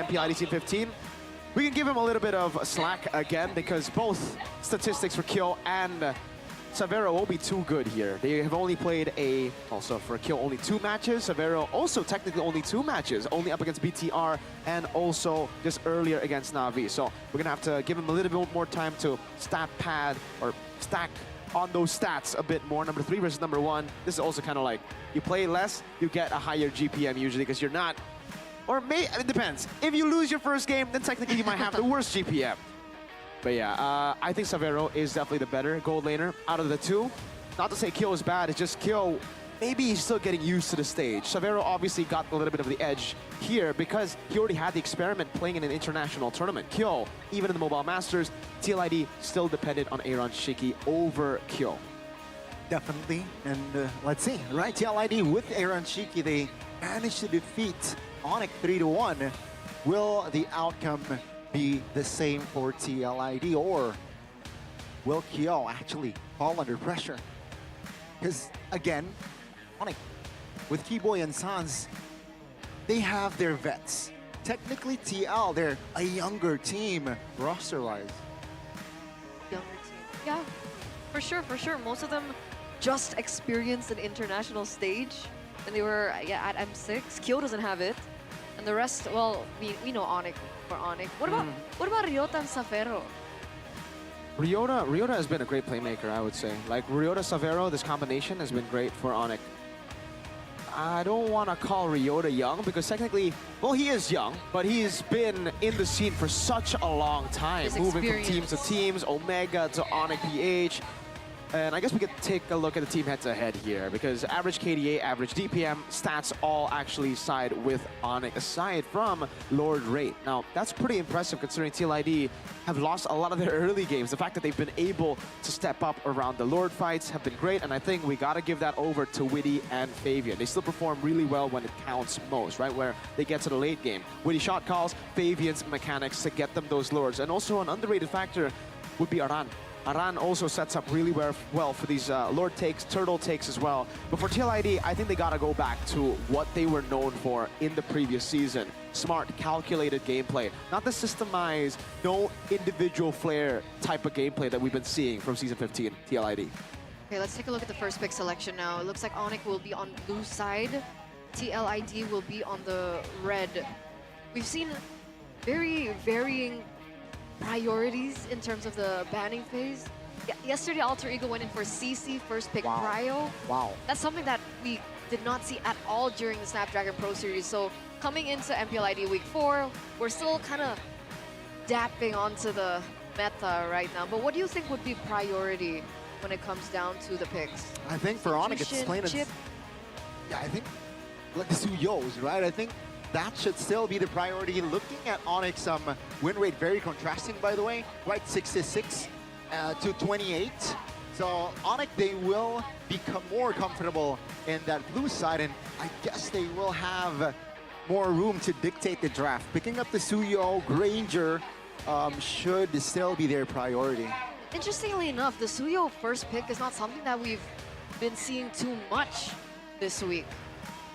MPLID Team 15. We can give him a little bit of slack again because both statistics for Kyo and Savero won't be too good here. They have only played also for Kyo, only 2 matches. Savero also technically only 2 matches, only up against BTR and also just earlier against Na'Vi. So we're gonna have to give him a little bit more time to stat pad or stack on those stats a bit more. Number 3 versus number 1. This is also kind of like, you play less, you get a higher GPM usually because you're not, it depends. If you lose your first game, then technically you might have the worst GPM. But yeah, I think Savero is definitely the better gold laner out of the 2. Not to say Kyo is bad, it's just Kyo, maybe he's still getting used to the stage. Savero obviously got a little bit of the edge here because he already had the experiment playing in an international tournament. Kyo, even in the Mobile Masters, TLID still depended on Aaron Shiki over Kyo. Definitely, and let's see, right? TLID with Aaron Shiki, they managed to defeat Onyx 3-1. Will the outcome be the same for TLID, or will Kyo actually fall under pressure? Because again, Onyx with Keyboy and Sans, they have their vets. Technically TL, they're a younger team roster-wise. Younger team. Yeah, for sure, for sure. Most of them just experienced an international stage and they were at M6. Kyo doesn't have it. And the rest, well, we know Onyx for Onyx. What about Ryota and Savero? Ryota has been a great playmaker, I would say. Like Ryota Savero, this combination has been great for Onyx. I don't want to call Ryota young because technically, well, he is young, but he's been in the scene for such a long time, moving from teams to teams, Omega to Onyx PH. And I guess we could take a look at the team head-to-head here because average KDA, average DPM, stats all actually side with Onyx aside from Lord Rate. Now, that's pretty impressive considering TLID have lost a lot of their early games. The fact that they've been able to step up around the Lord fights have been great, and I think we gotta give that over to Witty and Fabian. They still perform really well when it counts most, right? Where they get to the late game. Witty shot calls, Fabian's mechanics to get them those Lords. And also an underrated factor would be Aran. Aran also sets up really well for these Lord takes, Turtle takes as well. But for TLID, I think they gotta go back to what they were known for in the previous season. Smart, calculated gameplay. Not the systemized, no individual flair type of gameplay that we've been seeing from Season 15, TLID. Okay, let's take a look at the first pick selection now. It looks like Onyx will be on blue side. TLID will be on the red. We've seen very varying priorities in terms of the banning phase. Yesterday, Alter Ego went in for CC, first pick Cryo. Wow. That's something that we did not see at all during the Snapdragon Pro Series. So coming into MPLID Week 4, we're still kind of dapping onto the meta right now. But what do you think would be priority when it comes down to the picks? I think for Onyx, it's plain and... Chip? Yeah, I think like the Suyos, right? I think that should still be the priority. Looking at Onyx, win rate very contrasting, by the way, right? 66 to 28. So Onyx, they will become more comfortable in that blue side, and I guess they will have more room to dictate the draft. Picking up the Suyo, Granger should still be their priority. Interestingly enough, the Suyo first pick is not something that we've been seeing too much this week.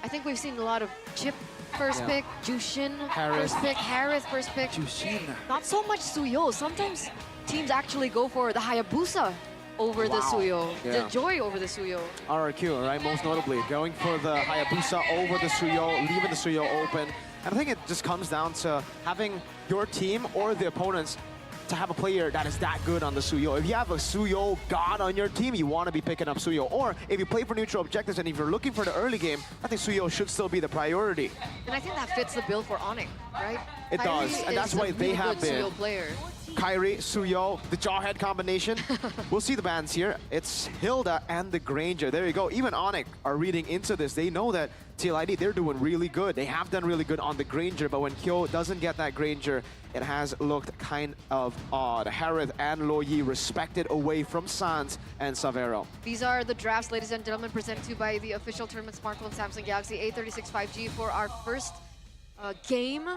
I think we've seen a lot of Chip first pick, Jushin first pick, Harris first pick. Jushin. Not so much Suyo. Sometimes teams actually go for the Hayabusa over the Suyo. Yeah. The Joy over the Suyo. RRQ, right? Most notably, going for the Hayabusa over the Suyo, leaving the Suyo open. And I think it just comes down to having your team or the opponents to have a player that is that good on the Suyo. If you have a Suyo god on your team, you want to be picking up Suyo. Or if you play for neutral objectives and if you're looking for the early game, I think Suyo should still be the priority. And I think that fits the bill for Onyx, right? It does, and that's why they have been. Suyo player. Kyrie, Suyo, the Jawhead combination. We'll see the bans here. It's Hilda and the Granger. There you go. Even Onyx are reading into this. They know that TLID, they're doing really good. They have done really good on the Granger, but when Kyo doesn't get that Granger, it has looked kind of odd. Harith and Loyi respected away from Sans and Savero. These are the drafts, ladies and gentlemen, presented to you by the official tournament smartphone Samsung Galaxy A36 5G for our first game.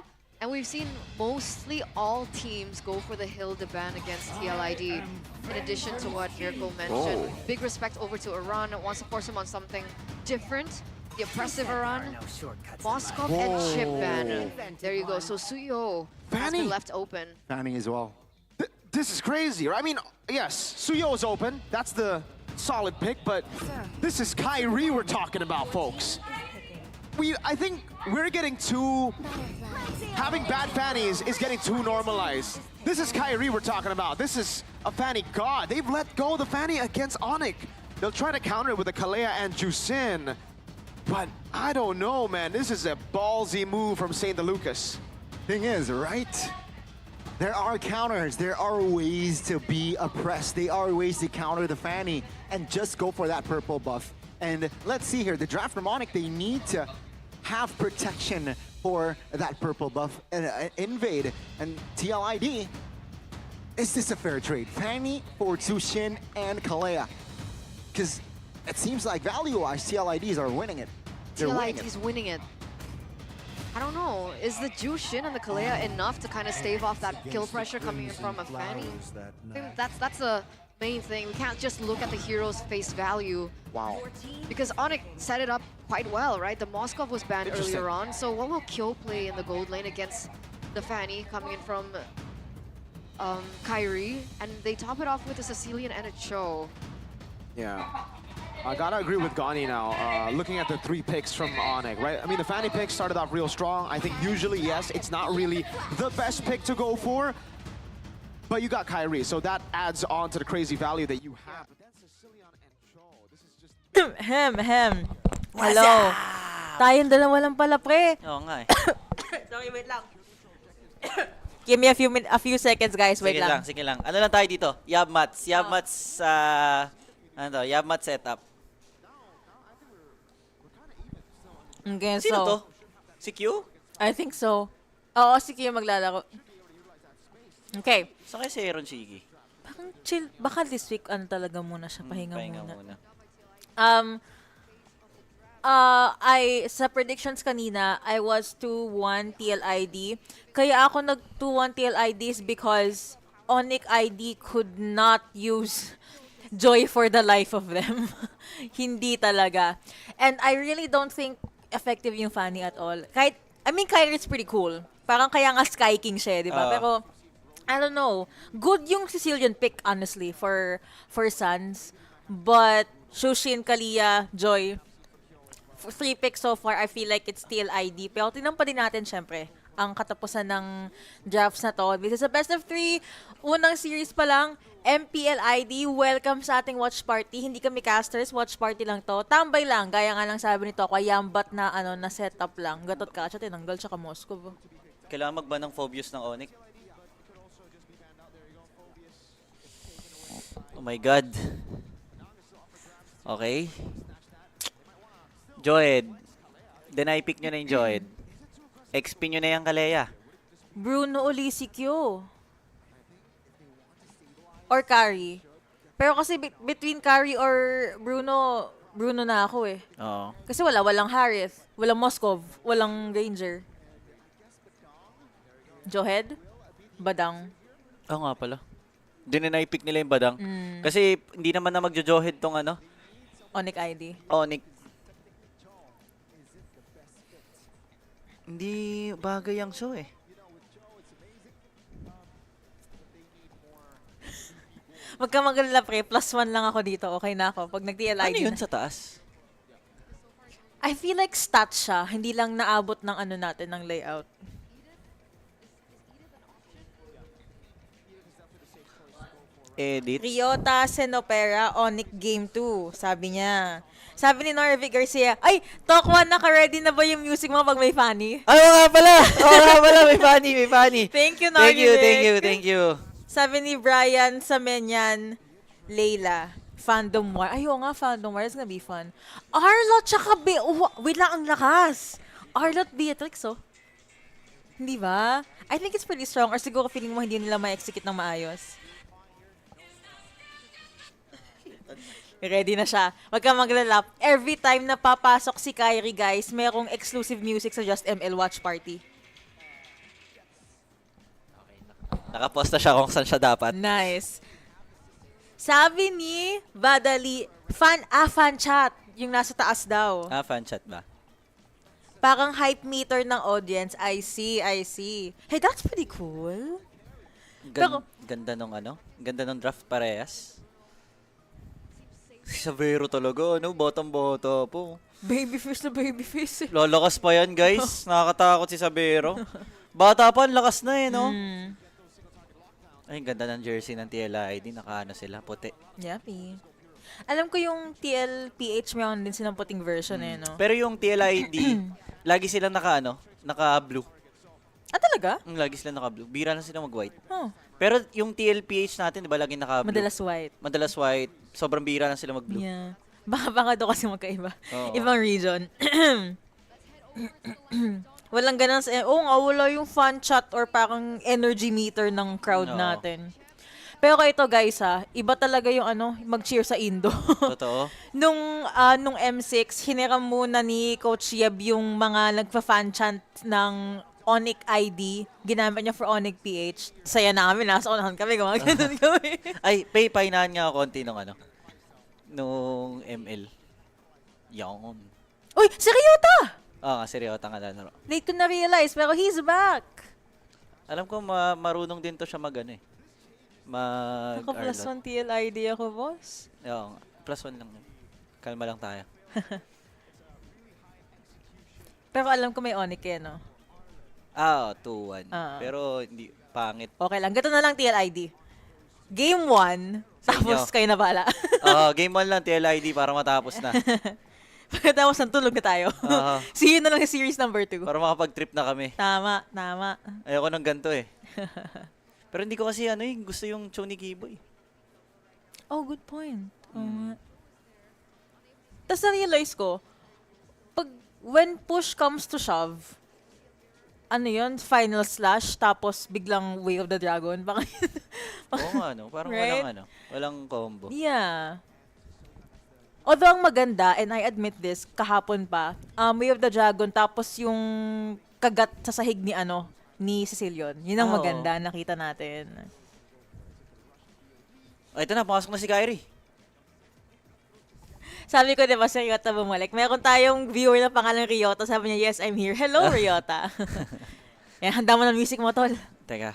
And we've seen mostly all teams go for the Hilda ban against TLID. In addition to what Mirko mentioned, big respect over to Iran, wants to force him on something different. the oppressive Aran, Moskov, and Chip ban. There you go. So Suyo has Fanny. been left open. Fanning as well. This is crazy, right? I mean, yes, Suyo is open. That's the solid pick, but this is Kyrie we're talking about, folks. I think we're getting too... Having bad Fannies is getting too normalized. This is Kyrie we're talking about. This is a Fanny god. They've let go of the Fanny against Onyx. They'll try to counter it with the Kalea and Jusin. But I don't know, man. This is a ballsy move from St. Lucas. Thing is, right? There are counters. There are ways to be oppressed. There are ways to counter the Fanny and just go for that purple buff. And let's see here, the draft from Onyx, they need to have protection for that purple buff and invade. And TLID, is this a fair trade? Fanny for Zushin and Kalea. Because it seems like value-wise, TLIDs are winning it. They're winning it. TLID's winning it. I don't know. Is the Jushin and the Kalea enough to kind of stave off that kill pressure coming in from a Fanny? I think that's the main thing. We can't just look at the hero's face value. Wow. Because Onyx set it up quite well, right? The Moskov was banned earlier on. So what will Kyo play in the gold lane against the Fanny coming in from Kyrie? And they top it off with a Sicilian and a Cho. Yeah. I gotta agree with Gani now, looking at the 3 picks from Onyx, right? I mean, the Fanny pick started off real strong. I think usually, yes, it's not really the best pick to go for, but you got Kyrie, so that adds on to the crazy value that you have. But that's Sicilian and Cho. This is just... Hem. Hello. Tayong dalawa lang pala, pre. Oo nga eh. Sorry, wait lang. Give me a few seconds, guys. Wait lang. Sige lang. Ano lang tayo dito? Yabmats. Yabmat setup. Okay, Sino so, to? Si Q? I think so. Oo, si Kyo maglalaro. Okay. Saan kayo si Aaron Shiki? Parang chill. Baka this week, talaga muna siya. Pahinga muna. Sa predictions kanina, I was 2-1 TLID. Kaya ako nag 2-1 TLIDs because Onyx ID could not use Joy for the life of them. Hindi talaga. And I really don't think effective yung Fanny at all. Kahit, I mean, Kyrie's pretty cool. Parang kaya nga Sky King siya, di ba? Pero, I don't know. Good yung Sicilian pick, honestly, for Suns. But, Shushin, Kalea, Joy, 3 picks so far, I feel like it's still ID. Pero tinan pa din natin, syempre, ang katapusan ng drafts na to. This is a best of 3. Unang series pa lang, MPL ID, welcome sa ating watch party. Hindi kami casters, watch party lang to. Tambay lang, gaya nga lang sabi nito, yambat na na setup lang. Gatot ka, siya tinanggal siya ka Moscow. Kailangan magban ng Phobius ng Onyx. Oh my God. Okay. Joed. Deny pick nyo na yung Joed. XP nyo na yung Kalea. Bruno uli si Q. Or Carry. Pero kasi between Carry or Bruno na ako eh. Oo. Kasi walang Harith, walang Moskov, walang Ranger. Johed? Badang. Oo nga pala. Dinenay-pick nila yung Badang. Kasi hindi naman na magjo-johead tong Onyx ID. Onyx. Hindi bagay ang show eh. Wag ka magalala, pre. +1 lang ako dito. Okay na ako. Pag nag-DLID Ano yun na. sa taas? I feel like stats siya. Hindi lang naabot ng natin, ng layout. Edit. Ryota Senopera, Onyx Game 2. Sabi niya. Sabi ni Norvig Garcia, ay, Talk 1, naka-ready na ba yung music mo pag may Fanny? Ay, oo nga pala! May Fanny. Thank you, Norvig. Thank you. Sabi ni Brian Samenyan, Layla, Fandom War. Ay, oo nga, Fandom War. It's gonna be fun. Arlot, tsaka wait lang, ang lakas. Arlot Beatrix, oh. Hindi ba? I think it's pretty strong. Or siguro feeling mo hindi nila ma-execute ng maayos. Ready na siya. Wag kang maglalap. Every time na papasok si Kyrie, guys, merong exclusive music sa JustML Watch Party. Nakapost na siya kung saan siya dapat. Nice. Sabi ni Badali, fan chat. Yung nasa taas daw. Fan chat ba? Parang hype meter ng audience. I see. Hey, that's pretty cool. Pero- Ganda nung ganda nung draft parehas. Si Savero talaga, bottom po. Babyface na babyface. Lalakas pa yan, guys. Nakakatakot si Savero. Bata pa, ang lakas na no? Ay, ganda ng jersey ng TLID. Naka sila, puti. Yuppie. Alam ko yung TLPH, mayroon din silang puting version no? Pero yung TLID, lagi silang naka-blue. Ah, talaga? Lagi silang naka-blue. Bira na sila mag-white. Oh, Pero yung TLPH natin, di ba, laging naka-blue? madalas white. Sobrang bira na sila mag-blue. Yeah. Baka daw kasi magkaiba. Oo. Ibang region. Walang ganun sa... wala yung fan chat or parang energy meter ng crowd Oo. natin. Pero ito guys iba talaga yung mag-cheer sa Indo. Totoo. nung M6, hiniram muna ni Coach Yeb yung mga nagpa-fan chant ng Onic ID. Ginamit niya for Onic PH. Saya namin, nasa unahan kami, gumagano'n kami. Ay, painahan nga ako konti nung ML. Yawn. Uy, si Ryota! Oo nga, seryoso nga laro. Late ko na-realize, pero he's back! Alam ko marunong din to siya Naka plus Arlot. 1 TLID ako, boss. Oo nga, +1 lang yun. Kalma lang tayo. Pero alam ko may Onic no? 2-1. Oo. Pero hindi, pangit. Okay lang, gato na lang TLID. Game 1, Sa tapos inyo. kayo na bala. Game 1 lang TLID para matapos na. Pagkatapos ng tulog na tayo. Oo. See you na lang sa series number 2. Para makapag-trip na kami. Tama. Ayoko ng ganito Pero hindi ko kasi gusto yung Choni Kiboy. Oh, good point. Tapos na-realize ko, when push comes to shove, final slash, tapos biglang Way of the Dragon. Baka Oo nga, parang Right? walang combo. Yeah. Although ang maganda, and I admit this, kahapon pa, Way of the Dragon, tapos yung kagat sa sahig ni Cecilion. Yun ang Oo. maganda, nakita natin. Ito na, pumasok na si Kyrie. Sabi ko, di ba, si Ryota bumalik. Meron tayong viewer na pangalan Ryota. Sabi niya, yes, I'm here. Hello, Ryota. Handa mo na music mo, tol. Teka.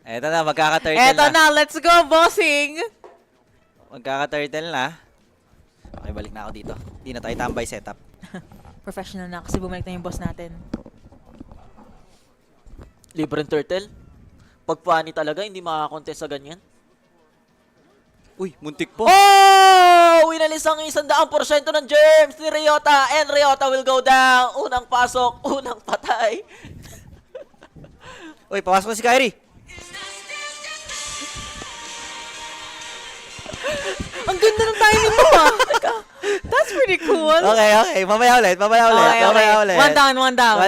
Ito na, magkaka-turtle Eto na. na, let's go, bossing! Magkaka-turtle na. Okay, balik na ako dito. Hindi na tayo tambay setup. Professional na kasi bumalik na yung boss natin. Libreng turtle? Pag funny talaga, hindi makakakontest sa ganyan. Uy, muntik po. Oh! Winalis ang 100% ng germs ni Ryota, and Ryota will go down. Unang pasok, unang patay. Uy, papasok na si Kyrie. Ang ganda ng timing mo, That's pretty cool. Okay. Mamaya ulit. Okay. One down.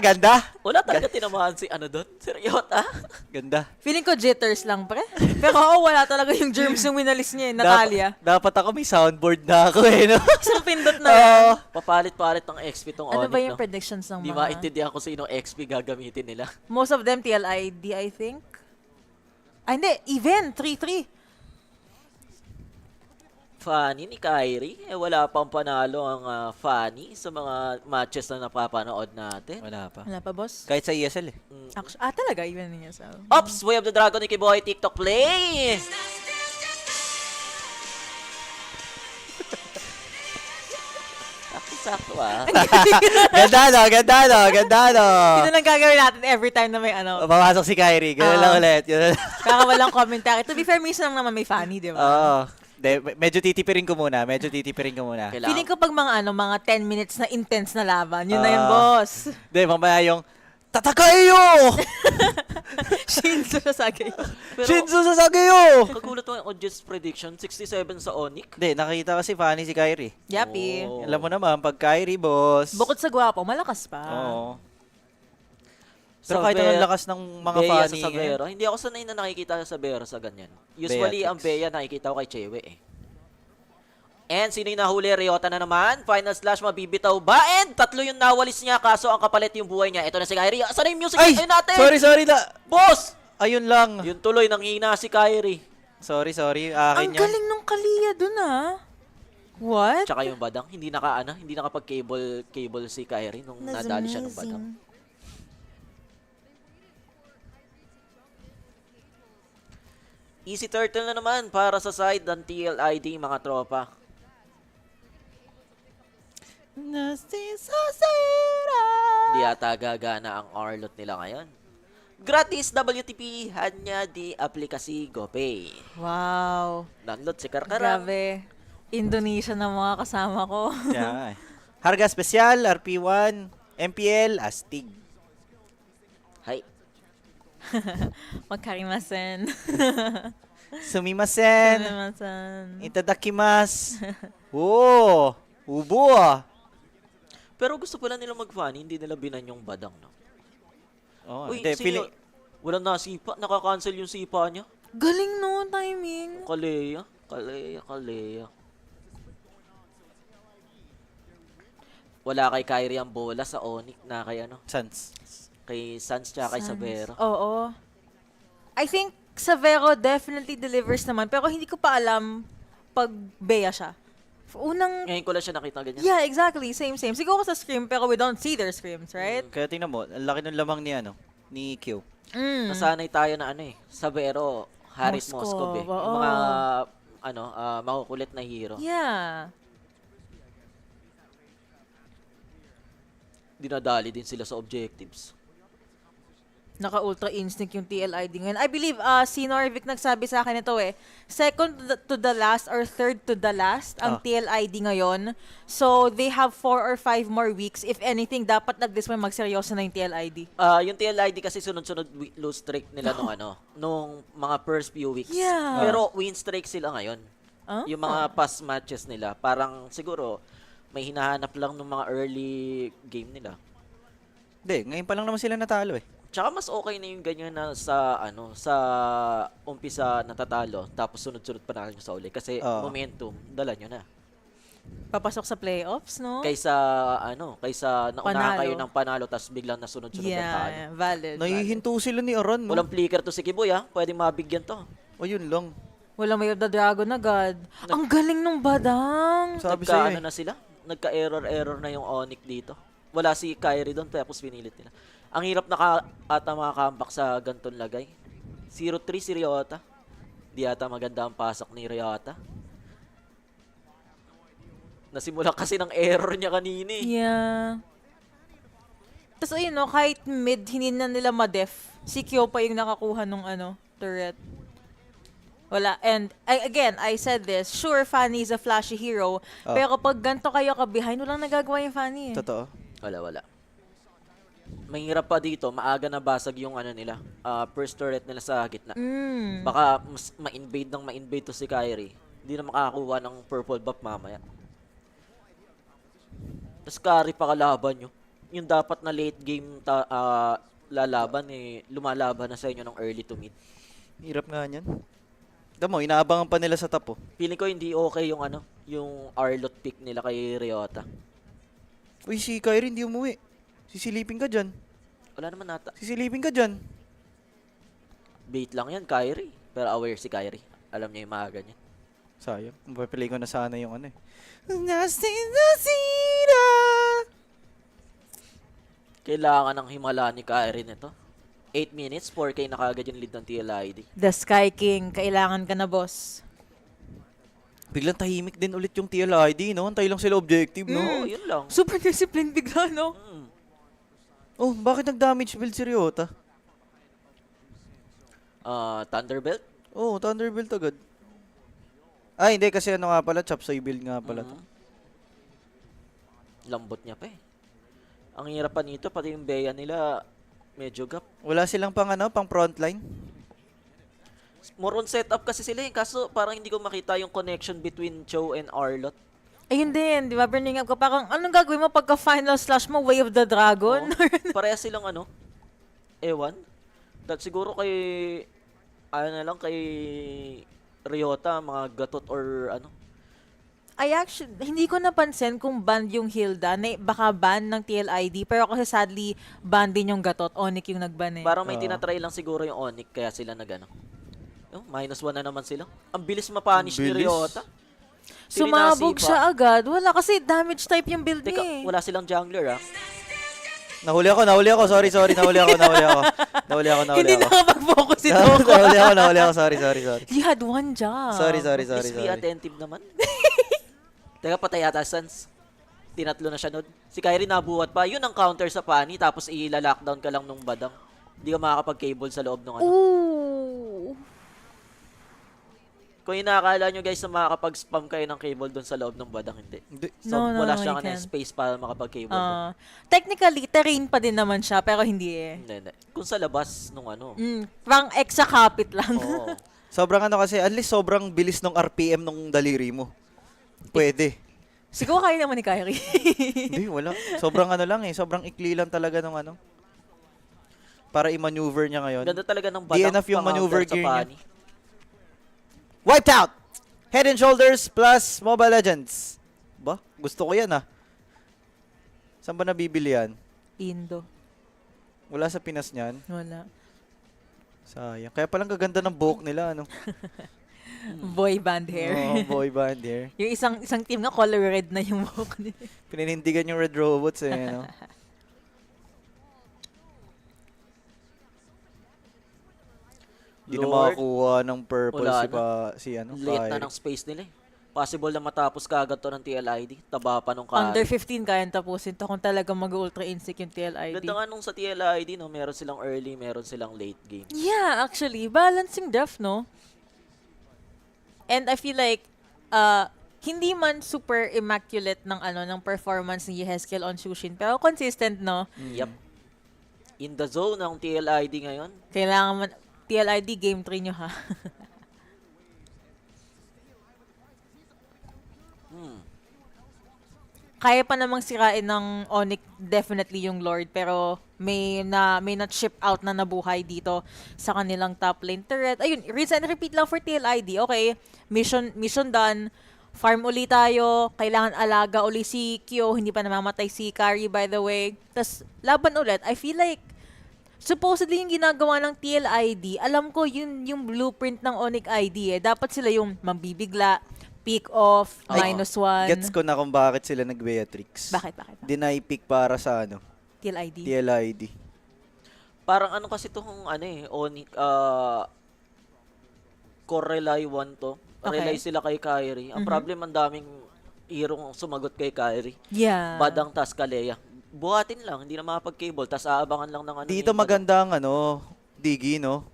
Ganda. Wala talaga tinamaan si doon? Si Ryota. Ganda. Feeling ko jitters lang, pre. Pero wala talaga yung germs yung winalis niya, Natalia. Dapat ako may soundboard na ako no? Isang pindot na yan. Papalit-palit ng XP tong Ano Onic, ba yung no? predictions ng Hindi mga... maintindihan ko sino XP gagamitin nila. Most of them TLID, I think. Hindi. Even. 3-3. Funny ni Kyrie. Wala pang panalo ang Funny sa mga matches na napapanood natin. Wala pa. Wala pa, boss? Kahit sa ESL Actually, talaga. Even niya sa... Ops! Way of the Dragon ni Kiboy TikTok play! Sakto Ganda no. Yun na lang gagawin natin every time na may Papasok si Kyrie. Ganun lang ulit. Kaka walang commentary. To be fair, minsan lang naman may funny, di ba? Oo. Medyo titipirin ko muna. Kailangan. Feeling ko pag mga 10 minutes na intense na laban, yun na yung boss. Hindi, mamaya yung Tatakayo! Shinzo Sasage. Shinzo Sasageyo! Kagulat mo yung audience prediction, 67 sa Onic. Hindi, nakita kasi funny si Kyrie. Yapi. Oh. Alam mo naman, pag Kyrie, boss. Bukod sa gwapo, malakas pa. Oo. Pero kahit anong lakas ng mga Bea funny. sa Sabero. Hindi ako sanay na nakikita sa Sabero sa ganyan. Usually, ang Beatrix. Bea nakikita ko kay Chewe And sino yung nahuli? Ryota na naman. Final slash, mabibitaw ba? And tatlo yung nawalis niya, kaso ang kapalit yung buhay niya. Ito na si Kyrie. Saan na yung music? Ay! Ayun natin! Sorry na. Boss! Ayun lang. Yun tuloy, nanghina si Kyrie. Sorry. Ang Akin yan. galing nung Kalia dun, What? Tsaka yung badang, hindi nakapag-cable si Kyrie nung That's nadali siya ng badang. amazing. Easy turtle na naman para sa side ng TLID, mga tropa. Di ata gagana ang Arlot nila ngayon. Gratis WTP, hanya di aplikasi GoPay. Wow. Download si Karkarang. Grabe. Indonesia na mga kasama ko. Yeah. Harga Special, RP1, MPL, Astig. Hay. Magkarimasen. Sumimasen. Magkarimasen. Itadakimasu. Oh, ubo ah. Pero gusto pala nila mag-funny, hindi nila binan yung badang, no? Oh, Uy, hindi, feeling, walang nasipa, nakakancel yung sipa niya. Galing no, timing. Kaleya. Wala kay Kyrie ang bola sa Onyx na kay ano, Sans. kay Sans tsaka kay Sabero. Oo. I think Savero definitely delivers naman, pero hindi ko pa alam pag Bea siya. Unang... Ngayon ko lang siya nakita ganyan. Yeah, exactly. Same. Siguro sa scrim, pero we don't see their scrims, right? Kaya tingnan mo, ang laki ng lamang ni Q. Nasanay tayo na Sabero, Haris Moskov, Moskov eh. oo. Yung mga makukulit na hero. Yeah. Dinadali din sila sa objectives. Naka-ultra instinct yung TLID ngayon. I believe si Norvik nagsabi sa akin ito eh. Second to the last or third to the last ang TLID ngayon. So, they have 4 or 5 more weeks. If anything, dapat at this point magseryoso na yung TLID. Yung TLID kasi sunod-sunod lose streak nila nung mga first few weeks. Yeah. Pero win streak sila ngayon. Huh? Yung mga past matches nila, parang siguro may hinahanap lang ng mga early game nila. Hindi, ngayon pa lang naman sila natalo eh. Tsaka mas okay na yung ganyan na sa umpisa natatalo tapos sunod-sunod panalo nyo sa uli kasi momentum dala nyo na. Papasok sa playoffs, no? Kaysa naunahan kayo ng panalo tapos biglang nasunod-sunod ang talo. Yeah, valid. Nahihinto sila ni Aran, no? Walang flicker to si Kiboy pwedeng mabigyan to. O yun lang. Walang may the dragon agad. Ang galing nung badang. Sabi sa'yo Na sila? Nagka-error na yung Onyx dito. Wala si Kyrie doon tapos pinilit nila. Ang hirap ata mga comeback sa ganton lagay. 0-3 si Ryota. Di ata maganda ang pasok ni Ryota. Nasimula kasi ng error niya kanina eh. Yeah. Tapos ayun no, kahit mid, hindi na nila ma-def. Si Kyo pa yung nakakuha nung turret. Wala. And again, I said this, sure, Fanny is a flashy hero, pero kapag ganito kayo ka-behind, walang nagagawa yung Fanny eh. Totoo. Wala. Mahirap pa dito, maaga na basag yung nila, first turret nila sa gitna. Baka mas ma-invade to si Kyrie. Hindi na makakakuha ng purple buff mamaya. Tapos carry pa kalaban nyo. Yung dapat na late game lalaban lumalaban na sa inyo ng early to mid. Hirap nga yan. Damo, inaabangan pa nila sa top. Feeling ko hindi okay yung Arlot pick nila kay Ryota. Uy, si Kyrie hindi umuwi. Sisilipin ka dyan. Wala naman nata. Sisilipin ka dyan. Bait lang yan, Kyrie. Pero aware si Kyrie. Alam niya yung mga ganyan. Sayang. Mapapilay ko na sana yung Kailangan ng himala ni Kyrie nito. 8 minutes, 4K na kagad yung lead ng TLID. The Sky King, kailangan ka na, boss. Biglang tahimik din ulit yung TLID, no? Antay lang sila objective, no? Oo, yun lang. Super disciplined bigla, no? Oh, bakit nag-damage build si Ryota? Thunderbelt? Oh, Thunderbolt agad. Ay, hindi kasi nga pala, chopsoy build nga pala. Lambot niya pa eh. Ang hirap pa nito, pati yung Bea nila, medyo gap. Wala silang pang frontline? More on setup kasi sila kaso parang hindi ko makita yung connection between Cho and Arlot. Ayun din, di ba? Burning up ka. Parang anong gagawin mo pagka final slash mo, Way of the Dragon? Pareha silang ewan. That siguro kay, kay Ryota, mga gatot or Hindi ko napansin kung banned yung Hilda, baka ban ng TLID, pero kasi sadly, ban din yung Gatot, Onyx yung nagban eh. Parang may tinatry lang siguro yung Onyx, kaya sila -1 na naman sila. Ang bilis mapunish ni Ryota. Sumabog Tinasi pa. siya agad. Wala kasi damage type yung build Teka, niya eh. wala silang jungler ah. Nahuli ako. Sorry. Nahuli ako. Hindi nakapag-focus si Toko. Nahuli ako. Sorry. You had one job. Sorry. Please be attentive naman. Teka, patay yata Sans. Tinatlo na siya nun. Si Kyrie nabuhat pa. Yun ang counter sa Pani, tapos ila-lockdown ka lang nung badang. Hindi ka makakapag-cable sa loob ng ano. Ooh. Kung inaakala nyo guys na makakapag-spam kayo ng cable doon sa loob ng badang, hindi. So, No, wala you siyang can't. space para makapag-cable doon. Technically, terrain pa din naman siya, pero hindi eh. Hindi. Kung sa labas nung ano. Pang exa kapit lang. Oo. Sobrang ano kasi, at least sobrang bilis ng RPM nung daliri mo. Pwede. Siguro kaya naman ni Kyrie. Hindi, wala. Sobrang ano lang eh. Sobrang ikli lang talaga nung ano. Para i-maneuver niya ngayon. Ganda talaga ng Di badang enough yung maneuver sa gear niya. Pani. Wiped out! Head and Shoulders plus Mobile Legends. Ba? Gusto ko yan ah. Saan ba nabibili yan? Indo. Wala sa Pinas niyan. Wala. Sayang. Kaya palang gaganda ng buhok nila, ano? Boy band hair. Oo, boy band hair. Yung isang team nga color red na yung buhok nila. Pininindigan yung Red Robots eh, no? Di na Lord, makakuha ng purple wala si ano, late na Kyrie. ng space nila eh. Possible na matapos kaagad to ng TLID. Taba pa nung Kyrie. Under 15 kayang tapusin to kung talagang mag-ultra insect yung TLID. Ganda nga nung sa TLID, no, meron silang early, meron silang late game. Yeah, actually, balancing def, no? And I feel like, hindi man super immaculate ng ng performance ni Yehezkiel on Shushin, pero consistent, no? Yep. In the zone ng TLID ngayon. Kailangan man, TLID game 3 nyo, ha? Kaya pa namang sirain ng Onyx definitely yung Lord, pero may na-ship out na nabuhay dito sa kanilang top lane turret. Ayun, rinse and repeat lang for TLID. Okay, mission done. Farm uli tayo. Kailangan alaga uli si Kyo. Hindi pa namamatay si Kari, by the way. Tapos, laban ulit. I feel like, supposedly yung ginagawa ng TLID, alam ko yung blueprint ng Onyx ID eh. Dapat sila yung mambibigla, pick off, Ay, -1. Gets ko na kung bakit sila nag-Beatrix. Bakit? Deny pick para sa ano, TLID? TLID. Parang ano kasi itong Onyx, core rely 1 to. Okay. Rely sila kay Kyrie. Ang problem, ang daming hero sumagot kay Kyrie. Yeah. Badang tas Kalea. Buhatin lang, hindi na makapag-cable, tas aabangan lang ng ano. Dito maganda ang ano, Digi, no?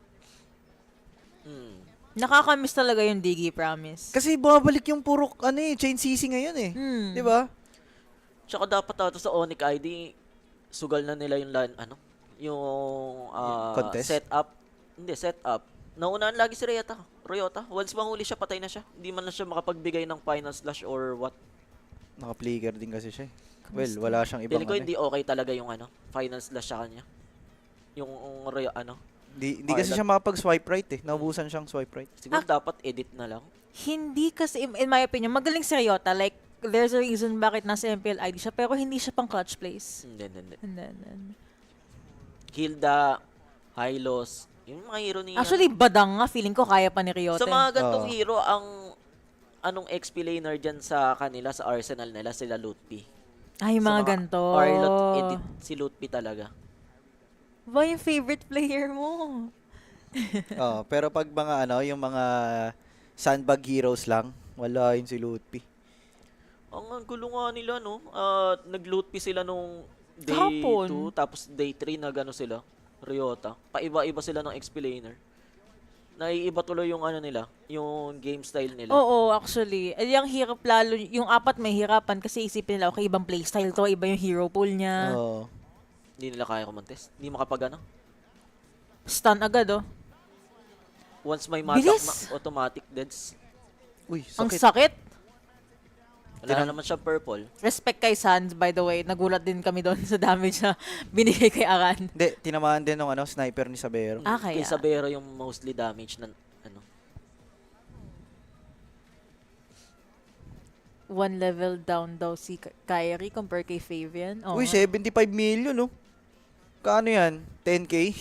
Nakakamiss talaga yung Digi, promise. Kasi bumabalik yung puro chain CC ngayon eh. 'Di ba? Tsaka dapat ato sa Onyx ID, sugal na nila yung yung Contest? setup. Hindi, setup. Naunahan lagi si Ryota. Once mahuli siya, patay na siya. Hindi man na siya makapagbigay ng final slash or what. Naka-flicker din kasi siya eh. Well, wala siyang ibang Feeling ko hindi okay talaga yung final slash sa kanya. Yung Hindi kasi siya makapag-swipe right eh. Naubusan siyang swipe right. siguro dapat edit na lang. Hindi kasi, in my opinion, magaling si Ryota. Like, there's a reason bakit nasa MPL ID siya, pero hindi siya pang clutch plays. Hindi. And then, Hilda, Hylos, yung mga hero niya. actually, badang nga. Feeling ko kaya pa ni Ryota. Sa mga Oo. gantong hero, anong XP laner dyan sa kanila, sa arsenal nila, sila Lutpi. Ay, Sa mga ganito. Arlot edit, si Lutpi talaga. Ba yung favorite player mo? Oh, pero pag mga yung mga sandbag heroes lang, wala yun si Lutpi. Ang gulo nga nila, no? Nag-Lutpi sila nung day Kahapon. 2, tapos day 3 na sila, Ryota. Paiba-iba sila ng XP laner. Naiiba tuloy yung nila, yung game style nila. Oo, actually. Yung hirap lalo, yung apat may hirapan kasi isipin nila, okay, ibang playstyle to, iba yung hero pool niya. Oo. Hindi nila kaya kumontes. Hindi Stun agad, oh. Once may matak Bilis! na, automatic deads. Uy, Ang sakit. sakit. Wala na naman siya purple. Respect kay Sans, by the way. Nagulat din kami doon sa damage na binigay kay Aran. Hindi, tinamaan din ng sniper ni Sabero. Ah, kaya. Kay Sabero yung mostly damage na One level down daw si Kyrie compare kay Fabian. Oo Uy, nga. 75 million, no? Kaano yan? 10K?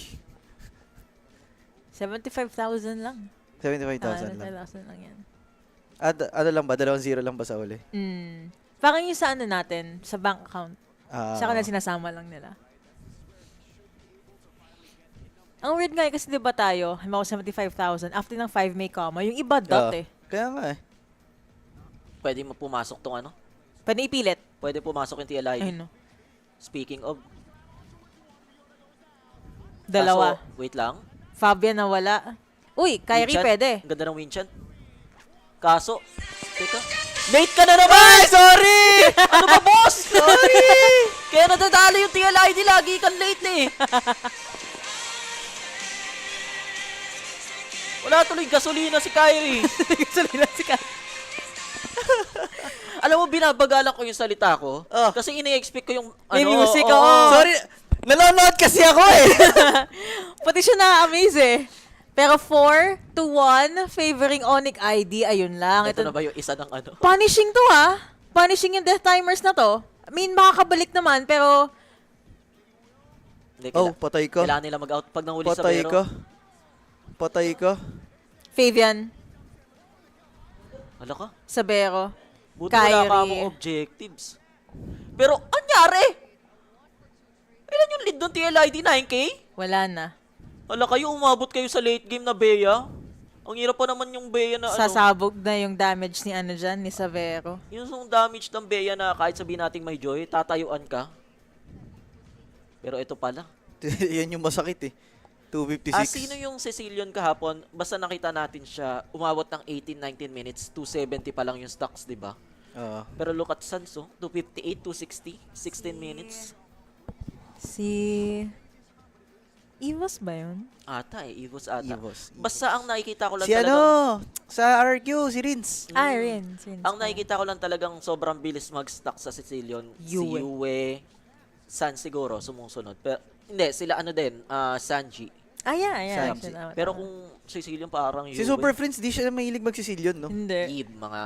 75,000 lang. 75,000 lang. 75,000 lang yan. Ano lang ba? 2-0 lang ba sa uli? Parang yung sa ano natin, sa bank account. Ah, Sa kanila sinasama lang nila. Ang weird nga kasi 'di ba tayo, halimbawa 75,000, after ng 5 may comma, yung iba dot eh. Kaya nga eh. Pwede mo pumasok tong ano? Pwede ipilit. Pwede pumasok yung TLID. Ayun no. Speaking of, Dalawa. kaso, wait lang. Fabian nawala. Uy, Kyrie Winchan, pwede. Ang ganda ng Winchan. Kaso, teka. Late ka na naman! Sorry! Ano ba, boss? Sorry! Kaya nadadali yung TLID. Lagi kang late eh. Wala tuloy gasolina si Kyrie. Gasolina si Kyrie. Alam mo, binabagalan ko yung salita ko. Oh. Kasi ini-expect ko yung May ano, music, oo. oo. Sorry! Nanonood kasi ako eh! Pati siya na-amaze eh. Pero 4-1, favoring Onyx ID, ayun lang. Ito na ba yung isa ng ano? Punishing to ha. Punishing yung death timers na to. I mean, makakabalik naman, pero Hindi, Oh, patay ka. Kailangan nila mag-out pag nahuli sa Patay Vero. ka. Patay ka. Fabian, Hala ka? Sabero, Buti wala ka Kyrie. mo objectives. Pero, anyari? Ilan yung lead doon, TLID? 9K? wala na. Hala kayo, umabot kayo sa late game na Bea. Ang hirap pa naman yung Bea na ano. Sasabog na yung damage ni ano dyan, ni Savero. Yung damage ng Bea na kahit sabihin nating may joy, tatayuan ka. Pero ito pala. Yan yung masakit eh. 256. Sino yung Sicilian kahapon? Basta nakita natin siya, umabot ng 18-19 minutes, 270 pa lang yung stocks, di ba? Oo. Pero look at Sanso, 258, 260, 16 minutes. Si Evos ba yun? Ata Evos ata. Evos. Basta ang nakikita ko lang Si talagang... ano? Sa RQ, si Rins. Rin. Ang nakikita ko lang talagang sobrang bilis mag-stock sa Sicilian. Si Yue. Yue, San siguro, sumusunod. Pero, hindi, sila ano din, Sanji. Yeah. Sanji. Pero kung Sicilian parang Yue. Si Super Friends, di siya mahilig magsisilyon, no? Hindi. Eve, mga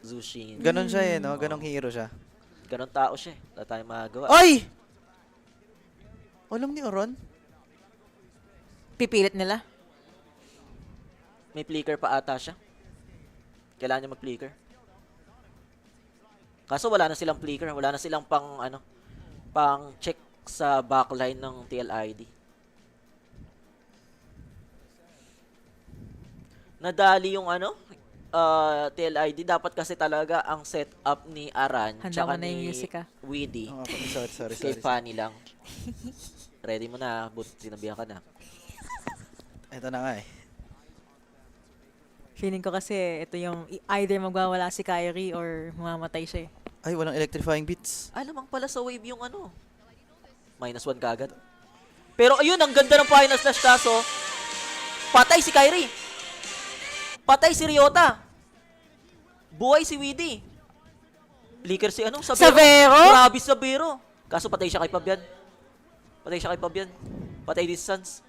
Zushin. Ganon siya eh, no? Ganong hero siya. Ganon tao siya. Wala tayong magagawa. Ay! Alam ni Oron? Pipilit nila. May flicker pa ata siya. Kailangan niya mag-flicker. Kaso wala na silang flicker. Wala na silang pang check sa backline ng TLID. Nadali yung TLID. Dapat kasi talaga ang setup ni Aran Handa tsaka ko na yung ni music, Weedy. Oh, sorry. Kay Fanny lang. Ready mo na. Sinabihan ka na. Ito na nga eh. Feeling ko kasi ito yung either magwawala si Kyrie or mamamatay siya eh. Ay, walang electrifying beats. Lamang pala sa wave yung -1 kagad. Pero ayun, ang ganda ng final slash kaso. Patay si Kyrie. Patay si Ryota. Buhay si Weedy. Flicker si Savero? Grabe Savero. Kaso patay siya kay Fabian. Patay distance.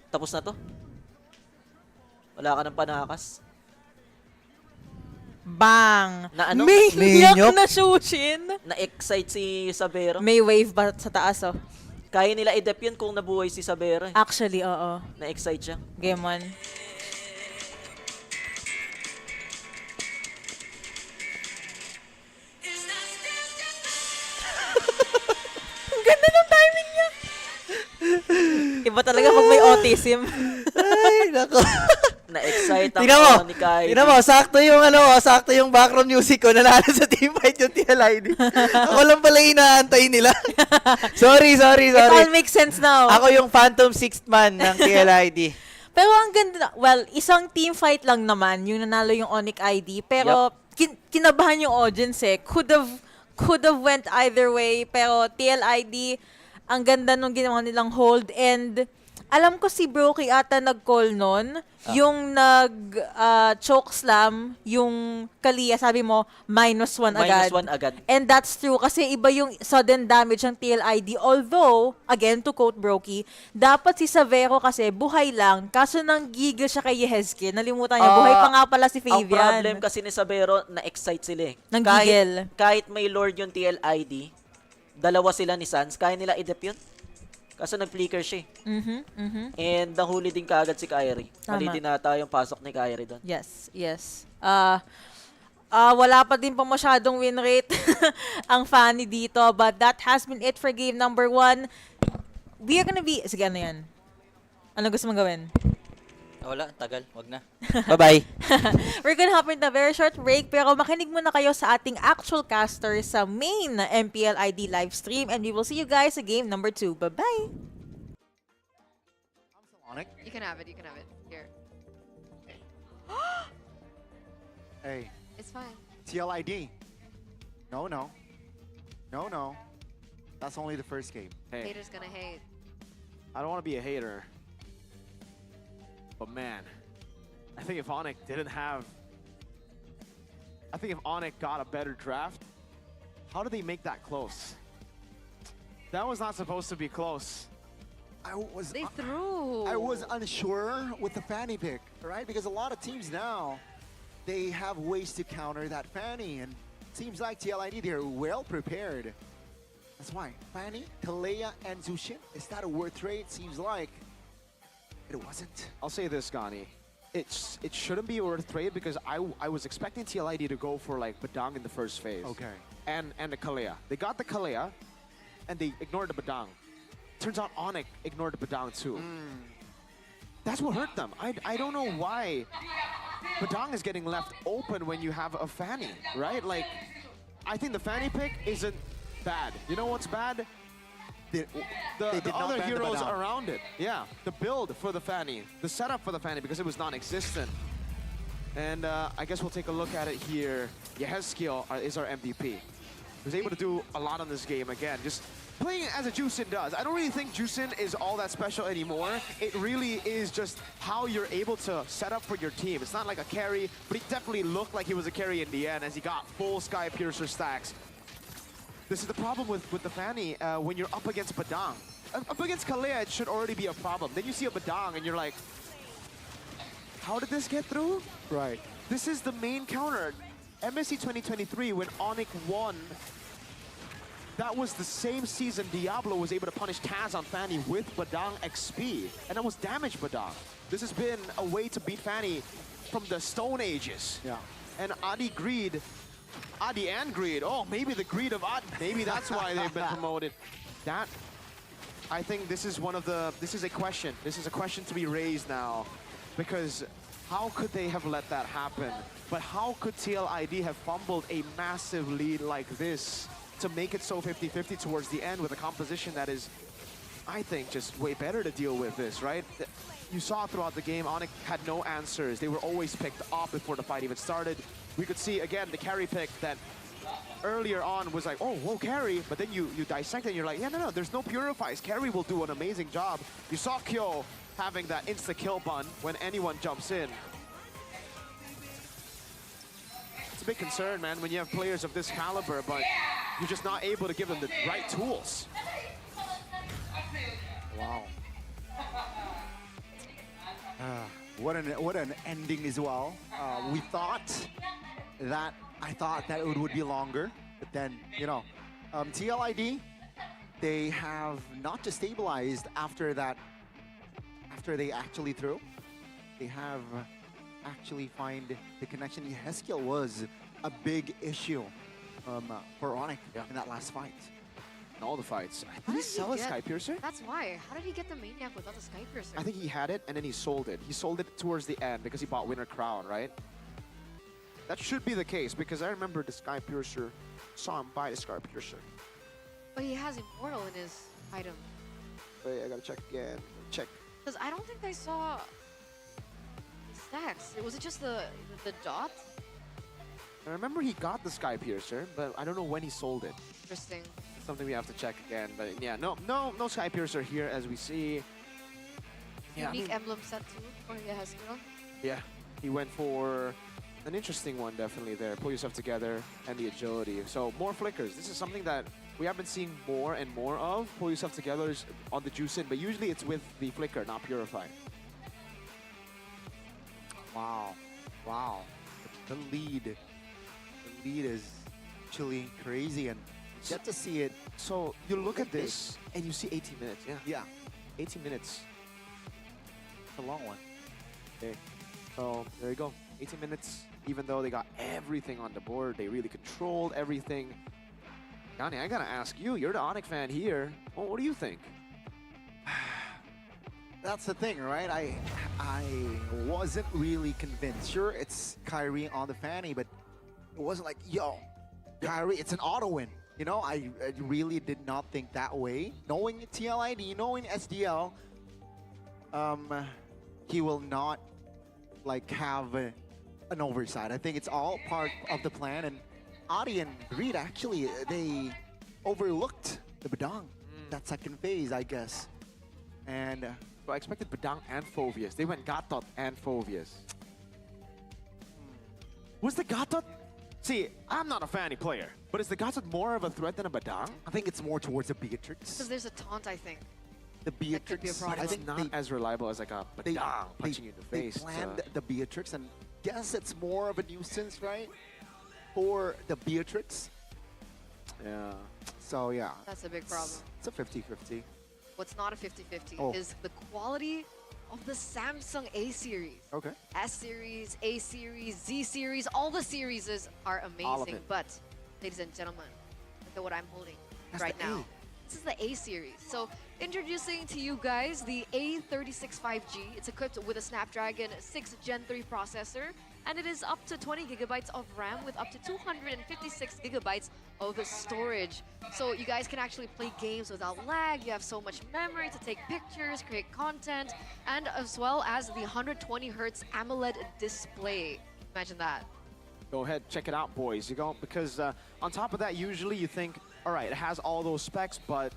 Tapos na to. Wala ka ng panakas. Bang! Na ano? Maniac Maniac? na Shushin! Na-excite si Savero. May wave ba sa taas oh? Kaya nila i-dep yun kung nabuhay si Savero. Actually, oo. Na-excite siya. Game 1. Ang ganda ng timing niya! Iba talaga pag may autism. Ay, nako. Na-excite ang Tingnan mo. ni Kyrie. Tingnan mo, sakto yung background music ko. Nanalo sa teamfight yung TLID. Ako lang pala inaantay nila. sorry. It all makes sense now. Ako yung Phantom Sixth Man ng TLID. Pero ang ganda, well, isang team fight lang naman yung nanalo yung Onyx ID. Pero kinabahan yung audience eh. Could have went either way. Pero TLID, ang ganda nung ginawa nilang hold. And alam ko si Brokey ata nag-call nun. Yung choke slam, yung Kalia, sabi mo, -1 agad. -1 agad. And that's true kasi iba yung sudden damage ng TLID. Although, again, to quote Brokey, dapat si Savero kasi buhay lang. Kaso nang gigil siya kay Yehezki. Nalimutan niya, buhay pa nga pala si Ang Fabian. problem kasi ni Savero, na-excite sila eh. Nang gigil. Kahit may Lord yung TLID, dalawa sila ni Sans, kaya nila i-dep yun. Kaso nag-flicker siya eh. And nahuli din kaagad si Kyrie. Tama. Mali din nata yung pasok ni Kyrie doon. Yes. Wala pa din po masyadong win rate ang Fanny dito. But that has been it for game number 1. We are gonna be... Sige, ano yan? Ano gusto mong gawin? Wala, tagal. Wag na. Bye-bye. We're gonna hop into a very short break, pero makinig muna kayo sa ating actual caster sa main MPL ID live stream, and we will see you guys sa game number 2. Bye-bye! Onyx. You can have it. You can have it. Here. Hey, It's fine. TLID. No, no. No, no. That's only the first game. Hey, Haters gonna hate. I don't want to be a hater. But man, I think if Onyx didn't have... I think if Onyx got a better draft, how did they make that close? That was not supposed to be close. They threw. I was unsure with the Fanny pick, right? Because a lot of teams now, they have ways to counter that Fanny, and it seems like TLID, they're well prepared. That's why Fanny, Kalea, and Zushin, is that a worth trade? Seems like it wasn't. I'll say this, Gani. It shouldn't be a worth trade because I was expecting TLID to go for like Badang in the first phase. Okay. And the Kalea. They got the Kalea, and they ignored the Badang. Turns out Onyx ignored the Badang too. That's what hurt them. I don't know why Badang is getting left open when you have a Fanny, right? Like, I think the Fanny pick isn't bad. You know what's bad? They The did not other ban the heroes Badang. around it. Yeah, the build for the Fanny, the setup for the Fanny, because it was non-existent. And I guess we'll take a look at it here. Yehezkiel is our MVP. He was able to do a lot on this game again, just playing as a Jusin does. I don't really think Jusin is all that special anymore. It really is just how you're able to set up for your team. It's not like a carry, but he definitely looked like he was a carry in the end as he got full Sky Piercer stacks. This is the problem with the Fanny when you're up against Badang. Up against Kalea, it should already be a problem. Then you see a Badang and you're like, how did this get through? Right. This is the main counter. MSC 2023, when Onyx won, that was the same season Diablo was able to punish Taz on Fanny with Badang XP, and that was damage Badang. This has been a way to beat Fanny from the Stone Ages. Yeah. And Adi and Greed, oh, maybe the greed of Adi, maybe that's why they've been promoted. That, I think this is this is a question. This is a question to be raised now, because how could they have let that happen? But how could TLID have fumbled a massive lead like this to make it so 50-50 towards the end with a composition that is, I think, just way better to deal with this, right? You saw throughout the game, Onyx had no answers. They were always picked off before the fight even started. We could see, again, the carry pick that earlier on was like, oh, whoa, carry, but then you dissect it and you're like, yeah, no, there's no purifies. Carry will do an amazing job. You saw Kyo having that insta-kill bun when anyone jumps in. It's a big concern, man, when you have players of this caliber, but you're just not able to give them the right tools. Wow. What an ending as well. I thought that it would be longer, but then, you know, TLID, they have not just stabilized after that, after they actually threw, they have actually find the connection. Yehezkiel was a big issue for Onyx in that last fight. In all the fights. How Did he did sell a get- Sky Piercer? That's why. How did he get the Maniac without the Sky Piercer? I think he had it and then he sold it. He sold it towards the end because he bought Winter Crown, right? That should be the case because I remember the Sky Piercer, saw him buy the Sky Piercer. But he has Immortal in his item. Wait, I gotta check again. Check. Because I don't think I saw the stacks. Was it just the dot? I remember he got the Sky Piercer, but I don't know when he sold it. Interesting. It's something we have to check again. But yeah, no Sky Piercer here as we see. Yeah, I Unique mean, emblem set too for Yehezkiel. yeah, he went for an interesting one definitely there. Pull yourself together and the agility. So more flickers. This is something that we have been seeing more and more of. Pull yourself together on the juice in, but usually it's with the flicker, not purify. Wow. Wow. The lead is actually crazy, and get to see it. So you look at this and you see 18 minutes. Yeah, Yeah, 18 minutes. it's a long one. Okay. So there you go. 18 minutes, even though they got everything on the board, they really controlled everything. Gani, I gotta ask you, you're the Onyx fan here. Well, what do you think? That's the thing, right? I wasn't really convinced. Sure, it's Kyrie on the fanny, but it wasn't like, yo, Kyrie, it's an auto win. You know, I really did not think that way. Knowing TLID, knowing SDL, he will not like have an oversight. I think it's all part of the plan. And Adi and Reed actually they overlooked the Badang that second phase, I guess. And So I expected Badang and Phoveus. They went Gatot and Phoveus. Was the Gatot? See, I'm not a fanny player, but is the Gatot more of a threat than a Badang? I think it's more towards the Because Beatrix. there's a taunt, I think. The could be a Beatrix. problem. I It's think not as reliable as like a Badang punching you in the face. They planned so- the Beatrix, and guess it's more of a nuisance, right? For the Beatrix. Yeah. So yeah, That's a big problem. it's a 50-50. What's not a 50-50 Oh. is the quality of the Samsung A series. Okay. S series, A series, Z series, all the series are All of amazing. it. But, ladies and gentlemen, look at what I'm holding That's right the now. A. This is the A series. So, introducing to you guys the A36 5G. It's equipped with a Snapdragon 6 Gen 3 processor, and it is up to 20 gigabytes of RAM with up to 256 gigabytes of storage. So you guys can actually play games without lag. You have so much memory to take pictures, create content, and as well as the 120 hertz AMOLED display. Imagine that. Go ahead, check it out, boys. You go because on top of that, usually you think, all right, it has all those specs, but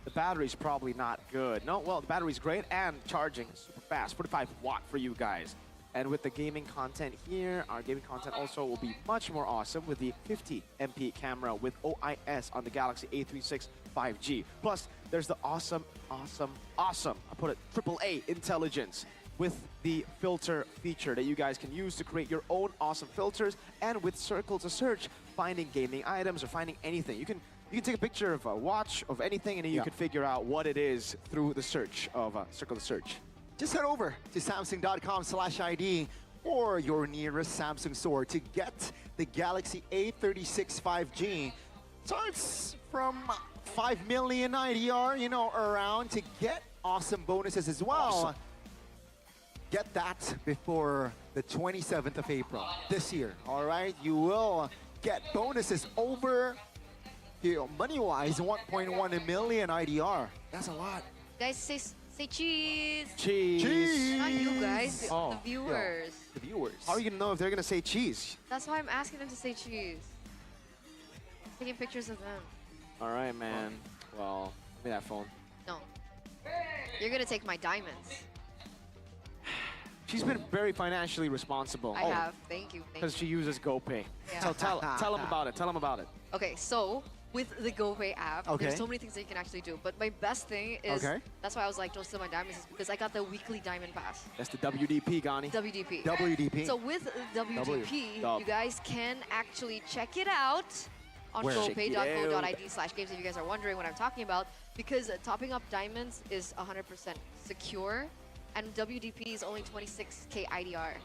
the battery's probably not good. No, well, the battery's great and charging is super fast, 45 watt for you guys. And with the gaming content here, our gaming content also will be much more awesome with the 50 MP camera with OIS on the Galaxy A36 5G. Plus, there's the awesome, I put it AAA intelligence with the filter feature that you guys can use to create your own awesome filters, and with Circle to Search, finding gaming items or finding anything. You can take a picture of a watch, of anything, and then you Yeah. can figure out what it is through the search of Circle to Search. Just head over to Samsung.com/ID or your nearest Samsung store to get the Galaxy A36 5G. Starts from 5 million IDR, you know, around to get awesome bonuses as well. Awesome. Get that before the 27th of April this year, all right? You will get bonuses over, you know, money-wise, 1.1 million IDR. That's a lot. Guys, say cheese. Cheese. Not you guys, the, Oh, the viewers. The viewers. How are you gonna know if they're gonna say cheese? That's why I'm asking them to say cheese. Taking pictures of them. All right, man. Well, give me that phone. No. You're gonna take my diamonds. She's been very financially responsible. I have. Thank you. Thank Because you. she uses GoPay. Yeah. So tell them about it. Tell them about it. Okay, so with the GoPay app, Okay. there's so many things that you can actually do. But my best thing is, Okay. that's why I was like, don't steal my diamonds, is because I got the weekly diamond pass, That's the WDP, Gani. WDP. WDP. So with WDP, Dub. you guys can actually check it out on Where? gopay.co.id/games if you guys are wondering what I'm talking about, because topping up diamonds is 100% secure, and WDP is only 26k IDR.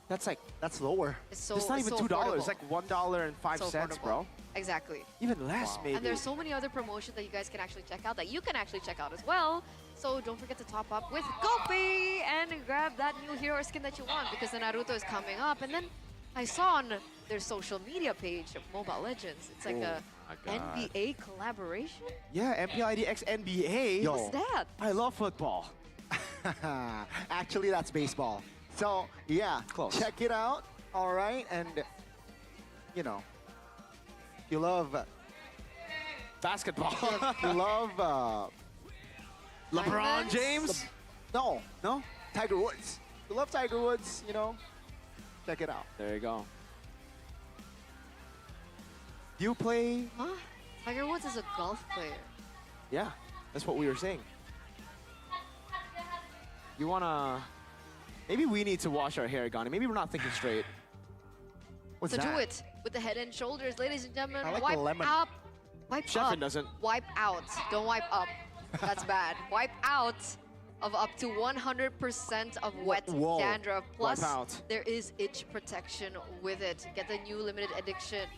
That's like, That's lower. It's so it's not even so $2. affordable. It's like $1.05, So affordable. bro. Exactly. Even less, Wow. maybe. And there's so many other promotions that you guys can actually check out that you can actually check out as well. So don't forget to top up with GoPay and grab that new hero skin that you want, because the Naruto is coming up. And then I saw on their social media page of Mobile Legends, it's like a my God. NBA collaboration. Yeah, MPID X NBA. Yo. What's that? I love football. Actually, that's baseball. So, yeah, Close. check it out, all right? And, you know, you love, Basketball. you love, LeBron Diamonds? James? no, No? Tiger Woods. You love Tiger Woods, you know, check it out. There you go. Do you play? Huh? Tiger Woods is a golf player. Yeah, that's what we were saying. You wanna? Maybe we need to wash our hair, Gani. Maybe we're not thinking straight. What's So that? do it with the head and shoulders, ladies and gentlemen. I like the wipe lemon. up. Wipe Sheffin up. doesn't. Wipe out. Don't wipe up. That's bad. Wipe out of up to 100% of wet Whoa. dandruff. Plus, Wipe out. there is itch protection with it. Get the new limited addiction.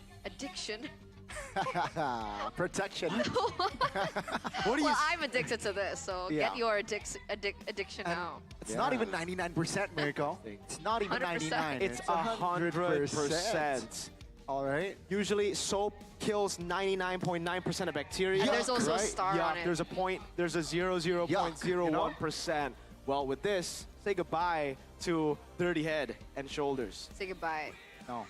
Protection. What do you? Well, I'm addicted to this, so Yeah. get your addiction now. It's not even 99%, Mirko. It's not even 100%. 99. It's 100%. All right. Usually, soap kills 99.9% of bacteria. And there's also a right? star yeah, on it. There's a point. There's a 0.01%. Well, with this, say goodbye to dirty head and shoulders. Say goodbye. No.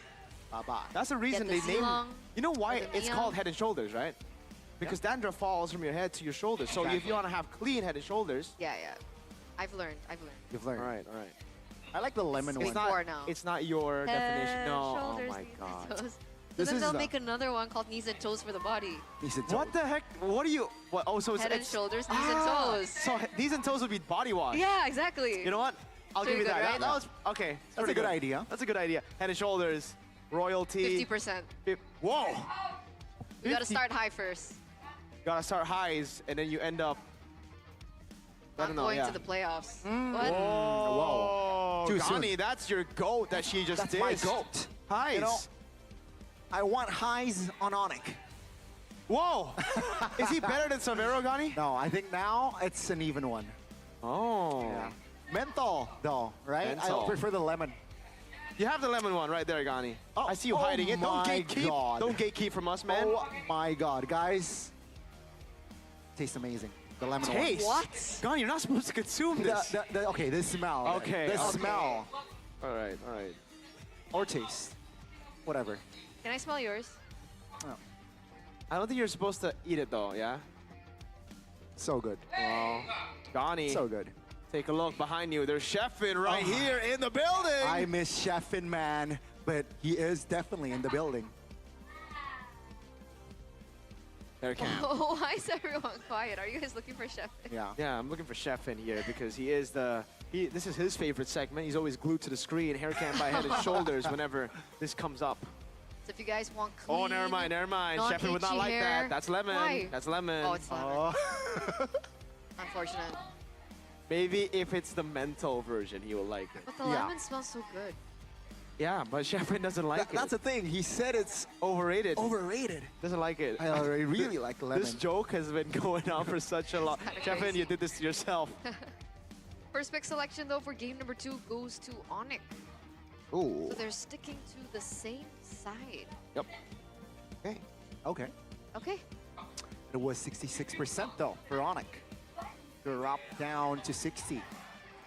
Bye-bye. That's the reason the they named. silong, You know why or the it's neon. called head and shoulders, right? Because dandruff falls from your head to your shoulders. So if you want to have clean head and shoulders, Yeah, yeah. I've learned. You've learned. all right, all right. I like the lemon It's one. not- Four now. It's not your Head, definition. No. Oh shoulders, my knees and god. toes. So This then is they'll the- make another one called knees and toes for the body. Knees and What toes. the heck? What are you? What? Oh, so it's Head and it's- shoulders, knees Ah, and toes. So knees and toes would be body wash. Yeah, exactly. You know what? I'll give Pretty you that. good, right? That was okay. It's That's a pretty good idea. That's a good idea. Head and shoulders, royalty. 50%. Whoa! You gotta 50. start high first. Gotta start highs, and then you end up. I Not don't know. going Yeah. to the playoffs. What? Whoa! Too soon. Gani, that's your goat that she just That's did. my goat. Highs. You know, I want highs on Onic. Whoa! Is he better than Savero, Gani? No, I think now it's an even one. Oh. Yeah. Menthol, though, right? Menthol. I prefer the lemon. You have the lemon one right there, Gani. Oh, I see you oh hiding it. Don't my gatekeep. God. Don't gatekeep from us, man. Oh my God, guys. Tastes amazing. The lemon Taste. What? Gani, you're not supposed to consume one. this. Okay, the smell. Okay, The okay. smell. All right, all right. Or taste. Whatever. Can I smell yours? Oh, I don't think you're supposed to eat it though, yeah? so good. Well, Gani, So good. take a look behind you. There's Chefin right Oh. here in the building. I miss Chefin, man, but he is definitely in the building. There, Cam. Oh, why is everyone quiet? Are you guys looking for Chef? Yeah. Yeah, I'm looking for Chefin here because he is the. This is his favorite segment. He's always glued to the screen, hair cam by head and shoulders whenever this comes up. So if you guys want clean, Oh, never mind, never mind. Chefin would not non-cagey like hair- that. That's lemon. Why? That's lemon. Oh, it's lemon. Oh. Unfortunate. Maybe if it's the menthol version, he will like it. But the Yeah. lemon smells so good. Yeah, but Chefin doesn't like it. That's the thing. He said it's overrated. overrated. Doesn't like it. I really like the lemon. This joke has been going on for such a long. kinda Chefin, crazy. you did this to yourself. First pick selection though for game number 2 goes to Onic. Ooh. So they're sticking to the same side. Yep. Okay. Okay. Okay. It was 66% though for Onic. Drop down to 60.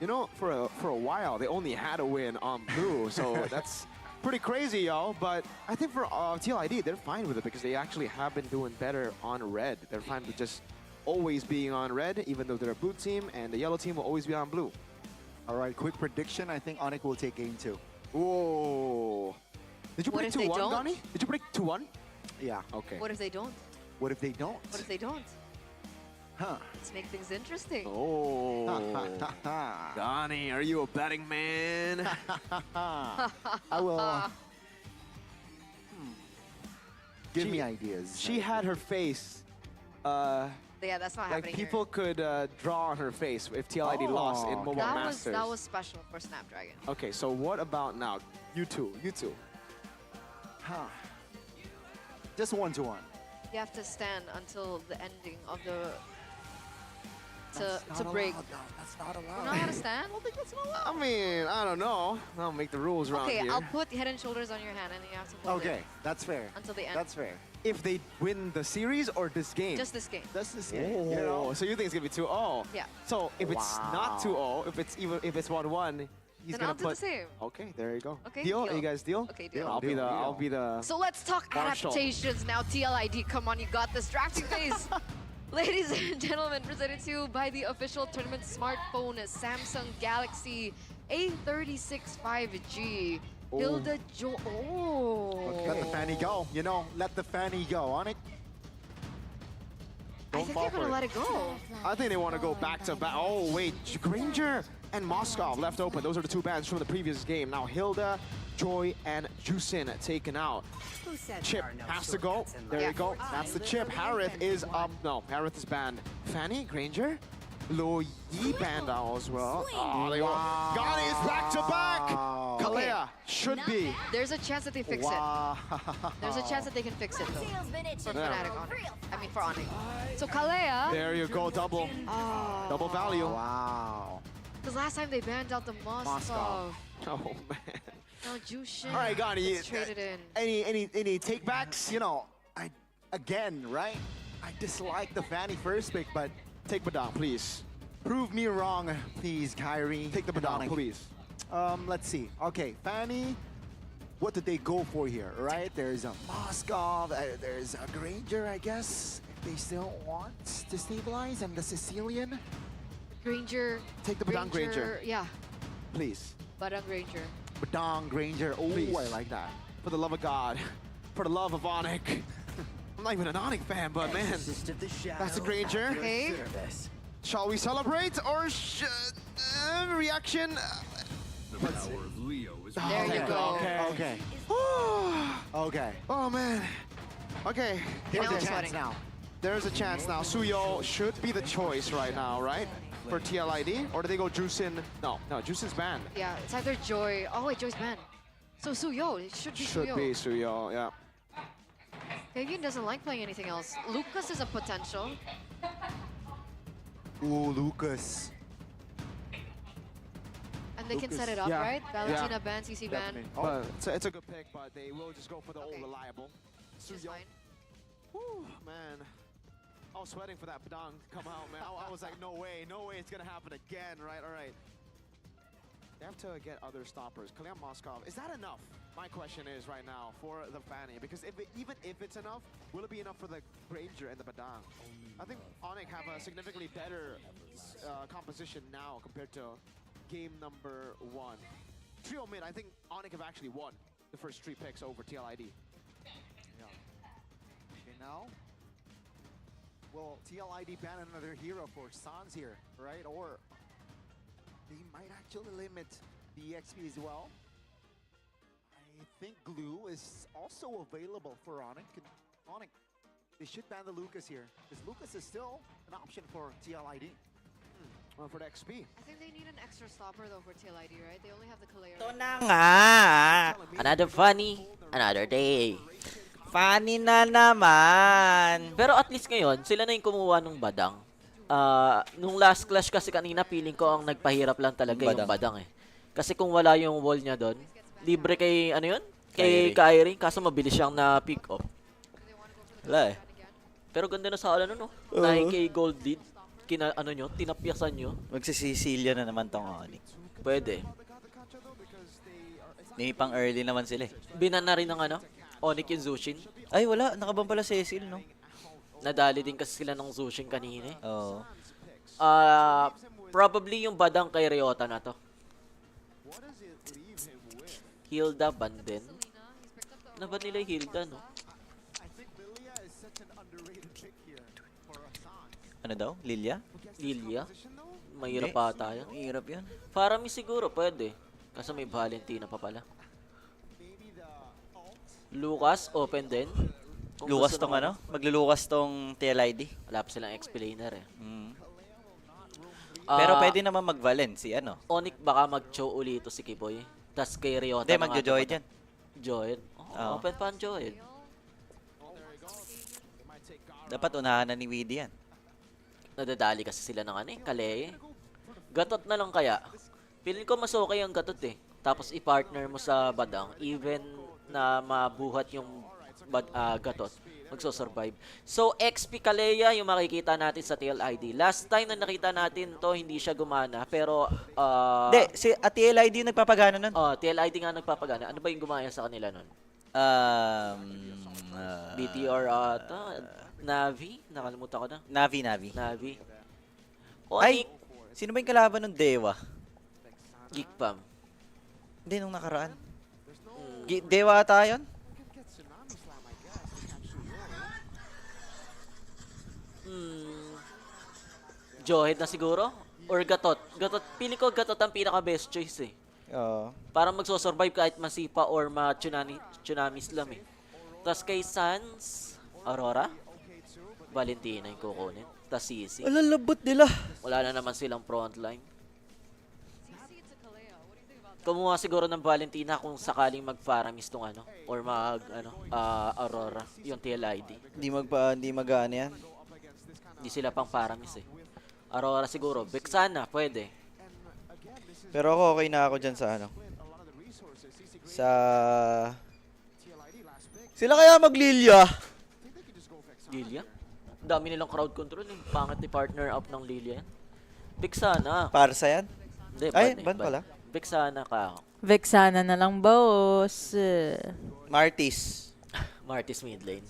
You know, for a while, they only had a win on blue, so that's pretty crazy, y'all. But I think for TLID, they're fine with it because they actually have been doing better on red. They're fine with just always being on red, even though they're a blue team, and the yellow team will always be on blue. All right, quick prediction. I think Onic will take game 2. Whoa. Did you What predict if they 2-1, don't? Gani? Did you predict 2-1? Yeah. Okay. What if they don't? What if they don't? What if they don't? Huh. Let's make things interesting. Oh. Gani, are you a betting man? I will. Give She- me ideas. She had her face. Yeah, that's not Like happening people could draw on her face if TLID lost in Oh, Mobile here. Masters. That was special for Snapdragon. Okay, so what about now? You two. Huh. Just 1-1. You have to stand until the ending of the That's to not break. allowed, though. That's not You allowed. know how to stand? I don't think that's not I allowed. mean, I don't know. I'll make the rules around Okay, here. I'll put head and shoulders on your hand and you have to hold Okay, it that's fair. until the end. That's fair. If they win the series or this game? Just this game. That's the Oh, same. You know? so you think it's gonna be 2-0? Yeah. So if it's not Wow. 2-0, if it's 1-1, he's Then gonna I'll do put. the same. Okay, there you go. Okay, Deal? deal. You guys deal? Okay, deal. I'll be Deal, the. deal. I'll be the. So let's talk Marshall. adaptations now. TLID, come on, you got this. Drafting phase. Ladies and gentlemen, presented to you by the official tournament smartphone Samsung Galaxy A36 5G. Oh. Hilda Jo. Oh. Let the fanny go. You know, let the fanny go. Onic. I Don't think fall they're gonna for let it. it go. I think they want to go back to back. Oh wait, Granger and Moskov left open. Those are the two bans from the previous game. Now Hilda, Joy, and Jusin taken out. Chip has to go. There Yeah. you go. That's the chip. Harith is up. No, Harith is banned. Fanny, Granger. Lo Yi Bandao as well. Oh, they Ghana is back to back. Wow. Kalea should be. There's a chance that they fix it. Wow. There's a chance that they can fix it though. For Yeah. Fnatic Onyx. I mean for Onyx. So Kalea. There you go, double value. Wow. Because last time they banned out the Moskov. Oh man. Now Jushin. All right, Ghana, is traded in. any takebacks? You know, again, right? I dislike the Fanny first pick, but Take Badang, please. prove me wrong, please, Kyrie. Take the and Badang, Onyx. please. Let's see. Okay, Fanny. What did they go for here, right? There's a Moskov, there's a Granger, I guess. If they still want to stabilize, and the Sicilian. Granger. Take the Badang Granger, Yeah, please. Badang Granger. Badang Granger. Oh, Please. I like that. For the love of God. For the love of Onyx. I'm not even an Onyx fan, but man. That's a Granger. Okay. Shall we celebrate or reaction? There you go. Okay. Okay. Oh man. Okay. Here's Now the I'm chance sweating. now. There's a chance now. Suyo should be the choice right now, right? For TLID? Or do they go Juicin? No, Juicin's banned. Yeah, it's either Joy. Oh wait, Joy's banned. So Suyo, it should be Should Suyo. be Suyo, yeah. Kagan doesn't like playing anything else. Lucas is a potential. Ooh, Lucas. And they can Lucas. set it up, Yeah. right? Valentina Yeah. ban, CC ban. Definitely. But it's a good pick, but they will just go for the Okay. old reliable. It's Suyo. fine. Whew, man. I was sweating for that Badang to come out, man. I was like, no way it's gonna happen again, right? All right. They have to get other stoppers. Kalyan Moskov, is that enough? My question is right now for the Fanny, because even if it's enough, will it be enough for the Granger and the Badang? I think Onyx have a significantly better composition now compared to game number 1. Trio mid, I think Onyx have actually won the first 3 picks over TLID. Yeah. Okay, now. Will TLID ban another hero for Sans here, right? Or they might actually limit the XP as well. I think Glue is also available for Onyx. Onyx, they should ban the Lucas here, because Lucas is still an option for TLID. Well, for the XP. I think they need an extra stopper though for TLID, right? They only have the Kaleo. Ito na nga. Another funny, another day. Funny na naman. Pero at least ngayon, sila na yung kumuha ng Badang. Nung last clash kasi kanina, feeling ko ang nagpahirap lang talaga yung Badang eh. Kasi kung wala yung wall niya doon, libre kay, ano yun? Kay Kyrie, kaso mabilis siyang na-pick up. Wala eh. Pero ganda na sa no? 9k gold lead. Tinapyasan nyo. Magsisisilya na naman tong Onyx. Pwede. May pang early naman sila eh. Binan na rin ng Onyx yung Zushin. Ay wala, nakabang pala Cecil no? Nadali din kasi sila ng Zushin kanina eh. Oo. Probably yung Badang kay Ryota na to. Hilda Banden. Na ba nila yung Hilda, no? Ano daw? Lilia? Lilia? Mahirap Hindi. pa tayo. Mahirap yan. Farami siguro, pwede. Kasi may Valentina pa pala. Lucas, open din. Kung Lukas gusto tong ng Maglulukas tong TLID. Wala pa silang explainer eh. Pero pwede naman mag-Valen si Onyx baka mag-chow ulito si Kiboy. Tas kay Ryota. Hindi, magjo-joy dyan. Join? Oo. Open pa ang Join. Dapat unahan na ni Weedy yan. Nadadali kasi sila ng Kaleye. Gatot na lang kaya. Feeling ko mas okay ang gatot eh. Tapos i-partner mo sa Badang, even na mabuhat yung gatot, magso-survive. So, XP Kalea yung makikita natin sa TLID. Last time na nakita natin to, hindi siya gumana. Pero, Hindi, si TLID yung nagpapagana nun. TLID nga nagpapagana. Ano ba yung gumaya sa kanila nun? BTR ata? Navi? Nakalimutan ko na. Navi. Navi. Ay, Onyx, sino ba yung kalaban ng Dewa? Geekpam. Hindi, nung nakaraan. Dewa ata yun? Johead na siguro? Or Gatot? Gatot, pili ko Gatot ang pinaka-best choice eh. Oo. Para magso-survive kahit masipa or ma-tsunami slam eh. Tapos kay Sans, Aurora, Valentina yung kukunin. tas CC. Alalabot nila. Wala na naman silang frontline. Kumuha siguro ng Valentina kung sakaling mag-Faramis tong ano or Aurora yung TLID. Hindi mag-ano yan. Hindi sila pang Faramis eh. Aurora siguro. Vexana, pwede. Pero ako okay na ako dyan sa ano. Sa... Sila kaya mag-Lilia? Lilia? Ang dami nilang crowd control eh. Pangit ni partner up ng Lilia yan. Vexana. Parsa yan? Hindi, Ay, ban eh, ban pala. Vexana ka. Vexana na lang, boss. Martis. Martis mid lane.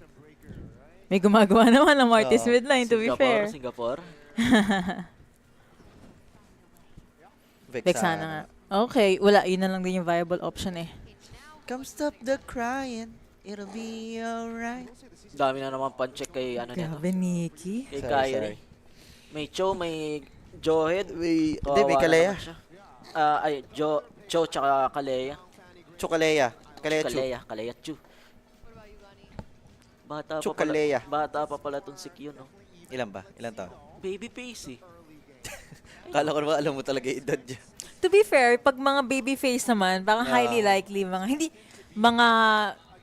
May gumagawa naman ng Martis Oo. midline, to be fair. Singapore. Vexana nga. Okay, wala. Yun na lang din yung viable option eh. Come stop the crying. It'll be alright. Dami na naman pan-check kay ano nito. Grabe, Nikki. Kay Sorry, Kyrie. May Cho, may Johead. Hindi, Kawawa may Kalea. naman siya. Cho tsaka Kalea. Chukalea. Kalea Chu. Kalea Chu. Bata pa Chukalea. pala. Bata pa pala tong si Q, no? Ilan ba? Ilan taon? Baby face eh. Kala ko naman alam mo talaga yung edad niya. To be fair, pag mga baby face naman, parang highly likely, mga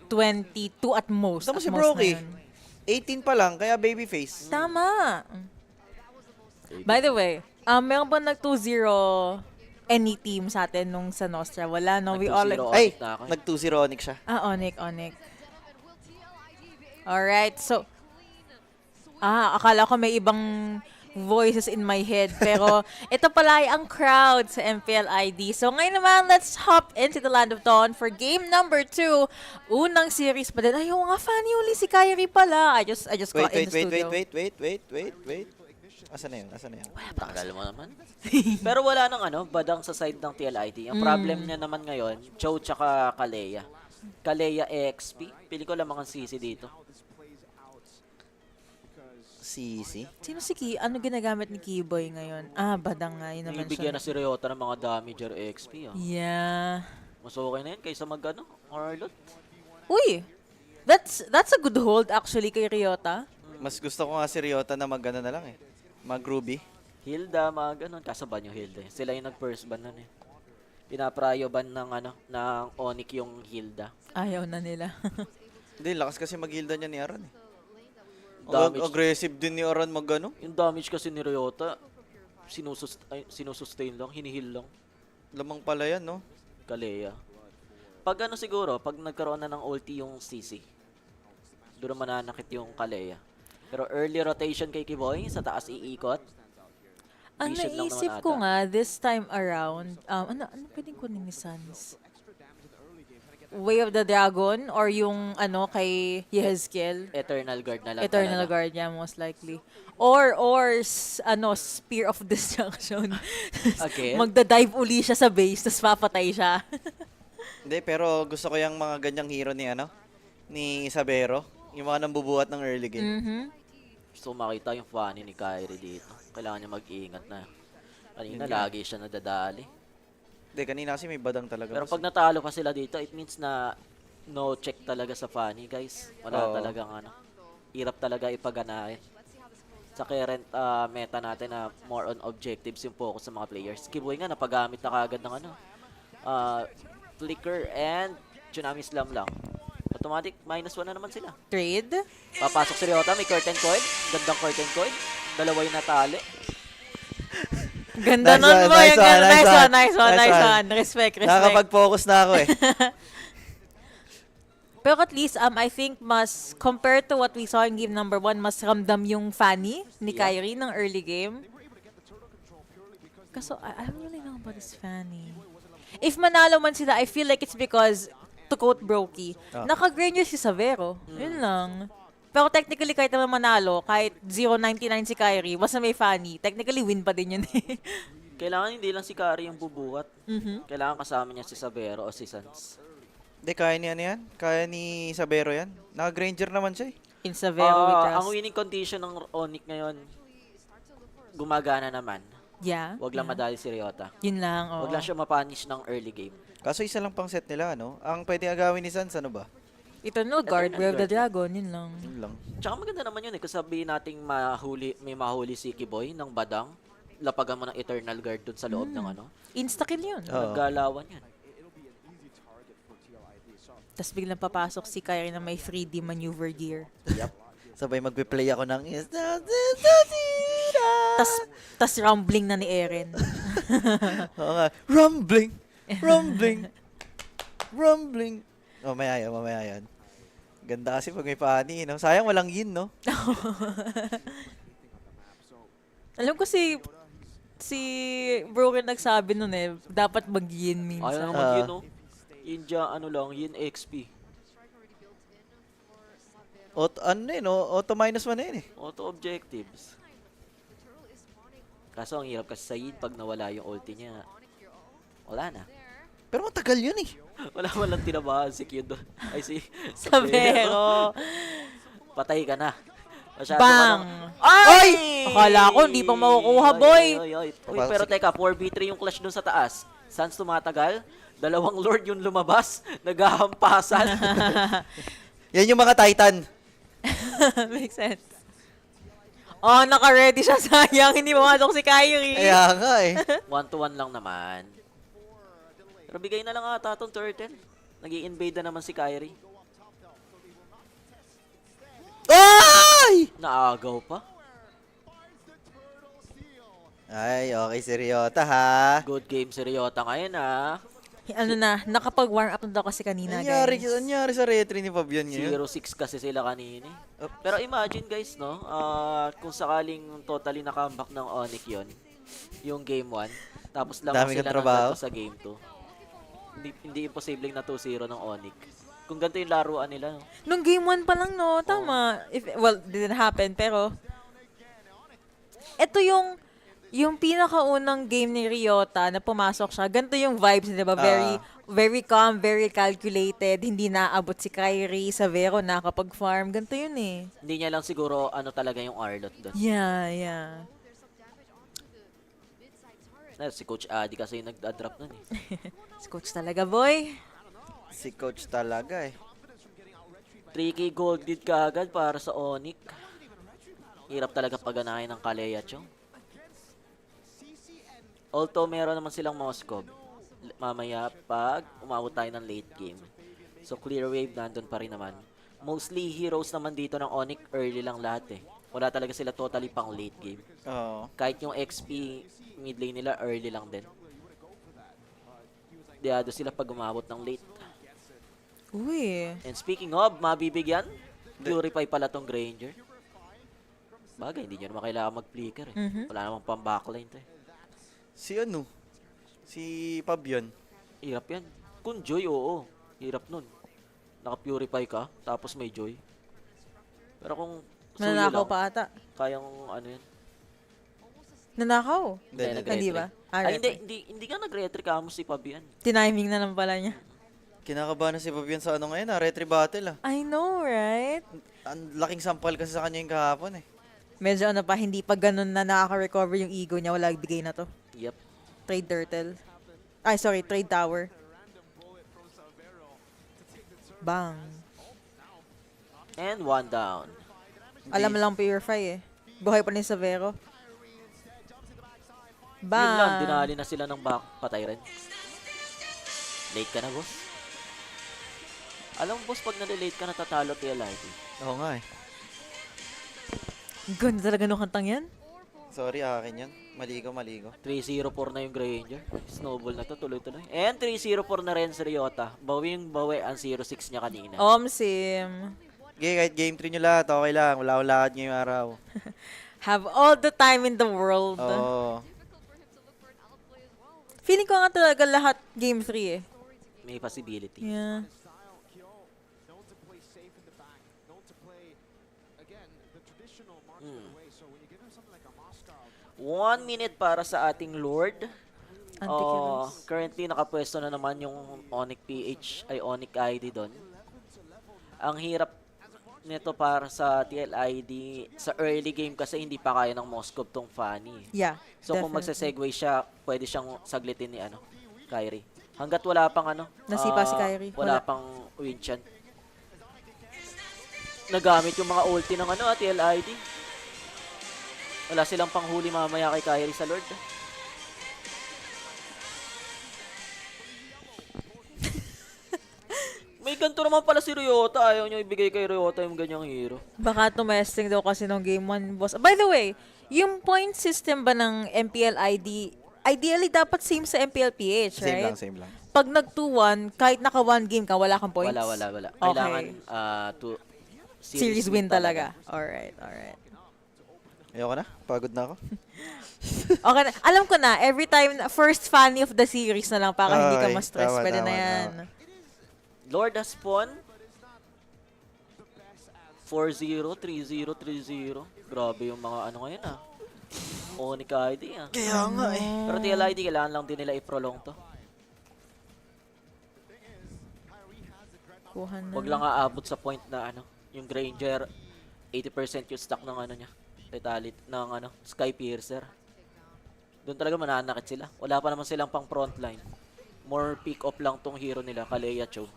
22 at most. Tama at si most Brokey. na yun. 18 pa lang, kaya baby face. Tama. By the way, meron ba nag-2-0 any team sa atin nung sa Nostra? Wala, no? We all... Nag-2-0. Ay, na ako eh. nag-2-0 Onyx siya. Onyx. Alright, so... akala ko may ibang voices in my head. Pero ito pala ay ang crowd sa MPLID. So ngayon naman, let's hop into the Land of Dawn for game number 2. Unang series pa din. Ayaw nga, funny uli si Kyrie pala. I just got in the studio. Wait. Asan na yun? Tagal mo naman. Pero wala nang badang sa side ng TLIT. Ang problem niya naman ngayon, Cho tsaka Kalea. Kalea EXP. Pili ko lamang ang CC dito. CC. Sino si Ki? Ano ginagamit ni Keyboy ngayon? Badang nga. Yun naman Ibigyan siya. na si Ryota ng mga damager EXP. Yeah. Mas okay na yun kaysa Harlot. Uy! That's a good hold actually kay Ryota. Mas gusto ko nga si Ryota na mag-ano na lang eh. Mag-Ruby. Hilda, mga ganun. Kasaban yung Hilda. Sila yung nag-first ban nun eh. Pinaprayo ban ng Onyx yung Hilda. Ayaw na nila. Hindi, lakas kasi mag-Hilda niya ni Aran eh. Damage. Aggressive din ni Aran mag-ano. Yung damage kasi ni Ryota, sinusustain lang, hinihil lang. Lamang pala yan, no? Kalea. Pag siguro, pag nagkaroon na ng ulti yung CC, doon mananakit yung Kalea. Pero early rotation kay Kiboy, sa taas iikot. Ang Vision lang naisip naman ko ata. nga, this time around, ano pwedeng kunin ni Sans? Way of the Dragon or yung kay Yehezkiel? Eternal Guard na lang Eternal talaga. Guard, yeah, most likely. Or Spear of Destruction. Again? Magda-dive uli siya sa base, tapos papatay siya. Hindi, pero gusto ko yung mga ganyang hero ni Sabero. Yung mga nambubuhat ng early game. Gusto ko makita yung funny ni Kyrie dito. Kailangan niya mag-iingat na. Kanina lagi siya nadadali. Hindi, kanina kasi may badang talaga. Pero pag natalo pa sila dito, it means na no check talaga sa funny, guys. Wala Oo. talagang hirap talaga ipaganahin. Sa current meta natin na more on objectives yung focus sa mga players. Kiboy nga, napagamit na kagad ng Flicker and Tsunami Slam lang. Automatic, -1 na naman sila. Trade? Papasok si Ryota, may curtain coin. Gandang curtain coin. Dalawa yung natali. Ganda Nice nun one, mo. nice one, nice one. Nice Nice one. one. Respect. Nakakapag-focus na ako eh. Pero at least, I think mas, compared to what we saw in game number 1, mas ramdam yung Fanny ni Kyrie ng early game. Kaso, I don't really know about this Fanny. If manalo man sila, I feel like it's because, to quote Brokey, naka-granger si Savero. Yun lang. Pero technically, kahit naman manalo, kahit 0.99 si Kyrie, basta may Fanny, technically win pa din yun eh. Kailangan hindi lang si Kari yung bubuhat. Kailangan kasama niya si Sabero o si Sans. Hindi, kaya ni yan? Kaya ni Sabero yan? Naka-Granger naman siya eh. In Savero, we trust. Ang winning condition ng Onyx ngayon, gumagana naman. Yeah. Wag lang madali si Ryota. Yun lang, oo. Wag lang siya mapunish ng early game. Kaso isa lang pang set nila, ano? Ang pwede agawin ni Sans, ano ba? Eternal Guard, Eternal Way of the Guard. Dragon, yun lang. Yun lang. Tsaka maganda naman yun eh. Kung sabihin nating may mahuli si Kiboy ng badang, lapagan mo ng Eternal Guard dun sa loob ng ano. Insta-kill yun. Oo. Naggalawan yan. Tapos biglang papasok si Kyrie na may 3D maneuver gear. Sabay magpe-play ako ng Tas rumbling na ni Eren. Oo nga. Rumbling! Rumbling! Rumbling! Mamaya yan. Ganda kasi pag may pani, no? Sayang walang yin, no? Alam ko si Broken nagsabi nun eh, dapat mag-yin Ayaw minsan. naman yun, no? Yun dyan, ano lang, yun XP. Auto minus 1 na yun eh. Auto objectives. Kaso ang hirap kasi sa Yin pag nawala yung ulti niya. Wala na. Pero matagal yun eh. Walang tinabahan si Q doon. Ay si Sabero. Patay ka na. Masyado Bang! Ay! Akala ko hindi pa makukuha, boy. Uy, pero teka, 4v3 yung clash doon sa taas. Sans tumatagal. Dalawang lord yung lumabas. Naghahampasan. Yan yung mga Titan. Makes sense. Oh, naka-ready siya. Sayang, hindi pumasok si Kyrie. Kaya nga eh. 1-1 lang naman. Pero bigay na lang ata itong turtle. Nag-i-invade na naman si Kyrie. Ay! Naagaw pa. Ay, okay si Ryota ha. Good game si Ryota ngayon ah. Ano na, nakapag-warm up na daw kasi kanina, guys. Anyari sa retry ni Fabian ngayon? 0-6 kasi sila kanina. Pero imagine guys, no? Kung sakaling totally na-comeback ng Onyx yon, yung game 1, tapos lang Dami sila kang trabaho. ng sa game 2. Hindi imposibleng na 2-0 ng Onyx. Kung ganito yung laruan nila, no? Nung game 1 pa lang, no? Tama. Well, didn't happen, pero... Ito yung pinakaunang game ni Ryota na pumasok siya, ganito yung vibes niya, diba? Very calm, very calculated. Hindi naabot si Kyrie, Savero, nakapag-farm. Ganito yun eh. Hindi niya lang siguro ano talaga yung Arlot doon. Yeah. Si Coach Adi kasi yung nag-drop nun eh. Si coach talaga, boy. Si coach talaga eh. 3K gold lead ka agad para sa Onyx. Hirap talaga paganahin ng Kaleya Chong. Although meron naman silang Moskov. Mamaya pag umabot tayo ng late game. So clear wave nandun pa rin naman. Mostly heroes naman dito ng Onyx early lang lahat eh. Wala talaga sila totally pang late game. Oo. Kahit yung XP mid lane nila early lang din. Diado sila pag umabot ng late. Uy. And speaking of, mabibigyan, Purify pala tong Granger. Bagay, hindi nyo naman kailangan mag-flicker eh. Wala namang pang-backline to eh. Si ano? Si Fabian. Hirap yan. Kung Joy, oo. Hirap nun. Naka-purify ka, tapos may Joy. Pero kung Suyo Nanakaw lang, pa ata. kayang ano yan. Nanakaw? Hindi, Hindi ba? Ay, hindi ka nag-retry ka mo si Fabian. Tiniming na lang pala niya. Kinakabahan na si Fabian sa ano ngayon retry battle ah. I know, right? Ang laking sampal kasi sa kanya yung kahapon eh. Medyo ano pa, hindi pa ganun na nakaka-recover yung ego niya. Wala bigay na to. Yep. Trade turtle. Ay, sorry, trade tower. Bang. And 1 down. Alam mo lang purify eh. Buhay pa ni Savero. Yun lang, Bang. dinali na sila ng back. Patay rin. Late ka na, boss. Alam mo, boss, pag nalilate ka, natatalo TLIT. Oo nga eh. Ganda talaga nung kantang yan. Sorry, akin yan. Maligo. 3-0-4 na yung Granger. Snowball na to, tuloy-tuloy. And 3-0-4 na rin si Ryota. Bawi ang 0-6 niya kanina. Sim. Okay, kahit game 3 nyo lahat, okay lang. Wala-wala ngayong araw. Have all the time in the world. Oo. Feeling ko nga talaga lahat game 3 eh. May possibility. Yeah. 1 minute para sa ating Lord. Anti-kills. Currently, nakapwesto na naman yung Onyx PH, ay Onyx ID doon. Ang hirap nito para sa TLID, sa early game kasi hindi pa kaya ng Moskov tong Fanny. Yeah. So kung magsa-segue siya, pwede siyang saglitin ni Kyrie. Hanggat wala pang Nasipa si Kyrie. Wala Wala. pang win chant. nagamit yung mga ulti ng ano, TLID. Wala silang panghuli mamaya kay Kyrie sa Lord. May ganito naman pala si Ryota. Ayaw nyo ibigay kay Ryota yung ganyang hero. Baka tumesting daw kasi nung game 1, boss. By the way, yung point system ba ng MPL ID, ideally dapat same sa MPL PH, right? Same lang. Pag nag 2-1, kahit naka 1 game ka, wala kang points? Wala. Okay. Kailangan Series win talaga. Alright. Ayoko na. Pagod na ako. Okay na. Alam ko na, every time, first funny of the series na lang para hindi ka Okay. ma-stress. Tama, Pwede na tama, yan. Lord has spawn. 4-0, 3-0, 3-0. Grabe yung mga ano ngayon ah. Onyx ID ah. Kaya nga eh. Pero TLID kailangan lang din nila i-prolong to. Kuha na. Huwag lang aabot sa point na ano, yung Granger 80% yung stock ng ano niya. Lethality ng ano, Sky Piercer. Doon talaga mananakit sila. Wala pa naman silang pang frontline. More pick up lang tong hero nila, Kalea Cho.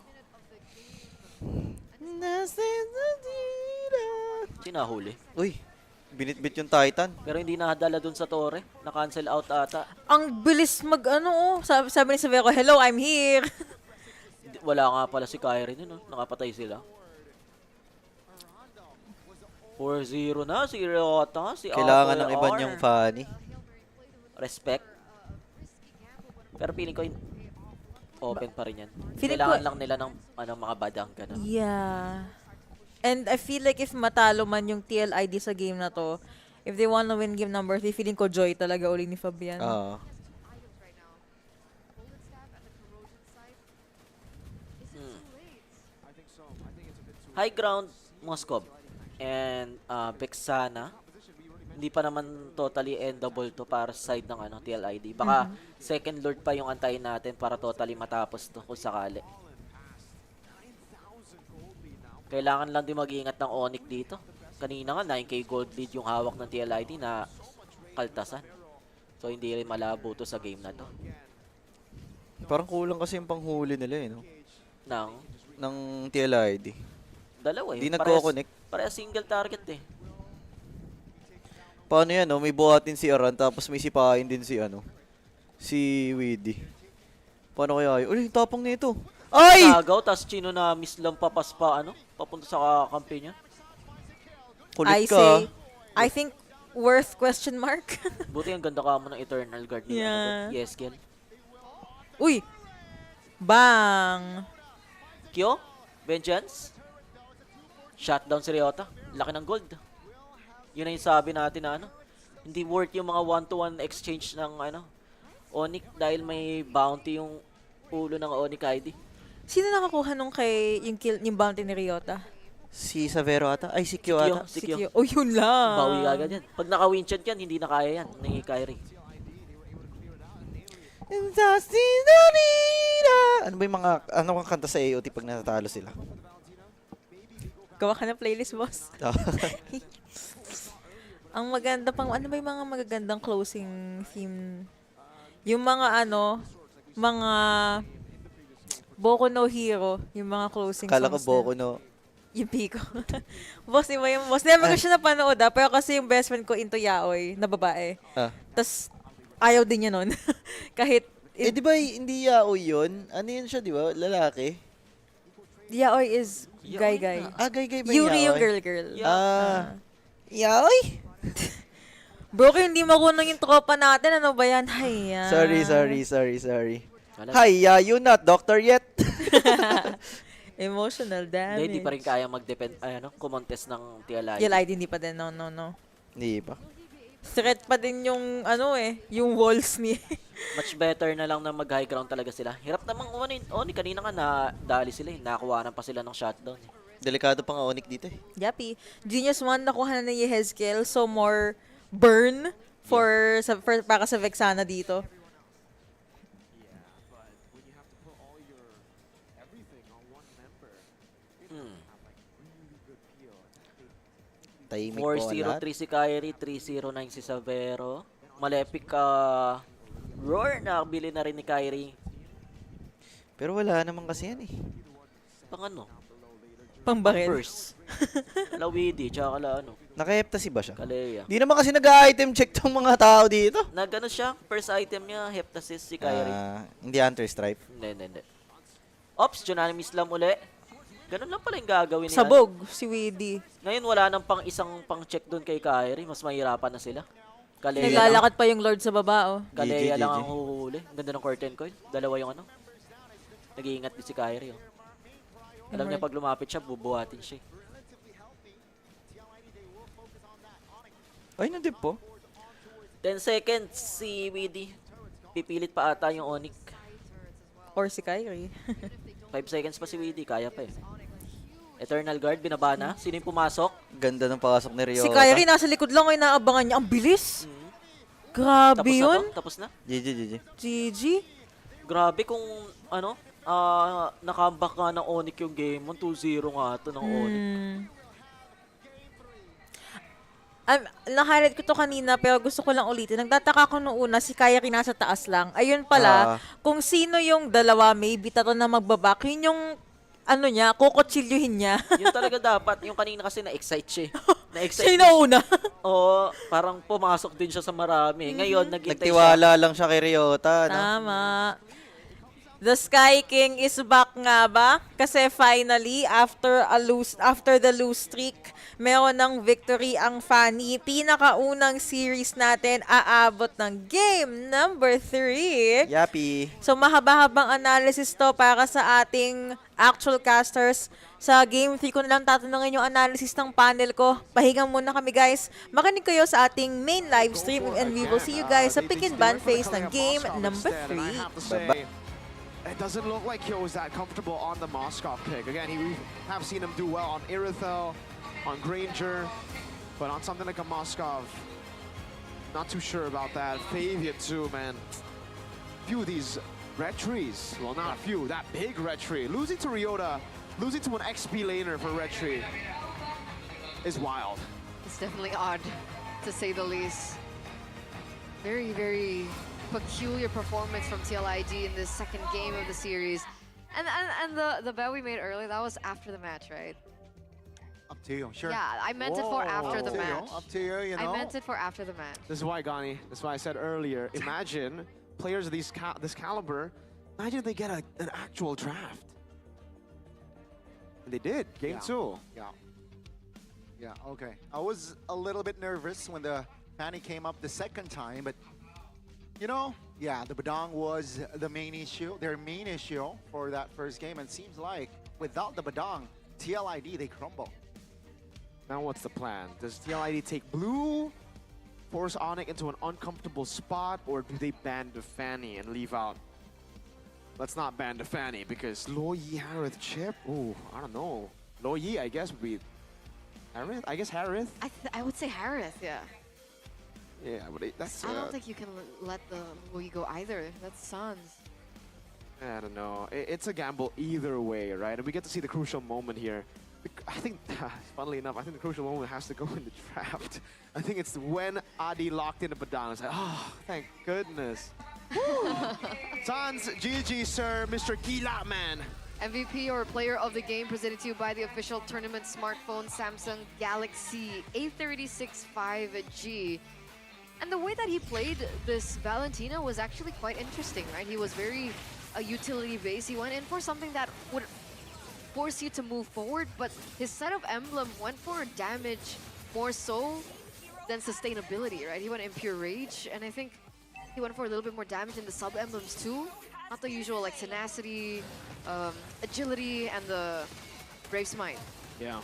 Sinahuli. Uy, binitbit yung Titan. Pero hindi nakadala dun sa Torre. Na-cancel out ata. Ang bilis sabi ni Savero, hello, I'm here. Wala nga pala si Kyrie nun, no? Nakapatay sila. 4-0 na, si Ryota, si Kailangan Apple ng iba R. niyang funny. Respect. Pero feeling ko open pa rin yan. Feeling Kailangan ko- lang nila ng ano, mga badang ganun. Yeah. And I feel like if matalo man yung TLID sa game na to, if they wanna win game number 3, feeling ko joy talaga uli ni Fabian. Oo. High ground, Moskov. And Vexana. Hindi pa naman totally endable to para sa side ng ano, TLID. Baka second lord pa yung antayin natin para totally matapos to kung sakali. Kailangan lang din mag-iingat ng Onyx dito. Kanina nga 9k gold lead yung hawak ng TLID na kaltasan. So hindi rin malabo to sa game na to. Parang kulang kasi yung panghuli nila eh, no? Nang Ng TLID. dalawa eh. Di nagko-connect. Parehas single target eh. Paano yan, no? May buhatin si Aran, tapos may sipahin din si, ano, si Widdy. Paano kaya yun? Uy, tapang nito. Ay! Nagaw, tas Chino na miss lang papas pa, ano, papunta sa kakampi niya. Kulit I ka. say, I think worth question mark. Buti ang ganda ka mo ng Eternal Guard nila. Yeah. Yes, Ken. Uy! Bang! Kyo? Vengeance? Shutdown si Ryota. Laki ng gold. Yun na yung sabi natin na ano. Hindi worth yung mga 1-to-1 exchange ng ano, Onyx dahil may bounty yung ulo ng Onyx ID. Sino nakakuha nung yung kill, yung bounty ni Ryota? Si Savero ata? Ay, si Kyo ata? Si Kyo. Oh, yun lang. Bawi agad yan. Pag naka-winchant yan, hindi na kaya yan ni Kyrie. Ano ba yung mga, ano kang kanta sa AOT pag natatalo sila? Gawa ka ng playlist, boss. Ang maganda pang, ano ba yung mga magagandang closing theme? Yung mga mga Boku no Hero, yung mga closing Kala ko songs Boku na. no. Yung Pico. Boss, di ba yung boss? Never ko siya napanood pero kasi yung best friend ko into yaoi, na babae. Ah. Tapos, ayaw din niya nun. Kahit, Eh, di ba hindi yaoi yun? Ano yun siya, di ba? Lalaki? yaoi is Yaoi guy-guy. na. Ah, gay ba Yuri yung yaoi? girl-girl. Ah. Yaoi? Bro, kung hindi makunong yung tropa natin, ano ba yan? Hayya. Sorry. Wala. Hi, you not doctor yet? Emotional damage. Hindi pa rin kaya mag-depend, kumontes ng TLI. Yung ID hindi pa din, no. Hindi pa. Threat pa din yung, yung walls ni... Much better na lang na mag-high ground talaga sila. Hirap namang kanina nga nadali sila eh. Nakakuha pa sila ng shutdown eh. Delikado pa nga Onyx dito eh. Yappy. Genius 1, nakuha na ni Yehezkiel, so more burn para sa Vexana dito. Tahimik po 4-0-3 lahat. si Kyrie, 3-0-9 si Savero. Malepik Roar nakabili na rin ni Kyrie. Pero wala naman kasi yan eh. Pang ano? Pangbaril. Burst. Lawidi, tsaka ano, Naka-heptasy ba siya? Kalea. Di naman kasi nag-item check tong mga tao dito. Nagano siya, first item niya, Heptasis si Kyrie. Hindi Hunter Stripe. Hindi. Ops, Junanimous Slam uli. Ganun lang pala yung gagawin niya. Sabog, si Weedy. Ngayon wala nang isang pang-check doon kay Kyrie. Mas mahirapan na sila. Kalea lang. Naglalakad pa yung Lord sa baba, oh. Kalea GG. lang ang huhuli. Ang ganda ng curtain coil. Dalawa yung ano. Nag-iingat din si Kyrie. Oh. Alam niya pag lumapit siya, bubuhatin siya. Ay, nandip po. 10 seconds si Weedy. Pipilit pa ata yung Onyx. Or si Kyrie. 5 seconds pa si Weedy. Kaya pa eh. Eternal Guard, binabana. Sino yung pumasok? Ganda ng pasok ni Ryota. Si Kyrie nasa likod lang, ay naabangan niya. Ang bilis! Grabe Tapos na yun! to? Tapos na? GG. GG. Grabe kung ano, nakambak nga ng Onyx yung game mo. 2-0 nga to ng Onyx. Na-highlight ko to kanina pero gusto ko lang ulitin. Nagtataka ko nung una si Kyrie nasa taas lang. Ayun pala, kung sino yung dalawa, maybe tatlo na magbabak, yun yung ano niya, kukutsilyuhin niya. Yun talaga dapat. Yung kanina kasi na-excite siya. Na-excite. Siya yung una. Oo, parang pumasok din siya sa marami. Ngayon, naghintay siya. Nagtiwala lang siya kay Ryota, no? Tama. The Sky King is back nga ba? Kasi finally, after the lose streak, meron ng victory ang Fanny. Pinakaunang series natin aabot ng game number 3. Yappy. So mahaba-habang analysis to para sa ating actual casters. Sa game 3 ko na lang tatanungin yung analysis ng panel ko. Pahingang muna kami guys. Makinig kayo sa ating main live stream and we will see you guys sa pick and ban phase ng game number 3. It doesn't look like Kyo is that comfortable on the Moskov pick. Again, we have seen him do well on Irithel, on Granger, but on something like a Moskov, not too sure about that. Favian too, man. Few of these red trees, well not a few, that big red tree. Losing to Ryota, losing to an XP laner for red tree is wild. It's definitely odd, to say the least. Very, very peculiar performance from TLID in this second game of the series. And the bet we made earlier, that was after the match, right? Up to you, sure. Yeah, I meant it for after the match. Up to you, you know. I meant it for after the match. This is why, Gani, that's why I said earlier, imagine players of this caliber, imagine they get an actual draft. And they did, game 2. Yeah, okay. I was a little bit nervous when the Fanny came up the second time, but you know, yeah, the Badang was the main issue, their main issue for that first game, and seems like without the Badang, TLID, they crumble. Now what's the plan? Does TLID take blue, force Onyx into an uncomfortable spot, or do they ban the Fanny and leave out? Let's not ban the Fanny because Lo Yi Harith chip? Ooh, I don't know. Lo Yi, I guess, would be Harith? I guess Harith? I would say Harith, yeah. Yeah, but that's... I don't think you can let the Louis go either. That's Suns. I don't know. It's a gamble either way, right? And we get to see the crucial moment here. I think, funnily enough, I think the crucial moment has to go in the draft. I think it's when Adi locked into Badang. It's like, oh, thank goodness. Suns, GG, sir, Mr. Gila, man. MVP or player of the game presented to you by the official tournament smartphone Samsung Galaxy A36 5G. And the way that he played this Valentina was actually quite interesting, right? He was very utility-based. He went in for something that would force you to move forward, but his set of emblem went for damage more so than sustainability, right? He went Impure Rage, and I think he went for a little bit more damage in the sub-emblems too. Not the usual like tenacity, agility, and the Brave Smite. Yeah.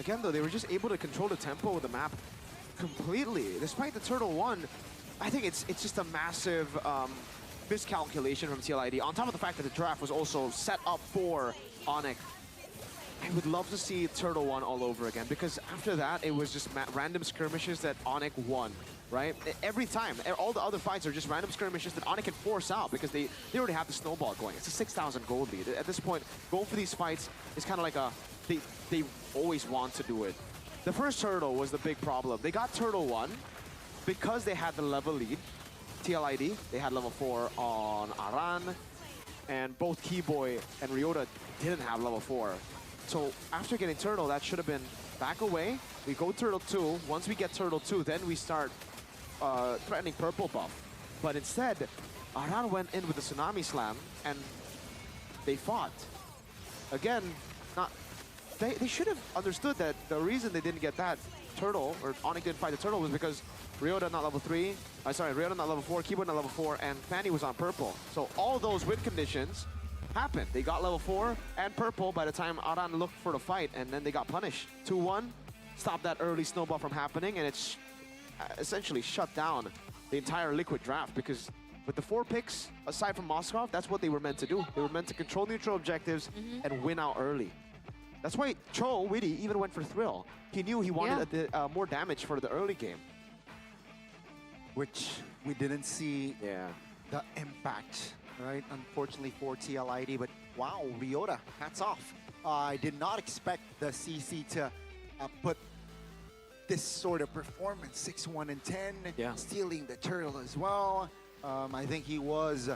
Again, though, they were just able to control the tempo of the map completely. Despite the Turtle 1, I think it's just a massive miscalculation from TLID. On top of the fact that the draft was also set up for Onyx. I would love to see Turtle 1 all over again, because after that, it was just random skirmishes that Onyx won, right? Every time, all the other fights are just random skirmishes that Onyx can force out because they already have the snowball going. It's a 6,000 gold lead. At this point, going for these fights is kind of like a, they always want to do it. The first Turtle was the big problem. They got Turtle 1 because they had the level lead. TLID, they had level 4 on Aran, and both Keyboy and Ryota didn't have level 4. So after getting turtle, that should have been back away. We go turtle 2. Once we get turtle 2, then we start threatening purple buff. But instead, Aran went in with the tsunami slam and they fought. Again, they should have understood that the reason they didn't get that turtle, or Onyx didn't fight the turtle, was because Ryota not level 3, Ryota not level 4, Keyboard not level 4, and Fanny was on purple. So all those win conditions happened. They got level 4 and purple by the time Aran looked for the fight, and then they got punished. 2-1, stopped that early snowball from happening, and it's essentially shut down the entire Liquid draft, because with the 4 picks, aside from Moskov, that's what they were meant to do. They were meant to control neutral objectives and win out early. That's why Cho Witty even went for Thrill. He knew he wanted more damage for the early game. Which we didn't see Yeah. the impact, right? Unfortunately for TLID, but wow, Ryota, hats off. I did not expect the CC to put this sort of performance, 6-1 and 10, Yeah. stealing the turtle as well. I think he was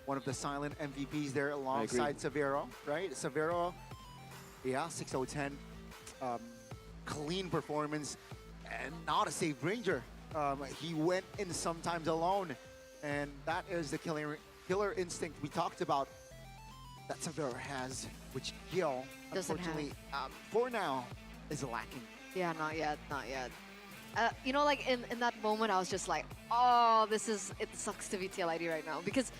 one of the silent MVPs there alongside Severo, right? Severo, yeah, 6-0-10. Clean performance and not a safe ranger. He went in sometimes alone, and that is the killer instinct we talked about that Severo has, which Gil, Doesn't unfortunately, for now, is lacking. Yeah, not yet, not yet. You know, like in that moment, I was just like, oh, it sucks to be TLID right now. Because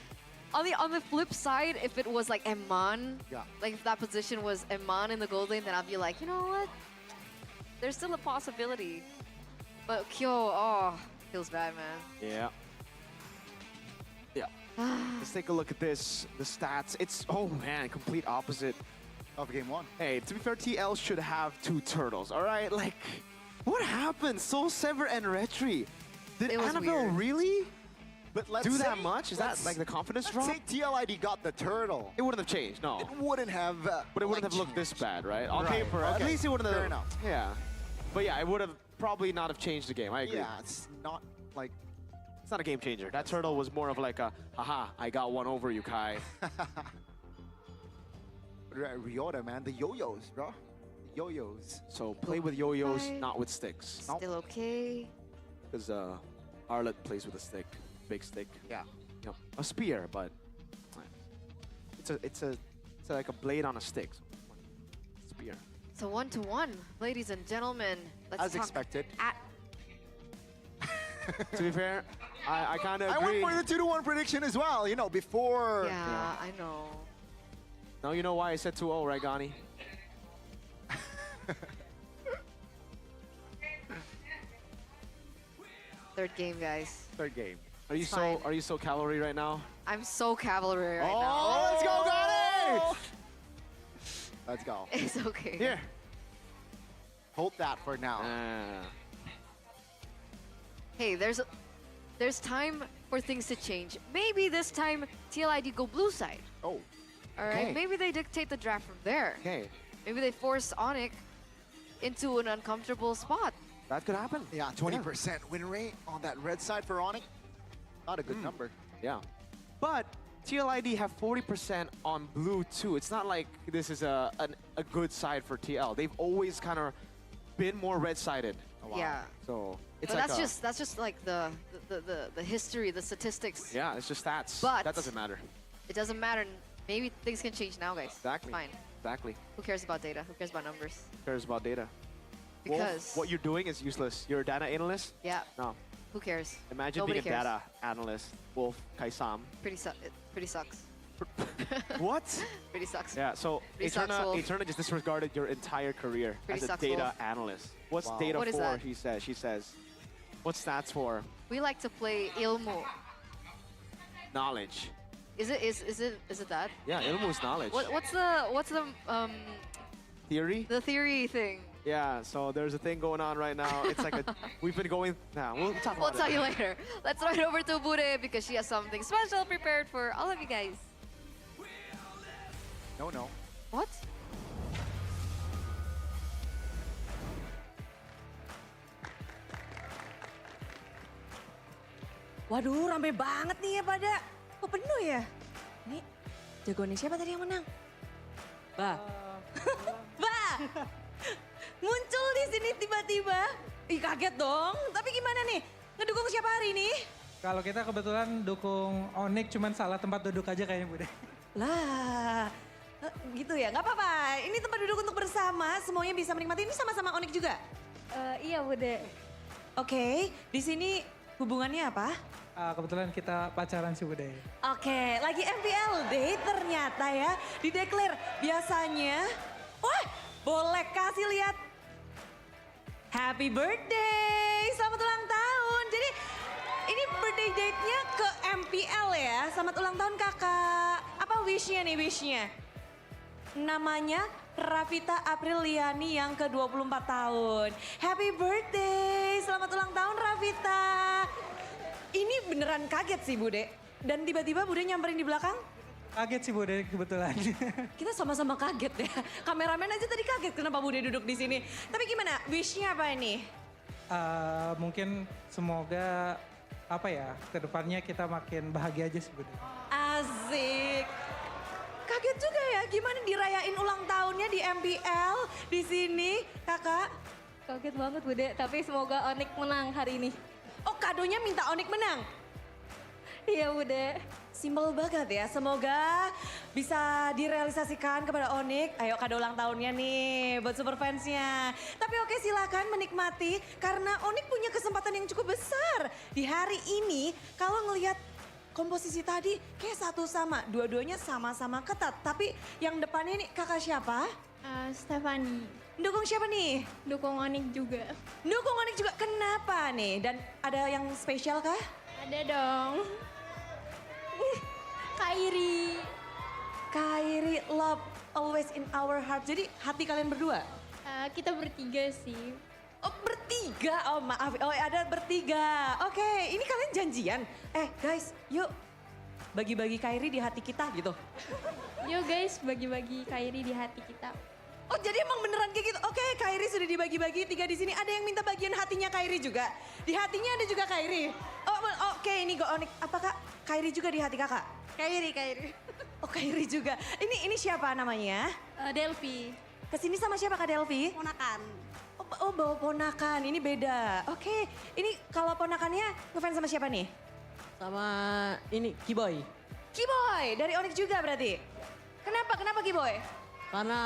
on the flip side, if it was like Eman, like if that position was Eman in the gold lane, then I'd be like, you know what? There's still a possibility. But Kyo, oh, feels bad, man. Yeah. Yeah. Let's take a look at this. The stats. It's, oh man, complete opposite. Of game 1. Hey, to be fair, TL should have 2 turtles, all right? Like, what happened? Soul Sever and Retri. Did It was Annabelle weird. really But let's do say, that much? Is that let's- like the confidence Let's drop? say TLID got the turtle. It wouldn't have changed, no. It wouldn't have. But it wouldn't have looked this bad, right? On paper, at okay. least it wouldn't have. Fair enough. Yeah. But yeah, it would have probably not have changed the game. I agree. Yeah, it's not like. It's not a game changer. That turtle was more of like a, haha, I got one over you, Kai. Ryota, man, the yo-yos, bro. The yo-yos. So play with yo-yos, Kai. not with sticks. Nope. Still okay. Because Arlet plays with a stick, big stick. Yeah. You know, a spear, but it's like a blade on a stick. So, spear. So 1-1, ladies and gentlemen. Let's As talk expected. To be fair, I kind of I agree. went for the 2-1 prediction as well, you know, before. Yeah, I know. Now you know why I said 2-0, right, Gani? Third game, guys. Third game. Are you It's fine. are you so cavalry right now? I'm so cavalry right Oh, now. let's go, Gani! Let's go. It's okay. Here. Hold that for now. Hey, there's time for things to change. Maybe this time TLID go blue side. Oh, All right. Okay. Maybe they dictate the draft from there. Okay, Maybe they force Onyx into an uncomfortable spot. that could happen. yeah, 20% win rate on that red side for Onyx. Not a good number. Yeah. But TLID have 40% on blue too. It's not like this is a good side for TL. They've always kind of been more red-sided. Wow. Yeah. So it's But like that's just like the history, the statistics. yeah, it's just stats. But- that doesn't matter. It doesn't matter. Maybe things can change now, guys. Exactly. Fine. Exactly. Who cares about data? Who cares about numbers? Who cares about data? Because Wolf, what you're doing is useless. You're a data analyst? yeah, No. who cares? Imagine Nobody being a cares. data analyst. Wolf, Kaisam. It pretty sucks. What? Pretty sucks. Yeah, so Pretty sucks, Wolf. Eterna just disregarded your entire career Pretty as a sucks, data Wolf. analyst. What's Wow. data What is for, that? he says. She says. What's stats for? We like to play ilmu. Knowledge. Is it that? Yeah, ilmu is knowledge. What's the Theory? the theory thing? Yeah, so there's a thing going on right now. It's like we've been going, we'll talk We'll about tell it. you later. Let's ride over to Bude because she has something special prepared for all of you guys. No. What? Waduh, rame banget nih ya pada. Kok penuh ya? Ini jagoannya siapa tadi yang menang? Bah. Bah. Muncul di sini tiba-tiba. Ih kaget dong. Tapi gimana nih? Ngedukung siapa hari ini? Kalau kita kebetulan dukung Onyx, cuman salah tempat duduk aja kayaknya Bude. Lah, gitu ya. Nggak apa-apa. Ini tempat duduk untuk bersama. Semuanya bisa menikmati. Ini sama-sama Onyx juga. Iya Bude. Oke, di sini hubungannya apa? Kebetulan kita pacaran sih Bude. Oke, lagi MPL Day ternyata ya. Dideklar biasanya. Wah, boleh kasih lihat. Happy birthday, selamat ulang tahun. Jadi ini birthday date-nya ke MPL ya. Selamat ulang tahun kakak. Apa wish-nya nih wish-nya? Namanya Rafita Apriliani yang ke-24 tahun. Happy birthday, selamat ulang tahun Rafita. Ini beneran kaget sih Bude. Dan tiba-tiba Bude nyamperin di belakang. Kaget sih Bude kebetulan. Kita sama-sama kaget ya. Kameramen aja tadi kaget kenapa Bude duduk di sini. Tapi gimana, wish-nya apa ini? Mungkin semoga apa ya, kedepannya kita makin bahagia aja sih Bude. Asik. Kaget juga ya, gimana dirayain ulang tahunnya di MPL di sini, kakak? Kaget banget Bude, tapi semoga Onyx menang hari ini. Oh kadonya minta Onyx menang? Iya Bude. Simpel banget ya, semoga bisa direalisasikan kepada Onyx. Ayo kado ulang tahunnya nih buat super fansnya. Tapi oke silakan menikmati karena Onyx punya kesempatan yang cukup besar. Di hari ini kalau ngelihat komposisi tadi kayak satu sama, dua-duanya sama-sama ketat. Tapi yang depannya nih kakak siapa? Stephanie. Dukung siapa nih? Dukung Onyx juga. Dukung Onyx juga, kenapa nih? Dan ada yang spesial kah? Ada dong. Kairi. Kairi, love always in our heart. Jadi hati kalian berdua? Kita bertiga sih. Oh bertiga, oh maaf, oh ada bertiga. Oke, ini kalian janjian. Guys, yuk bagi-bagi Kairi di hati kita gitu. Yuk guys, bagi-bagi Kairi di hati kita. Oh jadi emang beneran kayak gitu? Oke, Kairi sudah dibagi-bagi 3 di sini. Ada yang minta bagian hatinya Kairi juga? Di hatinya ada juga Kairi? Oh oke, ini go Onyx. Apakah Kairi juga di hati kakak? Kairi. Oh Kairi juga. Ini siapa namanya? Delphi. Kesini sama siapa Kak Delphi? Ponakan. Oh bawa ponakan, ini beda. Oke, ini kalau ponakannya ngefans sama siapa nih? Sama ini Kiboy. Kiboy, dari Onyx juga berarti? Kenapa Kiboy? Karena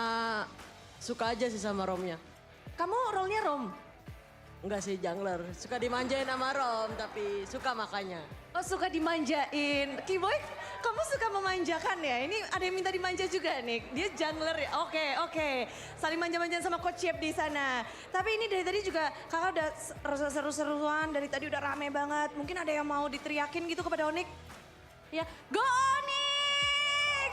suka aja sih sama Romnya. Kamu role-nya Rom? Enggak sih jungler, suka dimanjain sama Rom tapi suka makanya. Oh suka dimanjain. Kiboy, kamu suka memanjakan ya? Ini ada yang minta dimanja juga nih. Dia jungler ya? Oke. Saling manja-manjaan sama Coach Chef di sana. Tapi ini dari tadi juga kakak udah seru-seruan. Dari tadi udah rame banget. Mungkin ada yang mau diteriakin gitu kepada Onyx? Ya, go Onyx!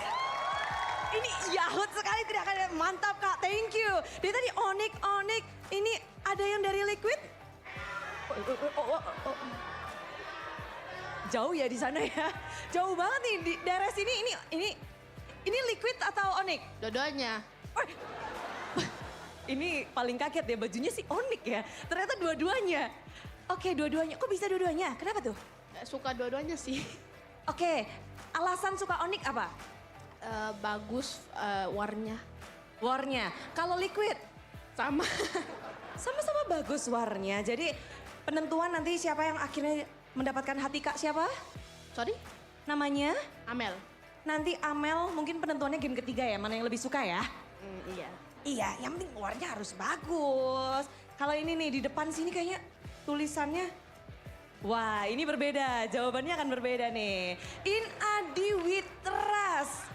Ini yahut sekali teriakannya. Mantap kak, thank you. Dari tadi Onyx. Ini ada yang dari Liquid? Oh. Jauh ya di sana ya. Jauh banget nih di daerah sini. Ini Liquid atau Onyx? Dua-duanya. Ini paling kaget ya bajunya si Onyx ya. Ternyata dua-duanya. Oke, dua-duanya. Kok bisa dua-duanya? Kenapa tuh? Suka dua-duanya sih. Oke, alasan suka Onyx apa? Bagus warnanya. Warnya. Kalau Liquid? Sama. Sama-sama bagus warnya. Jadi penentuan nanti siapa yang akhirnya mendapatkan hati kak siapa? Sorry? Namanya? Amel. Nanti Amel mungkin penentuannya game ketiga ya, mana yang lebih suka ya? Iya. Iya, yang penting warnanya harus bagus. Kalau ini nih di depan sini kayaknya tulisannya, wah ini berbeda, jawabannya akan berbeda nih. In Adi with trust.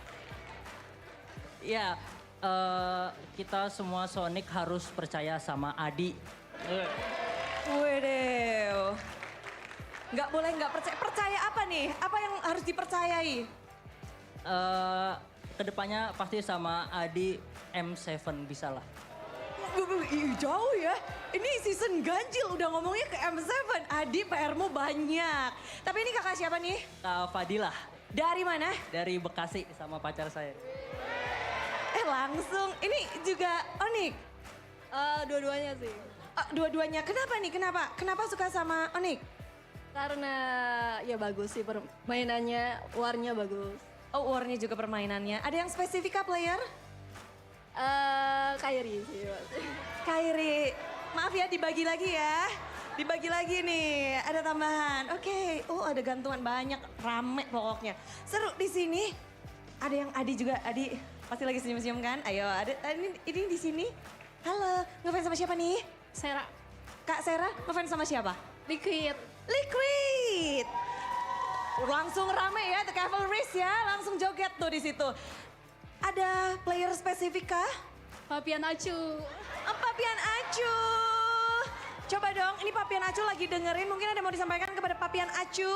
Ya, kita semua Sonic harus percaya sama Adi. Waduh. Nggak boleh nggak percaya. Percaya apa nih? Apa yang harus dipercayai? Kedepannya pasti sama Adi M7 bisa lah. Jauh ya. Ini season ganjil udah ngomongnya ke M7. Adi PR-mu banyak. Tapi ini kakak siapa nih? Kak Fadilah. Dari mana? Dari Bekasi sama pacar saya. Langsung. Ini juga Onyx? Dua-duanya sih. Dua-duanya. Kenapa nih? Kenapa suka sama Onyx? Karena ya bagus sih permainannya, warnanya bagus. Oh, warnya juga permainannya. Ada yang spesifik kah player? Kairi sih. Kairi, maaf ya dibagi lagi ya. Dibagi lagi nih, ada tambahan. Oke, ada gantungan banyak, rame pokoknya. Seru di sini. Ada yang Adi juga, Adi pasti lagi senyum-senyum kan? Ayo, ada ini di sini. Halo, ngefans sama siapa nih? Sera. Kak Sera, ngefans sama siapa? Liquid. Liquid. Langsung rame ya, The Cavalrys ya, langsung joget tuh di situ. Ada player spesifik kah? Papian Acu. Papian Acu. Coba dong, ini Papian Acu lagi dengerin, mungkin ada mau disampaikan kepada Papian Acu?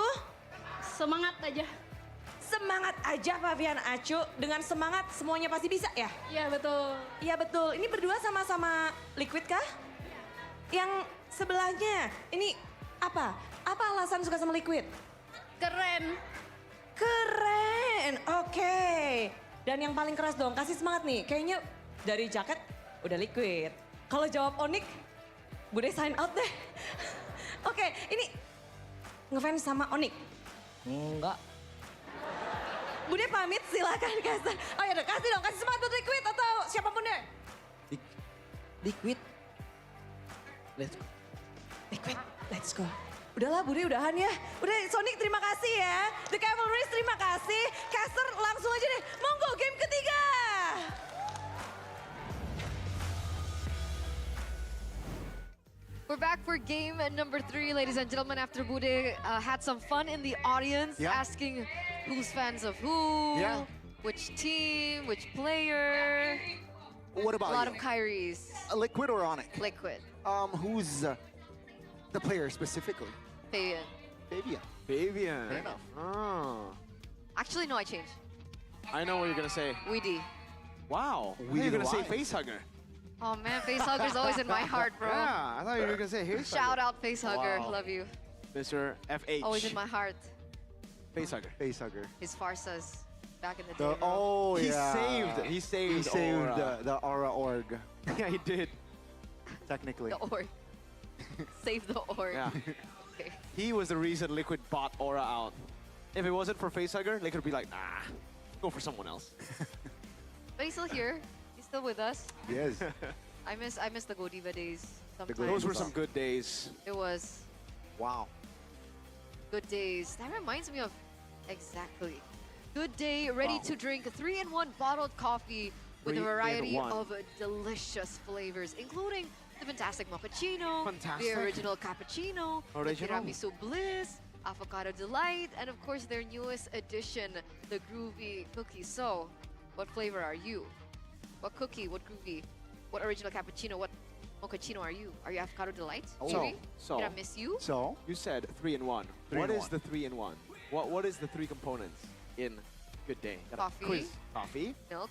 Semangat aja. Semangat aja Papian Acu, dengan semangat semuanya pasti bisa ya? Iya betul. Iya betul, ini berdua sama-sama Liquid kah? Yang sebelahnya, ini apa? Apa alasan suka sama Liquid? Keren. Keren, oke. Dan yang paling keras dong, kasih semangat nih. Kayaknya dari jaket udah Liquid. Kalau jawab Onik, Bude sign out deh. Oke, ini ngefans sama Onik? Enggak. Bude pamit silakan kasih. Oh ya kasih dong, kasih semangat buat Liquid atau siapapun deh. Liquid. Let's go. Liquid, let's go. Udahlah Bude udahan ya. Udah Sonic terima kasih ya. The Cavalrys terima kasih. Caster langsung aja deh. Monggo game ketiga. We're back for game number 3, ladies and gentlemen. After Bude had some fun in the audience, Yeah. asking who's fans of who, Yeah. which team, which player. What A about lot you? of Kyrie's. Liquid or Onic? Liquid. Who's the player specifically? Fabian. Fabian. Fabian. Fair enough. Oh. Actually, no, I changed. I know what you're gonna say. Weedy. Wow. I thought you Weedy were gonna say why? facehugger. Oh man, Facehugger's always in my heart, bro. Yeah, I thought you were gonna say facehugger. Shout out Facehugger, Wow. love you. Mr. FH. Always in my heart. Facehugger. Facehugger. His farsas back in the day. The, bro. oh He yeah. saved. He saved. He saved Aura. the Aura org, Yeah, he did. technically. The org. Save the org. Yeah. Okay. He was the reason Liquid bought Aura out. If it wasn't for Facehugger, Liquid would be like, nah, go for someone else. But he's still here. He's still with us. Yes. I miss the Godiva days sometimes. Those were some good days. It was Wow. good days. That reminds me of exactly. Good day, ready Wow. to drink 3-in-1 bottled coffee with a 3 in variety 1. of delicious flavors, including the fantastic mochaccino, Fantastic. the original cappuccino, the Original. tiramisu bliss, avocado delight, and of course their newest addition, the groovy cookie. So, what flavor are you? What cookie? What groovy? What original cappuccino? What mochaccino are you? Are you avocado delight? Maybe? so- Did I miss you? So, You said 3-in-1. Three What in is one. the 3-in-1? What is the 3 components in Good Day? Got a Coffee. Quiz. Coffee. Milk.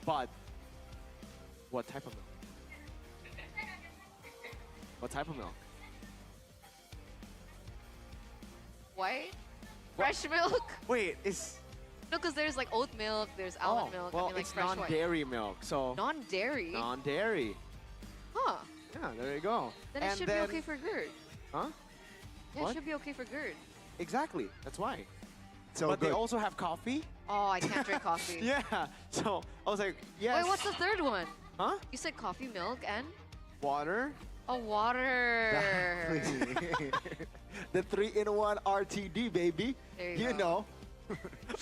But what type of milk? What type of milk? White? Fresh milk? Wait, it's No, because there's like oat milk, there's almond milk, well, I mean like it's fresh white. non-dairy milk, so Non-dairy? non-dairy. Huh. Yeah, there you go. Then it should be okay for GERD. Huh? Yeah, What? it should be okay for GERD. Exactly. That's why. so but good. they also have coffee. Oh, I can't drink coffee. Yeah. So I was like, yes. Wait, what's the third one? Huh? You said coffee, milk, and? Water. Oh, water. The 3-in-1 RTD, baby. There you go. know.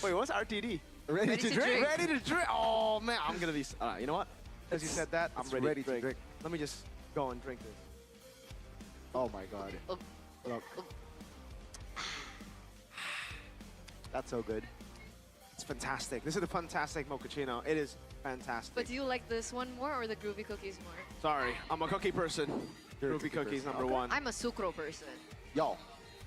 Wait, what's RTD? Ready, Ready to to drink. drink. Ready to drink. Oh man, I'm gonna be. You know what? As you said that, I'm It's ready, ready to to drink. drink. Let me just go and drink this. Oh my god. Oh, Look. That's so good. It's fantastic. This is the fantastic mochaccino. It is fantastic. but do you like this one more or the groovy cookies more? Sorry, I'm a cookie person. You're a Ruby cookie cookies person. number Okay. 1. I'm a sucro person. Yo.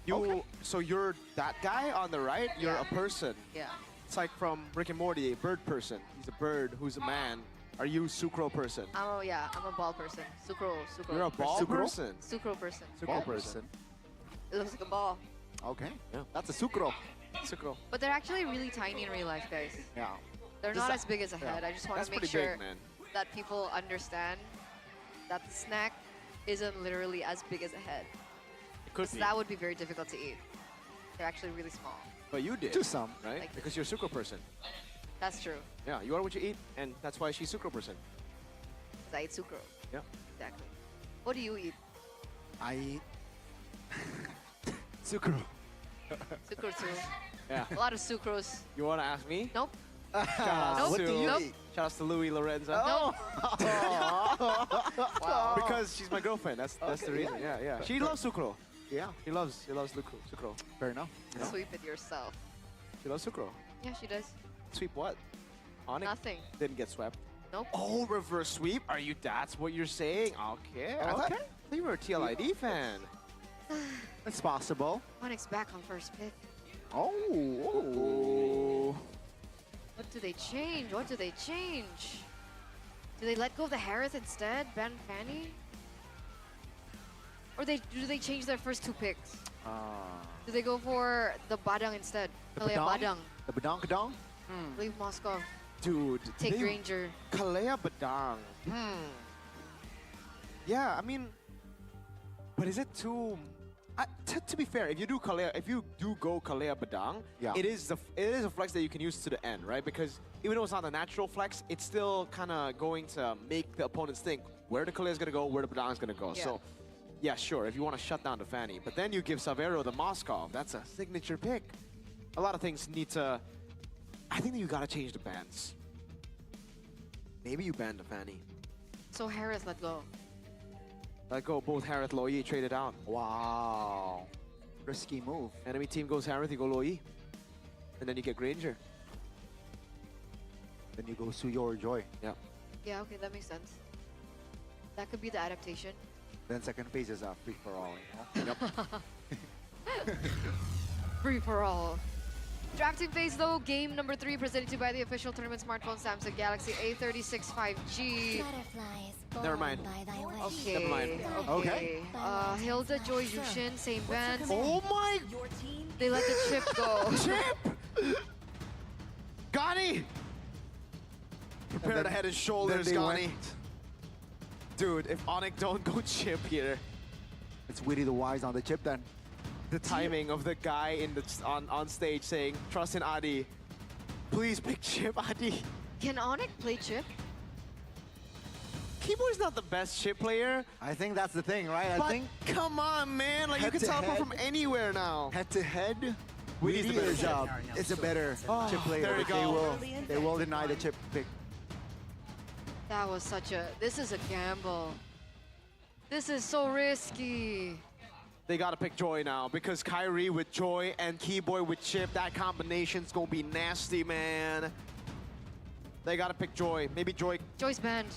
You. okay. So you're that guy on the right. You're Yeah. a person. Yeah. It's like from Rick and Morty, a bird person. He's a bird who's a man. Are you sucro person? I'm a ball person. Sucro. You're a ball Sucro? person. Sucro person. Sucro Ball person. It looks like a ball. Okay. Yeah. That's a sucro. Sucro. But they're actually really tiny in real life, guys. Yeah. They're This not is- as big as a yeah. head. I just want That's to make pretty sure big, man. that people understand that the snack isn't literally as big as a head. It could Because be. that would be very difficult to eat. They're actually really small. But you did. To some. Right? Like- because you're a sucro person. That's true. Yeah, you are what you eat, and that's why she's sucro person. I eat sucro. Yeah. Exactly. What do you eat? I eat sucro. Sucro too. Yeah. A lot of sucrose. You want to ask me? Nope. Shout out Nope. What do you Nope. eat? Shout out to Louis Lorenza. Nope. Because she's my girlfriend. That's the Okay, reason. yeah. Yeah. She loves sucro. Yeah, She loves sucro. fair enough. Sweep it yourself. She loves sucro. Yeah, she does. Sweep what? Onyx Nothing. didn't get swept. Nope. Oh, reverse sweep? Are you? That's what you're saying? Okay. I thought you were a TLID fan. It's possible. Onyx back on first pick. Oh. What do they change? What do they change? Do they let go of the Harris instead? Ban Fanny? Or do they change their first two picks? Do they go for the Badang instead? The Kalea Badang. The badang kadang. Leave Moscow. Dude. Take Ranger. Kalea Badang. Yeah, I mean, but is it too? To be fair, if you do go Kalea Badang, Yeah. it is a flex that you can use to the end, right? Because even though it's not a natural flex, it's still kind of going to make the opponents think where the Kalea is gonna go, where the Badang is gonna go. Yeah. So, yeah, sure, if you want to shut down the Fanny, but then you give Savero the Moskov. That's a signature pick. A lot of things need to. I think that you gotta change the bans. Maybe you ban the Fanny. So Harris let go. Let go both Harith, Loyi, traded out. Wow. Risky move. Enemy team goes Harith, you go Loyi. And then you get Granger. Then you go Suyo or Joy. Yeah. Yeah, okay, that makes sense. That could be the adaptation. Then second phase is a free for all. You know? Free for all. Drafting phase though, game number 3 presented to you by the official tournament smartphone Samsung Galaxy A36 5G. Butterflies Never mind. by thy wish. Okay. Never mind. Okay. Hilda, Joy, Yushin, same band. Oh my They let the chip go. chip! Gani! Prepare then- the head and shoulders, then they Gani. went- Dude, if Onyx don't go chip here, It's Witty the Wise on the chip then. the timing of the guy on stage saying, trust in Adi. Please pick chip, Adi. Can Onyx play chip? Keyboard's not the best chip player, I think that's the thing, right? I but think come on, man. Like, you head can to teleport head. from anywhere now. head to head, Witty's the better is a better Oh, chip player. there we but go. They will deny the chip pick. That was such a... This is a gamble. This is so risky. They gotta pick Joy now because Kyrie with Joy and Keyboy with Chip, that combination's gonna be nasty, man. They gotta pick Joy. Maybe Joy. Joy's banned.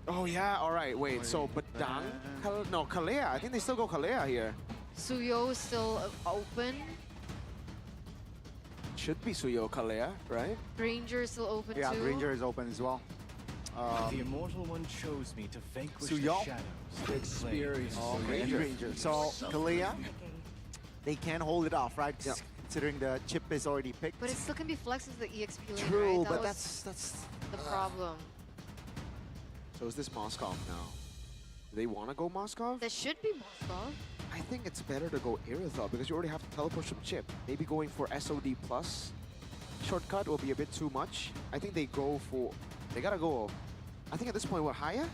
Oh yeah. All right. Wait. So Badang? No, Kalea. I think they still go Kalea here. Suyo is still open. Should be Suyo Kalea, right? Ranger is still open Yeah, too. Ranger is open as well. The Immortal One chose me to vanquish Suyo. the shadows. Experience. Ranger. So Kalea, they can hold it off, right? Considering the chip is already picked. But it still can be flexed as the EXP lane, True, right? That but was that's the problem. So is this Moskov now? Do they want to go Moskov? That should be Moskov. I think it's better to go Irithel because you already have to teleport from Chip. Maybe going for SOD plus shortcut will be a bit too much. I think they go for... They gotta go... I think at this point, what, Haya?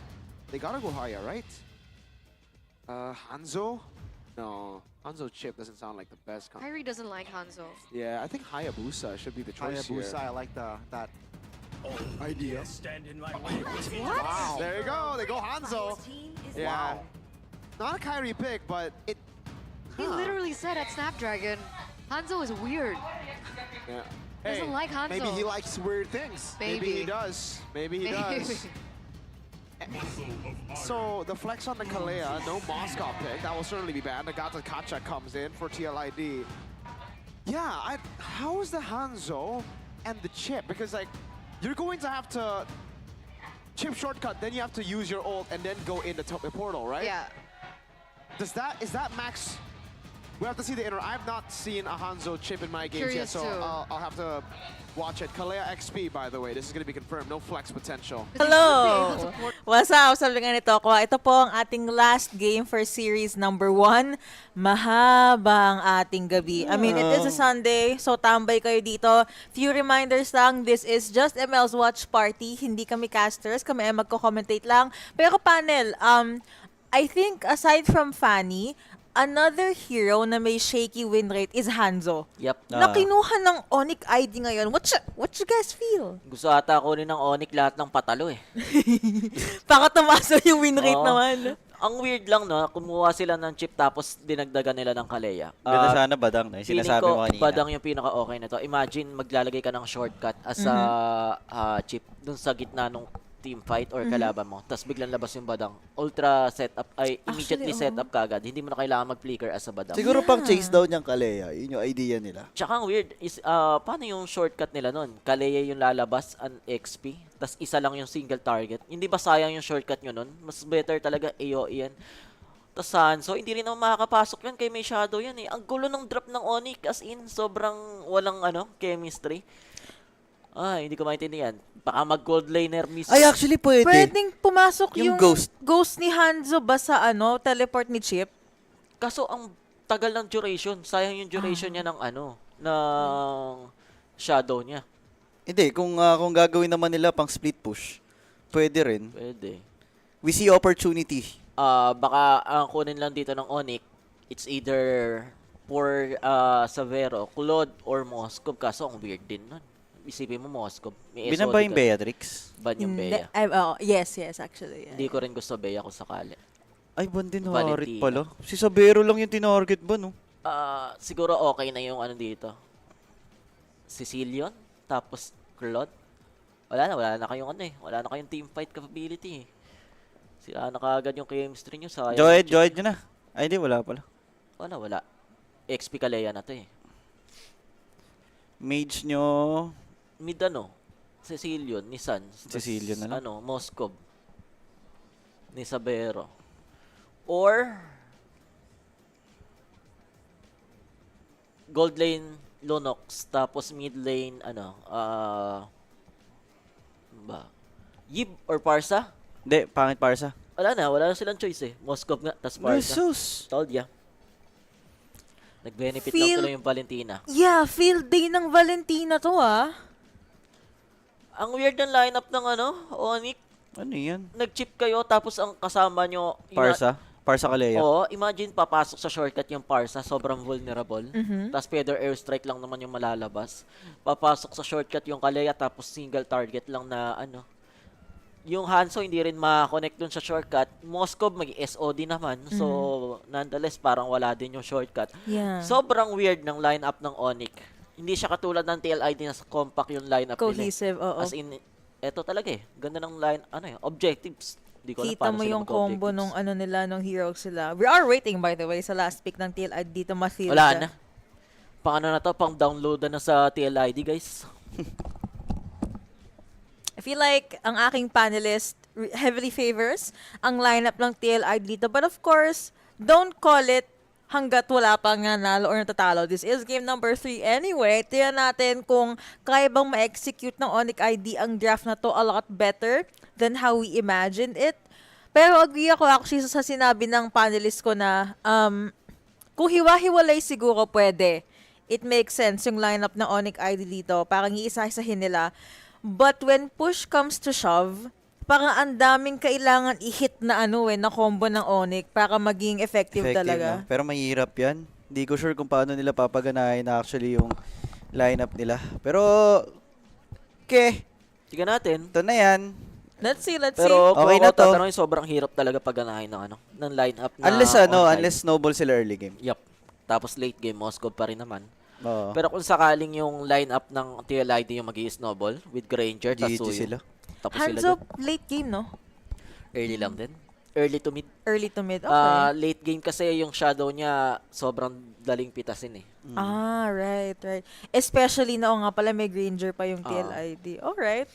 They gotta go Haya, right? Hanzo? No, Hanzo Chip doesn't sound like the best. Kyrie doesn't like Hanzo. Yeah, I think Hayabusa should be the choice here. Hayabusa. I like that Idea. Stand in my way. Wow. There you go, they go Hanzo. Yeah. Wow. Not a Kyrie pick, but it... He literally said at Snapdragon, Hanzo is weird. Yeah. Doesn't like Hanzo. Maybe he likes weird things. Maybe he does. Maybe he does. So the flex on the Kalea, no Moskov pick. That will certainly be bad. Nagata Kacha comes in for TLID. Yeah, how is the Hanzo and the chip? Because like, you're going to have to chip shortcut, then you have to use your ult and then go in the portal, right? Yeah. Is that max We have to see the inner. I've not seen a Hanzo chip in my games yet, Curious so too. I'll have to watch it. Kalea XP, by the way. This is going to be confirmed. No flex potential. Hello! What's up? Sabi nga nito ako, ito po ang ating last game for series number 1. Mahaba ang ating gabi. I mean, it is a Sunday, so tambay kayo dito. Few reminders lang, this is JustML's watch party. Hindi kami casters, kami ay magko-commentate lang. Pero panel, I think aside from Fanny, another hero na may shaky win rate is Hanzo. Yep. Na kinuha ng Onyx ID ngayon. What you guys feel? Gusto ata kunin ng Onyx lahat ng patalo eh. Baka tumaso yung win rate Oo. naman. Ang weird lang, no? Kumuha sila ng chip tapos dinagdagan nila ng Kalea. Ganda sana badang na. Feeling Sinasabi ko, mo kanina. badang yung pinaka-okay nito. Imagine, maglalagay ka ng shortcut as a chip dun sa gitna ng team fight or kalaban mo. Tapos biglang labas yung badang. Ultra setup, ay immediately Actually, setup kagad. Hindi mo na kailangan mag-flicker as a badang. Siguro pang chase down yung Kalea. Yun yung idea nila. Tsaka ang weird is, paano yung shortcut nila nun? Kalea yung lalabas, an XP, tas isa lang yung single target. Hindi ba sayang yung shortcut nyo nun? Mas better talaga AOE yan. Tas Hanzo, hindi rin naman makakapasok yan kay may shadow yan eh. Ang gulo ng drop ng Onyx, as in, sobrang walang chemistry. Hindi ko maintindihan. Baka mag-gold laner mismo. Ay, actually pwede. Pwedeng pumasok Yung yung ghost. ni Hanzo ba sa teleport ni Chip? Kaso ang tagal ng duration. Sayang yung duration niya ng ng shadow niya. Hindi, kung gagawin naman nila pang split push, pwede rin. Pwede. We see opportunity. Baka ang kunin lang dito ng Onyx, it's either for Savero, Claude, or Moskov. Kaso ang weird din nun. Isipin mo Moskov. Binaba yung Beatrix? Ban yung Bea. Yes, actually. Yeah. Hindi ko rin gusto Bea kung sakali. Ay, ban din Valentina. harit pala. Si Sabero lang yung tinarget ba, no? Siguro okay na yung dito. Sicilian, tapos Claude. Wala na kayong wala na kayong team fight capability eh. Sila na kaagad yung chemistry nyo. Joed nyo na. Ay, hindi, wala pala. Wala. XP Kalea na to eh. Mage nyo. Mid Sicilian, ni Sans. Sicilian na lang. Moskov. Ni Sabero. Or gold lane Lunox, tapos mid lane Yib or Parsa? Hindi, pangit Parsa. Wala na silang choice eh. Moskov nga, tas Parsa. Jesus! Told ya. Nag-benefit lang tuloy yung Valentina. Yeah, field day ng Valentina to Ang weird ng lineup ng Onyx. Ano yan? Nag-chip kayo tapos ang kasama nyo Parsa Kalea. Oo, imagine papasok sa shortcut yung Parsa, sobrang vulnerable. Tapos Feather Airstrike lang naman yung malalabas. Papasok sa shortcut yung Kalea tapos single target lang na Yung Hanzo hindi rin ma-connect dun sa shortcut. Moskov mag-SOD naman. So, nonetheless, parang wala din yung shortcut. Yeah. Sobrang weird ng lineup ng Onyx. Hindi siya katulad ng TLID na compact yung lineup Cohesive, nila. oo. As in, eto talaga eh. Ganda ng objectives. Di ko alam Kita paano mo sila yung combo mag-objectives. nila, nung heroes sila. We are waiting, by the way, sa last pick ng TLID dito, ma-field Wala siya. na. Pang na to, pang download na sa TLID, guys. I feel like ang aking panelist heavily favors ang lineup ng TLID dito. But of course, don't call it hanggat wala pang nanalo or natatalo. This is game number 3 anyway. Tingnan natin kung kaya bang ma-execute ng Onyx ID ang draft na to a lot better than how we imagined it. Pero agree ako actually sa sinabi ng panelist ko na kung hiwa-hiwalay siguro pwede. It makes sense yung lineup ng Onyx ID dito. Parang iisa-isahin nila. But when push comes to shove, parang ang daming kailangan i-hit na na combo ng Onyx para maging effective talaga. Na. Pero mahirap yan. Hindi ko sure kung paano nila papaganahin na actually yung lineup nila. Pero, Tingnan natin. Ito na yan. Let's see. Pero kung okay na to. tatanungin, sobrang hirap talaga pagganahin ng lineup na Unless snowball sila early game. Yup. Tapos late game, Moskov pa rin naman. Oo. Pero kung sakaling yung lineup ng TLID yung mag-i-snowball with Granger, GG Tasuyo. sila. Tapos Hands sila up, late game, no? early lang din. Early to mid. Early to mid, okay. Late game kasi yung shadow niya sobrang daling pitasin eh. Right. Especially na nga pala may Granger pa yung TLID. Alright.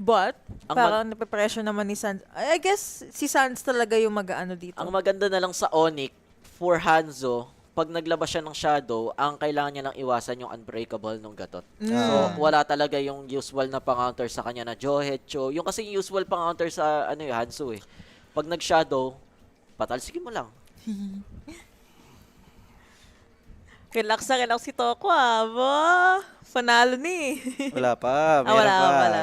But, parang nape-pressure naman ni Sans. I guess si Sans talaga yung mag-ano dito. Ang maganda na lang sa Onyx, for Hanzo, pag naglabas siya ng shadow, ang kailangan niya lang iwasan yung unbreakable nung gatot. So, wala talaga yung usual na pang-counter sa kanya na Johecho. Yung kasi yung usual pang-counter sa Hanzo eh. Pag nag-shadow, patalsikin mo lang. Relax na relax si Toko bo. Panalo ni. Wala pa. Meron wala pa. wala.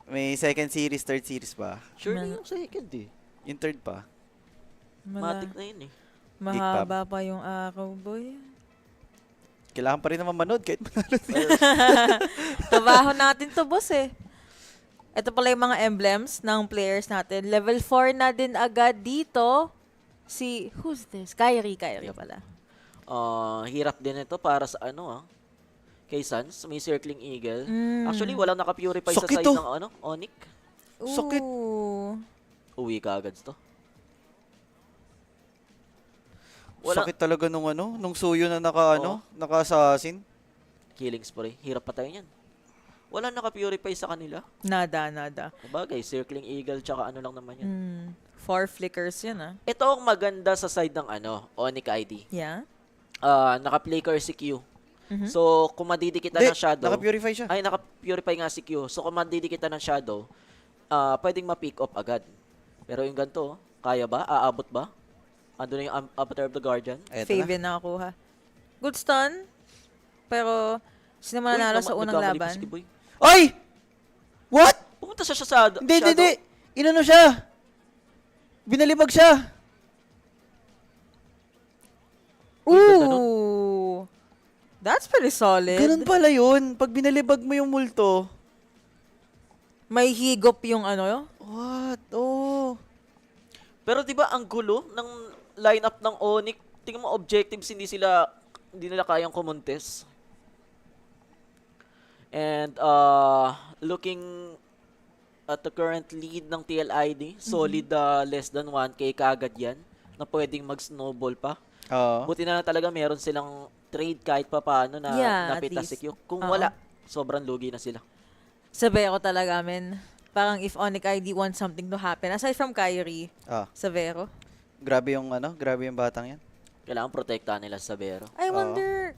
May second series, third series pa. Sure na yung second eh. Yung third pa. Matik na yun eh. Mahaba pa yung araw, boy. Kailangan pa rin naman manood kahit manalo sila. Trabaho natin to, boss eh. Ito pala yung mga emblems ng players natin. Level 4 na din agad dito. Who's this? Kyrie pala. Hirap din ito para sa kay Suns, may circling eagle. Actually, walang naka-purify sa side ng Onyx. Sakit. Uwi ka agad to. Sakit talaga nung suyo na naka-assassin. Killing spree. Hirap patay niyan. Wala naka-purify sa kanila. Nada. Bagay, circling eagle tsaka lang naman yan. 4 flickers yan Ito ang maganda sa side ng Onyx ID. Yeah. Naka-flicker si Q. So, kung madidikita ng shadow... Naka-purify siya. Ay, naka-purify nga si Q. So, kung madidikita ng shadow, pwedeng ma-pick up agad. Pero yung ganito, kaya ba? Aabot ba? Ando na yung Avatar of the Guardian. Faven na nakuha. Good stun. Pero, sino mananalo sa unang laban? Ay! What? Pumunta siya sa shadow. Hindi. Inano siya? Binalibag siya. Ooh! That's pretty solid. Ganun pala yun. Pag binalibag mo yung multo. May higop yung What? Oh. Pero 'di ba ang gulo ng lineup ng Onyx? Tingnan mo objectives hindi nila kayang kumontes. And looking at the current lead ng TLID, solid less than 1k kagad yan na pwedeng mag-snowball pa. Buti na lang talaga meron silang trade kahit pa paano na napita si Q. Kung wala, sobrang lugi na sila. Severo talaga, men. Parang if Onyx ID wants something to happen, aside from Kyrie, Severo. Grabe yung batang yan. Kailangan protektahan nila sa Severo. I wonder,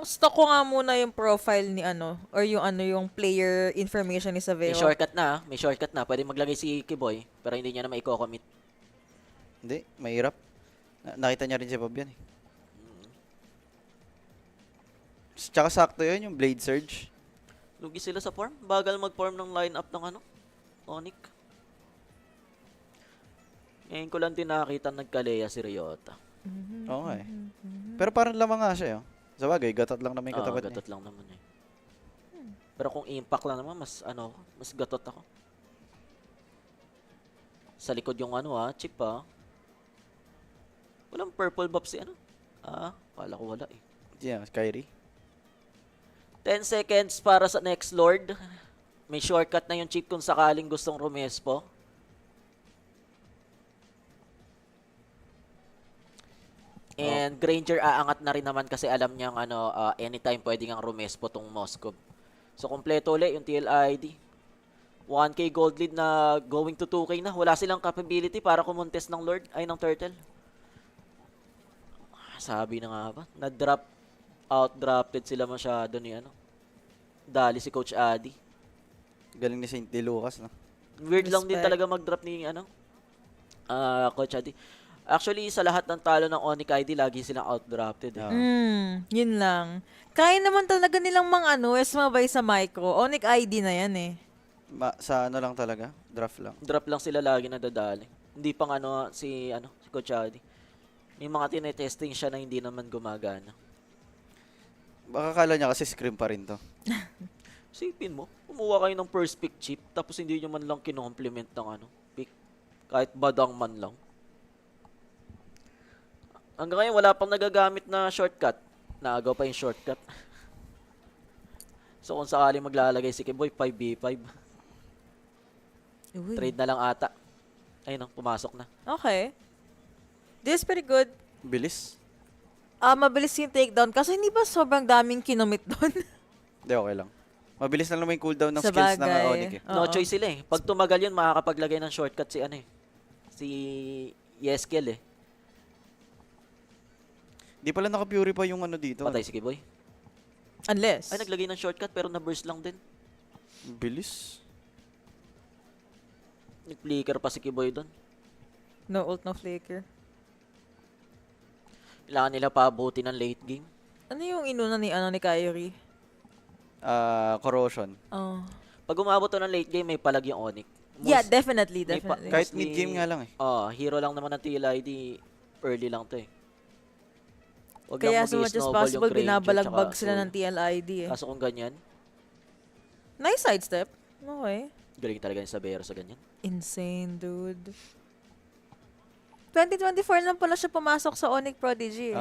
stalk ko nga muna yung profile ni or yung player information ni Severo. May shortcut na. Pwede maglagay si Kiboy, pero hindi niya na maiko-commit. Hindi, mahirap. Nakita niya rin si Bob yan eh. Tsaka sakto yun, yung Blade Surge. Lugi sila sa form. Bagal mag-form ng lineup ng Onyx. Ngayon ko lang din nakakita nagkaleya si Ryota. Oo nga eh. Pero parang lamang nga siya yun. Sa bagay, gatot lang naman yung katapat niya. Gatot lang naman eh. Pero kung impact lang naman, mas gatot ako. Sa likod yung chip Walang purple buff si Kala ko wala eh. Yeah, Kyrie. 10 seconds para sa next Lord. May shortcut na yung chip kung sakaling gustong rumespo. And Granger aangat na rin naman kasi alam niyang anytime pwede ngang rumespo tong Moskov. So kompleto ulit yung TLID. 1k gold lead na going to 2k na. Wala silang capability para kumontes ng Lord ay ng Turtle. Sabi na nga ba? Outdrafted sila masyado ni Dali si Coach Adi. Galing ni Saint De Lucas, no? Weird lang din talaga mag-drop ni Coach Adi. Actually, sa lahat ng talo ng Onyx ID, lagi silang outdrafted. Yun lang. Kaya naman talaga nilang sumabay sa micro. Onyx ID na yan eh. Sa lang talaga? Draft lang? Draft lang sila lagi nadadali. Hindi pang si Coach Adi. May mga tinetesting siya na hindi naman gumagana. Baka kala niya kasi scrim pa rin to. Sipin mo, kumuha kayo ng first pick chip, tapos hindi nyo man lang kinomplement ng pick. Kahit badang man lang. Hanggang ngayon, wala pang nagagamit na shortcut. Naagaw pa yung shortcut. So kung sakali maglalagay si Kiboy, 5v5. Trade na lang ata. Ayun, pumasok na. Okay. This is pretty good. Bilis? Mabilis yung takedown kasi hindi ba sobrang daming kinomit doon? Hindi, okay lang. Mabilis na lang may cooldown ng skills ng Onyx eh. No choice sila eh. Pag tumagal yun, makakapaglagay ng shortcut si si Yeskel eh. Di pala naka-purify yung ano dito. Patay si Kiboy. Unless. Ay, naglagay ng shortcut pero na-burst lang din. Bilis. Nag-flicker pa si Kiboy doon. No ult, no flicker. Kailangan nila paabuti ng late game. Ano yung inuna ni Kyrie? Corrosion. Oh. Pag umabot to ng late game, may palag yung Onyx. Yeah, definitely. Kahit mid-game nga lang eh. Hero lang naman ng TLID. Early lang to eh. Wag Kaya lang so much as mag-snowball possible, yung Granger binabalagbag tsaka sila Soul. ng TLID eh. Kaso kung ganyan, Nice sidestep. Okay. galing talaga yung Sabero sa ganyan. Insane, dude. 2024 lang pala siya pumasok sa Onyx Prodigy.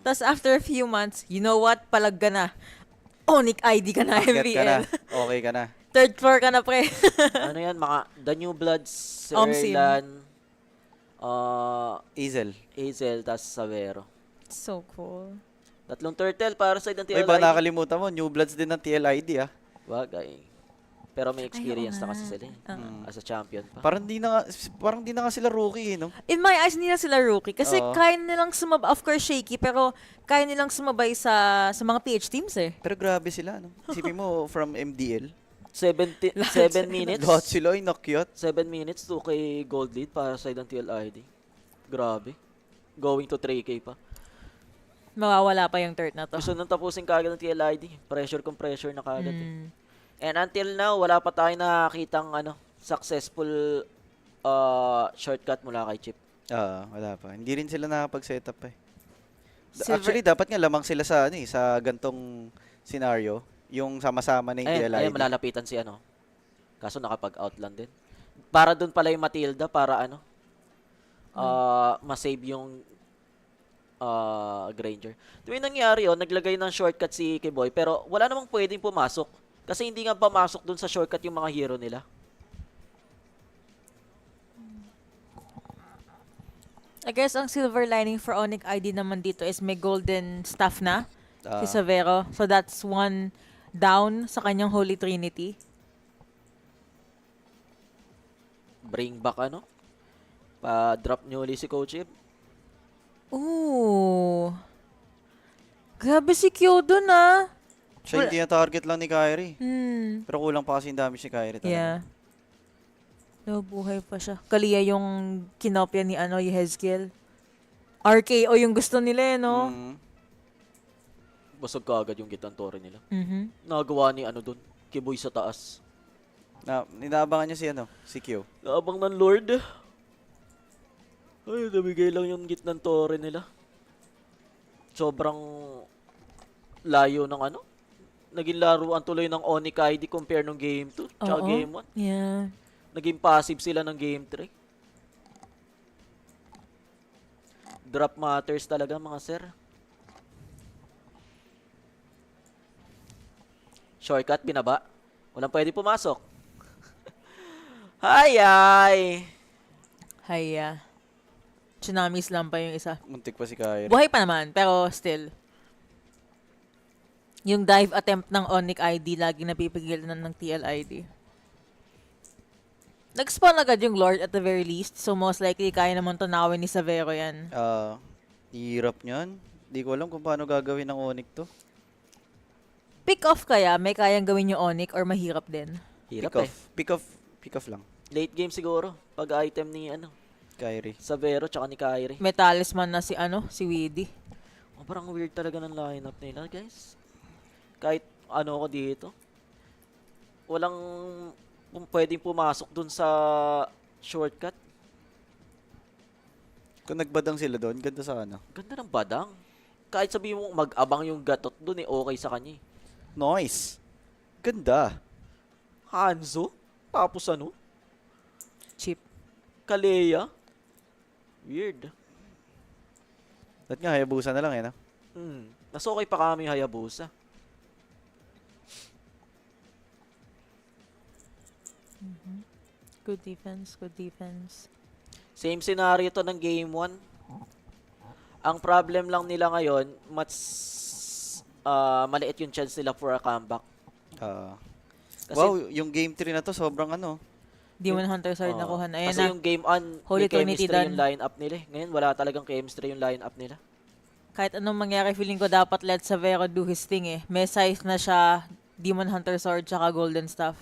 Tapos after a few months, you know what? Palag ka na. Onyx ID ka na, Akyat ka na. MVL. Okay ka na. Third floor ka na, pre. Ano yan, mga The New Bloods, Omsim. Erlan, Hazel. tas Sabero. So cool. Tatlong turtle para sa ng Ay, TLID. ba nakalimutan mo, New Bloods din ng TLID ah. Wagay. Pero may experience oo na kasi nga. sila eh. As a champion pa. Parang di na nga sila rookie eh, no? In my eyes, hindi na sila rookie. Kasi Oo. kaya nilang sumabay, of course shaky, pero kaya nilang sumabay sa mga PH teams eh. Pero grabe sila, no? Isipin mo, from MDL. 7 minutes. Lahat sila ay nakyat. 7 minutes, 2K gold lead para sa ng TLID. Grabe. Going to 3K pa. Mawawala pa yung third na to. Gusto nang tapusin kagad ng TLID. Pressure kung pressure na kagad eh. And until now, wala pa tayo nakakitang successful shortcut mula kay Chip. Wala pa. Hindi rin sila nakapag-setup eh. Silver- Actually, dapat nga lamang sila sa gantong scenario. Yung sama-sama na yung TLID. Ayun, malalapitan si Kaso nakapag-out lang din. Para dun pala yung Matilda, para masave yung Granger. Ito yung nangyari naglagay ng shortcut si Kiboy, pero wala namang pwedeng pumasok. Kasi hindi nga pumasok dun sa shortcut yung mga hero nila. I guess ang silver lining for Onyx ID naman dito is may golden staff na si Savero. So that's one down sa kanyang Holy Trinity. Bring back pa-drop nyo ulit si Coach Chip. Ooh. Grabe si Kyo dun ah. Siya yung tina-target lang ni Kyrie. Hmm. Pero kulang pa kasi yung damage ni Kyrie talaga. Yeah. Nabuhay pa siya. Kaliya yung kinopya ni Yehezkiel. RKO yung gusto nila no? Basag ka agad yung gitantore nila. Mhm. Nagawa ni dun, Kiboy sa taas. Inaabangan niya si Q. Naabang ng Lord. Ay, nabigay lang yung gitnang tore nila. Sobrang layo ng naging laruan tuloy ng Onyx ID compare nung game 2 tsaka Oo. game 1. Yeah. Naging passive sila ng game 3. Drop matters talaga mga sir. Shortcut, binaba. Walang pwede pumasok. Hi. Haya. Tsunami slam pa yung isa. Muntik pa si Kyrie. Buhay pa naman, pero still. Yung dive attempt ng Onyx ID lagi napipigilan ng TLID. Nag-spawn agad yung Lord at the very least, so most likely kaya naman tunawin ni Savero yan. Hirap niyan. Di ko alam kung paano gagawin ng Onyx to. Pick off kaya, may kayang gawin yung Onyx or mahirap din? Hirap Pick off lang. Late game siguro. Pag item ni Kyrie. Savero tsaka ni Kyrie. May talisman na si Weedy. Parang weird talaga ng lineup nila, guys. Kahit ko dito. Walang pwedeng pumasok dun sa shortcut. Kung nagbadang sila doon, ganda sa Ganda ng badang. Kahit sabihin mo mag-abang yung gatot dun okay sa kanya. Nice. Ganda. Hanzo? Tapos Chip. Kaleya? Weird. At nga, Hayabusa na lang no? Mas okay pa kami yung Hayabusa. Good defense. Same scenario to ng game 1. Ang problem lang nila ngayon, maliit yung chance nila for a comeback. Wow, yung game 3 na to, sobrang Demon Hunter Sword nakuha na. Ayan kasi na. yung game 1, Holy may chemistry Trinity yung lineup nila. Ngayon, wala talagang chemistry yung lineup nila. Kahit anong mangyari, feeling ko dapat let Savero do his thing eh. May size na siya, Demon Hunter Sword, tsaka Golden Staff.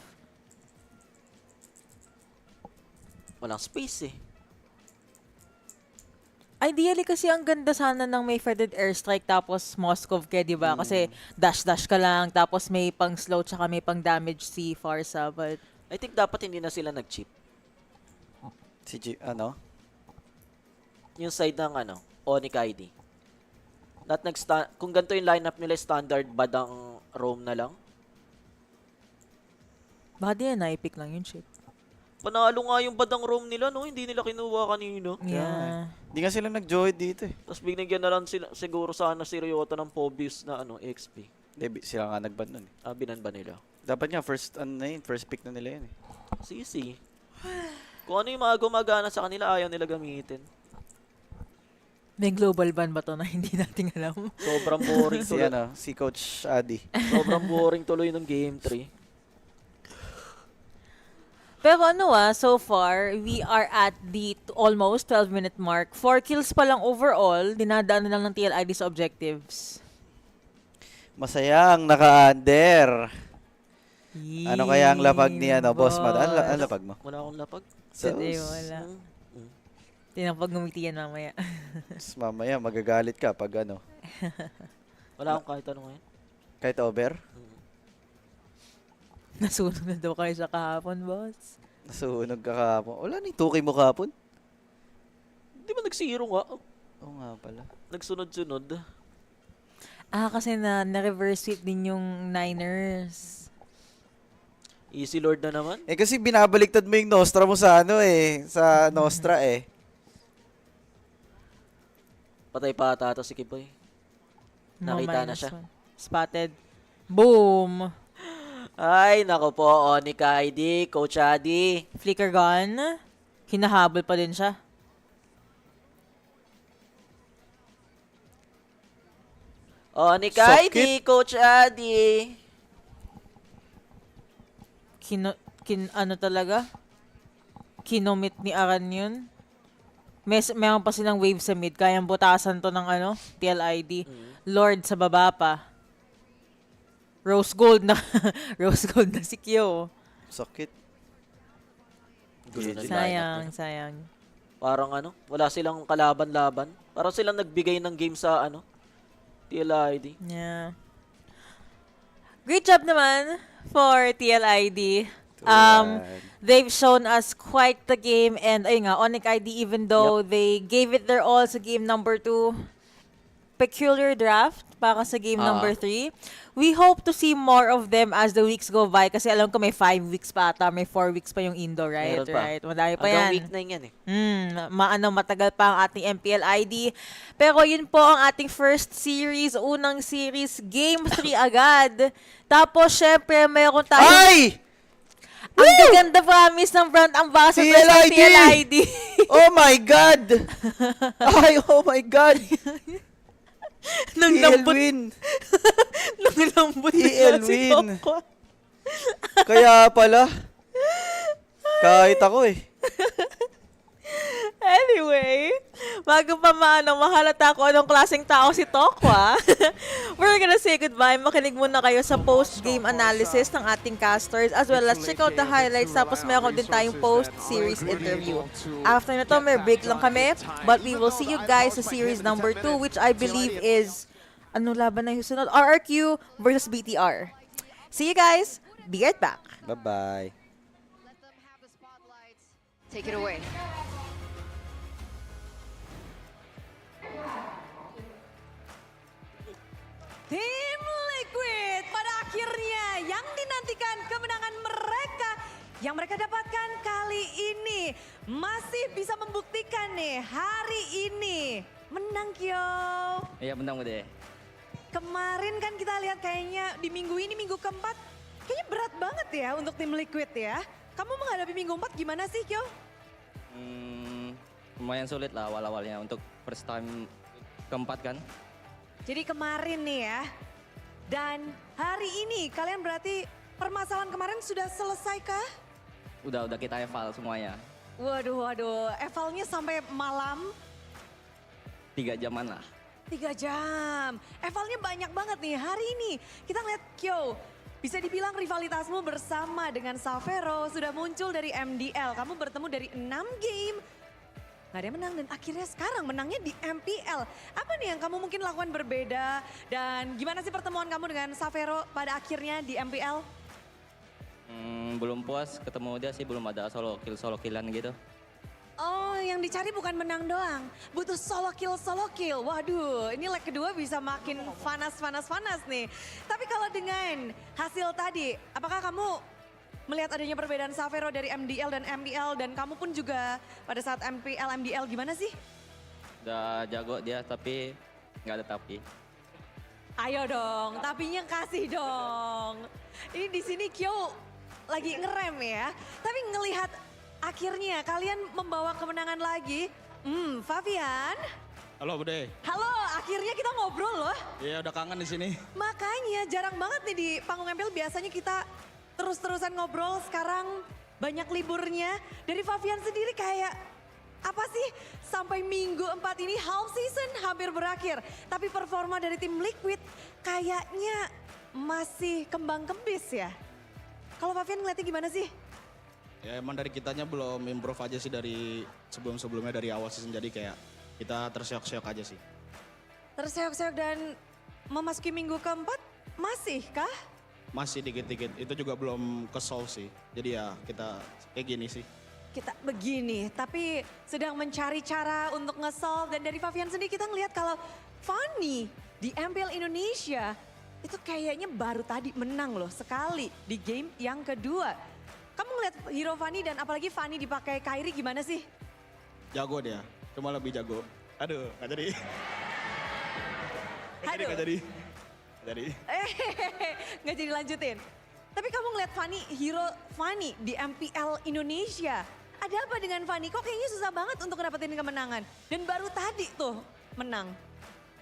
Walang space eh. Ideally kasi ang ganda sana ng may threaded airstrike tapos Moskov ka, di ba? Kasi dash-dash ka lang, tapos may pang slow tsaka may pang damage si Farsa. But I think dapat hindi na sila nag-chip. Si ano? Yung side ng Onyx ID. Kung ganito yung lineup nila, standard badang roam na lang. baka di na na-pick lang yung chip. Panalo nga yung badang roam nila, no? Hindi nila kinuha kanina. Yeah. Hindi nga sila nag-join dito eh. Tapos binigyan na lang sila, siguro sana si Ryota ng Pobius na XP. Hindi, sila nga nag-ban nun eh. Binan ba nila? Dapat nga, first pick na nila yun eh. Sisi. Kung ano yung mga gumagana sa kanila, ayaw nila gamitin. May global ban ba to na hindi natin alam? Sobrang boring Si tuloy. si Coach Adi. Sobrang boring tuloy ng Game 3. Pero so far, we are at the almost 12-minute mark. 4 kills pa lang overall, dinadaan na lang ng TLID sa objectives. Masayang naka-under. Ano kaya ang lapag ni Boss Mad? Ano lapag mo? Wala akong lapag. Today, wala. Tinapag ngumiti yan mamaya. Mamaya, magagalit ka pag Wala akong kahit ano ngayon. Kahit over? Nasunog na daw kayo sa kahapon, boss. Nasunog ka kahapon. Wala na yung 2K mo kahapon. Di ba nag-zero nga? Oo nga pala. Nagsunod-sunod. Kasi na-reverse sweep din yung Niners. Easy Lord na naman. Kasi binabaliktad mo yung Nostra mo sa sa Nostra eh. Patay pa ata si Kiboy. Nakita na siya. Spotted. Boom! Ay, nako po, Onyx ID, Coach Adi. Flicker gun. Hinahabol pa din siya. Onyx ID, Coach Adi. Talaga? Kinomit ni Aran yun? Meron pa silang wave sa mid. Kayang butasan to ng TLID. Lord sa baba pa. Rose gold na. Rose gold na si Kyo. Sakit. Sayang. Parang wala silang kalaban-laban. Parang silang nagbigay ng game sa TLID. Yeah. Great job naman for TLID. They've shown us quite the game, and ayun nga, Onyx ID, even though they gave it their all sa game number 2, peculiar draft para sa game number 3. We hope to see more of them as the weeks go by, kasi alam ko may 5 weeks pa ata, may 4 weeks pa yung Indo, right? Meron pa. Right. Madami pa Hanggang yan. week 9 yan eh. Matagal pa ang ating MPL ID. Pero yun po ang ating first series, unang series, game 3 agad. Tapos, syempre, mayroon tayo... Ay! Ang gaganda promise ng brand ambassador ng TLID. Oh my God! Ay, oh my God! Nang Elwin! Nang lambot Si na si Elwin. Coco. Kaya pala. Kahit ako eh. Anyway, bago pa mahalata ko anong klaseng tao si Toko, we're gonna say goodbye. Makinig muna kayo sa post-game analysis ng ating casters, as well as check out the highlights. Tapos meron din tayong post-series interview. After na to, may break lang kami, but we will see you guys sa series number 2, which I believe is, laban na yung sunod? RRQ versus BTR. See you guys. Be right back. Bye-bye. Let them have the spotlights. Take it away. Team Liquid, pada akhirnya yang dinantikan kemenangan mereka yang mereka dapatkan kali ini masih bisa membuktikan nih hari ini menang Kyo. Iya menang deh. Kemarin kan kita lihat kayaknya di minggu ini minggu keempat kayaknya berat banget ya untuk tim Liquid ya. Kamu menghadapi minggu 4 gimana sih Kyo? Lumayan sulit lah awal-awalnya untuk first time keempat kan. Jadi kemarin nih ya, dan hari ini kalian berarti permasalahan kemarin sudah selesai kah? Udah kita eval semuanya. Waduh, evalnya sampai malam. 3 jaman lah. 3 jam. Evalnya banyak banget nih hari ini. Kita ngeliat Kyo. Bisa dibilang rivalitasmu bersama dengan Savero sudah muncul dari MDL. Kamu bertemu dari 6 game. Gak ada yang menang dan akhirnya sekarang menangnya di MPL. Apa nih yang kamu mungkin lakukan berbeda? Dan gimana sih pertemuan kamu dengan Savero pada akhirnya di MPL? Belum puas ketemu dia sih, belum ada solo killan gitu. Oh, yang dicari bukan menang doang. Butuh solo kill. Waduh, ini leg kedua bisa makin panas nih. Tapi kalau dengan hasil tadi, apakah kamu melihat adanya perbedaan Savero dari MDL dan MPL dan kamu pun juga pada saat MPL, MDL gimana sih? Udah jago dia tapi nggak ada tapi. Ayo dong, tapinya kasih dong. Ini di sini Kyo lagi ngerem ya. Tapi ngelihat akhirnya kalian membawa kemenangan lagi. Fabian. Halo Bude. Halo, akhirnya kita ngobrol loh. Iya udah kangen di sini. Makanya jarang banget nih di panggung MPL, biasanya kita terus-terusan ngobrol, sekarang banyak liburnya. Dari Fabian sendiri kayak apa sih sampai minggu 4 ini half season hampir berakhir. Tapi performa dari tim Liquid kayaknya masih kembang kempis ya. Kalau Fabian ngeliatnya gimana sih? Ya emang dari kitanya belum improve aja sih dari sebelum-sebelumnya dari awal season. Jadi kayak kita terseok-seok aja sih. Terseok-seok dan memasuki minggu keempat masih kah? Masih dikit-dikit, itu juga belum ke-solve sih. Jadi ya kita kayak gini sih. Kita begini, tapi sedang mencari cara untuk nge-solve. Dan dari Fabian sendiri kita ngelihat kalau Fanny di MPL Indonesia itu kayaknya baru tadi menang loh sekali di game yang kedua. Kamu ngeliat hero Fanny dan apalagi Fanny dipakai Kairi gimana sih? Jago dia, cuma lebih jago. Aduh, gak jadi. Gak jadi. Nggak jadi lanjutin. Tapi kamu ngeliat Fanny, hero Fanny di MPL Indonesia. Ada apa dengan Fanny? Kok kayaknya susah banget untuk dapetin kemenangan. Dan baru tadi tuh menang.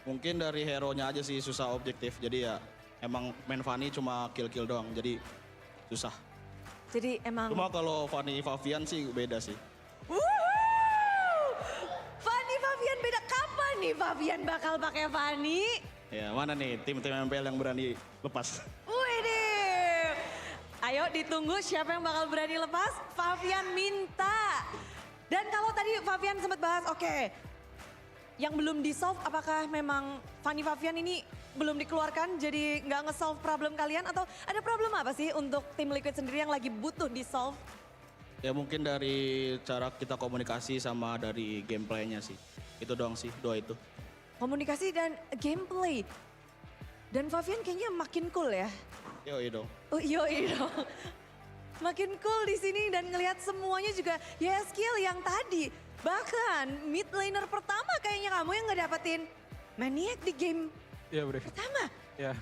Mungkin dari hero-nya aja sih susah objektif. Jadi ya emang main Fanny cuma kill-kill doang. Jadi susah. Jadi emang... Cuma kalau Fanny Fabian sih beda sih. Fanny Fabian beda. Kapan nih Fabian bakal pakai Fanny? Ya mana nih tim-tim MPL yang berani lepas? Widih. Ayo ditunggu siapa yang bakal berani lepas. Fabian minta. Dan kalau tadi Fabian sempat bahas, oke. Yang belum di-solve apakah memang Fanny Fabian ini belum dikeluarkan jadi nggak nge-solve problem kalian? Atau ada problem apa sih untuk tim Liquid sendiri yang lagi butuh di-solve? Ya mungkin dari cara kita komunikasi sama dari gameplaynya sih. Itu doang sih, dua itu. Komunikasi dan gameplay. Dan Fabian kayaknya makin cool ya. Yoi dong. Oh yoi dong. Makin cool di sini dan ngelihat semuanya juga ya skill yang tadi. Bahkan mid laner pertama kayaknya kamu yang ngedapetin Maniac di game pertama. Iya.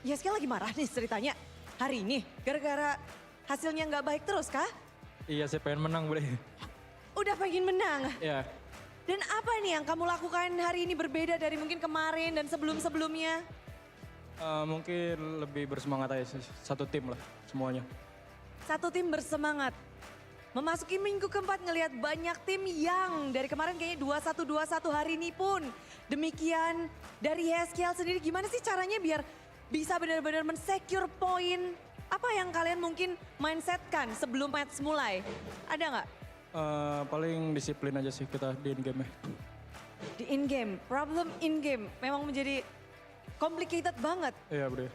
Skill lagi marah nih ceritanya hari ini. Gara-gara hasilnya nggak baik terus kah? Iya, saya pengen menang, Bre. Udah pengen menang? Iya. Dan apa nih yang kamu lakukan hari ini berbeda dari mungkin kemarin dan sebelum-sebelumnya? Mungkin lebih bersemangat aja sih. Satu tim lah semuanya. Satu tim bersemangat. Memasuki minggu keempat ngelihat banyak tim yang dari kemarin kayaknya 21-21 hari ini pun. Demikian dari Yeskiel sendiri gimana sih caranya biar bisa benar-benar men-secure poin? Apa yang kalian mungkin mindsetkan sebelum match mulai? Ada nggak? Paling disiplin aja sih kita di in-game. Di in-game, problem in-game memang menjadi complicated banget. Iya, Bro.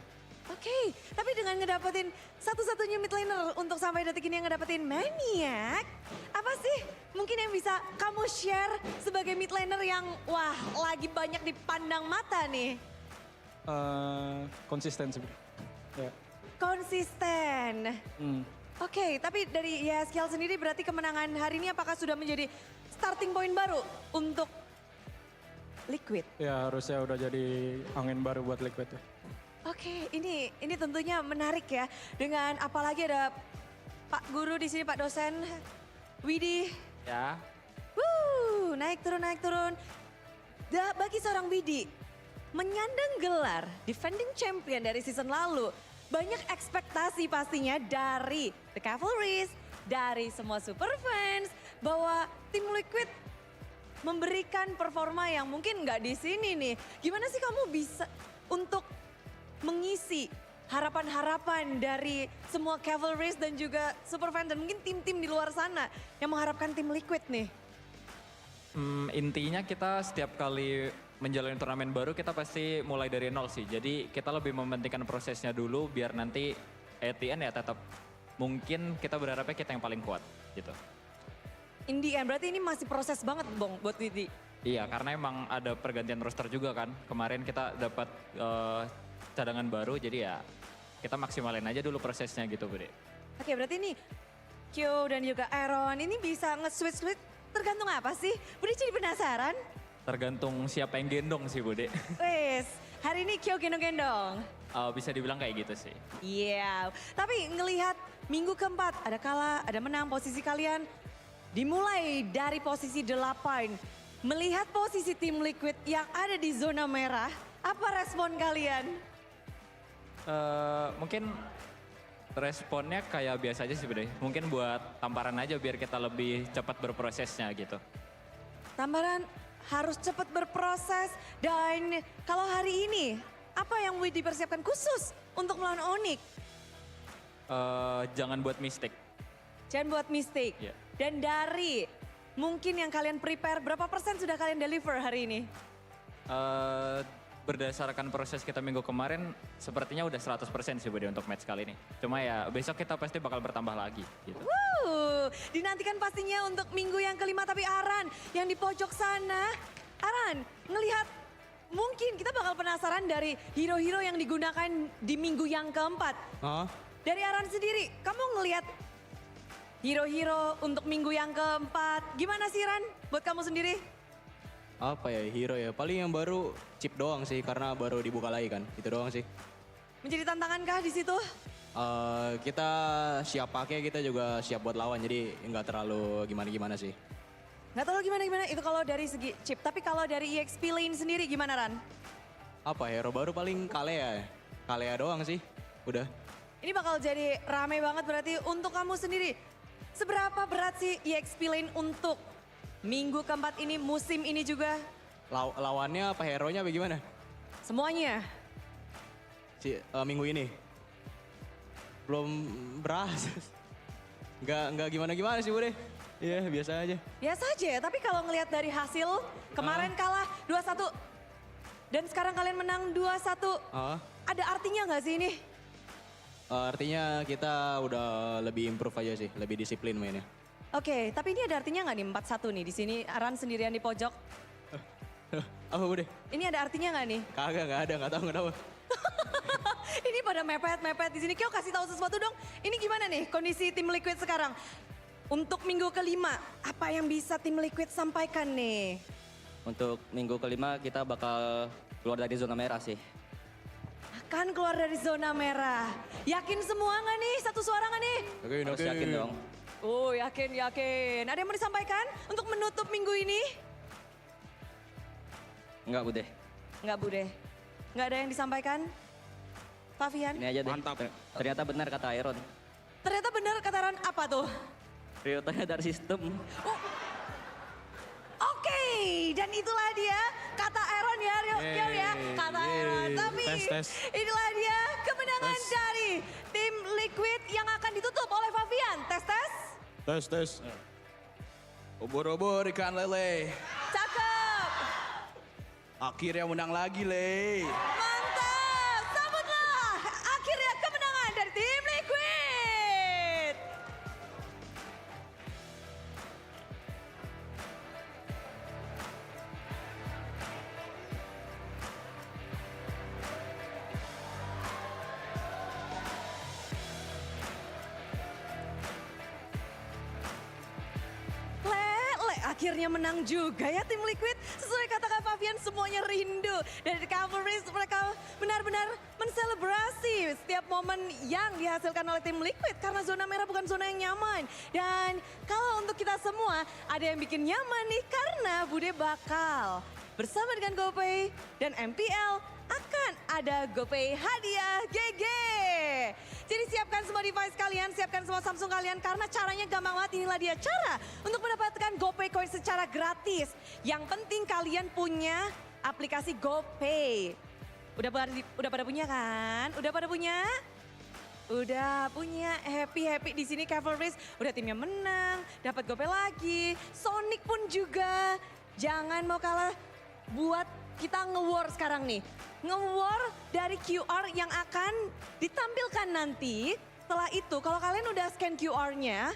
Oke, tapi dengan ngedapetin satu-satunya mid laner untuk sampai detik ini yang ngedapetin Maniac, apa sih mungkin yang bisa kamu share sebagai mid laner yang wah lagi banyak dipandang mata nih? Konsisten sih, Bro. Ya. Konsisten. Oke, tapi dari Yeskiel sendiri berarti kemenangan hari ini apakah sudah menjadi starting point baru untuk Liquid? Ya harusnya udah jadi angin baru buat Liquid ya. Oke, ini tentunya menarik ya. Dengan apalagi ada Pak Guru di sini, Pak dosen Widi. Ya. Naik turun. Bagi seorang Widi, menyandang gelar defending champion dari season lalu, banyak ekspektasi pastinya dari The Cavalries, dari semua super fans, bahwa tim Liquid memberikan performa yang mungkin nggak di sini nih. Gimana sih kamu bisa untuk mengisi harapan-harapan dari semua Cavalries dan juga Superfan dan mungkin tim-tim di luar sana yang mengharapkan tim Liquid nih? Intinya kita setiap kali menjalani turnamen baru kita pasti mulai dari nol sih. Jadi kita lebih mementingkan prosesnya dulu biar nanti at the end ya tetap mungkin kita berharapnya kita yang paling kuat gitu. In the end, berarti ini masih proses banget Bong buat Widi. Iya, karena emang ada pergantian roster juga kan. Kemarin kita dapat cadangan baru jadi ya kita maksimalin aja dulu prosesnya gitu Bude. Oke, berarti ini Kyo dan juga Aaron ini bisa nge-switch tergantung apa sih? Bude jadi penasaran. Tergantung siapa yang gendong sih Bude. Wes, hari ini Kyo gendong-gendong. Bisa dibilang kayak gitu sih. Iya, tapi ngelihat minggu keempat ada kalah, ada menang posisi kalian. Dimulai dari posisi 8. Melihat posisi tim Liquid yang ada di zona merah, apa respon kalian? Mungkin responnya kayak biasa aja sih Bude. Mungkin buat tamparan aja biar kita lebih cepat berprosesnya gitu. Tamparan harus cepat berproses dan kalau hari ini apa yang Widi dipersiapkan khusus untuk melawan Onyx? Jangan buat mistake. Jangan buat mistake. Yeah. Dan dari mungkin yang kalian prepare, berapa persen sudah kalian deliver hari ini? Berdasarkan proses kita minggu kemarin, sepertinya udah 100% sih Bude untuk match kali ini. Cuma ya besok kita pasti bakal bertambah lagi gitu. Dinantikan pastinya untuk minggu yang kelima, tapi Aran yang di pojok sana. Aran, ngelihat mungkin kita bakal penasaran dari hero-hero yang digunakan di minggu yang keempat. Dari Aran sendiri, kamu ngelihat hero-hero untuk minggu yang keempat, gimana sih Ran buat kamu sendiri? Apa ya hero ya, paling yang baru chip doang sih karena baru dibuka lagi kan, itu doang sih. Menjadi tantangan kah di situ? Kita siap pakai, kita juga siap buat lawan, jadi nggak terlalu gimana-gimana sih. Nggak tahu gimana-gimana itu kalau dari segi chip, tapi kalau dari EXP lane sendiri gimana Ran? Apa hero baru paling Kalea doang sih, udah. Ini bakal jadi rame banget berarti untuk kamu sendiri. Seberapa berat sih EXP lane untuk minggu keempat ini, musim ini juga? Lawannya apa hero-nya bagaimana? Semuanya. Minggu ini? Belum berasa. Nggak gimana-gimana sih Bude. Iya biasa aja. Biasa aja ya, tapi kalau ngelihat dari hasil kemarin kalah 2-1 dan sekarang kalian menang 2-1. Ada artinya nggak sih ini? Artinya kita udah lebih improve aja sih, lebih disiplin mainnya. Oke, tapi ini ada artinya nggak nih 4-1 nih di sini Aran sendirian di pojok? Apa Bude? Ini ada artinya nggak nih? Kagak, nggak ada, nggak tahu kenapa. Ini pada mepet-mepet di sini. Kyo kasih tahu sesuatu dong. Ini gimana nih kondisi tim Liquid sekarang? Untuk minggu kelima, apa yang bisa tim Liquid sampaikan nih? Untuk minggu kelima kita bakal keluar dari zona merah sih. Akan keluar dari zona merah. Yakin semua nggak nih? Satu suara nggak nih? Harus yakin dong. Oh yakin. Ada yang mau disampaikan untuk menutup minggu ini? Enggak Bude. Enggak Bude. Enggak ada yang disampaikan? Favian? Ini aja deh. Mantap. Ternyata benar kata Iron. Ternyata benar kata Ron, apa tuh? Ryotanya dari sistem. Oke, dan itulah dia kata Aaron ya, Kyo ya, kata Aaron. Tapi inilah dia kemenangan dari tim Liquid yang akan ditutup oleh Favian. Tes. Ubur-ubur ikan lele. Cakep. Akhirnya menang lagi Le. Mantap, sambutlah akhirnya kemenangan dari tim Liquid. Akhirnya menang juga ya tim Liquid. Sesuai kata Kak Favian, semuanya rindu. Dari Cavalries mereka benar-benar menselebrasi setiap momen yang dihasilkan oleh tim Liquid. Karena zona merah bukan zona yang nyaman. Dan kalau untuk kita semua ada yang bikin nyaman nih. Karena Bude bakal bersama dengan GoPay dan MPL akan ada GoPay hadiah GG. Jadi siapkan semua device kalian, siapkan semua Samsung kalian karena caranya gampang banget. Inilah dia cara untuk mendapatkan GoPay Coin secara gratis. Yang penting kalian punya aplikasi GoPay. Udah pada punya kan? Udah pada punya? Udah punya, happy di sini Cavalrys. Udah timnya menang, dapat GoPay lagi. Sonic pun juga. Jangan mau kalah buat kita nge-war sekarang nih. Nge-war dari QR yang akan ditampilkan nanti. Setelah itu kalau kalian udah scan QR-nya,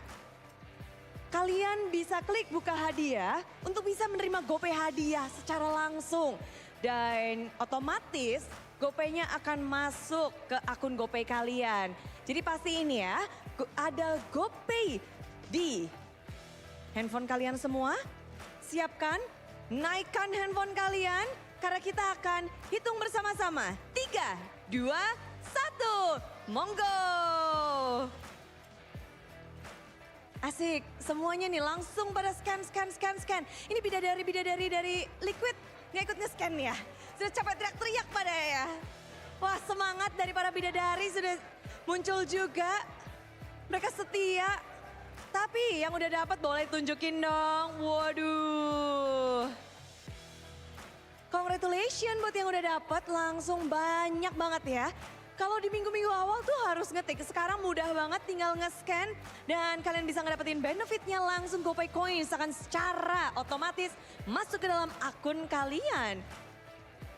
kalian bisa klik buka hadiah untuk bisa menerima GoPay hadiah secara langsung. Dan otomatis GoPay-nya akan masuk ke akun GoPay kalian. Jadi pasti ini ya, ada GoPay di handphone kalian semua. Siapkan, naikkan handphone kalian. Karena kita akan hitung bersama-sama. 3, 2, 1, monggo. Asik, semuanya nih langsung pada scan. Ini bidadari dari Liquid nggak ikut nge-scan ya. Sudah capek teriak-teriak pada ya. Wah, semangat dari para bidadari sudah muncul juga. Mereka setia. Tapi yang udah dapat boleh tunjukin dong. Waduh. Congratulations buat yang udah dapat, langsung banyak banget ya. Kalau di minggu-minggu awal tuh harus ngetik, sekarang mudah banget tinggal nge-scan dan kalian bisa ngedapetin benefitnya langsung GoPay Coins akan secara otomatis masuk ke dalam akun kalian.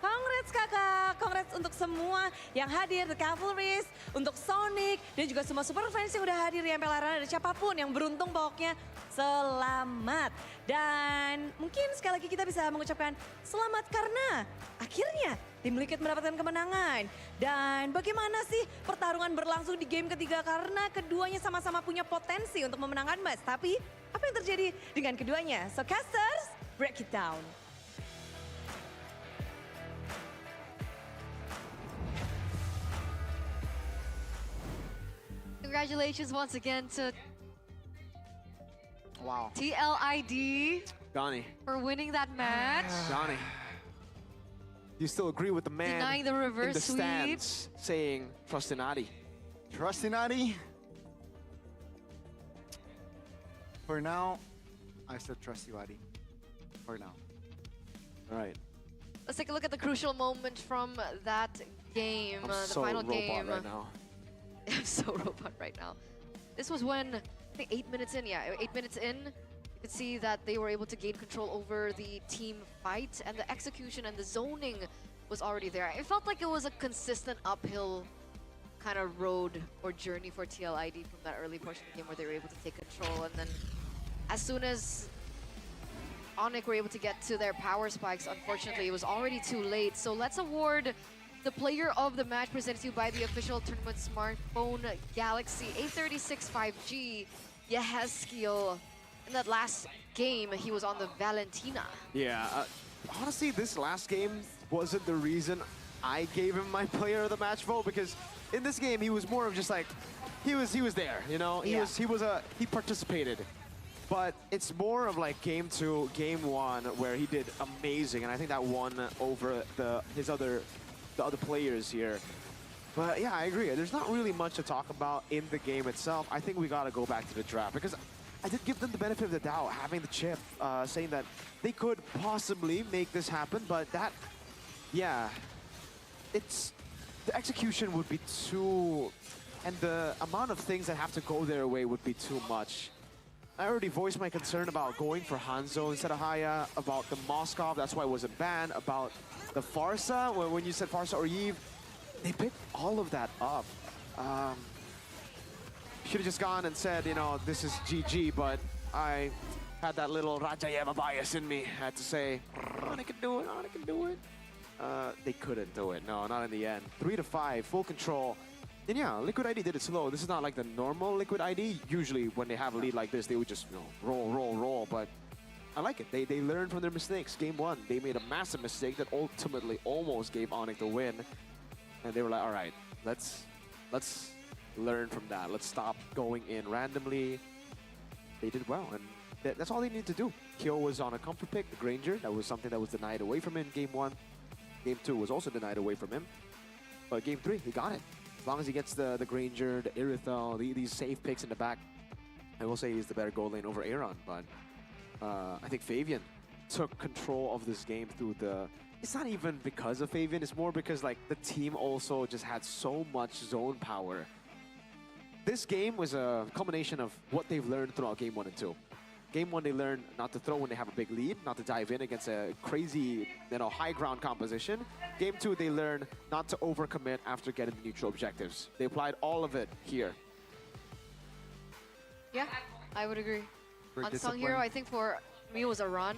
Congrats kakak, congrats untuk semua yang hadir, The Cavalrys, untuk Sonic, dan juga semua super fans yang udah hadir di MPL Arena, dan siapapun yang beruntung pokoknya selamat. Dan mungkin sekali lagi kita bisa mengucapkan selamat karena akhirnya tim Liquid mendapatkan kemenangan. Dan bagaimana sih pertarungan berlangsung di game ketiga karena keduanya sama-sama punya potensi untuk memenangkan match. Tapi apa yang terjadi dengan keduanya? So casters, break it down. Congratulations once again to Wow. TLID Johnny. for winning that match. Johnny. You still agree with the man Denying the reverse in the sweep. stands saying trust in Adi. Trust in Adi. For now, I still trust you, Adi. For now. All right. Let's take a look at the crucial moment from that game, I'm the so final robot game. right now. I'm so robot right now. This was when, I think 8 minutes in, yeah, 8 minutes in, you could see that they were able to gain control over the team fight, and the execution and the zoning was already there. It felt like it was a consistent uphill kind of road or journey for TLID from that early portion of the game where they were able to take control, and then as soon as Onyx were able to get to their power spikes, unfortunately, it was already too late. So let's award the player of the match presented to you by the official tournament smartphone Galaxy A36 5G, Yehezkiel. In that last game, he was on the Valentina. Yeah, honestly, this last game wasn't the reason I gave him my player of the match vote, because in this game he was more of just like he was there, you know. He participated. But it's more of like game 2, game 1 where he did amazing, and I think that won over the other players here. But yeah, I agree. There's not really much to talk about in the game itself. I think we got to go back to the draft because I did give them the benefit of the doubt, having the chip, saying that they could possibly make this happen. But that, yeah, the execution would be too, and the amount of things that have to go their way would be too much. I already voiced my concern about going for Hanzo instead of Haya, about the Moskov, that's why it wasn't banned, about the Farsa, when you said Farsa or Yves, they picked all of that up. Should have just gone and said, you know, this is GG, but I had that little Rajayeva bias in me. I had to say, I can do it, I can do it. They couldn't do it, no, not in the end. 3-5, full control. And yeah, Liquid ID did it slow. This is not like the normal Liquid ID. Usually when they have a lead like this, they would just, you know, roll. But I like it. They learned from their mistakes. Game 1, they made a massive mistake that ultimately almost gave Onyx the win. And they were like, all right, let's learn from that. Let's stop going in randomly. They did well, and that's all they needed to do. Kyo was on a comfort pick, the Granger. That was something that was denied away from him in Game 1. Game 2 was also denied away from him. But Game 3, he got it. As long as he gets the Granger, the Irithel, these safe picks in the back, I will say he's the better goal lane over Aaron. But I think Fabian took control of this game through the... It's not even because of Fabian, it's more because like the team also just had so much zone power. This game was a culmination of what they've learned throughout Game 1 and 2. Game 1, they learned not to throw when they have a big lead, not to dive in against a crazy, high ground composition. Game 2, they learned not to overcommit after getting the neutral objectives. They applied all of it here. Yeah, I would agree. Very Unsung hero, I think for me was Aran.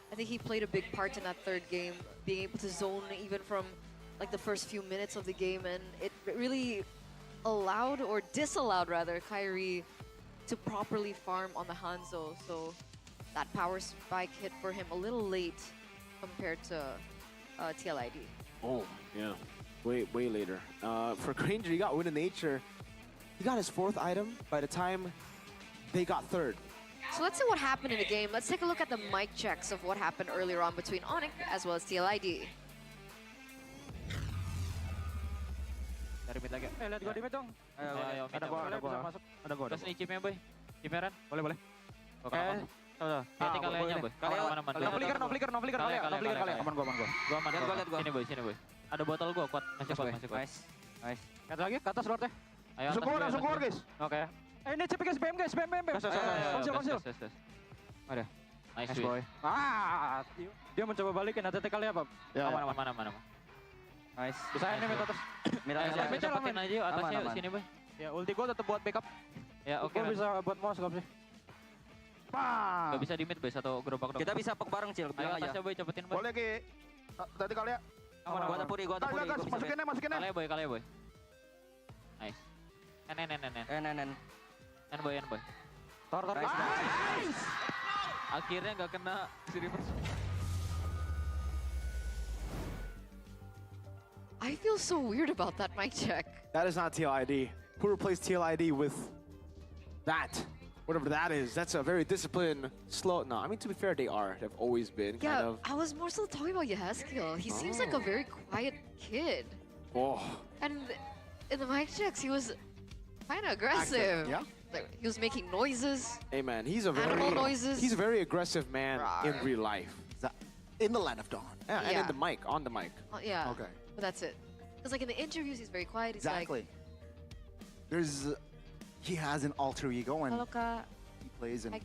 I think he played a big part in that third game, being able to zone even from like the first few minutes of the game, and it really allowed, or disallowed rather, Kyrie to properly farm on the Hanzo. So that power spike hit for him a little late compared to TLID. Oh, yeah. Way later. For Granger, he got Wind of Nature. He got his 4th item by the time they got 3rd. So let's see what happened in the game. Let's take a look at the mic checks of what happened earlier on between Onyx as well as TLID. Dari mid lagi. Lihat gua di mid dong. Ayo, ada gua, masuk. Ada gua. Terus nih chipnya boy. Chipnya Ran. Boleh. Ya tinggal lainnya boy. Aman. No flicker kali. Aman gua. Gua aman. Lihat gua. Sini boy. Ada botol gua kuat. Masih kuat. Nice. Lihat lagi ke atas Lord ya. Ayo langsung keluar guys. Oke. Ini CP guys, BM guys. Konsil. Ada. Nice boy. Dia mencoba balikin ATT kali apa? Aman. Nice. Bisa ini mid atas. Mid cepetin aja yuk atasnya sini boy. Ya ulti gua tetap buat backup. Ya oke. Gua bisa buat mouse gak sih? Gak bisa di mid boy, satu gerobak dong. Kita bisa pek bareng Cil. Ayo atasnya boy, cepetin boy. Boleh Ki. Tadi kali ya. Gua ada puri. Masukin. Kali ya boy. Nice. En boy. Tor. Nice. Akhirnya nggak kena si reverse. I feel so weird about that mic check. That is not TLID. Who replaced TLID with that? Whatever that is. That's a very disciplined, slow... No, I mean, to be fair, they are. They've always been kind of... I was more so talking about Yehezkiel. He seems like a very quiet kid. Oh. And in the mic checks, he was kind of aggressive. Yeah. Like, he was making noises. Hey, man, he's a very... Animal noises. He's a very aggressive man in real life. In the Land of Dawn. Yeah, and in the mic, on the mic. Yeah. Okay. But that's it. Because like in the interviews, he's very quiet. He's Exactly. He has an alter ego and he plays in...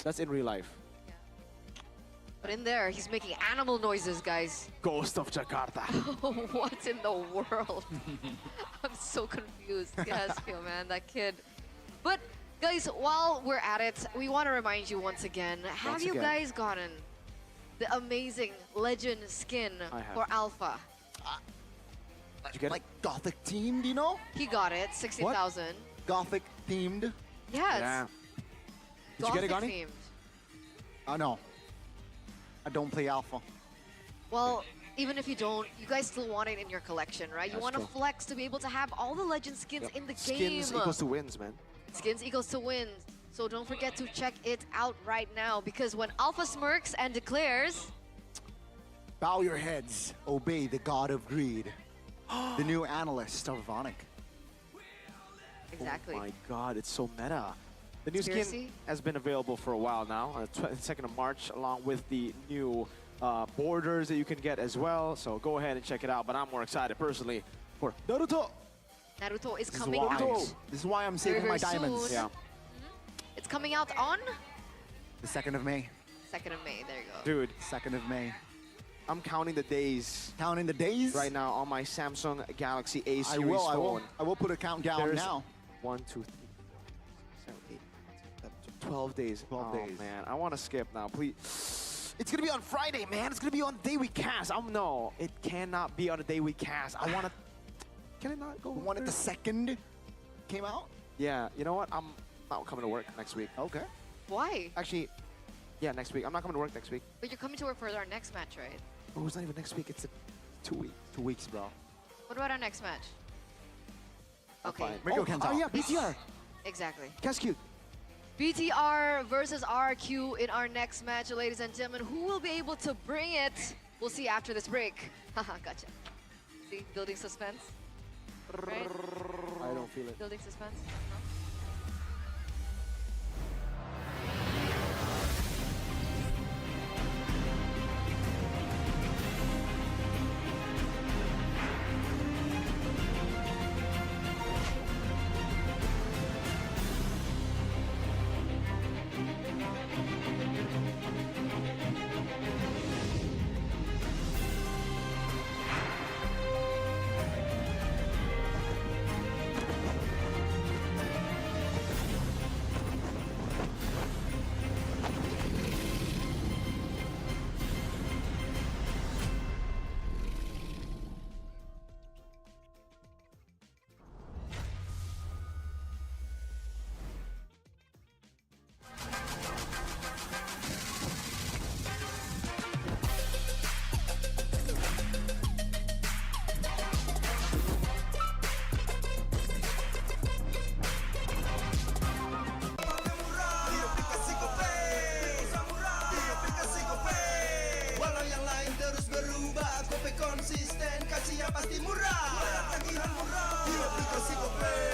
That's in real life. But in there, he's making animal noises, guys. Ghost of Jakarta. What in the world? I'm so confused. Yehezkiel, man, that kid. But guys, while we're at it, we want to remind you once again, have you guys gotten the amazing legend skin for Alpha? Did you get like Gothic themed, you know? He got it, 60,000. Gothic themed. Yes. Did you get it, Gani? Themed. Oh no. I don't play Alpha. Well, even if you don't, you guys still want it in your collection, right? You want to flex to be able to have all the legend skins in the game. Skins equals to wins, man. Skins equals to wins. So don't forget to check it out right now, because when Alpha smirks and declares... Bow your heads, obey the god of greed. The new analyst of Vonic. Exactly. Oh my god, it's so meta. The new skin has been available for a while now, 2nd of March, along with the new borders that you can get as well. So go ahead and check it out. But I'm more excited personally for Naruto. Naruto is coming out. This is why I'm saving my diamonds. Soon. Yeah. It's coming out on? The 2nd of May. 2nd of May, there you go. Dude. 2nd of May. I'm counting the days. Counting the days? Right now on my Samsung Galaxy A series phone. I will put a countdown now. 1, 2, 3, 7, 8, 12 days. 12 days. Man, I want to skip now, please. It's going to be on Friday, man. It's going to be on the day we cast. No, it cannot be on the day we cast. I want to... Can it not go? The one at the 2nd came out? Yeah, you know what? I'm not coming to work next week. Okay. Why? Actually, yeah, next week. I'm not coming to work next week. But you're coming to work for our next match, right? Oh, it's not even next week. It's 2 weeks. 2 weeks, bro. What about our next match? Okay. Oh, yeah, BTR. Exactly. Catch cute. BTR versus RQ in our next match, ladies and gentlemen. Who will be able to bring it? We'll see after this break. Haha, gotcha. See, building suspense. right? I don't feel it. Building suspense. konsisten, kasihnya pasti murah. Tagihan murah di aplikasi GoPay.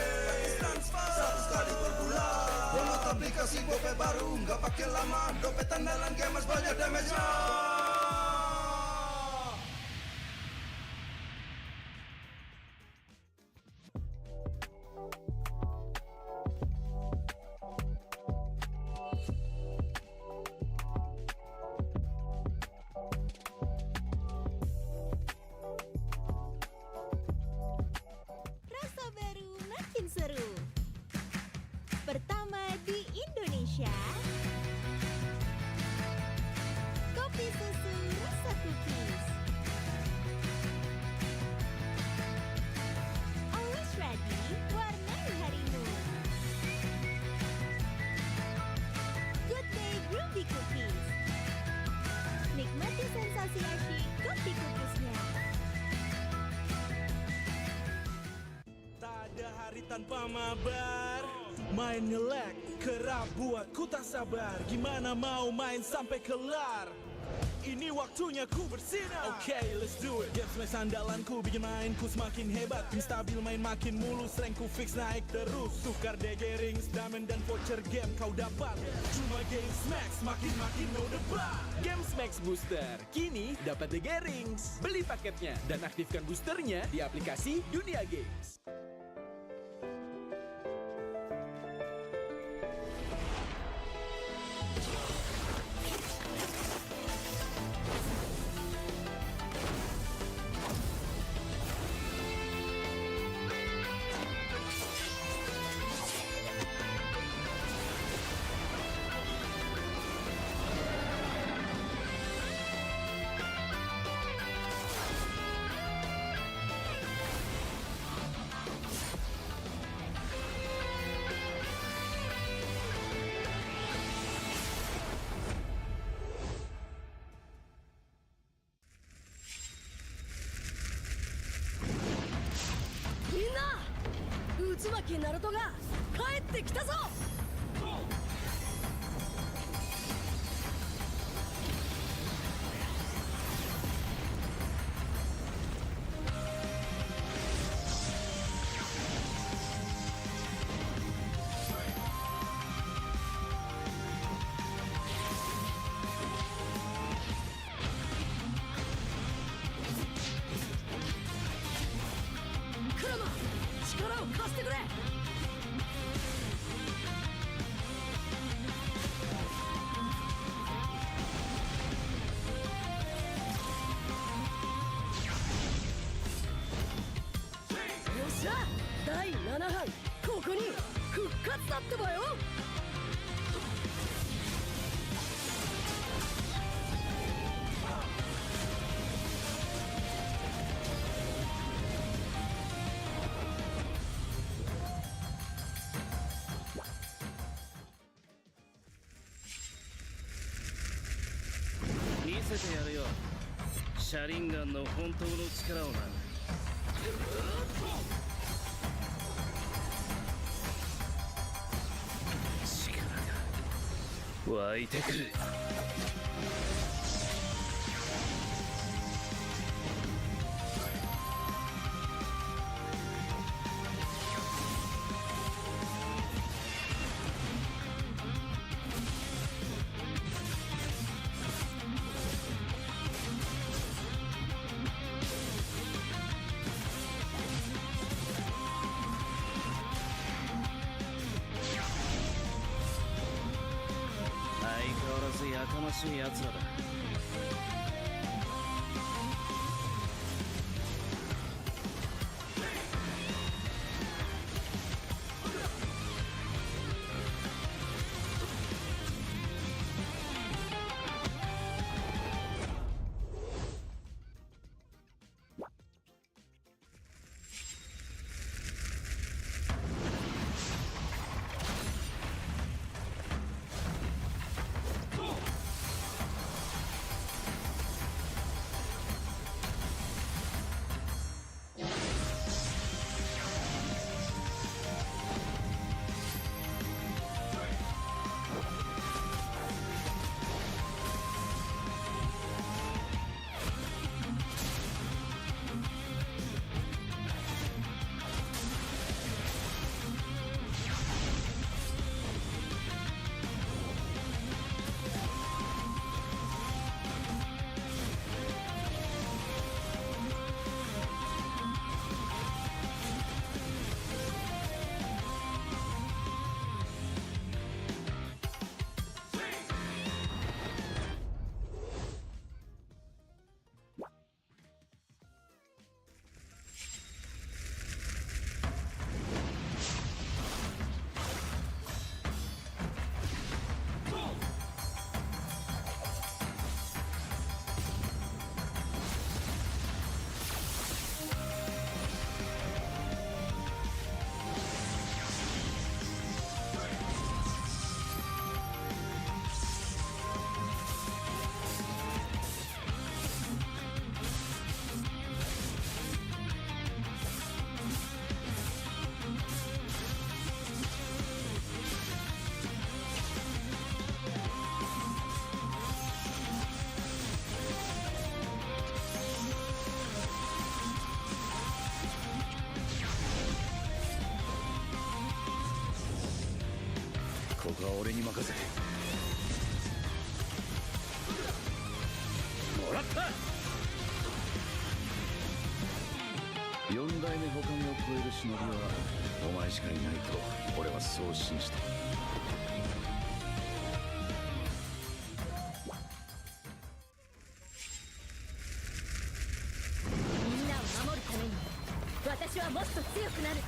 Transfer 100 kali per bulan. Download aplikasi GoPay baru, nggak pakai lama. Dompet andalan gamers banyak damage-nya. Seru. Pertama di Indonesia, kopi susu rasa cookies. Always ready, warnai harimu. Good day groovy cookies. Nikmati sensasi asyik kopi cookiesnya. Tak ada hari tanpa mabar. Main ngelek, kerap buat ku tak sabar. Gimana mau main sampai kelar? Ini waktunya ku bersinar. Okay, let's do it. Games main sandalanku bikin mainku semakin hebat. Tim stabil main makin mulus, rankku fix naik terus. Tukar DG rings, diamond dan voucher game kau dapat. Cuma Games Max, makin-makin no debat. Games Max Booster, kini dapat DG rings. Beli paketnya dan aktifkan boosternya di aplikasi Dunia Games. Naruto が帰ってきたぞ。クラマ、力を貸してくれ。第7班、ここに復活だってばよ。見せてやるよ、シャリンガンの本当の力をな。湧いてくる。わらずやかましい奴らだ。ここは俺に任せて。もらった。4代目他目を超える忍びはお前しかいないと俺はそう信じて。みんなを守るために私はもっと強くなる。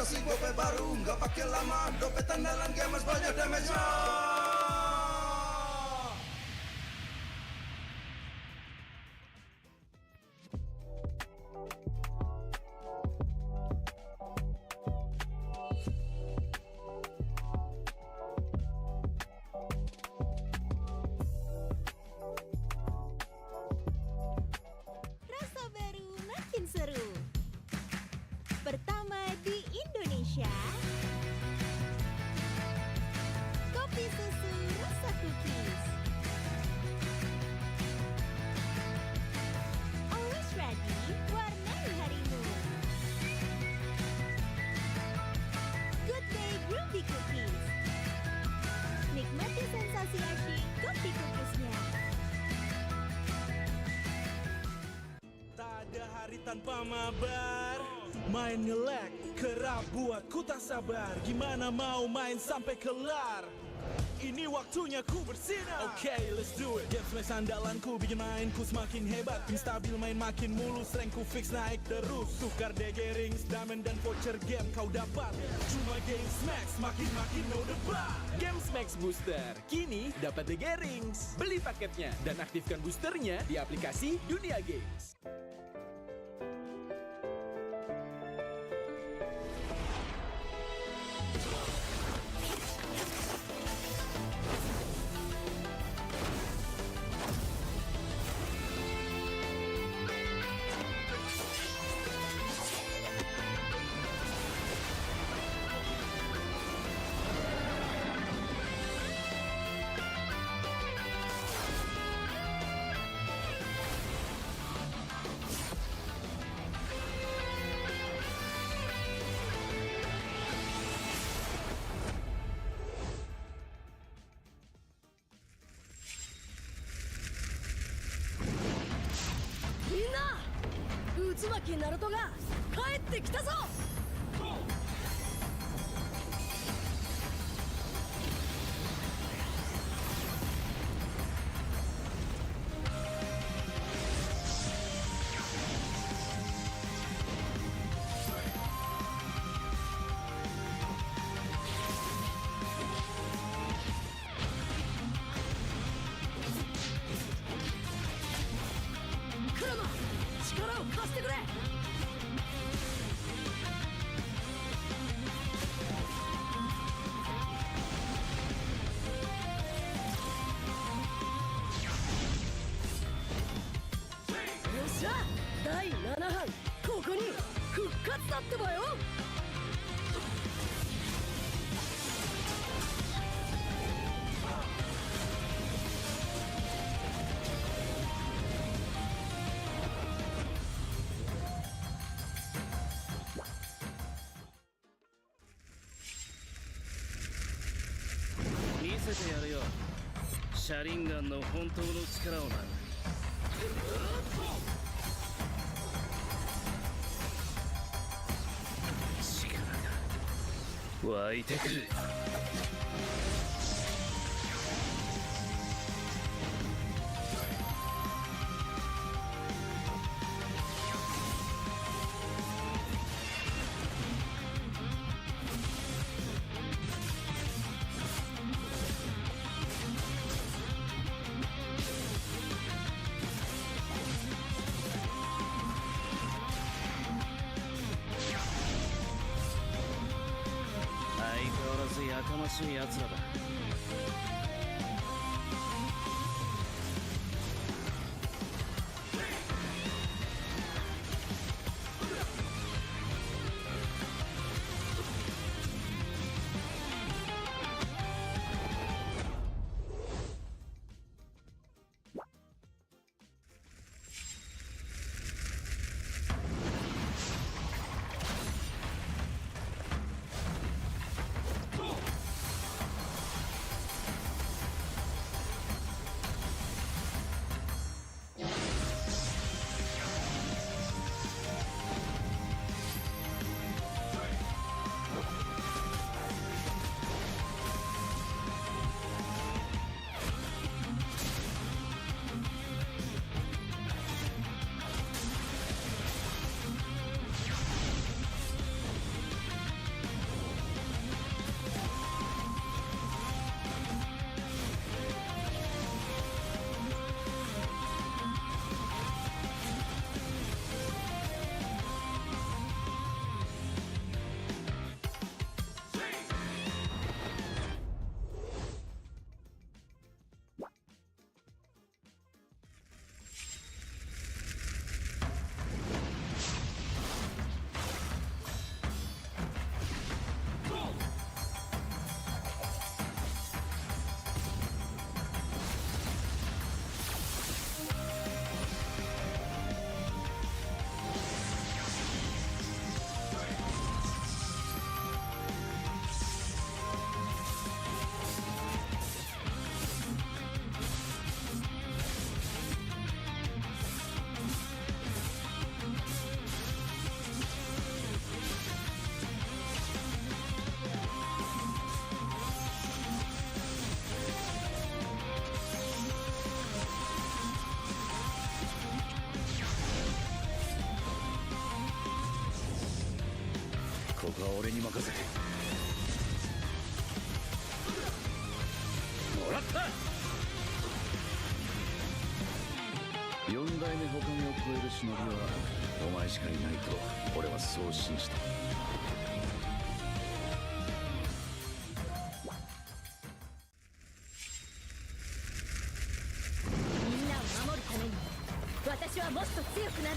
kasih gope baru, nggak pakai lama. Dompet andalan gamers banyak damage-nya. Rasa baru makin seru. Pertama di Indonesia. Kopi susu rasa cookies. Always ready, warnai harimu. Good Day Groovy Cookies. Nikmati sensasi asyik kopi cookiesnya. Tak ada hari tanpa mabar. Main nge-lag, kerap buat ku tak sabar. Gimana mau main sampai kelar? Ini waktunya ku bersinar. Okay, let's do it. Game smash andalanku bikin mainku semakin hebat. Ping stabil main makin mulus, rank ku fix naik terus. Tukar DG rings, diamond dan voucher game kau dapat. Cuma Game Smash makin no debat. Games Max Booster, kini dapat DG Rings. Beli paketnya dan aktifkan boosternya di aplikasi Dunia Games. Minna! 渦巻きナルトが帰ってきたぞ! Kurama! 力を貸してくれ! よっしゃ第7班ここに復活だってばよ見せてやるよシャリンガンの本当の力をな力が湧いてくる相変わらずやかましい奴らだここは俺に任せてもらった4代目他目を超える忍びはお前しかいないと俺はそう信じたみんなを守るために私はもっと強くなる。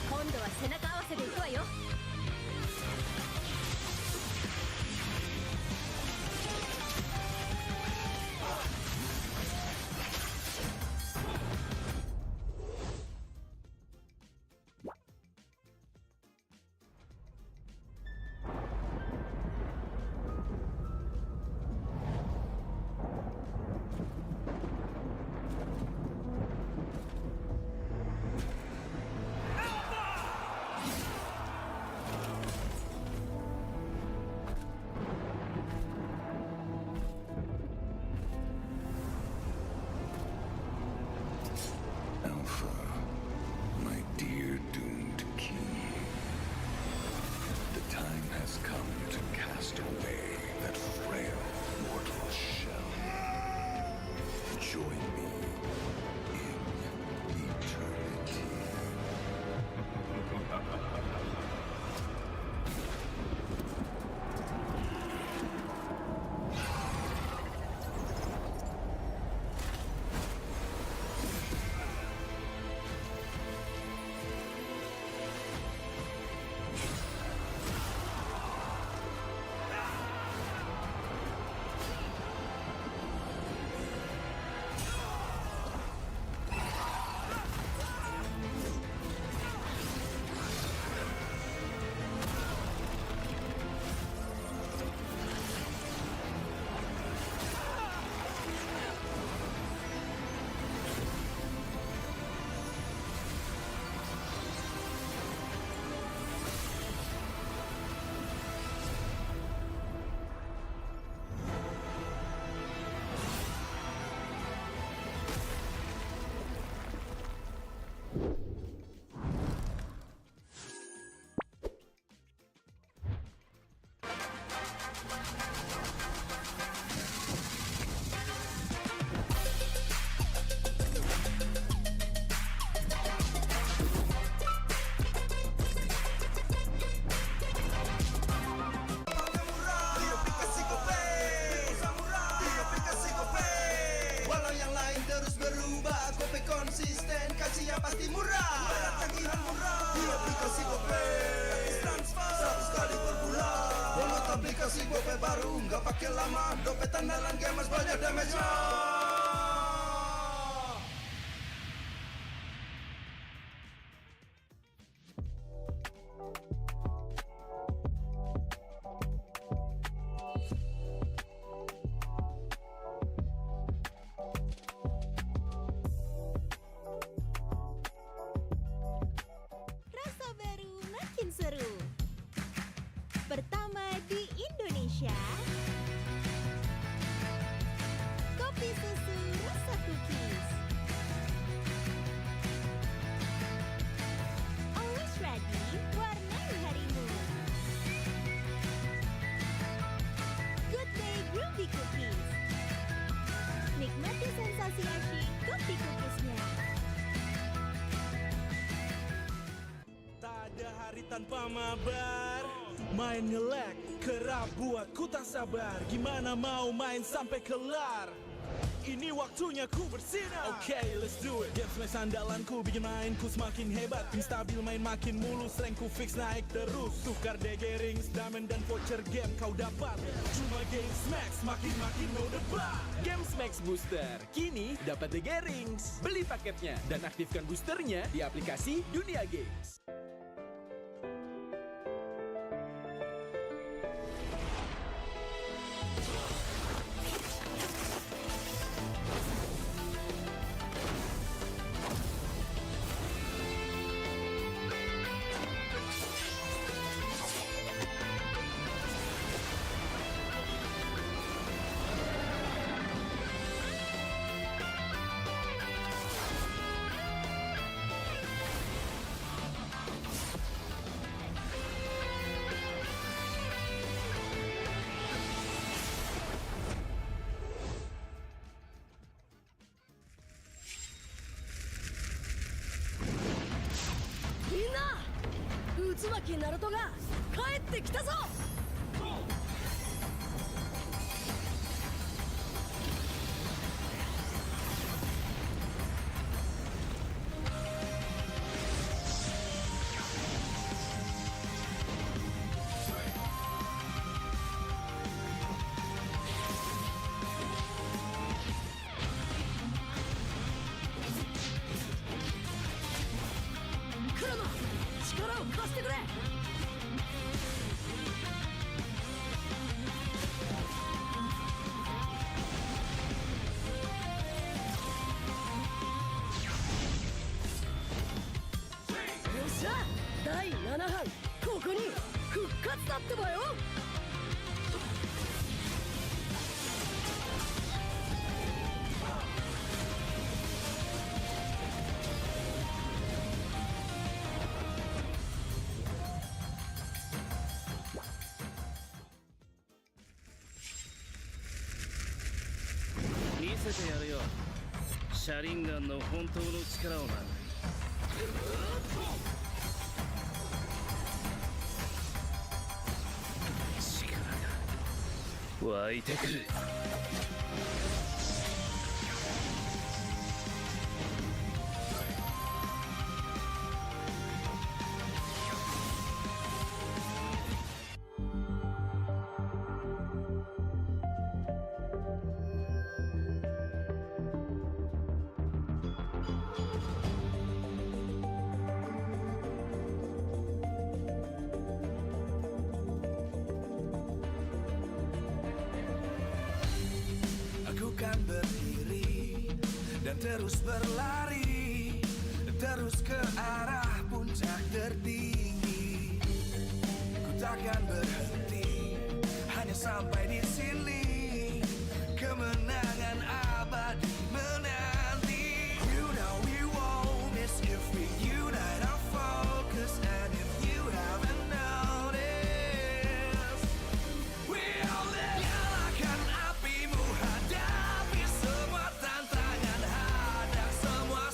今度は背中合わせでいくわよ。My dear doomed king, the time has come to cast away that frail mortal shell. Join me in eternity. Konsisten, kasihnya pasti murah. Bayar tagihan murah. Di aplikasi GoPay. Transfer 100 kali per bulan. Download aplikasi GoPay baru, nggak pakai lama. Dompet andalan gamers banyak damage-nya. Seru. Pertama di Indonesia, kopi susu rasa cookies. Always ready, warnai harimu. Good day groovy cookies. Nikmati sensasi asyik kopi cookiesnya. Tak ada hari tanpa mabar. Main nge-lag, kerap buatku tak sabar. Gimana mau main sampai kelar? Ini waktunya ku bersinar. Okay, let's do it. Game smash andalanku bikin mainku semakin hebat. Tim stabil main makin mulus, rankku fix naik terus. Tukar DG rings, diamond dan voucher game kau dapat. Cuma game smash makin no debat. Games Max Booster, kini dapat DG Rings. Beli paketnya dan aktifkan boosternya di aplikasi Dunia Games. Minna! 渦巻きナルトが帰ってきたぞ! Kurama! 力を貸してくれ! よっしゃ第7班ここに復活だってばよ! 見せてやるよシャリンガンの本当の力をな力が湧いてくるAku kan berdiri dan terus berlari terus ke arah puncak tertinggi. Ku takkan berhenti hanya sampai di sini. Kemenangan abadi menanti. You know we won't miss if we unite our focus. And if you haven't noticed, we'll nyalakan apimu, hadapi semua tantangan, hadang semua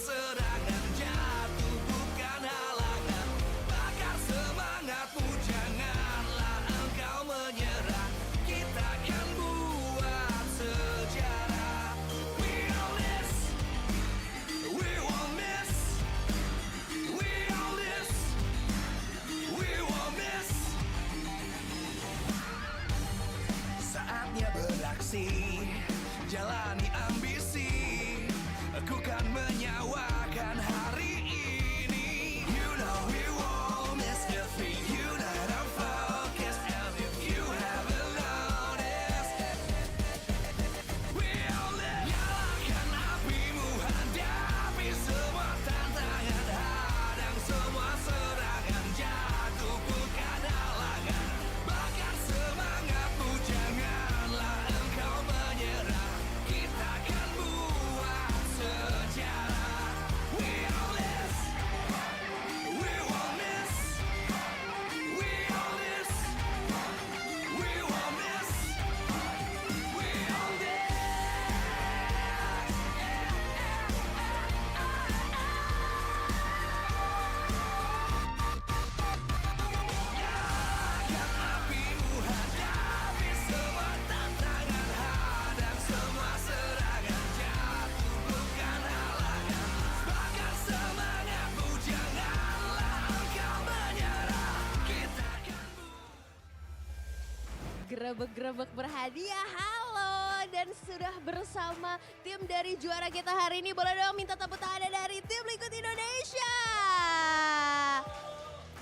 grebek-grebek berhadiah. Halo, dan sudah bersama tim dari juara kita hari ini. Boleh dong minta tepuk tangan dari tim Liquid Indonesia.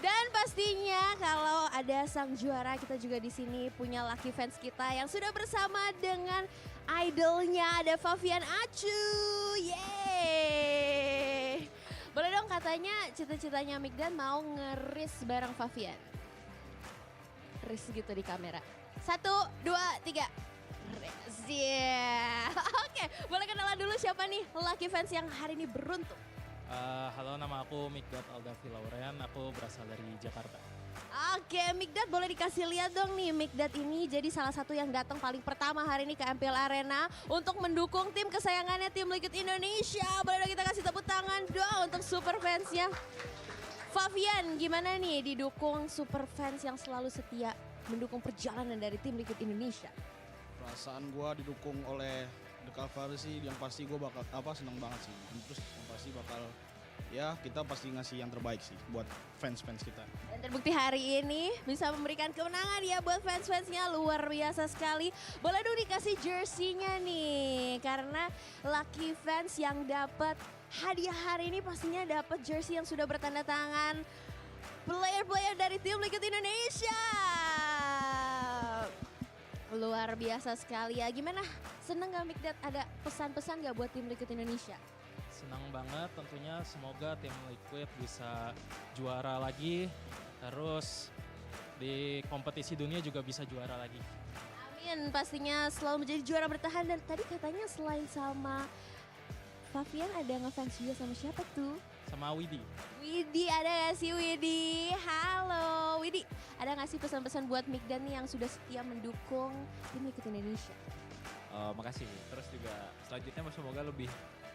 Dan pastinya kalau ada sang juara, kita juga di sini punya lucky fans kita yang sudah bersama dengan idolnya, ada Favian Acu. Yeay. Boleh dong, katanya cita-citanya Mikdan mau ngeris bareng Favian. Ris gitu di kamera. 1, 2, 3. Ris. Yeah. Oke, boleh kenalan dulu siapa nih lucky fans yang hari ini beruntung? Halo, nama aku Mikdad Aldafi Lauren, aku berasal dari Jakarta. Oke, Mikdad boleh dikasih lihat dong nih, Mikdad ini jadi salah satu yang datang paling pertama hari ini ke MPL Arena untuk mendukung tim kesayangannya, tim Liquid Indonesia. Boleh dong kita kasih tepuk tangan dong untuk super fansnya. Favian, gimana nih didukung super fans yang selalu setia mendukung perjalanan dari tim Liquid Indonesia? Perasaan gue didukung oleh The Cavalry sih, yang pasti gue bakal seneng banget sih. Terus yang pasti bakal ya kita pasti ngasih yang terbaik sih buat fans-fans kita. Dan terbukti hari ini bisa memberikan kemenangan ya buat fans-fansnya, luar biasa sekali. Boleh dong dikasih jersey-nya nih, karena lucky fans yang dapat hadiah hari ini pastinya dapat jersey yang sudah bertanda tangan player-player dari tim Liquid Indonesia. Luar biasa sekali ya. Gimana? Seneng gak Mikdad? Ada pesan-pesan gak buat tim Liquid Indonesia? Senang banget tentunya, semoga tim Liquid bisa juara lagi. Terus di kompetisi dunia juga bisa juara lagi. Amin, pastinya selalu menjadi juara bertahan. Dan tadi katanya selain sama Favian ada ngefans juga sama siapa tuh? Sama Widi. Widi, ada gak sih Widi? Halo Widi, ada gak sih pesan-pesan buat Mikdan nih yang sudah setia mendukung tim Liquid Indonesia? Makasih. Terus juga selanjutnya semoga lebih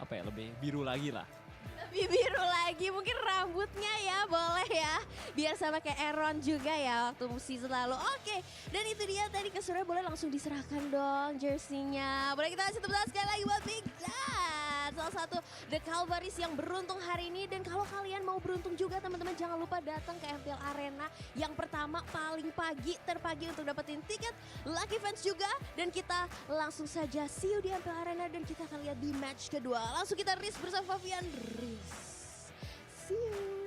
lebih biru lagi lah. Lebih biru lagi, mungkin rambutnya ya boleh ya. Biar sama kayak Aaron juga ya waktu season lalu. Oke, dan itu dia tadi keseruan, boleh langsung diserahkan dong jersey-nya. Boleh kita kasih tepuk tangan sekali lagi buat Mikdan. Salah satu The Calvaries yang beruntung hari ini. Dan kalau kalian mau beruntung juga teman-teman, jangan lupa datang ke MPL Arena yang pertama paling pagi, terpagi untuk dapetin tiket lucky fans juga. Dan kita langsung saja see you di MPL Arena dan kita akan lihat di match kedua. Langsung kita race bersama Favian. See you.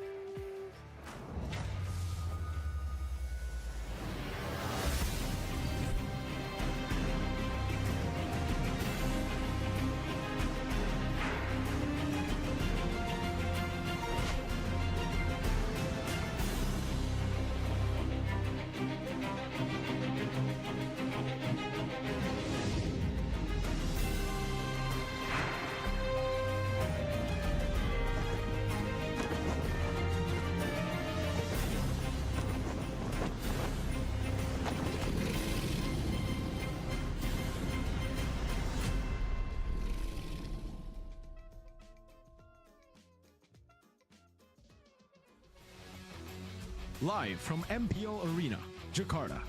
Live from MPL Arena, Jakarta,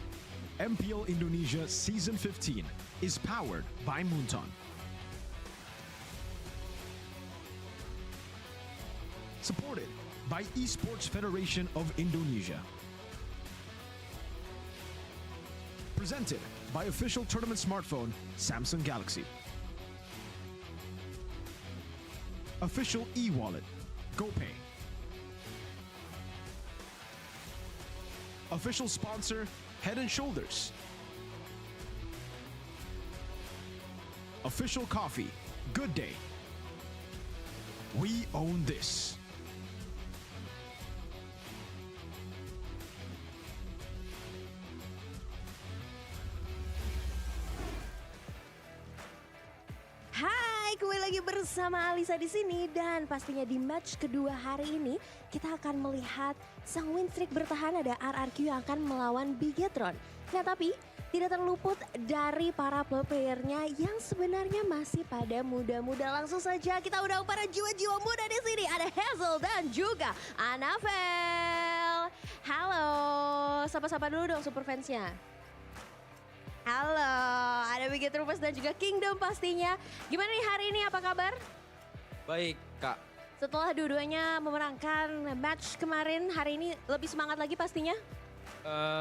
MPL Indonesia Season 15 is powered by Moonton. Supported by Esports Federation of Indonesia. Presented by official tournament smartphone Samsung Galaxy. Official e-wallet, GoPay. Official sponsor, Head & Shoulders. Official coffee, Good Day. We own this. Hai, kembali lagi bersama Alisa di sini dan pastinya di match kedua hari ini kita akan melihat sang win streak bertahan, ada RRQ yang akan melawan Bigetron. Nah, tapi tidak terluput dari para pro playernya yang sebenarnya masih pada muda-muda. Langsung saja kita undang para jiwa-jiwa muda di sini. Ada Hazel dan juga Anavel. Halo, sapa-sapa dulu dong super fansnya. Halo, ada Big Troopers dan juga Kingdom pastinya. Gimana nih hari ini, apa kabar? Baik, Kak. Setelah dua-duanya memenangkan match kemarin, hari ini lebih semangat lagi pastinya?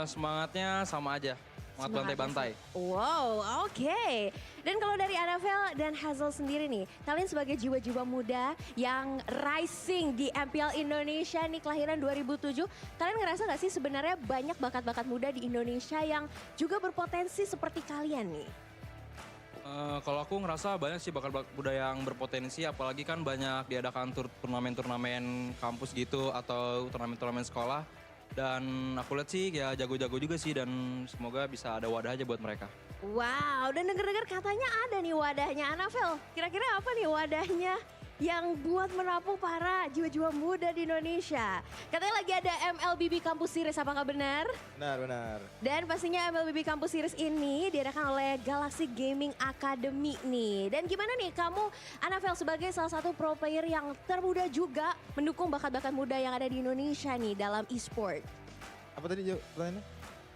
Semangatnya sama aja. Semangat bantai-bantai. Wow, oke. Dan kalau dari Anavel dan Hazel sendiri nih, kalian sebagai jiwa-jiwa muda yang rising di MPL Indonesia nih kelahiran 2007, kalian ngerasa gak sih sebenarnya banyak bakat-bakat muda di Indonesia yang juga berpotensi seperti kalian nih? Kalau aku ngerasa banyak sih bakat muda yang berpotensi, apalagi kan banyak diadakan turnamen-turnamen kampus gitu atau turnamen-turnamen sekolah. Dan aku lihat sih ya jago-jago juga sih dan semoga bisa ada wadah aja buat mereka. Wow, dan denger-denger katanya ada nih wadahnya Anavel. Kira-kira apa nih wadahnya yang buat menampung para jiwa-jiwa muda di Indonesia? Katanya lagi ada Mlbb Campus Series, apakah benar? Benar. Dan pastinya Mlbb Campus Series ini diadakan oleh Galaxy Gaming Academy nih. Dan gimana nih kamu, Anavel, sebagai salah satu pro player yang termuda juga mendukung bakat-bakat muda yang ada di Indonesia nih dalam e-sport? Apa tadi pertanyaannya?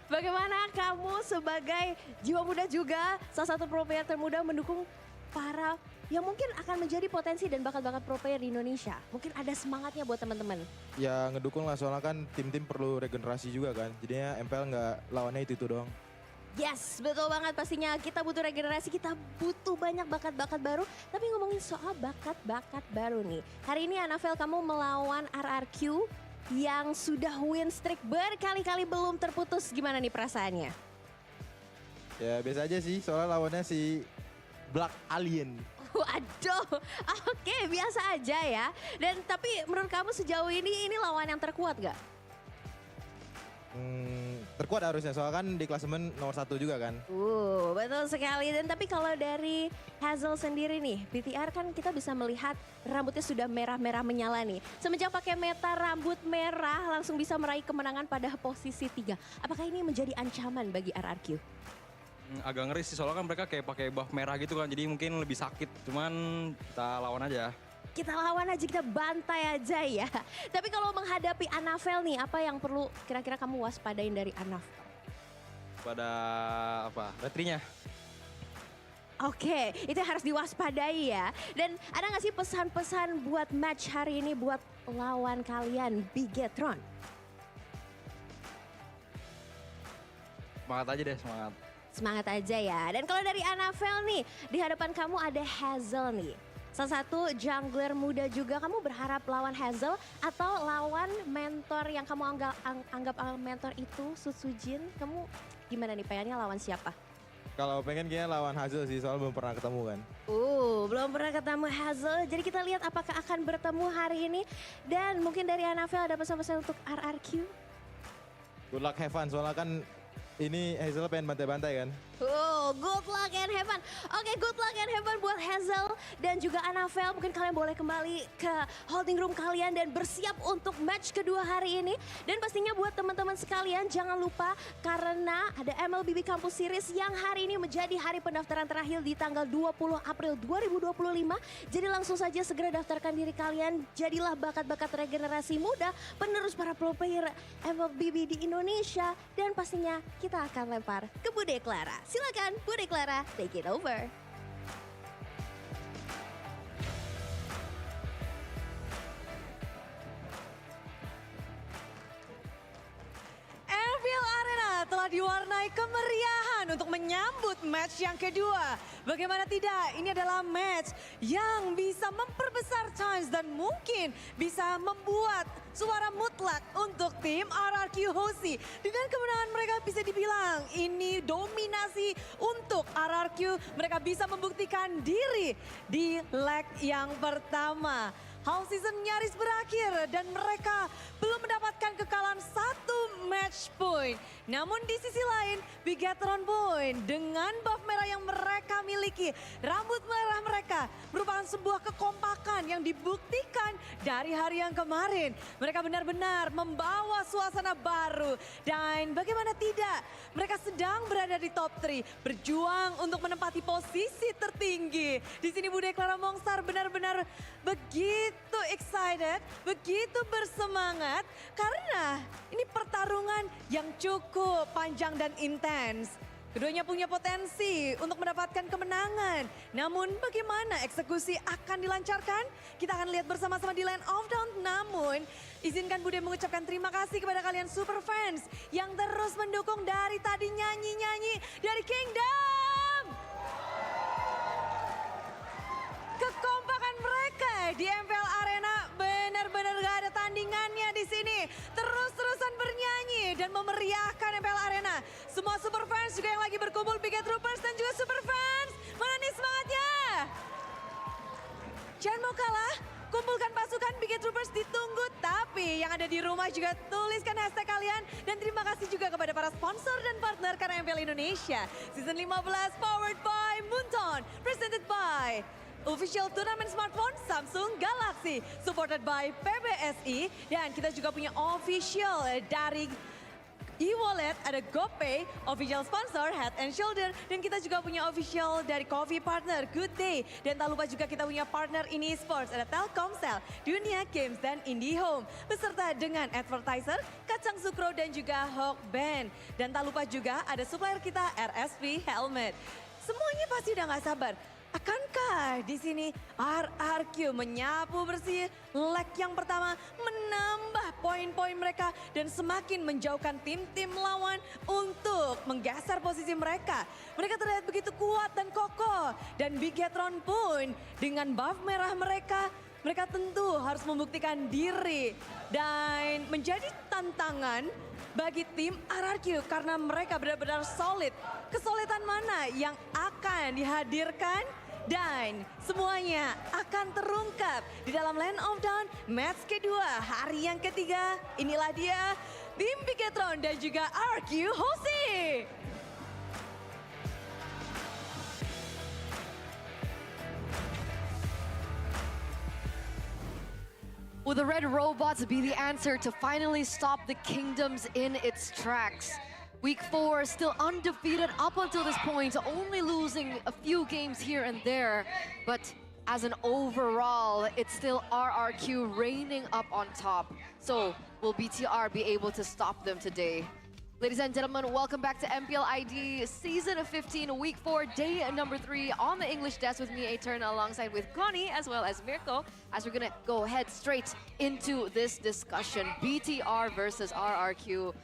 Bagaimana kamu sebagai jiwa muda juga, salah satu pro player termuda mendukung para yang mungkin akan menjadi potensi dan bakat-bakat pro player di Indonesia? Mungkin ada semangatnya buat teman-teman. Ya ngedukung lah, soalnya kan tim-tim perlu regenerasi juga kan. Jadinya MPL nggak lawannya itu doang. Yes, betul banget pastinya. Kita butuh regenerasi, kita butuh banyak bakat-bakat baru. Tapi ngomongin soal bakat-bakat baru nih. Hari ini Anavel, kamu melawan RRQ yang sudah win streak berkali-kali belum terputus. Gimana nih perasaannya? Ya biasa aja sih, soalnya lawannya si Black Alien. Waduh, oke, biasa aja ya. Dan tapi menurut kamu sejauh ini lawan yang terkuat gak? Terkuat harusnya, soalnya kan di klasemen nomor 1 juga kan. Betul sekali. Dan tapi kalau dari Hazel sendiri nih, BTR kan kita bisa melihat rambutnya sudah merah-merah menyala nih. Semenjak pakai meta rambut merah langsung bisa meraih kemenangan pada posisi 3. Apakah ini menjadi ancaman bagi RRQ? Agak ngeri sih soalnya kan mereka kayak pakai buff merah gitu kan, jadi mungkin lebih sakit. Cuman kita lawan aja. Kita lawan aja, kita bantai aja ya. Tapi kalau menghadapi Anavel nih, apa yang perlu kira-kira kamu waspadain dari Anavel? Pada apa? Baterainya. Oke, itu harus diwaspadai ya. Dan ada gak sih pesan-pesan buat match hari ini buat lawan kalian, Bigetron? Semangat aja deh, semangat. Semangat aja ya. Dan kalau dari Anavel nih, di hadapan kamu ada Hazel nih. Salah satu jungler muda juga, kamu berharap lawan Hazel atau lawan mentor yang kamu anggap mentor itu, Sutsujin? Kamu gimana nih, pengennya lawan siapa? Kalau pengen kayaknya lawan Hazel sih, soalnya belum pernah ketemu kan. Belum pernah ketemu Hazel, jadi kita lihat apakah akan bertemu hari ini. Dan mungkin dari Anavel ada pesan-pesan untuk RRQ? Good luck, have fun, soalnya kan ini Hazel pengen bantai-bantai kan. Good luck and have fun. Oke, good luck and have fun buat Hazel dan juga Anavel. Mungkin kalian boleh kembali ke holding room kalian dan bersiap untuk match kedua hari ini. Dan pastinya buat teman-teman sekalian jangan lupa karena ada Mlbb Campus Series yang hari ini menjadi hari pendaftaran terakhir di tanggal 20 April 2025. Jadi langsung saja segera daftarkan diri kalian. Jadilah bakat-bakat regenerasi muda, penerus para pro player Mlbb di Indonesia. Dan pastinya kita akan lempar ke Bude Clara. Silakan Bude Clara, take it over. MPL Arena telah diwarnai kemeriahan untuk menyambut match yang kedua. Bagaimana tidak, ini adalah match yang bisa memperbesar chance dan mungkin bisa membuat suara mutlak untuk tim RRQ Hoshi. Dengan kemenangan mereka bisa dibilang ini dominasi untuk RRQ. Mereka bisa membuktikan diri di leg yang pertama. Whole season nyaris berakhir dan mereka belum mendapatkan kekalahan 1 match point. Namun di sisi lain, Bigetron Point dengan buff merah yang mereka miliki, rambut merah mereka merupakan sebuah kekompakan yang dibuktikan dari hari yang kemarin. Mereka benar-benar membawa suasana baru dan bagaimana tidak, mereka sedang berada di top 3, berjuang untuk menempati posisi tertinggi. Di sini Bude Clara Mongstar benar-benar begitu excited, begitu bersemangat karena ini pertarungan yang cukup panjang dan intens. Keduanya punya potensi untuk mendapatkan kemenangan. Namun bagaimana eksekusi akan dilancarkan? Kita akan lihat bersama-sama di Land of Dawn. Namun Izinkan Bude mengucapkan terima kasih kepada kalian super fans yang terus mendukung dari tadi nyanyi-nyanyi dari Kingdom. Kekompakan mereka di MPL Arena benar-benar gak ada tandingannya di sini. Terus-terusan bernyanyi dan memeriahkan MPL Arena. Semua super fans juga yang lagi berkumpul, Big Troopers dan juga super fans. Mana nih semangatnya? Jangan mau kalah, kumpulkan pasukan Big Troopers ditunggu. Tapi yang ada di rumah juga tuliskan hashtag kalian. Dan terima kasih juga kepada para sponsor dan partner karena MPL Indonesia. Season 15 powered by Moonton, presented by Official Turnamen Smartphone Samsung Galaxy, supported by PBSI. Dan kita juga punya official dari e-wallet, ada GoPay, official sponsor Head and Shoulder. Dan kita juga punya official dari coffee partner Good Day. Dan tak lupa juga kita punya partner ini sports, ada Telkomsel, Dunia Games dan IndiHome. Beserta dengan advertiser, Kacang Sukro dan juga Hawk Band. Dan tak lupa juga ada supplier kita RSP Helmet. Semuanya pasti udah gak sabar. Akankah di sini RRQ menyapu bersih leg yang pertama, menambah poin-poin mereka dan semakin menjauhkan tim-tim lawan untuk menggeser posisi mereka. Mereka terlihat begitu kuat dan kokoh dan Bigetron pun dengan buff merah mereka tentu harus membuktikan diri dan menjadi tantangan bagi tim RRQ karena mereka benar-benar solid. Kesulitan mana yang akan dihadirkan? Dan semuanya akan terungkap di dalam Land of Dawn match kedua hari yang ketiga. Inilah dia tim Bigetron dan juga RQ Hosi. Will the red robots be the answer to finally stop the kingdoms in its tracks? Week 4 still undefeated up until this point, only losing a few games here and there. But as an overall, it's still RRQ reigning up on top. So will BTR be able to stop them today? Ladies and gentlemen, welcome back to MPL ID Season 15, Week 4, Day number 3 on the English desk with me, Eterna, alongside with Connie as well as Mirko, as we're gonna go ahead straight into this discussion. BTR versus RRQ.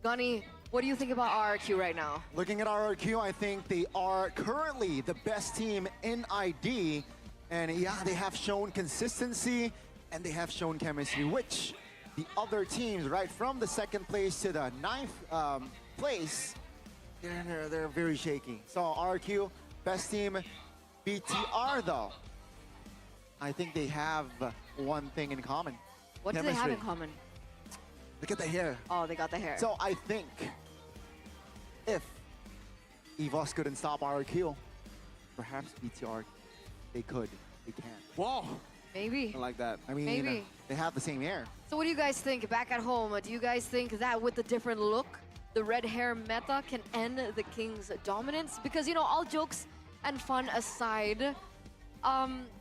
Connie, what do you think about RRQ right now? Looking at RRQ, I think they are currently the best team in ID. And yeah, they have shown consistency and they have shown chemistry, which the other teams, right from the second place to the 9th place, they're very shaky. So RRQ, best team. BTR though, I think they have one thing in common. What chemistry. do they have in common? Look at the hair. Oh, they got the hair. So I think if EVOS couldn't stop RRQ, perhaps BTR, they can. Whoa. Maybe. I like that. I mean, Maybe. They have the same hair. So what do you guys think back at home? Do you guys think that with the different look, the red hair meta can end the King's dominance? Because, you know, all jokes and fun aside,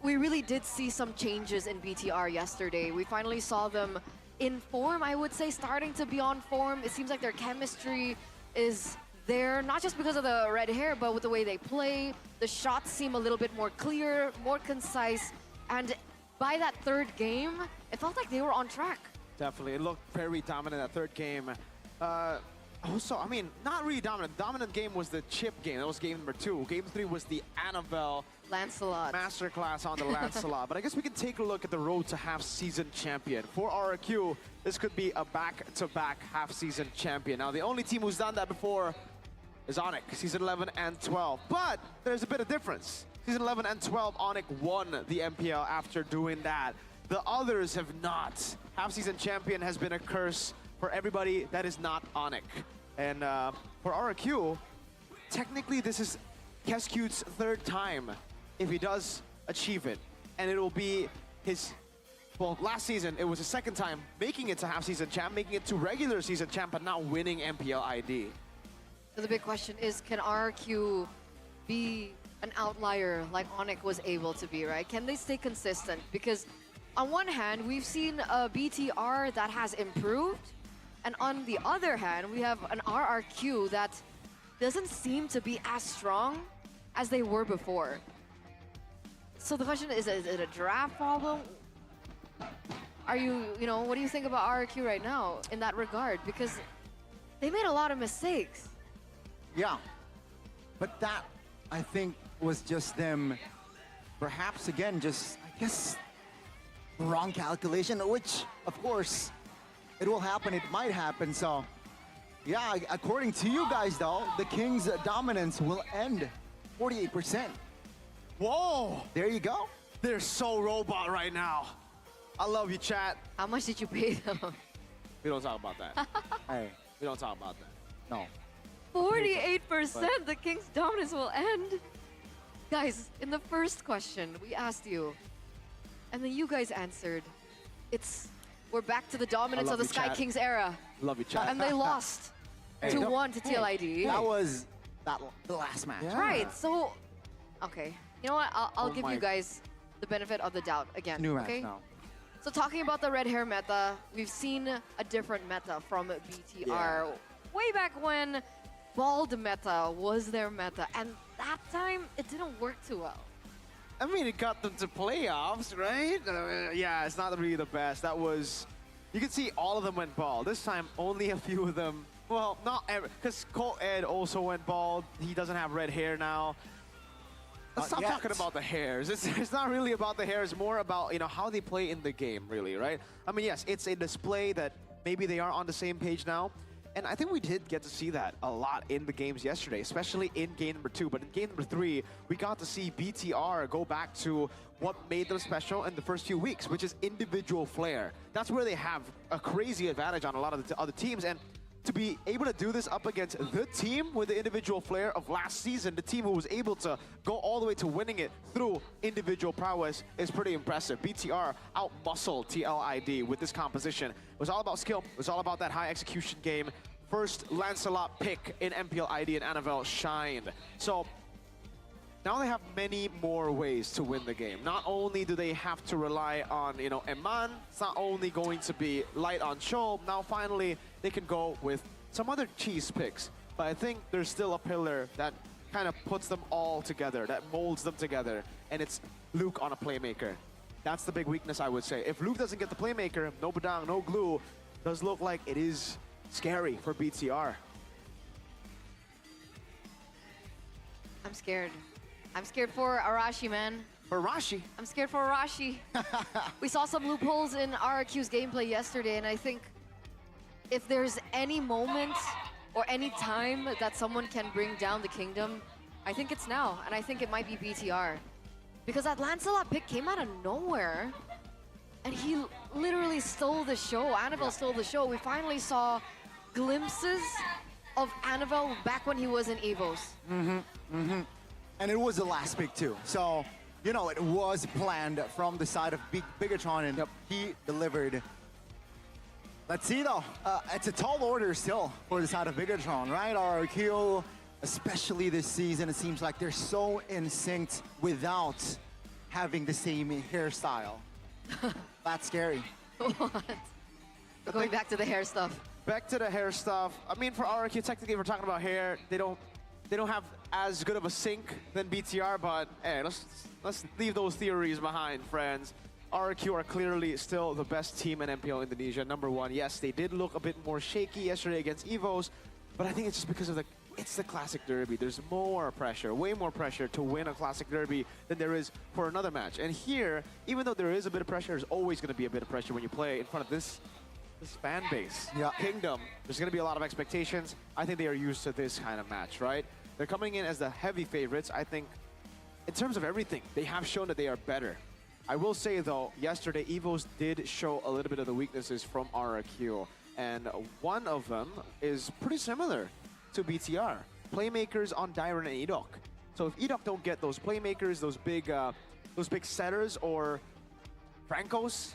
we really did see some changes in BTR yesterday. We finally saw them in form, I would say, starting to be on form. It seems like their chemistry is there, not just because of the red hair, but with the way they play. The shots seem a little bit more clear, more concise, and by that third game, it felt like they were on track. Definitely, it looked very dominant that third game. Also, I mean, not really dominant. Dominant game was the chip game. That was game number 2. Game 3 was the Annabelle Lancelot masterclass on the Lancelot. But I guess we can take a look at the road to half-season champion. For RRQ, this could be a back-to-back half-season champion. Now, the only team who's done that before is Onyx, season 11 and 12. But there's a bit of difference. Season 11 and 12, Onyx won the MPL after doing that. The others have not. Half-season champion has been a curse for everybody that is not Onyx. And for RRQ, technically this is Kescute's third time if he does achieve it. And it will be his, well, last season it was his second time making it to half-season champ, making it to regular season champ, but now winning MPL ID. So the big question is, can RRQ be an outlier like Onyx was able to be, right? Can they stay consistent? Because on one hand, we've seen a BTR that has improved, and on the other hand, we have an RRQ that doesn't seem to be as strong as they were before. So the question is it a draft problem? are you, what do you think about RRQ right now in that regard? Because they made a lot of mistakes. Yeah, but that, I think, was just them, perhaps again, just, I guess, wrong calculation, which, of course, it will happen, it might happen, so. Yeah, according to you guys though, the Kings' dominance will end 48%. Whoa! There you go. They're so robot right now. I love you, chat. How much did you pay them? We don't talk about that. Hey, we don't talk about that. No. 48%, the Kings' dominance will end. Guys, in the first question, we asked you, and then you guys answered. We're back to the dominance of the Sky Kings era. Love you, chat. And they lost 2-1 to TLID. That was the last match. Yeah. Right, so, okay. You know what, I'll give you guys the benefit of the doubt again. New match okay? now. So talking about the red hair meta, we've seen a different meta from BTR. Yeah. Way back when bald meta was their meta, and that time it didn't work too well. I mean, it got them to playoffs, right? Yeah, it's not really the best. That was, you can see all of them went bald. This time, only a few of them, well, not ever, because Cole Ed also went bald. He doesn't have red hair now. Let's stop talking about the hairs. It's not really about the hair. It's more about, how they play in the game, really, right? I mean, yes, it's a display that maybe they are on the same page now. And I think we did get to see that a lot in the games yesterday, especially in game number 2. But in game number 3, we got to see BTR go back to what made them special in the first few weeks, which is individual flair. That's where they have a crazy advantage on a lot of the other teams. And to be able to do this up against the team with the individual flair of last season, the team who was able to go all the way to winning it through individual prowess, is pretty impressive. BTR out-muscled TLID with this composition. It was all about skill. It was all about that high execution game. First Lancelot pick in MPL ID and Annabelle shined. So now they have many more ways to win the game. Not only do they have to rely on, Eman, it's not only going to be light on Show. Now finally they can go with some other cheese picks. But I think there's still a pillar that kind of puts them all together, that molds them together, and it's Luke on a playmaker. That's the big weakness, I would say. If Luke doesn't get the playmaker, no Badang, no glue, does look like it is scary for BTR. I'm scared. I'm scared for Arashi, man. For Arashi? I'm scared for Arashi. We saw some loopholes in RRQ's gameplay yesterday, and I think if there's any moment or any time that someone can bring down the kingdom, I think it's now, and I think it might be BTR. Because that Lancelot pick came out of nowhere, and he literally stole the show. Annabelle stole the show. We finally saw glimpses of Annabelle back when he was in EVOs. And it was the last pick too. So, it was planned from the side of Bigatron, and he delivered. Let's see though, it's a tall order still for the side of Bigatron, right? RRQ, especially this season, it seems like they're so in sync without having the same hairstyle. That's scary. What? Going back to the hair stuff. Back to the hair stuff. I mean, for RRQ, technically, if we're talking about hair, they don't have as good of a sync than BTR, but hey, let's leave those theories behind, friends. RRQ are clearly still the best team in MPL Indonesia, #1. Yes, they did look a bit more shaky yesterday against EVOs, but I think it's just because of it's the Classic Derby. There's more pressure, way more pressure to win a Classic Derby than there is for another match. And here, even though there is a bit of pressure, there's always going to be a bit of pressure when you play in front of this fan base. Kingdom, there's going to be a lot of expectations. I think they are used to this kind of match, right? They're coming in as the heavy favorites. I think in terms of everything, they have shown that they are better. I will say though, yesterday EVOs did show a little bit of the weaknesses from RRQ, and one of them is pretty similar to BTR. Playmakers on Dyron and Edok. So if Edok don't get those playmakers, those big setters or Francos,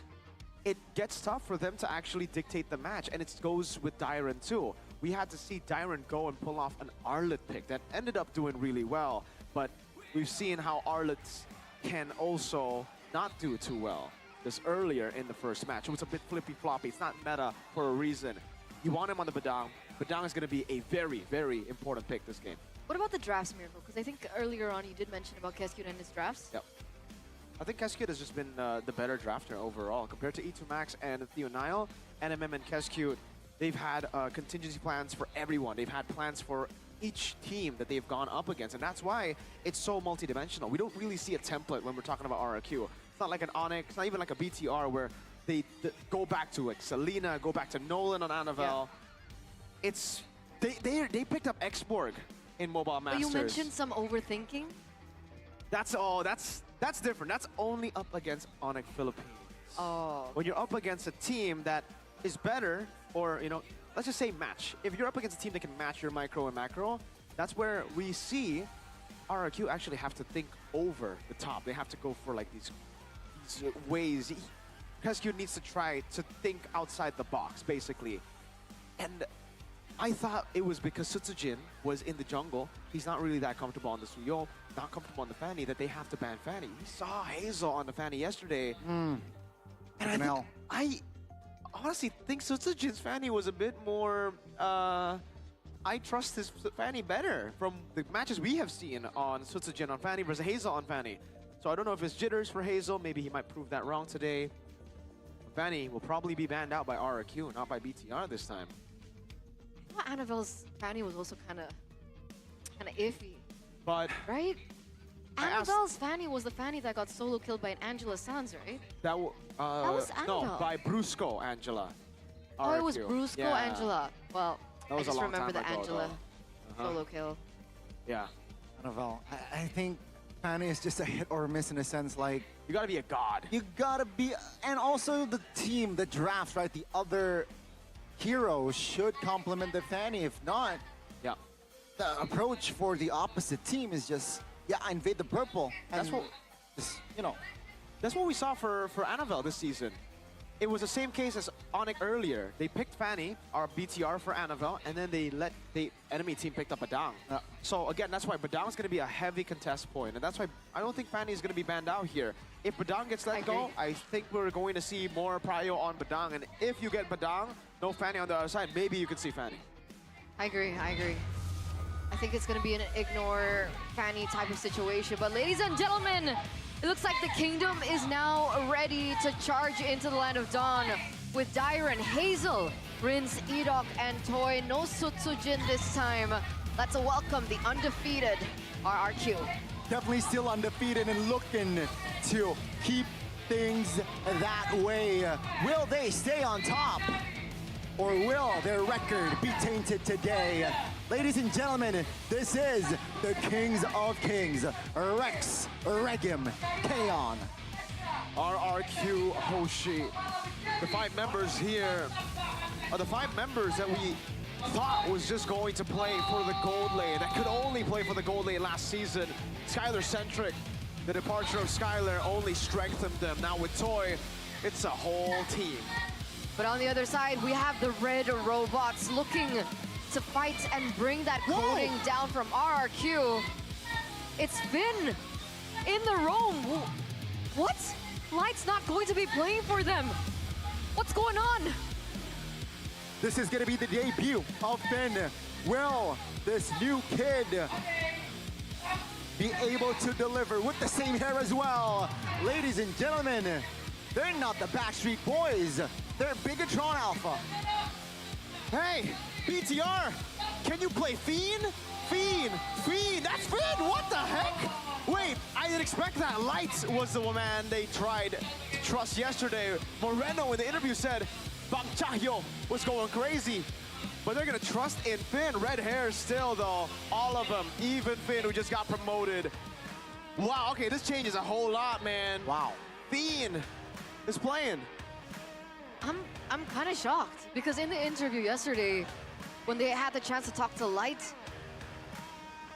it gets tough for them to actually dictate the match, and it goes with Dyron too. We had to see Dyron go and pull off an Arlet pick that ended up doing really well, but we've seen how Arlets can also not do too well. This earlier in the first match, it was a bit flippy-floppy. It's not meta for a reason. You want him on the Badang. Badang is going to be a very, very important pick this game. What about the drafts, Miracle? Because I think earlier on you did mention about Keskyun and his drafts. Yep. I think Keskut has just been the better drafter overall compared to E2 Max and Theo Nile. NMM and Keskut, they've had contingency plans for everyone. They've had plans for each team that they've gone up against, and that's why it's so multidimensional. We don't really see a template when we're talking about RRQ. It's not like an Onyx, it's not even like a BTR where they go back to like Selena, go back to Nolan on Anavel. Yeah. It's they picked up Xborg in Mobile Masters. But you mentioned some overthinking. That's different. That's only up against Onyx Philippines. Oh. When you're up against a team that is better, or let's just say match. If you're up against a team that can match your micro and macro, that's where we see RRQ actually have to think over the top. They have to go for like these ways. Keskut needs to try to think outside the box, basically. And I thought it was because Sutsujin was in the jungle. He's not really that comfortable on the Suyo, not comfortable on the Fanny, that they have to ban Fanny. We saw Hazel on the Fanny yesterday. And I honestly think Sutsujin's Fanny was a bit more... I trust his Fanny better from the matches we have seen on Sutsujin on Fanny versus Hazel on Fanny. So I don't know if it's jitters for Hazel. Maybe he might prove that wrong today. Fanny will probably be banned out by RRQ, not by BTR this time. Well, Annavelle's Fanny was also kind of iffy. But right? Annavelle's Fanny was the Fanny that got solo killed by an Angela Sanz, right? That was Annabelle. No, by Brusco Angela. Oh, it was RRQ. Brusco Yeah. Angela. Well, That I was a just long remember time the ago, Angela though. solo kill. Yeah. Annabelle, I think Fanny is just a hit or miss in a sense. Like, you gotta be a god. You gotta be, and also the team, the draft, right? The other heroes should complement the Fanny. If not, yeah, the approach for the opposite team is just, invade the purple. That's and what, just, that's what we saw for Annabelle this season. It was the same case as Onyx earlier. They picked Fanny, our BTR for Annabelle, and then the enemy team picked up Badang. So again, that's why Badang's going to be a heavy contest point, and that's why I don't think Fanny is going to be banned out here. If Badang gets let go, I think we're going to see more prio on Badang, and if you get Badang, no Fanny on the other side, maybe you can see Fanny. I agree. I think it's going to be an ignore Fanny type of situation. But ladies and gentlemen, it looks like the Kingdom is now ready to charge into the Land of Dawn with Dyron, Hazel, Rince, Edok, and Toy. No Sutsujin this time. Let's welcome the undefeated RRQ. Definitely still undefeated and looking to keep things that way. Will they stay on top? Or will their record be tainted today? Ladies and gentlemen, this is the Kings of Kings, Rex, Regim, Kaon. RRQ Hoshi. The 5 members here are the 5 members that we thought was just going to play for the gold lane, that could only play for the gold lane last season. Skylar-centric. The departure of Skylar only strengthened them. Now with Toy, it's a whole team. But on the other side, we have the red robots looking to fight and bring that coding down from RRQ. It's Finn in the roam. What? Light's not going to be playing for them. What's going on? This is gonna be the debut of Finn. Will this new kid be able to deliver with the same hair as well? Ladies and gentlemen, they're not the Backstreet Boys. They're Bigatron Alpha. Hey, BTR, can you play Fiend? Fiend, that's Finn, what the heck? Wait, I didn't expect that. Light was the man they tried to trust yesterday. Moreno in the interview said Bang Chahyo was going crazy. But they're gonna trust in Finn. Red hair still though, all of them, even Finn who just got promoted. Wow, okay, this changes a whole lot, man. Wow. Fiend is playing. I'm kind of shocked because in the interview yesterday, when they had the chance to talk to Light,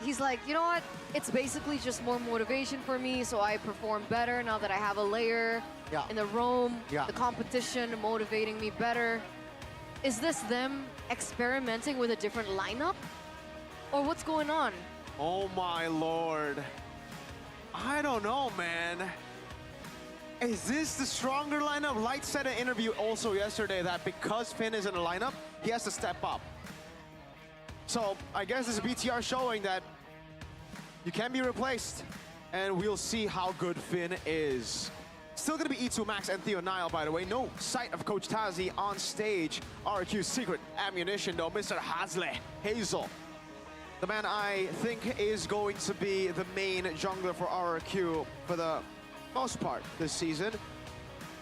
he's like, you know what? It's basically just more motivation for me, so I perform better now that I have a layer in the roam, the competition motivating me better. Is this them experimenting with a different lineup? Or what's going on? Oh my lord. I don't know, man. Is this the stronger lineup? Light said in an interview also yesterday that because Finn is in the lineup, he has to step up. So I guess this is BTR showing that you can be replaced. and we'll see how good Finn is. Still gonna be E2 Max and Theo Nile, by the way. No sight of Coach Tazi on stage. RQ's secret ammunition, though, Mr. Hazel. The man I think is going to be the main jungler for RQ for the most part this season.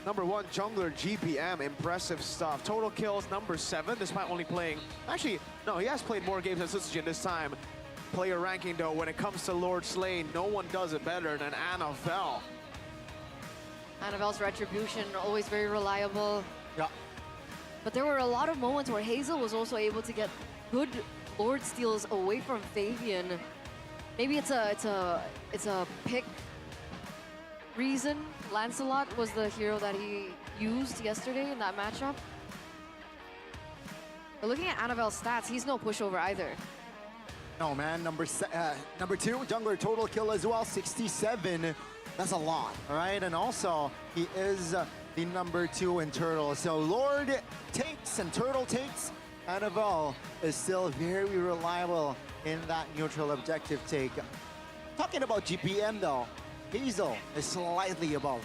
Number 1 jungler, GPM, impressive stuff. Total kills, number 7, despite only playing... Actually, no, he has played more games than Sutsujin this time. Player ranking, though, when it comes to Lord Slane, no one does it better than Annabelle. Annabelle's retribution, always very reliable. Yeah. But there were a lot of moments where Hazel was also able to get good Lord steals away from Fabian. Maybe it's a pick reason. Lancelot was the hero that he used yesterday in that matchup. But looking at Annabelle's stats, he's no pushover either. No, man. Number 2, jungler total kill as well, 67. That's a lot, all right? And also, he is the number 2 in Turtle. So Lord takes and Turtle takes. Annabelle is still very reliable in that neutral objective take. Talking about GPM though, Hazel is slightly above.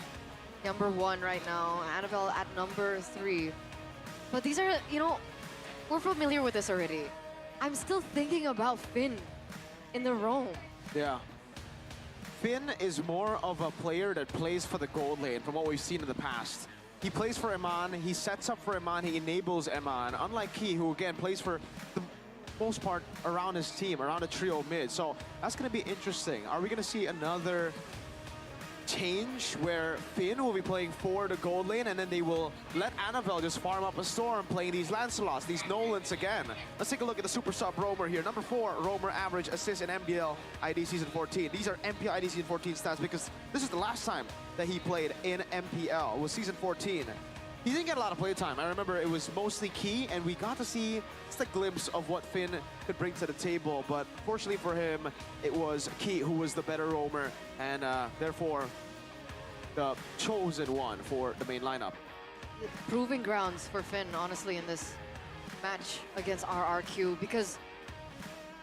Number 1 right now, Annabelle at number 3. But these are, you know, we're familiar with this already. I'm still thinking about Finn in the roam. Yeah. Finn is more of a player that plays for the gold lane from what we've seen in the past. He plays for Eman, he sets up for Eman, he enables Eman, unlike Key, who again plays for the most part around his team, around the trio mid. So that's going to be interesting. Are we going to see another change where Finn will be playing for the gold lane and then they will let Annabelle just farm up a storm playing these Lancelots, these Nolans again? Let's take a look at the super sub Roamer here. Number 4, Roamer average assist in MPL ID Season 14. These are MPL ID Season 14 stats because this is the last time that he played in MPL, was Season 14. He didn't get a lot of play time. I remember it was mostly Key, and we got to see just a glimpse of what Finn could bring to the table. But fortunately for him, it was Key who was the better roamer, and therefore the chosen one for the main lineup. Proving grounds for Finn, honestly, in this match against RRQ, because,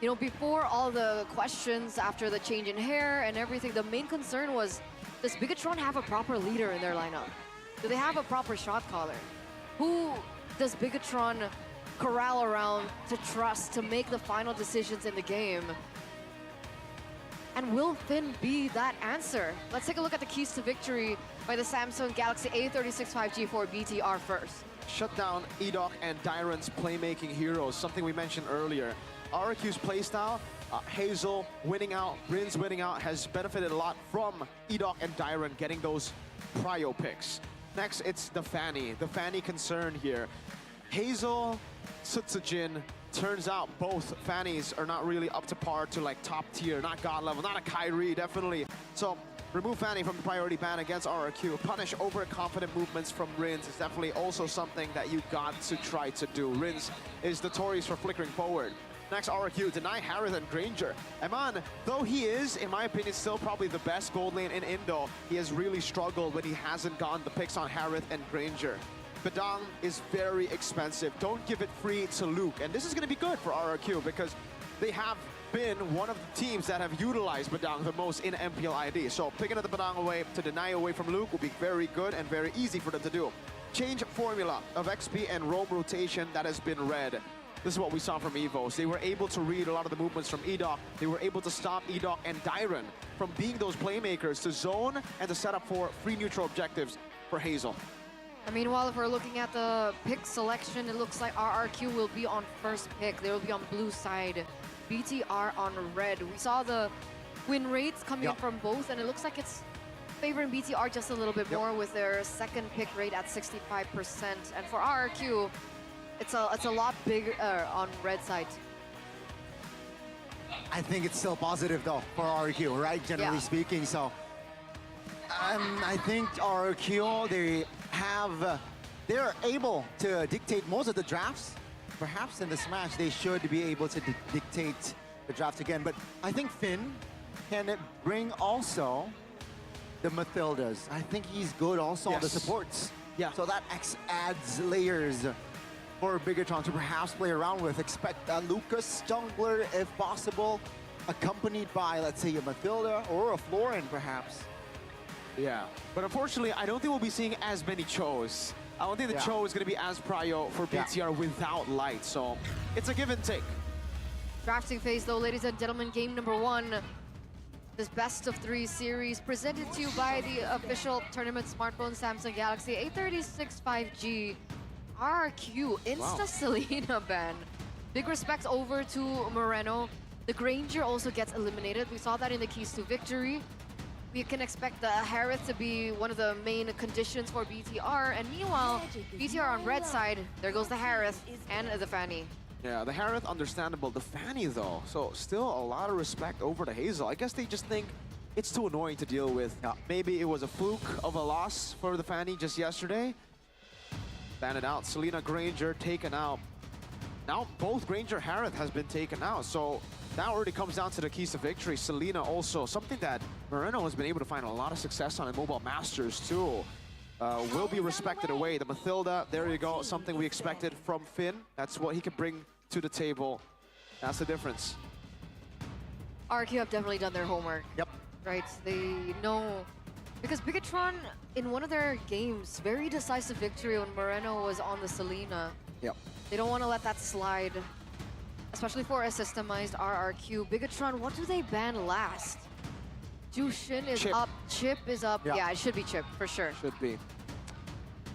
you know, before all the questions after the change in hair and everything, the main concern was, does Bigatron have a proper leader in their lineup? Do they have a proper shot caller? Who does Bigatron corral around to trust to make the final decisions in the game? And will Finn be that answer? Let's take a look at the keys to victory by the Samsung Galaxy A36 5G for BTR first. Shut down Edok and Dyron's playmaking heroes, something we mentioned earlier. RQ's playstyle, Hazel winning out, Rin's winning out, has benefited a lot from Edok and Dyron getting those prio picks. Next, it's the Fanny concern here. Hazel, Sutsujin, turns out both Fannies are not really up to par to like top tier, not god level, not a Kyrie, definitely. So remove Fanny from the priority ban against RQ. Punish overconfident movements from Rins is definitely also something that you got to try to do. Rins is notorious for flickering forward. Next, RQ, deny Harith and Granger. Eman, though he is, in my opinion, still probably the best gold lane in Indo, he has really struggled when he hasn't gotten the picks on Harith and Granger. Badang is very expensive. Don't give it free to Luke. And this is going to be good for RRQ because they have been one of the teams that have utilized Badang the most in MPL ID. So picking up the Badang away to deny away from Luke will be very good and very easy for them to do. Change formula of XP and roam rotation that has been read. This is what we saw from Evos. They were able to read a lot of the movements from Edok. They were able to stop Edok and Dyron from being those playmakers to zone and to set up for free neutral objectives for Hazel. And meanwhile, if we're looking at the pick selection, it looks like RRQ will be on first pick. They will be on blue side, BTR on red. We saw the win rates coming in from both, and it looks like it's favoring BTR just a little bit more with their second pick rate at 65%. And for RRQ, it's a lot bigger on red side. I think it's still positive though for RQ, right? Generally speaking, so I think RQ they're able to dictate most of the drafts. Perhaps in this match they should be able to dictate the draft again. But I think Finn can bring also the Mathildas. I think he's good also on the supports. Yeah. So that adds layers for Bigatron to perhaps play around with. Expect a Lucas jungler if possible. accompanied by, let's say, a Matilda or a Florin, perhaps. Yeah, but unfortunately, I don't think we'll be seeing as many Chos. I don't think the Cho is going to be as prio for BTR without light, so it's a give and take. Drafting phase though, ladies and gentlemen, game number 1. This best of 3 series presented to you by the official tournament smartphone Samsung Galaxy A36 5G RQ Insta Selena ban. Big respect over to Moreno. The Granger also gets eliminated. We saw that in the keys to victory. We can expect the Harith to be one of the main conditions for BTR. And meanwhile, BTR on red side, there goes the Harith and the Fanny. Yeah, the Harith, understandable. The Fanny, though, so still a lot of respect over to Hazel. I guess they just think it's too annoying to deal with. Maybe it was a fluke of a loss for the Fanny just yesterday. Banded out. Selena Granger taken out. Now both Granger Harith has been taken out, so that already comes down to the keys to victory. Selena also, something that Moreno has been able to find a lot of success on in Mobile Masters too. Will be respected away. The Mathilda, there you go, something we expected from Finn. That's what he can bring to the table. That's the difference. RQ have definitely done their homework. Yep. Right, they know, because Bigatron, in one of their games, very decisive victory when Moreno was on the Selena. Yep. They don't want to let that slide, especially for a systemized RRQ. Bigatron, what do they ban last? Jushin is Chip. up, Chip is up. Yeah, it should be Chip, for sure. Should be.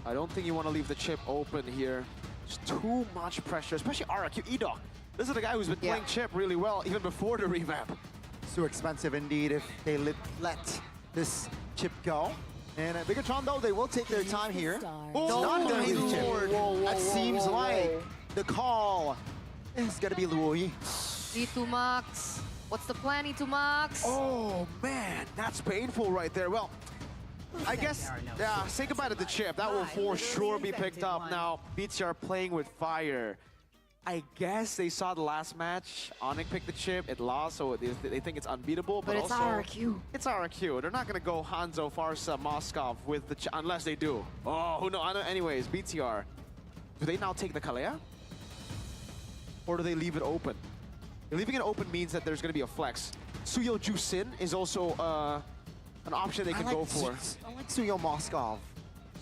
I don't think you want to leave the Chip open here. There's too much pressure, especially RRQ. Edok, this is the guy who's been playing Chip really well, even before the revamp. So expensive indeed if they let this Chip go. And Bigatron, though, they will take their time here. It's not going to be the Chip. That seems like the call is going to be Luoyi. E2 Max. What's the plan, E2 Max? Oh, man, that's painful right there. Well, I guess, yeah, say goodbye to the Chip. That will for sure be picked up. Now, BTR playing with fire. I guess they saw the last match. Onyx picked the Chip, it lost, so they think it's unbeatable. But it's also, RRQ. It's RRQ. They're not going to go Hanzo, Farsa, Moskov with the Chip, unless they do. Oh, who knows? Anyways, BTR. Do they now take the Kalea? Or do they leave it open? Leaving it open means that there's going to be a flex. Suyo Jusin is also an option they can go for. I like Suyo Moskov.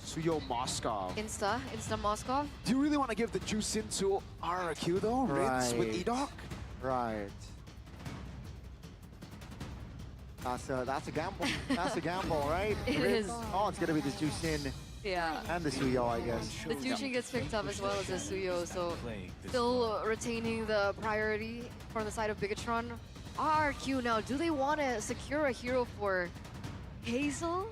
Suyo Moskov. Insta Moskov. Do you really want to give the Jusin to RRQ though? Rinse with Edok? Right. That's a gamble. That's a gamble, right? It is. Oh, it's gonna be the Jusin. Yeah. And the Suyo, I guess. The Jushin gets picked up as well as the Suyo, so still retaining the priority from the side of Bigatron. RRQ now, do they want to secure a hero for Hazel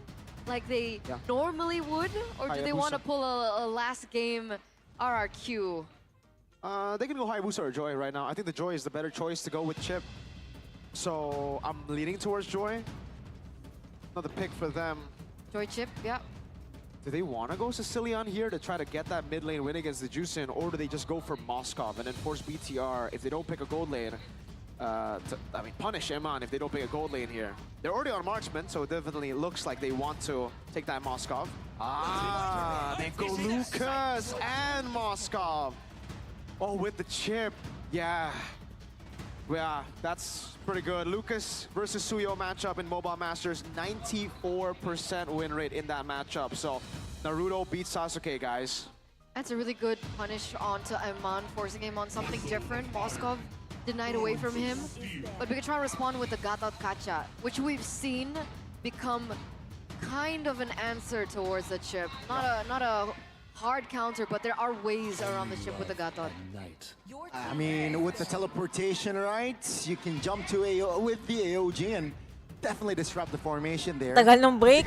like they normally would? Or do they want to pull a last game RRQ? They can go Hayabusa or Joy right now. I think the Joy is the better choice to go with Chip. So I'm leaning towards Joy. Another pick for them. Joy Chip, yeah. Do they want to go Sicilian here to try to get that mid lane win against the Jusin, or do they just go for Moskov and then force BTR if they don't pick a gold lane? Punish Eman if they don't pick a gold lane here. They're already on Marksman, so it definitely looks like they want to take that Moskov. They go Lucas and Moskov. Oh, with the Chip. Yeah, that's pretty good. Lucas versus Suyo matchup in Mobile Masters, 94% win rate in that matchup. So Naruto beats Sasuke, guys. That's a really good punish onto Eman, forcing him on something different. Moskov denied away from him, but Bigatron responded with the Gatot Kacha, which we've seen become kind of an answer towards the Chip. Not a hard counter, but there are ways around the Chip with the Gatot. I mean, with the teleportation, right? You can jump to AO with the AOG and definitely disrupt the formation there. Tagal ng break.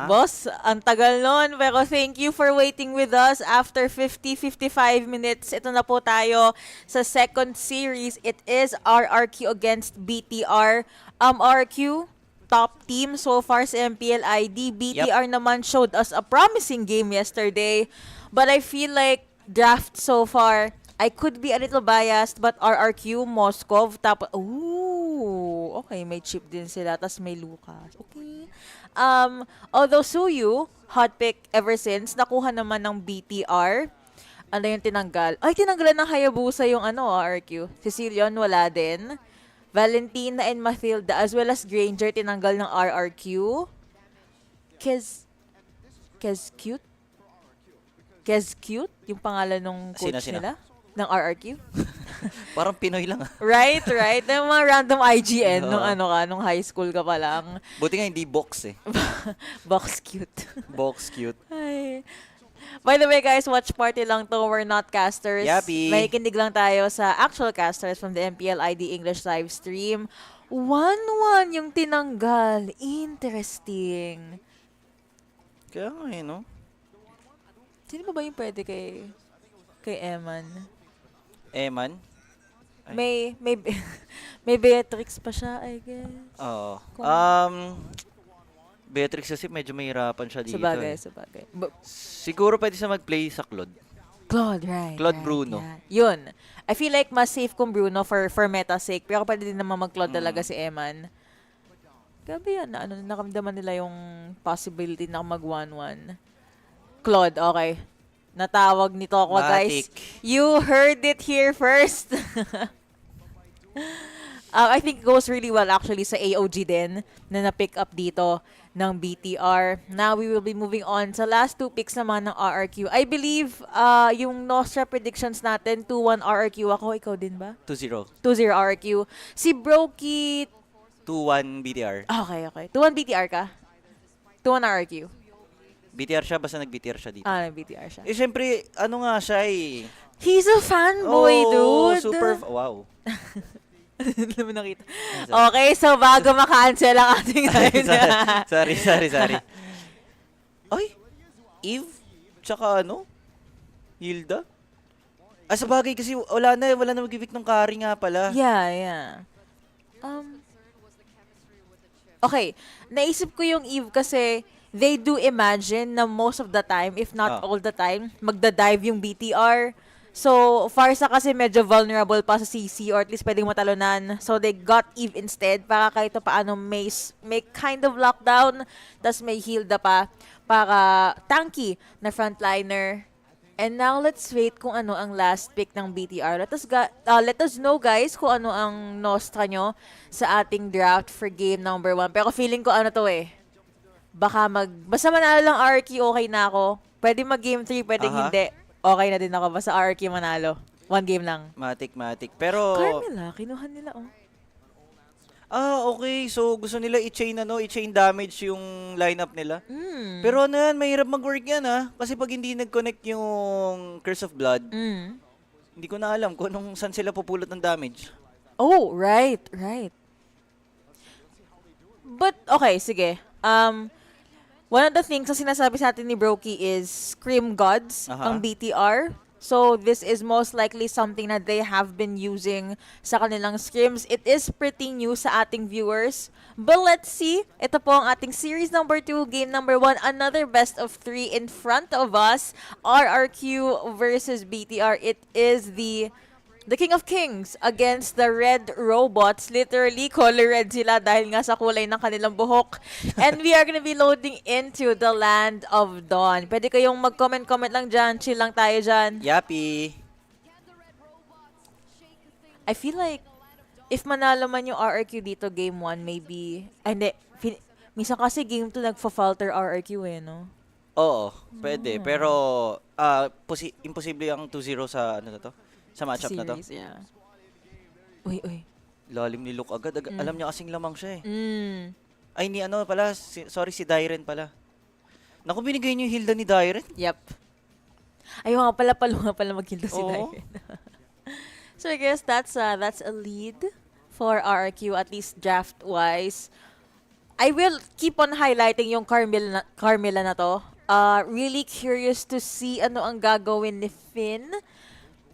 Boss, ang tagal nun. Pero thank you for waiting with us after 50-55 minutes. Ito na po tayo sa second series. It is RRQ against BTR. RRQ, top team so far sa MPL ID. BTR naman showed us a promising game yesterday. But I feel like draft so far, I could be a little biased, but RRQ, Moskov, okay, may Chip din sila, tas may Lucas. Okay. Although Suyu, hot pick ever since, nakuha naman ng BTR. Ano yung tinanggal? Ay, tinanggalan ng Hayabusa yung RRQ. Cecilion, wala din. Valentina and Mathilda as well as Granger tinanggal ng RRQ. Cute? Cute? Yung pangalan ng coach Sino? nila? Ng RRQ? Parang Pinoy lang ah. Right. Yung mga random IGN nung high school ka pa lang. Buti nga hindi box eh. Box cute. Box cute. Ay. By the way, guys, watch party lang to. We're not casters. Yappy. Makikinig lang tayo sa actual casters from the MPL ID English live stream. 1-1 yung tinanggal. Interesting. Kaya nga no? Sino ba yung pwede kay Eman? Eman? May Beatrix pa siya, I guess. Oo. Beatrix kasi medyo mahirapan siya dito. Sabagay. Siguro pwede siya mag-play sa Claude. Right. Claude Bruno. Yeah. Yun. I feel like mas safe kung Bruno for meta sake. Pero pwede din naman mag-Claude talaga si Eman. Gabi yan. Nakamdaman nila yung possibility na mag-1-1. Claude, okay. Natawag ni Tokwa, guys. You heard it here first. I think it goes really well actually sa AOG din na na-pick up dito ng BTR. Now we will be moving on sa last 2 picks naman ng RRQ. I believe yung Nostra predictions natin 2-1 RRQ ako. Ikaw din ba? 2-0. 2-0 RRQ. Si Brokey 2-1 BTR. Okay. 2-1 BTR ka? 2-1 RRQ. BTR siya, basta nag-BTR siya dito. Nag-BTR siya. Eh, syempre, ano nga siya eh. He's a fanboy, dude. Super, wow. Hindi mo nakita. Okay, so bago makancel ang ating sorry. Ay, Eve, tsaka Hilda? Sa bagay kasi wala na mag-evict ng carry nga pala. Yeah. Okay, naisip ko yung Eve kasi they do imagine na most of the time, if not all the time, magda-dive yung BTR. So, Farsa kasi medyo vulnerable pa sa CC or at least pwedeng matalunan. So, they got Eve instead para kahit paano may kind of lockdown. Tas may Hilda pa para tanky na frontliner. And now, let's wait kung ano ang last pick ng BTR. Let us know, guys, kung ano ang nostra nyo sa ating draft for game number 1. Pero feeling ko basta manalo lang RRQ, okay na ako. Pwede mag-game 3, pwedeng hindi. Okay na din ako. Basta RRQ manalo. 1 game lang. Matik. Pero... Carmela, kinuha nila, okay. So, gusto nila i-chain damage yung lineup nila. Pero mahirap mag-work yan, Kasi pag hindi nag-connect yung Curse of Blood, hindi ko na alam kung saan sila pupulot ng damage. Oh, right. But, okay, sige. One of the things na sinasabi sa atin ni Brokey is Scream Gods ang BTR. So, this is most likely something that they have been using sa kanilang scrims. It is pretty new sa ating viewers. But let's see. Ito po ang ating series number 2, game number 1. Another best of 3 in front of us. RRQ versus BTR. It is the King of Kings against the Red Robots. Literally, color red sila dahil nga sa kulay ng kanilang buhok. And we are gonna be loading into the Land of Dawn. Pwede kayong mag-comment lang dyan. Chill lang tayo dyan. Yappy! I feel like, if manalo man yung RRQ dito, game 1, maybe... Hindi. Minsan kasi game 2, nagfa-falter RRQ no? Oo, pwede. Pero, imposible ang 2-0 sa sa matchup na to. Yeah. Uy. Lalim ni Luke agad. Alam niya kasing lamang siya eh. Ay, si Dyren pala. Naku, binigay niyo yung Hilda ni Dyren? Yep. Ayaw nga pala mag-Hilda si Dyren. So I guess that's a lead for RRQ, at least draft-wise. I will keep on highlighting yung Carmela na to. Really curious to see ano ang gagawin ni Finn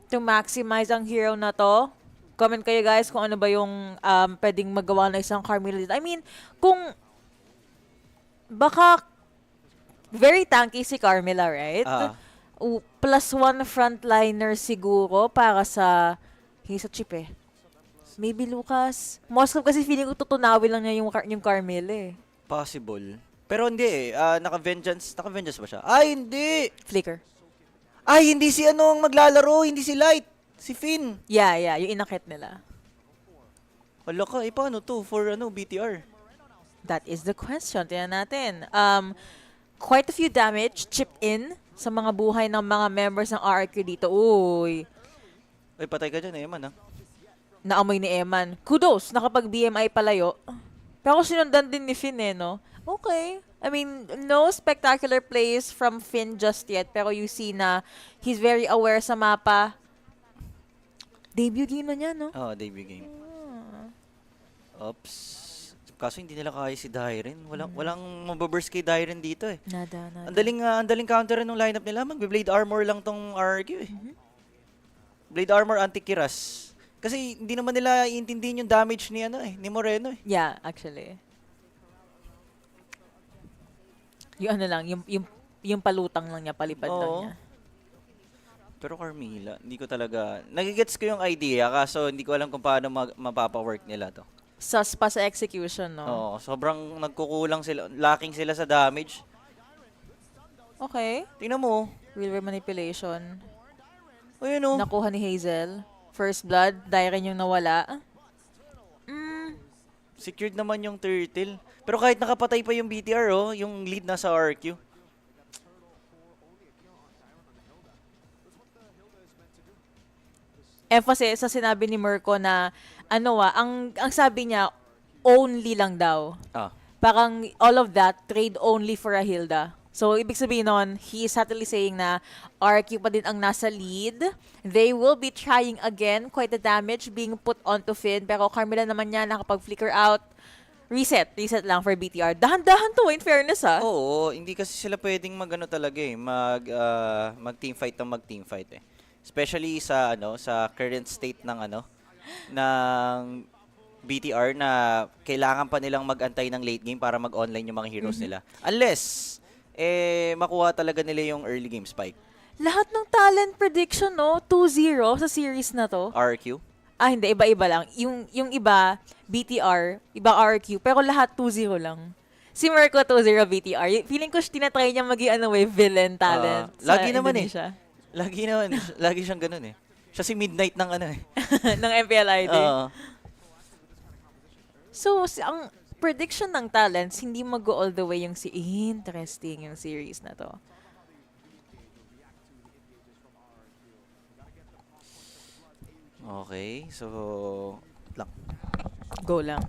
to maximize ang hero na to. Comment kayo guys kung ano ba yung pwedeng magawa na isang Carmela dito. I mean, kung baka very tanky si Carmela, right? +1 frontliner siguro para sa chip eh. Maybe Lucas. Most kasi feeling ko tutunawin lang niya yung Carmela eh. Possible. Pero hindi eh. Naka-vengeance ba siya? Ay, hindi! Flicker. Ay, hindi si ang maglalaro, hindi si Light. Si Finn. Yeah, yung inakit nila. Wala ka, paano to for BTR? That is the question. Tingnan natin. Quite a few damage chipped in sa mga buhay ng mga members ng RRQ dito. Uy. Ay, patay ka dyan, Eman, ha? Naamoy ni Eman. Kudos, nakapag-BMI palayo. Pero sinundan din ni Finn, no? Okay. I mean, no spectacular plays from Finn just yet. Pero you see na he's very aware sa mapa. Debut game na niya, no? Oo, debut game. Oops. Kaso hindi nila kaya si Dairen. Walang mababurst kay Dairen dito eh. Nada. Ang daling counter ng lineup nila. Magbe-blade armor lang tong RRQ eh. Blade armor anti-kiras. Kasi hindi naman nila iintindihin yung damage ni Moreno eh. Yeah, actually. Yung palutang lang niya, palipad lang niya. Pero Carmilla, hindi ko talaga, nagigets ko yung idea, kaso hindi ko alam kung paano mapapawork nila to. Sus pa sa execution, no? Oo, sobrang nagkukulang sila, lacking sila sa damage. Okay. Tingnan mo. Real manipulation. O yun o. Nakuha ni Hazel. First blood, Dairen yung nawala. Secured naman yung turtle. Pero kahit nakapatay pa yung BTR, yung lead nasa RQ. Emphasis sa sinabi ni Mirko na ang sabi niya only lang daw. Parang all of that trade only for a Hilda. So ibig sabihin nun, he is subtly saying na RQ pa din ang nasa lead. They will be trying again, quite the damage being put onto Finn, pero Carmilla naman niya nakapag-flicker out. Reset lang for BTR. Dahan-dahan to, in fairness, ha? Oo, hindi kasi sila pwedeng talaga eh, mag-teamfight ng mag-teamfight eh. Especially sa sa current state ng BTR na kailangan pa nilang mag-antay ng late game para mag-online yung mga heroes nila. Unless makuha talaga nila yung early game spike. Lahat ng talent prediction, no? 2-0 sa series na to. RQ? Hindi, iba-iba lang. Yung iba, BTR, iba RQ, pero lahat 2-0 lang. Si Mirko 2-0 BTR. Feeling ko tinatry niya maging villain talent sa Lagi naman Indonesia. Lagi siyang ganun eh. Siya si Midnight ng ng MPLID. So, ang prediction ng talents, hindi mag-go all the way yung interesting yung series na to. Okay, so lang. Go lang.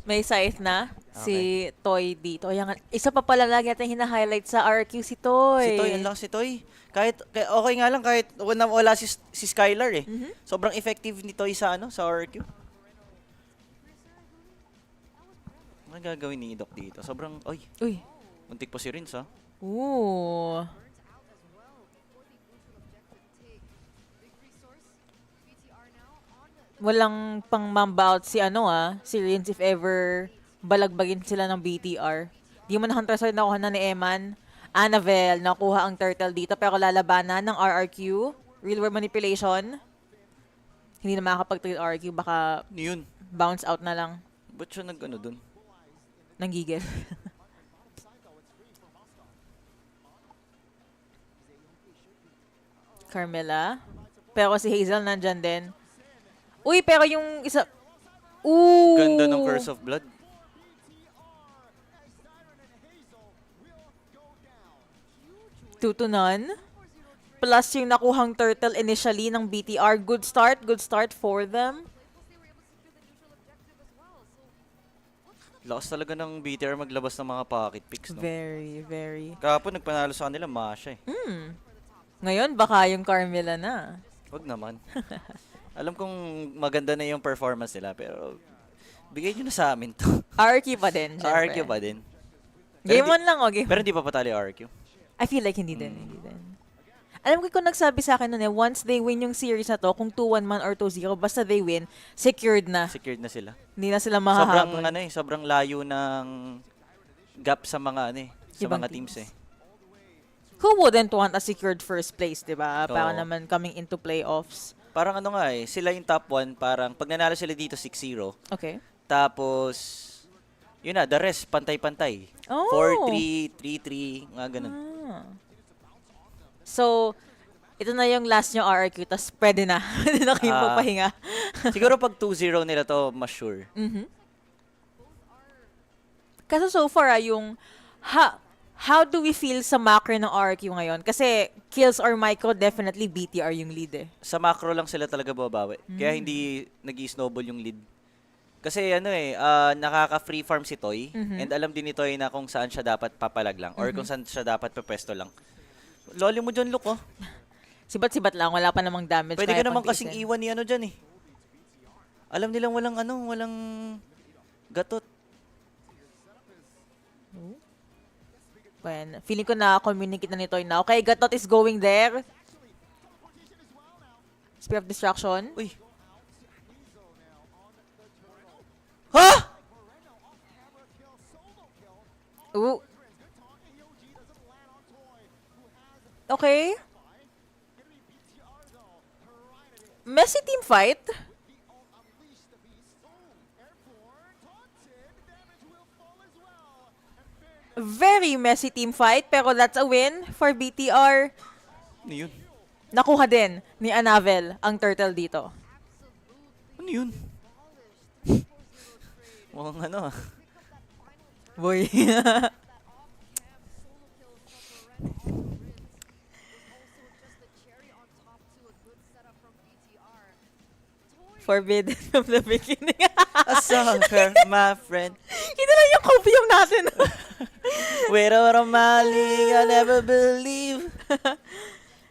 May scythe na si Toy dito. Isa pa pala lagi natin hina-highlight sa RQ si Toy. Ang lakas si Toy. Kahit okay nga lang kahit wala si Skylar eh. Sobrang effective ni Toy sa RQ. Ano gagawin ni Doc dito? Sobrang Uy. Muntik pa si Rins ha. Ooh. Walang pang mamba out si Rins if ever balagbagin sila ng BTR. Di mo na Hunter Sword nakuha na ni Eman. Annabelle, nakuha ang turtle dito pero lalabanan ng RRQ. Real world manipulation. Hindi na makakapag-trade RRQ, baka yun. Bounce out na lang. Ba't siya dun? Nanggigil. Carmela. Pero si Hazel nandyan din. Uy, pero yung isa... Ooh! Ganda ng Curse of Blood. Two to none. Plus yung nakuhang turtle initially ng BTR. Good start for them. Lakas talaga ng BTR maglabas ng mga pocket picks, no? Very, very. Kahapon nagpanalo sa kanila, Masha eh. Ngayon, baka yung Carmela na. Wag naman. Alam kong maganda na yung performance nila, pero bigay nyo na sa amin to. RQ pa din, syempre. RQ pa din. Game 1 lang, game. Pero hindi pa patali RQ. I feel like hindi din. Alam ko kung nagsabi sa akin nun once they win yung series na to, kung 2-1 man or 2-0, basta they win, secured na. Secured na sila. Hindi na sila mahahabol. Sobrang layo ng gap sa mga mga teams eh. Who wouldn't want a secured first place, diba? Para naman coming into playoffs. Parang sila yung top 1, parang pag nanalo sila dito 6-0. Okay. Tapos, Yun na, the rest, pantay-pantay. Oh. 4-3, 3-3, nga ganun. So, ito na yung last nyo RRQ, tapos pwede na. Pwede na kayong papahinga. Siguro pag 2-0 nila to, mas sure. Kasi so far, yung how do we feel sa macro ng RRQ ngayon? Kasi kills or micro, definitely BTR yung lead eh. Sa macro lang sila talaga babawi. Kaya hindi nag-snowball yung lead. Kasi nakaka-free farm si Toy and alam din ni Toy na kung saan siya dapat papalag lang or kung saan siya dapat pepesto lang. Loli mo dyan, look, oh. Sibat-sibat lang, wala pa namang damage. Pwede ka naman kasing iwan ni dyan eh. Alam nilang walang gatot. Well, feeling ko na communicate na ni Toy na. Okay, gatot is going there. Spear of Destruction. Uy. Ha? Ooh. Okay. Messy team fight. Very messy team fight, pero that's a win for BTR. Ano yun? Nakuha din ni Anavel ang turtle dito. Ano yun? Mukhang Boy. Forbidden from the beginning. A sucker, my friend. Hindi lang yung copium natin. Without a mali, I never believe.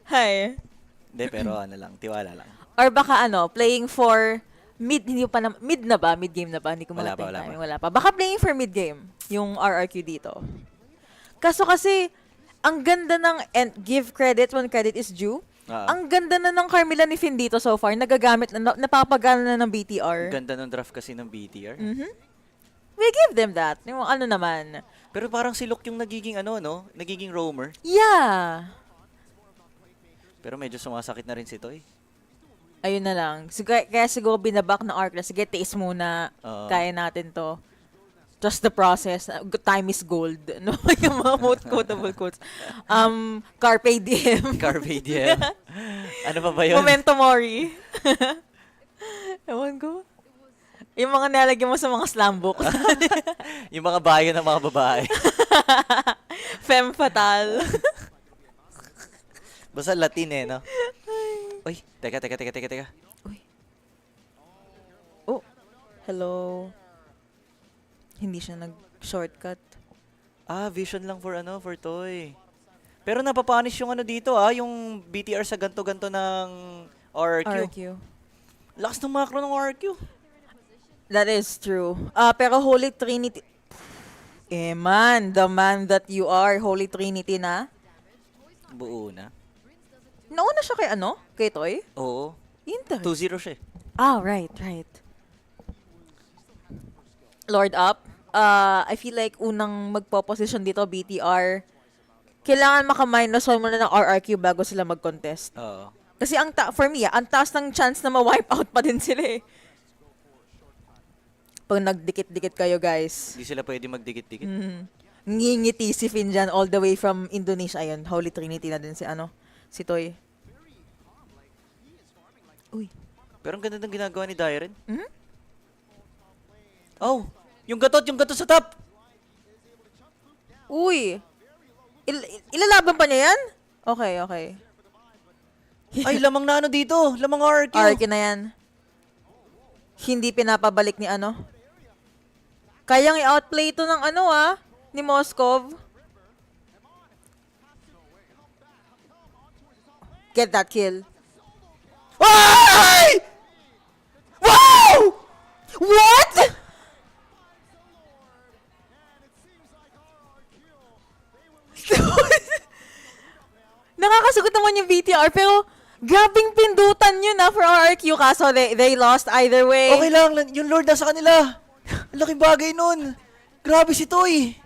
Hi. Hindi, pero tiwala lang. Or baka playing for mid, hindi pa na, mid na ba? Mid game na ba? Hindi ko Wala wala pa. Baka playing for mid game, yung RRQ dito. Kaso kasi, ang ganda ng, and give credit when credit is due, ang ganda na ng Carmilla ni Finn dito so far, nagagamit na, napapagana na ng BTR. Ganda ng draft kasi ng BTR. We give them that. Yung naman. Pero parang si Luke yung nagiging nagiging roamer. Yeah. Pero medyo sumasakit na rin si Toy. Ayun na lang. Kaya siguro binaback na arc na, sige, taste muna. Kaya natin to. Just the process. Time is gold. No? Yung mga quotable quotes. Carpe diem. Carpe diem. Ano pa ba yun? Memento mori. Ewan ko. Yung mga nalagyan mo sa mga slam book. Yung mga bayo ng mga babae. Femme fatale. Basta Latin no? Uy, teka. Uy. Oh, hello. Hindi siya nag-shortcut. Vision lang for Toy. Pero napapanish yung dito yung BTR sa ganto-ganto ng RRQ. Lakas ng macro ng RRQ. That is true. Pero Holy Trinity... the man that you are, Holy Trinity na. Buo na. Nauna siya kay Kay Toy? Oo. 2-0 siya. Right. Lord up. I feel like unang magpo-position dito, BTR, kailangan maka-minus 1 muna ng RRQ bago sila mag-contest. Oo. Kasi for me, ang taas ng chance na ma-wipe out pa din sila eh. Pag nagdikit-dikit kayo, guys. Hindi sila pwede magdikit-dikit. Ngingiti si Finn dyan all the way from Indonesia. Ayun, Holy Trinity na din si Toy. Uy. Pero ang ganda ng ginagawa ni Dyren. Oh, yung gatot sa top. Uy. Ilalaban pa niya yan? Okay. Ay, lamang na dito. Lamang RRQ. RRQ na yan. Hindi pinapabalik ni Kayang i-outplay ito ng ni Moskov. Get that kill. Ay! Wow! What? Nakakasagot naman yung BTR, pero grabing pindutan yun for RRQ, kaso they lost either way. Okay lang, yung Lord nasa kanila. Ang laking bagay nun. Grabe si Toy.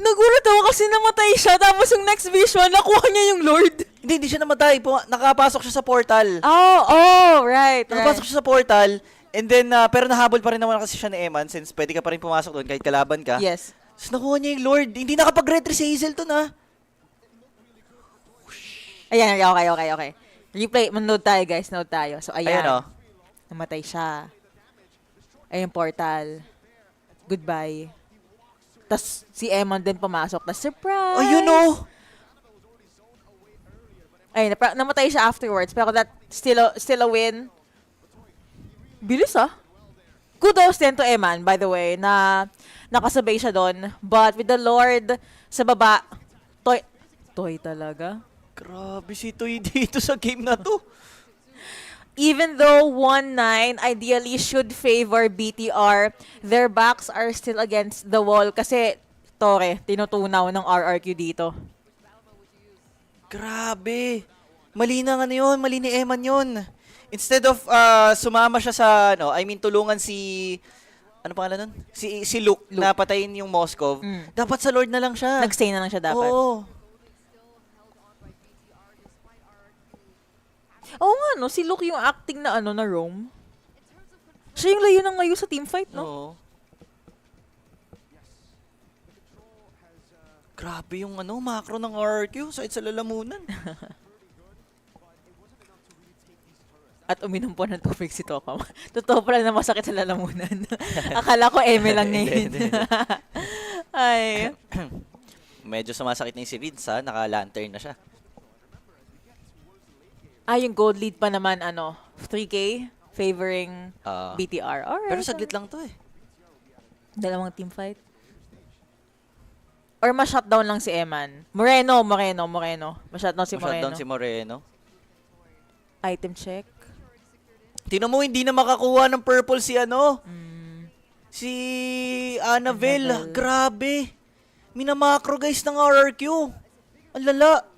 Nagulat ako kasi namatay siya, tapos yung next visual, nakuha niya yung Lord. Hindi siya namatay. Nakapasok siya sa portal. Oh, right. Nakapasok siya sa portal, And then, pero nahabol pa rin naman kasi siya ni Eman since pwede ka pa rin pumasok doon kahit kalaban ka. Yes. Tapos nakuha niya yung Lord. Hindi nakapag-retry si Hazelton, ha? Ayan, okay. Replay, manood tayo guys, note tayo. So ayan, Ayan, oh. Namatay siya. Ayun, portal. Goodbye. Tapos si Eman din pumasok. Tapos surprise! Ayun, oh! Ayun, namatay siya afterwards. Pero that still a win. Bilis Kudos din to Eman, by the way, na nakasabay siya doon. But with the Lord sa baba, toy talaga. Grabe si Toy dito sa game na to. Even though 1-9 ideally should favor BTR, their backs are still against the wall kasi Tore, tinutunaw ng RRQ dito. Grabe. Mali na nga yun. Mali ni Eman yun. Instead of sumama siya sa, tulungan si, ano pangalan nun? Si Luke, na patayin yung Moskov. Dapat sa Lord na lang siya. Nag-stay na lang siya dapat. Oo. Oo nga, no? Si Luke yung acting na na Rome. Siya yung layo ng layo sa teamfight, no? Oo. Grabe yung macro ng RRQ sa lalamunan. At uminom po ng tubig si Tokam. Totoo pala na masakit sa lalamunan. Akala ko eme lang niya yun. Ay. Medyo sumasakit na yung si Rids, ha? Naka-lantern na siya. Yung gold lead pa naman, 3K favoring BTR. Alright. Pero saglit lang to eh. Dalawang team fight. Or ma-shutdown lang si Eman. Moreno. Ma-shutdown si Moreno. Ma-shutdown si Moreno. Item check. Tingnan mo, hindi na makakuha ng purple si si Annabelle. Grabe. Minamakro guys ng RRQ. Ang lala.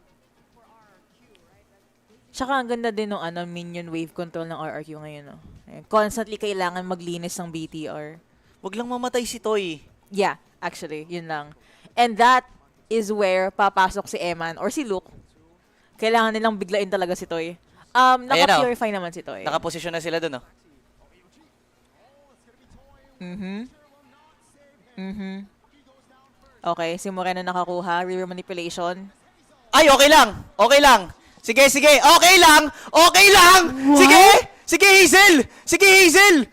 Tsaka ang ganda din ng minion wave control ng RRQ ngayon. No? Constantly kailangan maglinis ng BTR. Wag lang mamatay si Toy. Yeah, actually, yun lang. And that is where papasok si Eman or si Luke. Kailangan nilang biglain talaga si Toy. Naka-purify naman si Toy. Nakaposisyon na sila dun, Okay, si Moreno nakakuha. River manipulation. Ay, okay lang. Okay lang. Sige. Okay lang. What? Sige, Hazel.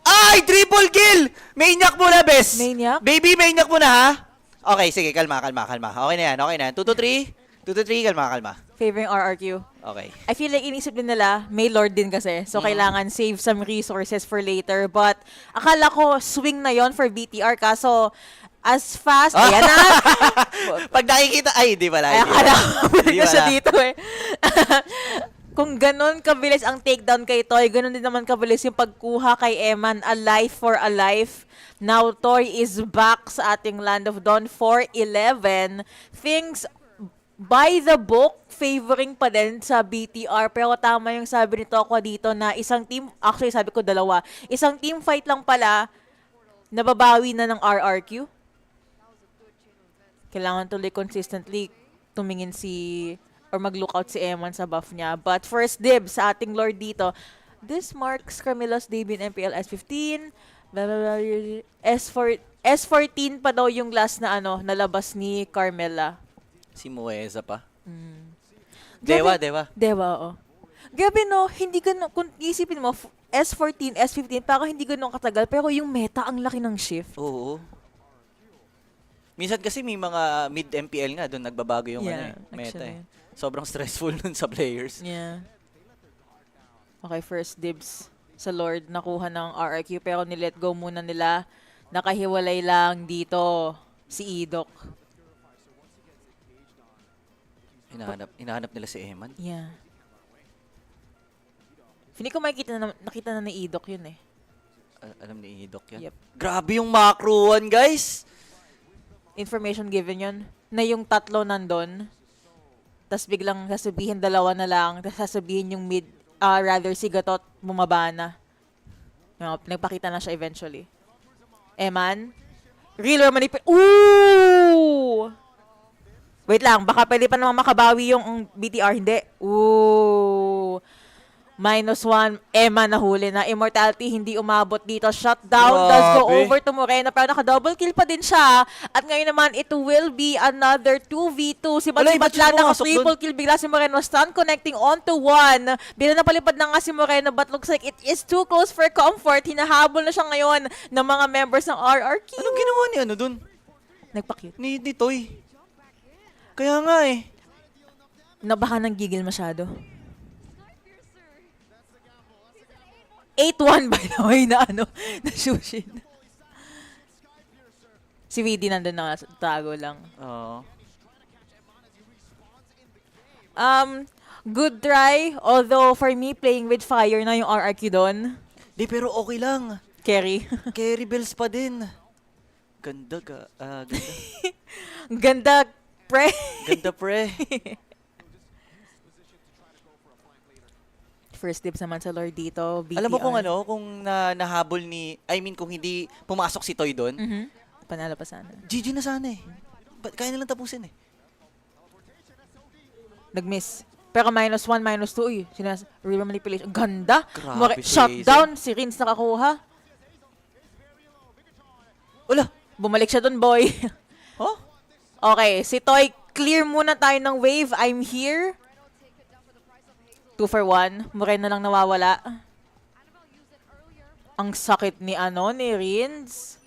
Ay, triple kill. Maniac mo na, bes. Maniac? Baby, maniac mo na, ha? Okay, sige, kalma. Okay na yan. 2 to 3, kalma. Favoring RRQ. Okay. I feel like inisip din nila, may Lord din kasi. So, kailangan save some resources for later. But, akala ko swing na yon for BTR. Kaso, as fast, ayan na. Pag nakikita, ay, di pala. Akala ko balik na siya dito eh. Kung ganun kabilis ang takedown kay Toy, ganun din naman kabilis yung pagkuha kay Eman. A life for a life. Now, Toy is back sa ating Land of Dawn 4-11. Things by the book, favoring pa din sa BTR. Pero tama yung sabi ni Tokwa dito na isang team, actually sabi ko dalawa, isang team fight lang pala, nababawi na ng RRQ. Kailangan tuloy consistently tumingin or mag-lookout si Eman sa buff niya. But first dibs sa ating Lord dito. This marks Carmelo's debut in MPL S15. S14 pa daw yung last na nalabas ni Carmela. Si Mueza pa. Dewa, oo. Gabi hindi ganun, kung isipin mo, S14, S15, parang hindi ganun katagal, pero yung meta, ang laki ng shift. Oo. Minsan kasi may mga mid-MPL nga, doon nagbabago yung meta eh. Sobrang stressful nun sa players. Yeah. Okay, first dibs sa Lord, nakuha ng RRQ, pero nilet go muna nila. Nakahiwalay lang dito si Idok. Hinahanap nila si Eman? Yeah. Hindi ko nakita na ni Idok yun eh. Alam ni Idok yan? Yep. Grabe yung macroan, guys! Information given yun, na yung tatlo nandun, tas biglang sasabihin dalawa na lang, tas sasabihin yung rather si Gatot bumaba na. Nagpakita na siya eventually. Eman, real or manipulation. Ooh! Wait lang, baka pwede pa naman makabawi yung BTR, hindi. Ooh! -1, Emma nahuli na. Immortality hindi umabot dito. Shutdown does go Grabe. over to Morena pero naka-double kill pa din siya. At ngayon naman, it will be another 2v2. Si Wala, Bat-Bat iba't siya lang pumasok naka-triple kill. Bigla si Moreno stun connecting onto 1. Bila napalipad na nga si Moreno but looks like it is too close for comfort. Hinahabol na siya ngayon ng mga members ng RRQ. Anong ginawa ni ano dun? Nagpa-cute. Ni Toy. Kaya nga eh. Na baka nang gigil masyado. 8-1 by the way na na Shushin. Si VD nandun na nga, tago lang. Oo. Good try. Although for me, playing with fire na yung RRQ doon. Di, pero okay lang. Carry. Carry bells pa din. Ganda ka. Ganda. Ganda, pre. Ganda, pre. First dibs naman sa Lord dito. BTR. Alam mo kung nahabol kung hindi pumasok si Toy doon, Panalo pa sana. GG na sana eh. Kaya nilang tapusin eh. Nag-miss. Pero -1, -2. Uy, real manipulation. Ganda. Grabe si Shutdown. Si Rins nakakuha. Wala. Bumalik siya doon, boy. Huh? Okay, si Toy, clear muna tayo ng wave. I'm here. 2 for 1. Morena lang nawawala. Ang sakit ni Rins.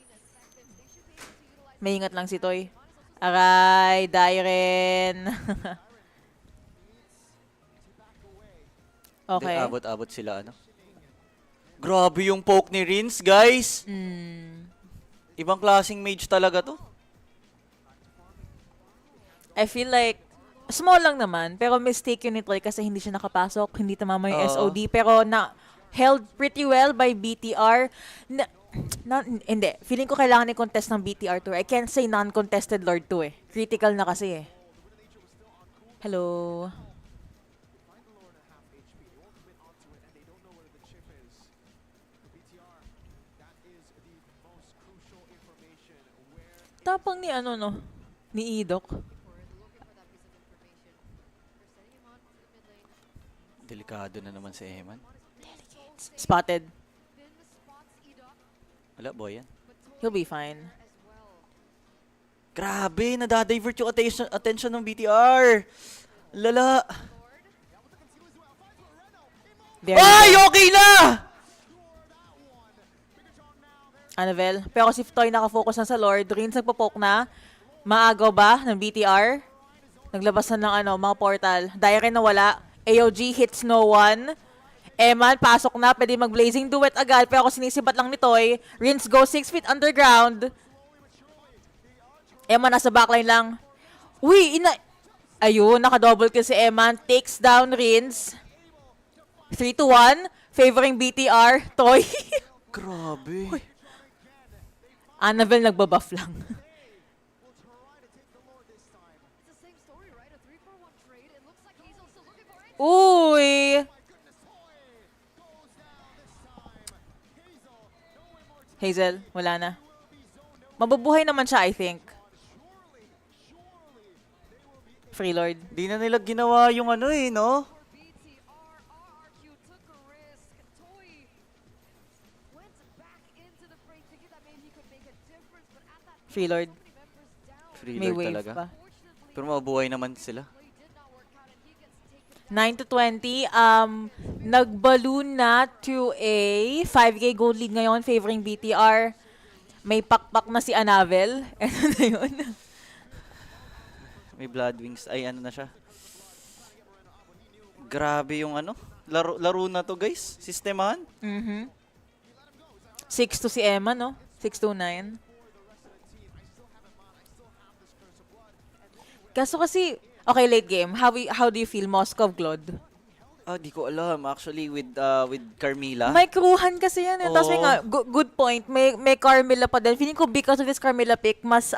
May ingat lang si Toy. Aray, Dairen. Okay. Abot-abot sila Grabe yung poke ni Rins, guys. Ibang klaseng mage talaga to. I feel like small lang naman, pero mistake yun ni Troy kasi hindi siya nakapasok, hindi tamama yung SOD, pero held pretty well by BTR. Hindi, feeling ko kailangan i-contest ng BTR to. I can't say non-contested Lord 2 eh. Critical na kasi eh. Hello. Tapang ni ni Idok. Delikado na naman si Eman. Spotted. Wala, boy yan. He'll be fine. Grabe, nadadivert yung attention ng BTR. Lala. Ay, okay na! Annabelle. Pero si Toy nakafocus na sa Lord. Rins nagpo-poke na. Maagaw ba ng BTR? Naglabas na ng mga portal. Dairen na wala. AOG hits no one. Eman, pasok na. Pwede mag-blazing duet agad. Pero kung sinisibat lang ni Toy, Rins go 6 feet underground. Eman nasa backline lang. Uy, ayun, naka-double kill si Eman. Takes down Rins. 3-1. Favoring BTR. Toy. Grabe. Uy. Annabelle nagbabuff lang. Uy! Hazel, wala na. Mabubuhay naman siya, I think. Free Lord. Di na nila ginawa yung no? Free Lord. Free May Lord wave talaga. pa. Pero mabubuhay naman sila. 9-20. Nag-balloon na to a 5K gold lead ngayon favoring BTR. May pakpak na si Annabelle. Ano na yun? May blood wings. Ay, na siya. Grabe yung laro na to, guys. Sistemahan. 6-2 si Emma, no? 6-2-9. Kaso kasi, okay, late game. How do you feel, Moscow Glod? Di ko alam. Actually, with Carmilla. May kruhan kasi yan. Tapos nga, good point. May Carmilla pa din. Feeling ko because of this Carmilla pick, mas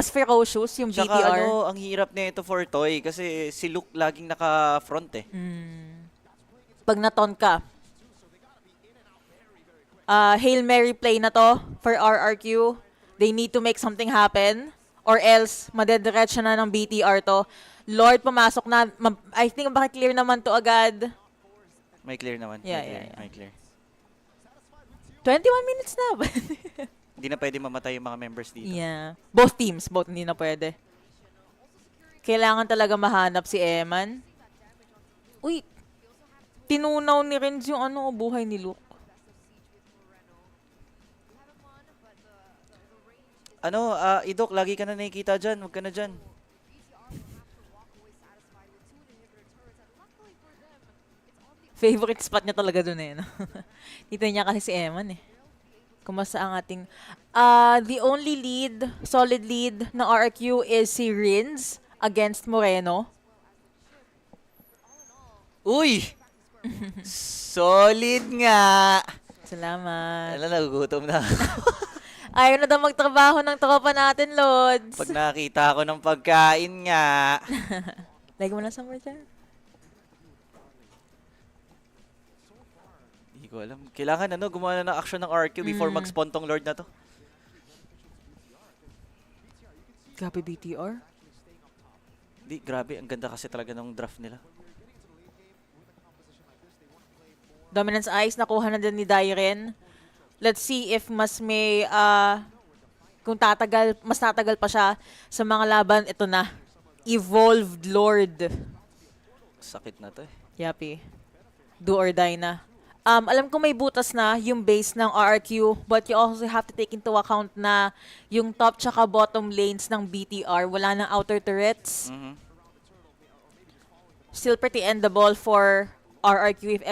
ferocious yung Tsaka BTR. ang hirap na ito for Toy kasi si Luke laging naka-front eh. Pag naton ka. Hail Mary play na to for RRQ. They need to make something happen. Or else, madediretso na ng BTR to. Lord, pumasok na. I think makiklear naman to agad. May clear naman. Yeah. May clear. 21 minutes na. Hindi na pwede mamatay yung mga members dito. Yeah. Both teams, hindi na pwede. Kailangan talaga mahanap si Eman. Uy, tinunaw ni Renz yung buhay ni Luke. Idok, lagi ka na nakikita dyan. Huwag ka na dyan. Favorite spot niya talaga dun no? Dito niya kasi si Eman Kumusta ang ating... the only solid lead ng RRQ is si Renz against Moreno. Uy! Solid nga! Salamat. Nagugutom na. Ayaw na daw magtrabaho ng tropa natin, Lods. Pag nakita ko ng pagkain nga. Lagi mo na sa more dyan. Hindi ko alam. Kailangan gumawa na ng action ng RQ before mag-spawn tong Lord na to. Grabe BTR. Di, grabe. Ang ganda kasi talaga ng draft nila. Dominance Ice, nakuha na din ni Dairen. Let's see if mas may, kung mas tatagal pa siya sa mga laban. Ito na. Evolved Lord. Sakit na to Yapi. Do or die na. Alam ko may butas na yung base ng RRQ, but you also have to take into account na yung top tsaka bottom lanes ng BTR, wala nang outer turrets. Still pretty endable for RRQ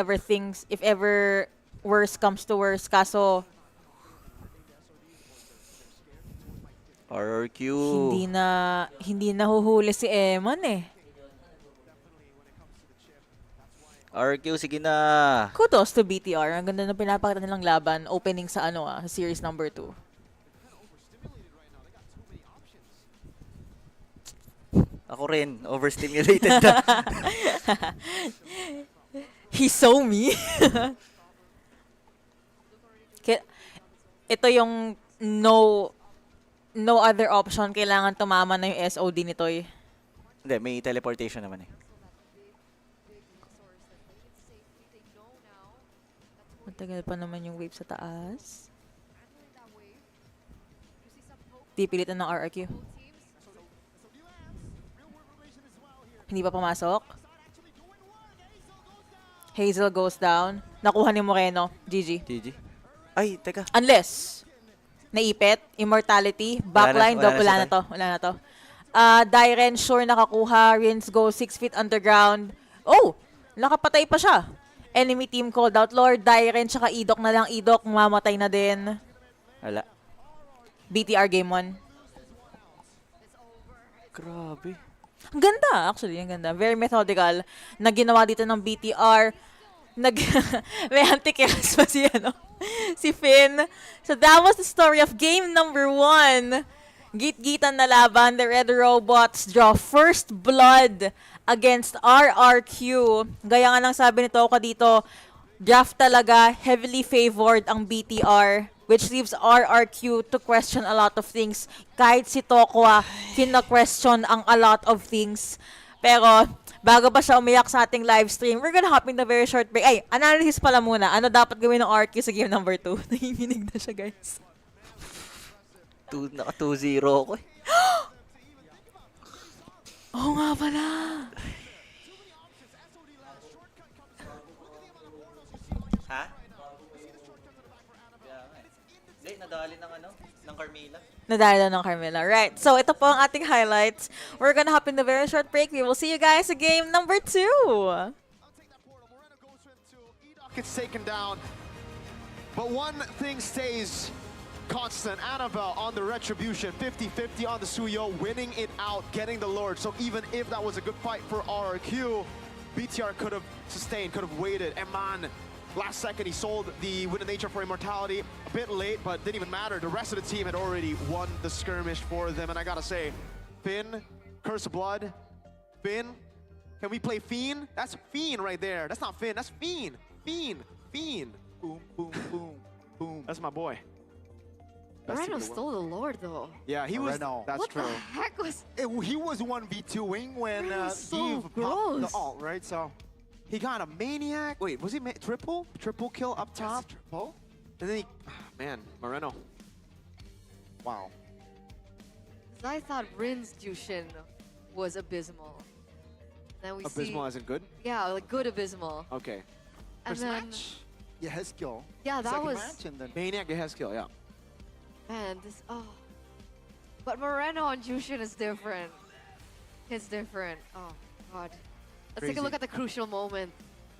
if ever worst comes to worst. Kaso RRQ. Hindi na huhuli si Eman RRQ, sige na. Kudos to BTR. Ang ganda na pinapakita nilang laban. Opening sa sa series number 2. Ako rin. Overstimulated na. He saw me. Ito yung no other option. Kailangan tumama na yung SOD nito Hindi, may teleportation naman Matagal pa naman yung wave sa taas. Di pilitan ng RRQ. Hindi pa pumasok. Hazel goes down. Nakuha ni Moreno. GG. Ay, teka. Unless, naipit, immortality, backline, wala na to. Dairen, sure nakakuha. Rins go 6 feet underground. Oh! Nakapatay pa siya. Enemy team called out Lord. Dairen, tsaka Idok na lang. Idok, mamatay na din. Wala. BTR game 1. Grabe. Ang ganda, actually. Ang ganda. Very methodical na ginawa dito ng BTR. May anti-chaos pa si Finn. So that was the story of game number 1. Git-gitan na laban. The Red Robots draw first blood against RRQ. Gaya nga ng sabi nito ako dito, draft talaga, heavily favored ang BTR, which leaves RRQ to question a lot of things. Kahit si Tokwa, kina-question ang a lot of things. Pero, bago pa siya umiyak sa ating live stream, we're gonna hop in the very short break. Ay, analysis pala muna. Ano dapat gawin ng RRQ sa game number 2? Nanginginig na siya, guys. Naka 2-0 ako Oo nga pala. Ha? Hindi, nadali ng Carmela. Nadali ng Carmela. Right. So, ito po ang ating highlights. We're gonna hop in the very short break. We will see you guys sa game number 2. Gets taken down. But one thing stays constant. Annabelle on the Retribution, 50-50 on the Suyo, winning it out, getting the Lord. So even if that was a good fight for RRQ, BTR could have sustained, could have waited. Eman, last second, he sold the Wind of Nature for Immortality. A bit late, but didn't even matter. The rest of the team had already won the skirmish for them. And I gotta say, Finn, Curse of Blood, Finn, can we play Fiend? That's Fiend right there. That's not Finn, that's Fiend. Fiend, Fiend. Boom, boom, boom, boom. That's my boy. Moreno stole the Lord, though. Yeah, he was. That's what true. What the heck was... He was 1v2ing when so Eve popped the ult, right? So He got a maniac. Wait, was he triple? Triple kill up top? Triple? And then he, man, Moreno. Wow. I thought Rin's Jushin was abysmal. Then we Abysmal see, as in good? yeah, like good abysmal. Okay. And First then, match, Yehezkiel. yeah, that Second was, match, and then Maniac Haskill, yeah. man, this, oh. But Moreno on Jushin is different. It's different. Oh, God. Let's take Crazy. a look at the crucial moment,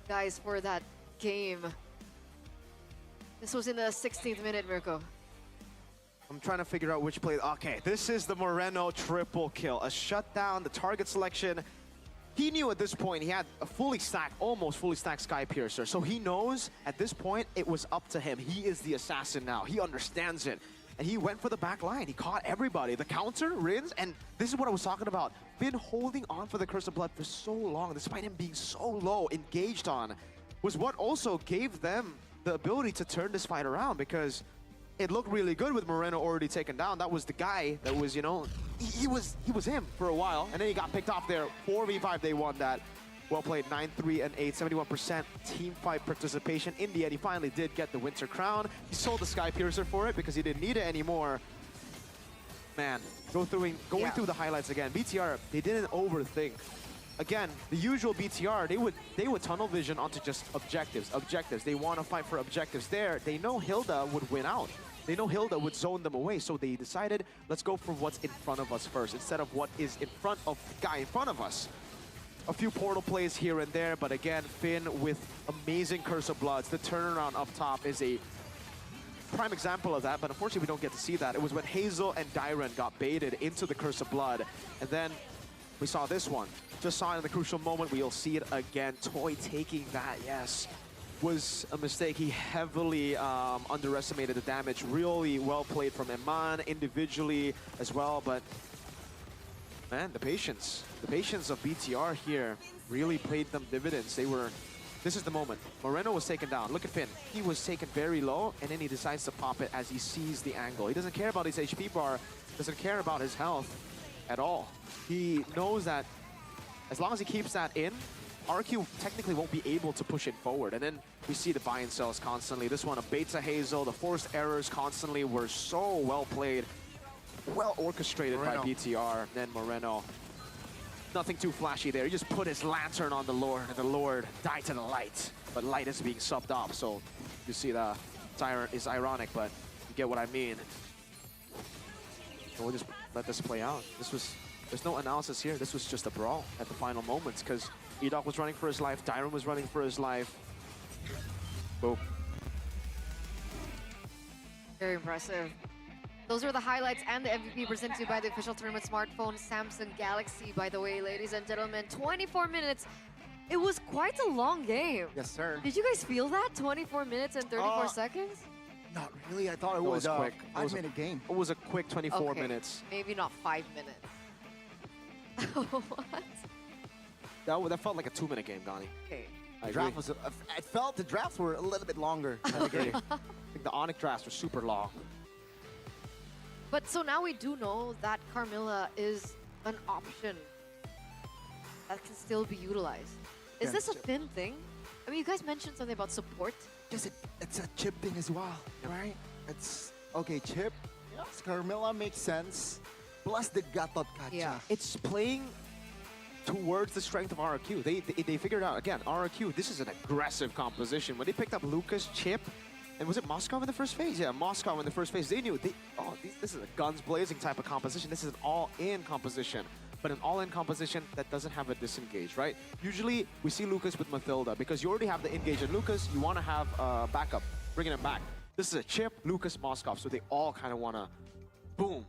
guys, for that game. This was in the 16th minute, Mirko. I'm trying to figure out which play. Okay, this is the Moreno triple kill. A shutdown, the target selection. He knew at this point he had a fully stacked, almost fully stacked Sky Piercer. So he knows at this point it was up to him. He is the assassin now. He understands it. And he went for the back line. He caught everybody. The counter, Rins, and this is what I was talking about. Been holding on for the Curse of Blood for so long, despite him being so low, engaged on, was what also gave them the ability to turn this fight around, because it looked really good with Moreno already taken down. That was the guy that was, you know, he was him for a while, and then he got picked off there. 4v5, they won that. Well played, 9-3 and 8, 71% team fight participation. In the end, he finally did get the Winter Crown. He sold the Sky Piercer for it because he didn't need it anymore. Man, going through the highlights again. BTR, they didn't overthink. Again, the usual BTR, they would tunnel vision onto just objectives. They want to fight for objectives there. They know Hilda would win out. They know Hilda would zone them away, so they decided, let's go for what's in front of us first, instead of what is in front of the guy in front of us. A few portal plays here and there, but again, Finn with amazing Curse of Bloods. The turnaround up top is a prime example of that, but unfortunately we don't get to see that. It was when Hazel and Dyron got baited into the Curse of Blood, and then we saw this one. Just saw it in the crucial moment. We'll see it again. Toy taking that, yes, was a mistake. He heavily underestimated the damage. Really well played from Eman individually as well, but man, the patience of BTR here really paid them dividends. This is the moment. Moreno was taken down. Look at Finn. He was taken very low, and then he decides to pop it as he sees the angle. He doesn't care about his HP bar, doesn't care about his health at all. He knows that as long as he keeps that in, RQ technically won't be able to push it forward. And then we see the buy and sells constantly. This one, a beta Hazel, the forced errors constantly were so well played, well orchestrated by BTR. Then Moreno, nothing too flashy there. He just put his lantern on the Lord, and the Lord died to the light. But light is being subbed off, so you see the tyrant is ironic, but you get what I mean. So we'll just let this play out. There's no analysis here. This was just a brawl at the final moments, because Edok was running for his life, Dyron was running for his life. Boom. Very impressive. Those were the highlights and the MVP presented to you by the official tournament smartphone Samsung Galaxy, by the way, ladies and gentlemen. 24 minutes. It was quite a long game. Yes, sir. Did you guys feel that? 24 minutes and 34 seconds? Not really. I thought it was quick. a 5-minute game. It was a quick 24 minutes. Maybe not 5 minutes. What? That felt like a 2-minute game, Donnie. Okay. I Draft agree. was. I felt the drafts were a little bit longer. I agree. I think the Onyx drafts were super long. But so now we do know that Carmilla is an option that can still be utilized. Is this a Finn thing? I mean, you guys mentioned something about support. Just it's a chip thing as well, right? It's okay, chip. Yes, Carmilla makes sense. Plus the Gatot Kacha. Yeah. It's playing towards the strength of RQ. They figured out, again, RQ, this is an aggressive composition. When they picked up Lucas, Chip, and was it Moscow in the first phase? Yeah, Moscow in the first phase. They knew, this is a guns blazing type of composition. This is an all-in composition. But an all-in composition that doesn't have a disengage, right? Usually, we see Lucas with Mathilda, because you already have the engage in Lucas, you want to have backup, bringing him back. This is a Chip, Lucas, Moscow, so they all kind of want to boom.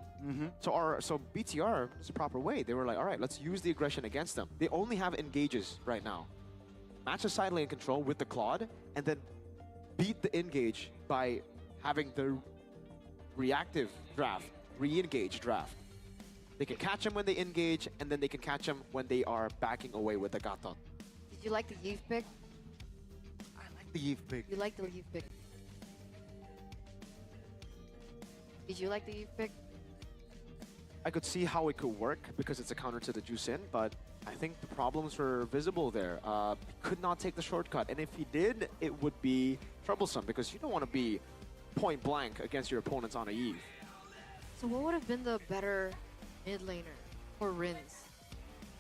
So BTR, this is the proper way. They were like, all right, let's use the aggression against them. They only have engages right now. Match the side lane control with the Claude, and then beat the engage by having the reactive draft, re-engage draft. They can catch him when they engage, and then they can catch him when they are backing away with the Gatot. Did you like the Yves pick? I like the Yves pick. You like the Yves pick? Did you like the Yves pick? I could see how it could work because it's a counter to the juice in, but I think the problems were visible there. He could not take the shortcut, and if he did, it would be troublesome because you don't want to be point blank against your opponents on a Eve. So what would have been the better mid laner for Rins?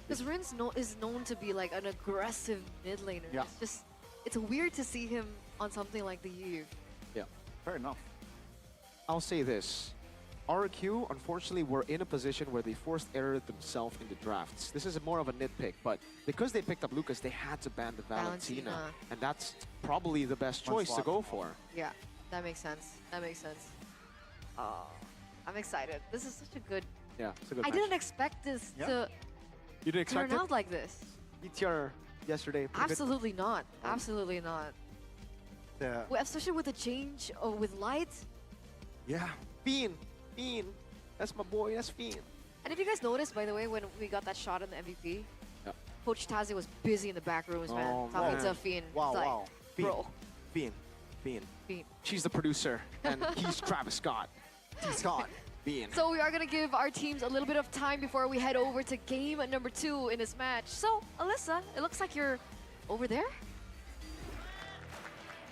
Because Rins is known to be like an aggressive mid laner. Yeah. It's weird to see him on something like the Eve. Yeah. Fair enough. I'll say this. RQ, unfortunately, were in a position where they forced error themselves in the drafts. This is more of a nitpick, but because they picked up Lucas, they had to ban the Valentina. And that's probably the best choice to go for. Yeah, that makes sense. That makes sense. I'm excited. This is such a good... Yeah, it's a good I match. didn't expect this to You didn't expect turn it? out like this. ETR yesterday. pretty good. Absolutely not. Absolutely not. Yeah. Well, especially with the change with light. Yeah. Fiend. That's my boy. That's Fiend. And if you guys noticed, by the way, when we got that shot in the MVP, Coach Tazi was busy in the back rooms, man, talking to Fiend. Wow, It's like, wow. bro. Fiend. Fiend. She's the producer, and he's Travis Scott. Scott. Fiend. So we are going to give our teams a little bit of time before we head over to game number 2 in this match. So, Alyssa, it looks like you're over there.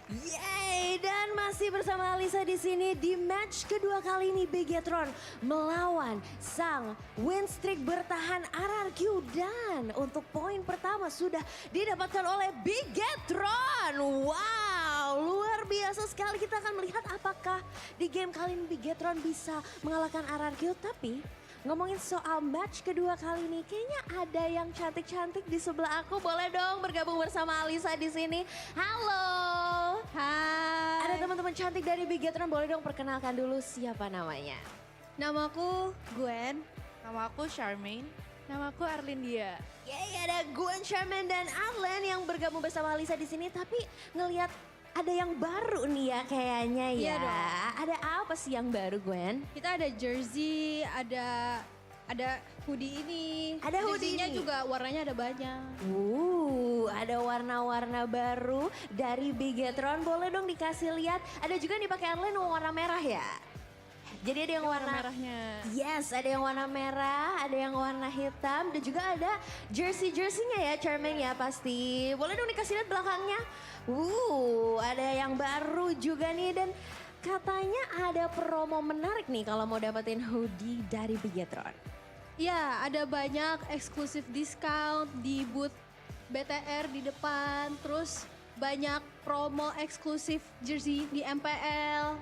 Yeay, dan masih bersama Alisa di sini di match kedua kali ini Bigetron melawan sang win streak bertahan RRQ, dan untuk poin pertama sudah didapatkan oleh Bigetron. Wow, luar biasa sekali. Kita akan melihat apakah di game kali ini Bigetron bisa mengalahkan RRQ. Tapi ngomongin soal match kedua kali ini, kayaknya ada yang cantik-cantik di sebelah aku. Boleh dong bergabung bersama Alisa di sini. Halo. Hai. Ada teman-teman cantik dari Bigetron, boleh dong perkenalkan dulu siapa namanya? Namaku Gwen. Namaku Charmaine. Namaku Arlindia. Yeay, ada Gwen, Charmaine, dan Arlen yang bergabung bersama Alisa di sini. Tapi ngelihat ada yang baru nih ya kayaknya ya. Iya dong. Ada apa sih yang baru, Gwen? Kita ada jersey, ada hoodie ini. Ada hoodie Jersey-nya ini. juga warnanya ada banyak. Ada warna-warna baru dari Bigetron. Boleh dong dikasih lihat. Ada juga nih pakai Arlen warna merah ya. Jadi ada yang warna merahnya. Yes, ada yang warna merah, ada yang warna hitam, dan juga ada jersey-jerseynya ya, Charmaine ya pasti. Boleh dong dikasih lihat belakangnya. Ada yang baru juga nih, dan katanya ada promo menarik nih kalau mau dapetin hoodie dari Bigetron. Ya, ada banyak eksklusif discount di booth BTR di depan. Terus banyak promo eksklusif jersey di MPL.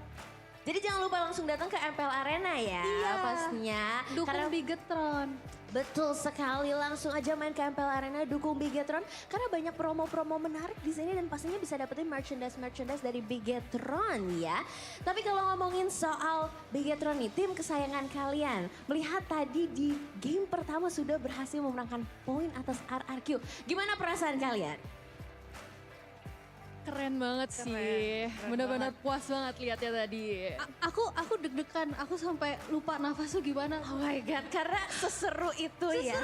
Jadi jangan lupa langsung datang ke MPL Arena ya, Iya. pastinya. Dukung Bigetron. Betul sekali, langsung aja main ke MPL Arena, dukung Bigetron. Karena banyak promo-promo menarik di sini dan pastinya bisa dapetin merchandise dari Bigetron ya. Tapi kalau ngomongin soal Bigetron nih, tim kesayangan kalian. Melihat tadi di game pertama sudah berhasil memenangkan poin atas RRQ. Gimana perasaan kalian? Keren banget sih. Bener-bener puas banget lihatnya tadi. Aku deg-degan, aku sampai lupa nafas tuh gimana. Oh my god, karena seseru itu ya.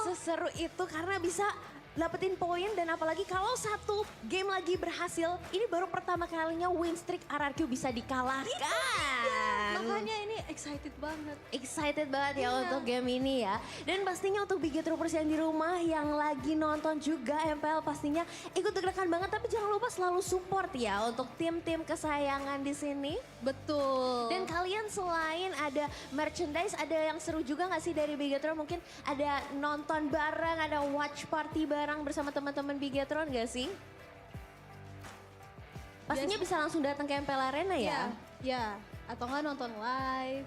Seseru itu karena bisa dapetin poin, dan apalagi kalau satu game lagi berhasil, ini baru pertama kalinya win streak RRQ bisa dikalahkan. Makanya ini excited banget. Excited banget ya untuk game ini ya. Dan pastinya untuk Bigetroopers yang di rumah yang lagi nonton juga MPL pastinya ikut deg-degan banget, tapi jangan lupa selalu support ya untuk tim-tim kesayangan di sini. Betul. Dan kalian selain ada merchandise, ada yang seru juga gak sih dari Bigetron? Mungkin ada nonton bareng, ada watch party bareng bersama teman-teman Bigetron gak sih? Pastinya bisa langsung datang ke MPL Arena ya? Ya, atau nggak nonton live.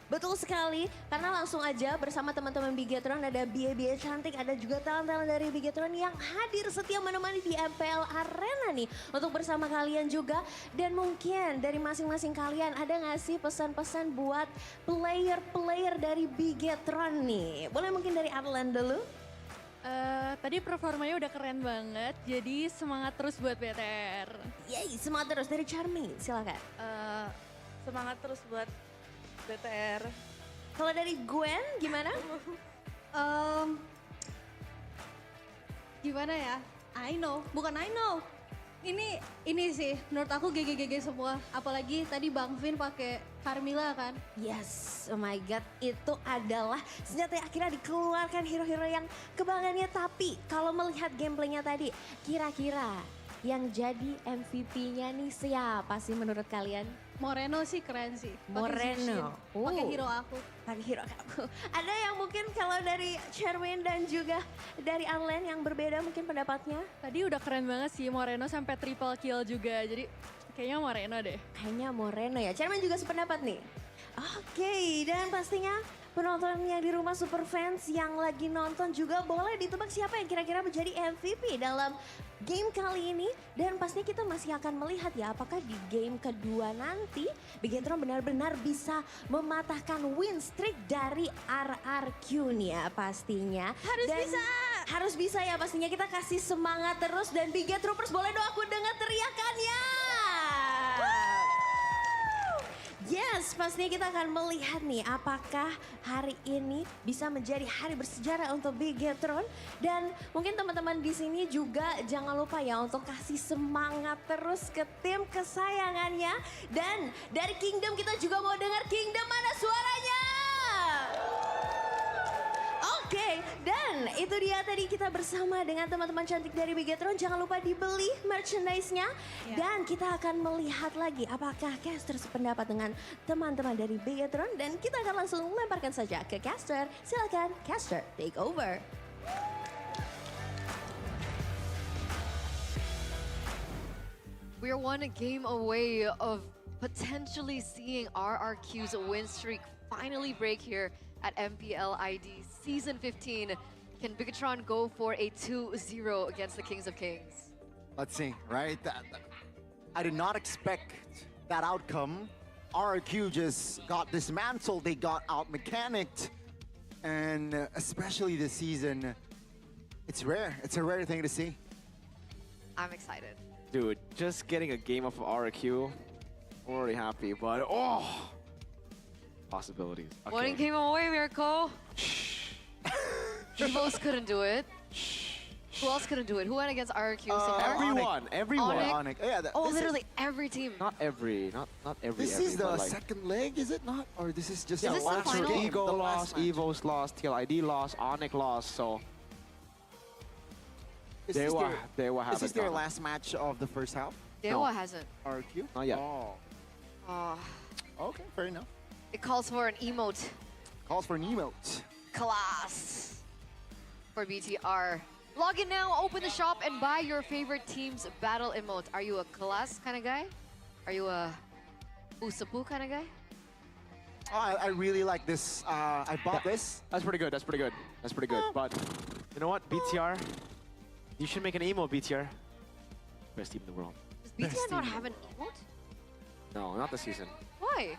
Betul sekali, karena langsung aja bersama teman-teman Bigetron ada BA cantik, ada juga talent-talent dari Bigetron yang hadir setia menemani di MPL Arena nih untuk bersama kalian juga. Dan mungkin dari masing-masing kalian ada nggak sih pesan-pesan buat player-player dari Bigetron nih? Boleh mungkin dari Arlen dulu? Tadi performanya udah keren banget, jadi semangat terus buat BTR. Yeay, semangat terus dari Charmaine, silakan. Semangat terus buat BTR. Kalau dari Gwen gimana? Gimana ya? I know. Ini sih menurut aku GG semua. Apalagi tadi Bang Vin pakai Carmilla kan. Yes, oh my god, itu adalah senjata yang akhirnya dikeluarkan hero-hero yang kebanggaannya. Tapi kalau melihat gameplaynya tadi, kira-kira yang jadi MVP-nya nih siapa sih menurut kalian? Moreno sih keren sih. Moreno. Pakai hero aku. Pakai hero aku. Ada yang mungkin kalau dari Sherwin dan juga dari Anlen yang berbeda mungkin pendapatnya? Tadi udah keren banget sih Moreno sampai triple kill juga. Jadi kayaknya Moreno deh. Kayaknya Moreno ya. Sherwin juga sependapat nih. Oke, dan pastinya penonton yang di rumah super fans yang lagi nonton juga boleh ditebak siapa yang kira-kira menjadi MVP dalam game kali ini. Dan pastinya kita masih akan melihat ya apakah di game kedua nanti Bigetron benar-benar bisa mematahkan win streak dari RRQ nih ya pastinya. Harus bisa ya pastinya, kita kasih semangat terus dan Bigetroopers boleh dong aku dengar teriakannya. Yes, pastinya kita akan melihat nih apakah hari ini bisa menjadi hari bersejarah untuk Bigetron. Dan mungkin teman-teman di sini juga jangan lupa ya untuk kasih semangat terus ke tim kesayangannya. Dan dari Kingdom kita juga mau dengar Kingdom mana suaranya? Oke, dan itu dia tadi kita bersama dengan teman-teman cantik dari Bigetron. Jangan lupa dibeli merchandise-nya. Dan kita akan melihat lagi apakah caster sependapat dengan teman-teman dari Bigetron. Dan kita akan langsung lemparkan saja ke caster. Silakan caster, take over. We're one game away of potentially seeing RRQ's win streak finally break here at MPLID Season 15. Can Bigetron go for a 2-0 against the Kings of Kings? Let's see, right? I did not expect that outcome. RRQ just got dismantled, they got out-mechanicked. And especially this season, it's rare. It's a rare thing to see. I'm excited. Dude, just getting a game of RRQ, I'm already happy, but possibilities. Okay. One game away, Mirko. Evos couldn't do it. Who else couldn't do it? Who went against RRQ? Everyone. Onyx. Yeah, Literally every team. Not every. This is the second leg, is it not? Or this is just the last final? Ego lost, Evos lost, TLID lost, Onyx lost, so... Is this their last match of the first half? Dewa hasn't. RRQ? Not yet. Okay, fair enough. It calls for an emote. Calls for an emote. Class for BTR. Log in now, open the shop, and buy your favorite team's battle emote. Are you a class kind of guy? Are you a Usapu kind of guy? I really like this. I bought this. That's pretty good. That's pretty good. That's pretty good. But you know what, BTR? You should make an emote, BTR. Best team in the world. Does BTR not have an emote? No, not this season. Why?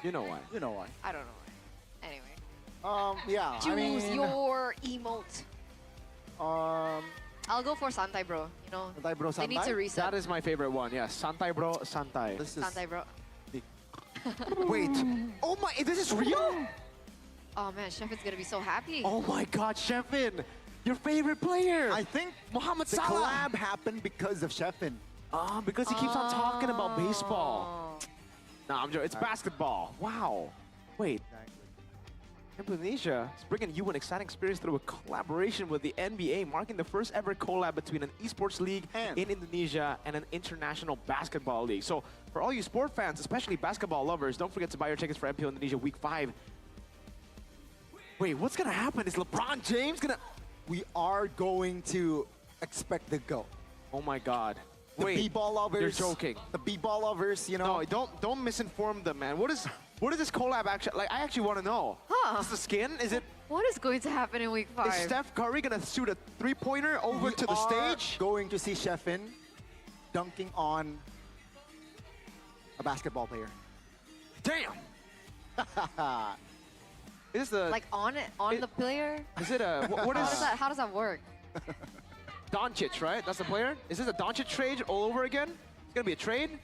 You know why. You know why. I don't know why. Anyway. Yeah, Choose your emote. I'll go for Santai Bro. You know, Santai Bro, they need to reset. That is my favorite one. Yeah, Santai Bro, Santai. Santai Bro. Wait. Oh my, this is real? Oh man, Shefin's gonna be so happy. Oh my God, Shefin, your favorite player. I think Mohamed the Salah. collab happened because of Shefin. Because he keeps on talking about baseball. Nah, I'm joking. It's basketball. Wow. Wait. Indonesia is bringing you an exciting experience through a collaboration with the NBA, marking the first ever collab between an esports league in Indonesia and an international basketball league. So for all you sport fans, especially basketball lovers, don't forget to buy your tickets for MPL Indonesia Week 5. Wait, what's gonna happen? Is LeBron James gonna... We are going to expect the GOAT. Oh my God. The Wait, B-ball lovers. you're joking. The B-ball lovers, you know. No, don't misinform them, man. What is this collab actually like? I actually want to know. Huh? Is the skin? Is it? What is going to happen in Week 5? Is Steph Curry gonna shoot a three-pointer over to the stage? Going to see Shefin dunking on a basketball player. Damn. Is the like on the player? Is it a what is? How does that work? Doncic, right? That's the player? Is this a Doncic trade all over again? It's gonna be a trade?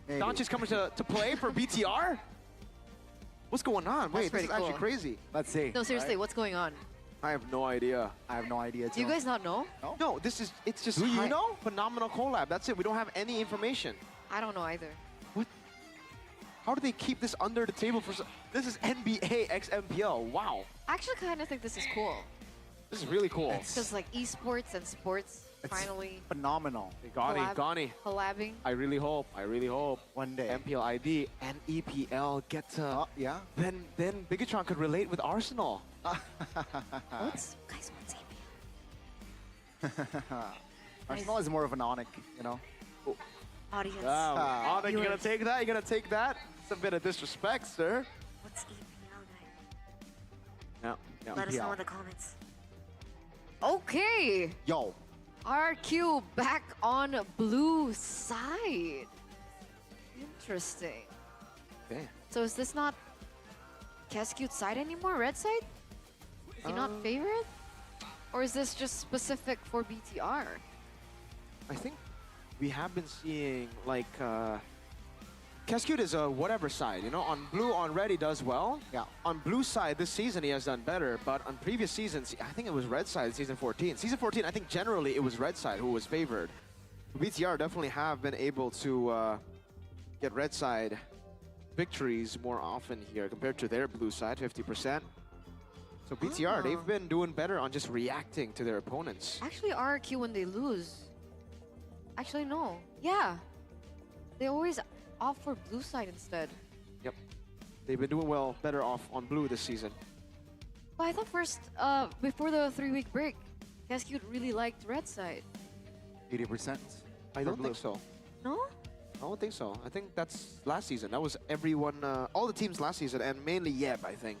Maybe. Doncic coming to play for BTR? What's going on? Wait, this is actually crazy. Let's see. No, seriously, what's going on? I have no idea. I have no idea too. Do you guys not know? No, it's just Do you know? phenomenal collab. That's it. We don't have any information. I don't know either. How do they keep this under the table for this is NBA x MPL. Wow. I actually kind of think this is cool. This is really cool. Because like esports and sports finally phenomenal. Gani. collabing. I really hope one day MPL ID and EPL get to yeah. Then Bigatron could relate with Arsenal. What's Arsenal is more of an Onyx, you know. audience? Wow. Onyx, you gonna take that? You gonna take that? It's a bit of disrespect, sir. What's EPL, Yeah. Let us know in the comments. Okay. Yo. RQ back on blue side. Interesting. Okay. So is this not Cascute side anymore? Red side? Is he not favorite? Or is this just specific for BTR? I think we have been seeing like Cascute is a whatever side, you know. On blue, on red he does well. Yeah. On blue side this season he has done better, but on previous seasons I think it was red side season 14. Season 14 I think generally it was red side who was favored. BTR definitely have been able to get red side victories more often here compared to their blue side, 50%. So BTR, they've been doing better on just reacting to their opponents. Actually, RQ when they lose. Actually, no. Yeah. They always opt for blue side instead. Yep. They've been doing well, better off on blue this season. But I thought first, before the 3-week break, Cascute really liked red side. 80%. I don't think so. No? I don't think so. I think that's last season. That was everyone, all the teams last season, and mainly Yeb, I think,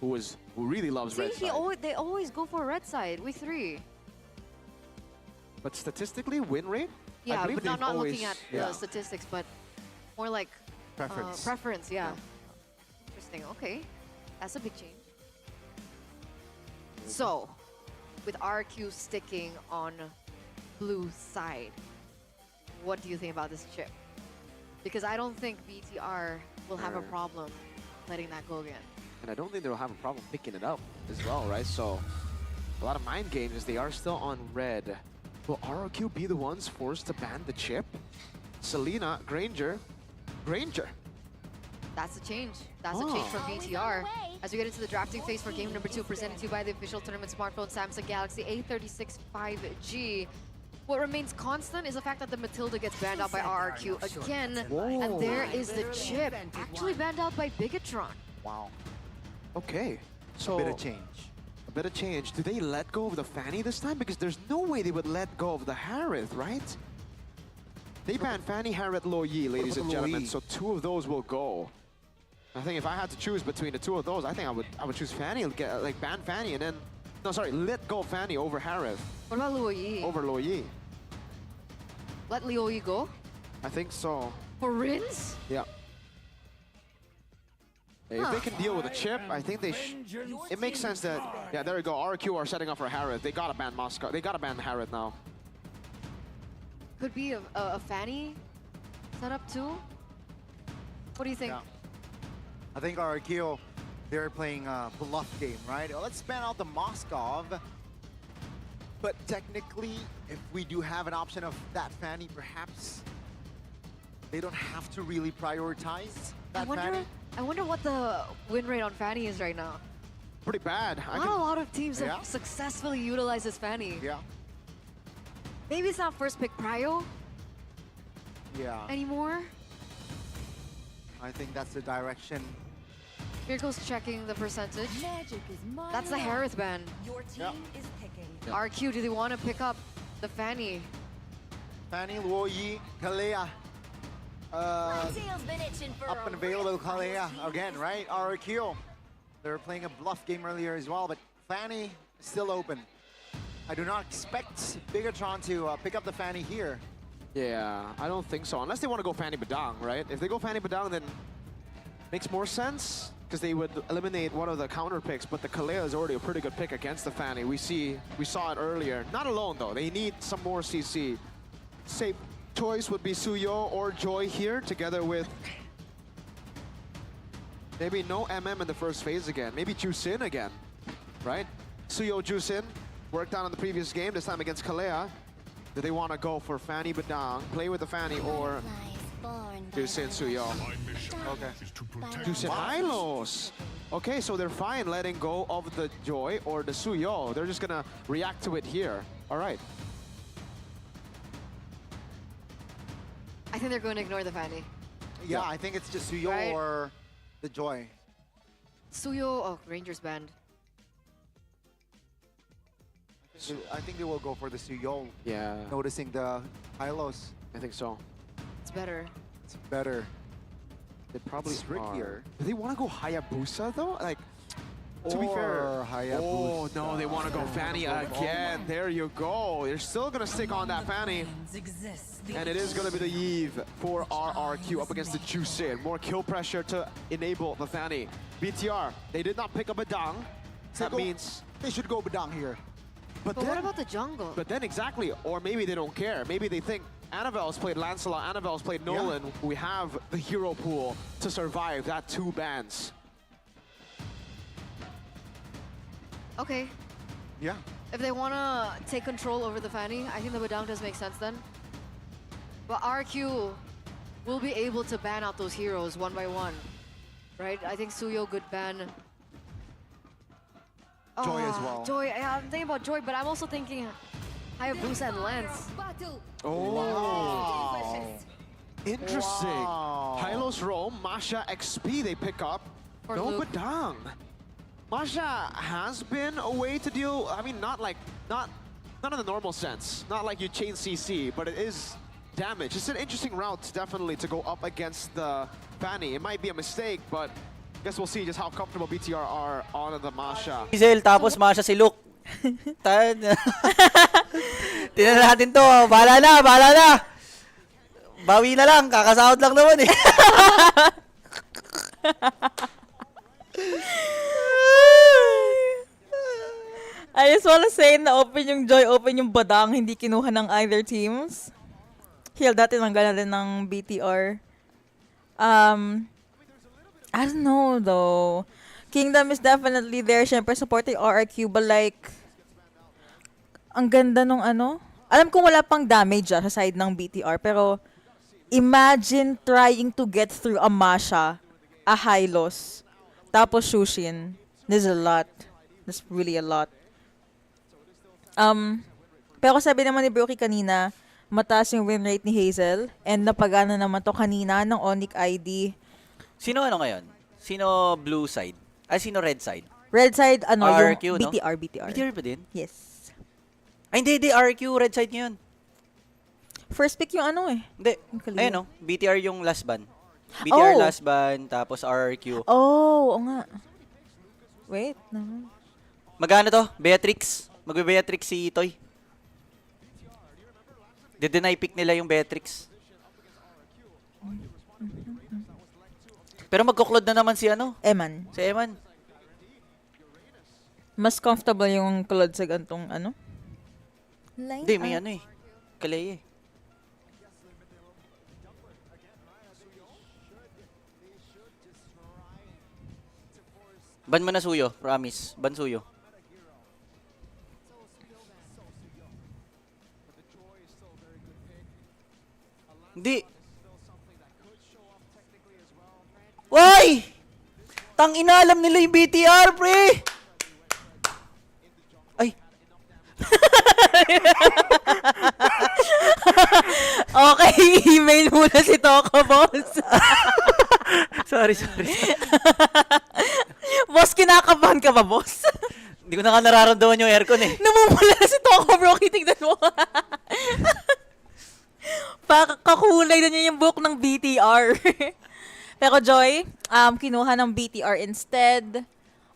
who really loves red side. They always go for red side, week 3. But statistically, win rate? Yeah, I believe but not they've always, looking at the statistics, but more like preference, yeah. Interesting. Okay, that's a big change. So, with RQ sticking on blue side, what do you think about this chip? Because I don't think BTR will have a problem letting that go again. And I don't think they'll have a problem picking it up as well, right? So, a lot of mind games as they are still on red. Will RQ be the ones forced to ban the chip? Selena, Granger. That's a change. That's a change from BTR. As we get into the drafting phase for game number 2, presented to you by the official tournament smartphone Samsung Galaxy A36 5G. What remains constant is the fact that the Matilda gets banned out by RRQ again. And there is the chip, actually banned out by Bigatron. Wow. Okay. So, a bit of change. A bit of change. Do they let go of the Fanny this time? Because there's no way they would let go of the Harith, right? They banned Fanny, Harith, Lo Yi, ladies and gentlemen. So 2 of those will go. I think if I had to choose between the 2 of those, I think I would choose Fanny, like ban Fanny, and then let go of Fanny over Harith. What about Luo Yi? Over Lo Yi. Let Luo Yi go? I think so. For Rins? Yeah. If they can deal with a chip, I think it makes sense that, yeah, there we go. RQ are setting up for Harith. They gotta ban Moscow. They gotta ban Harith now. Could be a Fanny setup too? What do you think? Yeah. I think RQ, they're playing a bluff game, right? Let's ban out the Moskov. But technically, if we do have an option of that Fanny, perhaps they don't have to really prioritize that Fanny. I wonder what the win rate on Fanny is right now. Pretty bad. Not a lot of teams have successfully utilized this Fanny. Yeah. Maybe it's not first pick prio anymore. I think that's the direction. Here goes checking the percentage. Magic is my That's the Harith ban. Your team is picking. RQ, do they want to pick up the Fanny? Fanny, Luo Yi, Kalea. Up and available Kalea again, right? RQ. They were playing a bluff game earlier as well, but Fanny is still open. I do not expect Bigatron to pick up the Fanny here. Yeah, I don't think so. Unless they want to go Fanny Badang, right? If they go Fanny Badang, then makes more sense because they would eliminate one of the counter picks. But the Kalea is already a pretty good pick against the Fanny. We saw it earlier. Not alone though. They need some more CC. Safe choice would be Suyo or Joy here, together with maybe no MM in the first phase again. Maybe Jusin again, right? Suyo Jusin worked out in the previous game, this time against Kalea. Do they want to go for Fanny Badang, play with the Fanny, or Jusin Suyo? Okay. Jusin Hylos. Okay, so they're fine letting go of the Joy or the Suyo. They're just gonna react to it here. All right. I think they're going to ignore the Fanny. Yeah, I think it's just Suyo Right. or the Joy. Suyo, oh, Rangers banned. I think they will go for the Suyo. Yeah. Noticing the Hylos. I think so. It's better. It's better. They probably It's trickier. Do they want to go Hayabusa though? Like, to be Or fair. Hayabusa. Oh no, they want to go Fanny again. There you go. They're still gonna stick on that Fanny. And it is gonna be the Eve for RRQ up against the Jusin. More kill pressure to enable the Fanny. BTR, they did not pick up a Dang. That means they should go Badang here. But what about the jungle? But then exactly, or maybe they don't care. Maybe they think Annabelle's played Lancelot, Annabelle's played Nolan. We have the hero pool to survive that 2 bans. Okay. Yeah. If they want to take control over the Fanny, I think the Badang does make sense then. But RQ will be able to ban out those heroes one by one. Right? I think Suyo good ban. Joy as well. Joy, yeah, I'm thinking about Joy, but I'm also thinking Hayabusa and Lance. Oh. Wow. Interesting. Wow. Hylos Rome, Masha XP they pick up. Or No Luke. Badang. Masha has been a way to deal, I mean, not in the normal sense. Not like you chain CC, but it is damage. It's an interesting route, definitely, to go up against the Fanny. It might be a mistake, but I guess we'll see just how comfortable BTR are on the Masha. Diesel, tapos Masha si Luke. Tingnan natin to. Bahala na, bahala na. Bawi na lang, kakasahod lang naman eh. I just wanna say na open yung Joy, open yung Badang, hindi kinuha ng either teams. Heal dati nanggal na din ng BTR. I don't know though. Kingdom is definitely there, syempre supporting RRQ, but like, ang ganda nung ano. Alam kong wala pang damage sa side ng BTR, pero imagine trying to get through a Masha, a Hylos, tapos Shushin. There's a lot. There's really a lot. Pero sabi naman ni Brookie kanina, mataas yung win rate ni Hazel, and napagana naman to kanina ng Onyx ID. Sino ano ngayon? Sino blue side? Ay, sino red side? Red side, ano, RRQ, yung no? BTR, BTR. BTR ba din? Yes. Ay, hindi, RRQ, red side ngayon. First pick yung ano eh. Hindi, Kalina. ayun no, BTR yung last ban. BTR Oh. last ban, tapos RRQ. Oh, oo nga. Wait, naman. Magano to? Beatrix. Magbe-Beatrix si Toy. De-deny pick nila yung Beatrix. Pero magkuklod na naman si ano? Eman. Si Eman. Mas comfortable yung Claude sa gantong ano? Line Hindi, may up. ano eh. Kaleye eh. Ban mo na Suyo, promise. Ban Suyo. Hindi. Why? Tang ina, alam nila yung BTR, pre! Ay. Okay, email muna si Toko, boss. sorry. Boss, kinakabahan ka ba, boss? Hindi ko na nga nararamdaman yung aircon eh. Namumula na si Toko, bro. Tignan mo. Kakulay na niya yung book ng BTR. Pero Joy, kinuha ng BTR instead.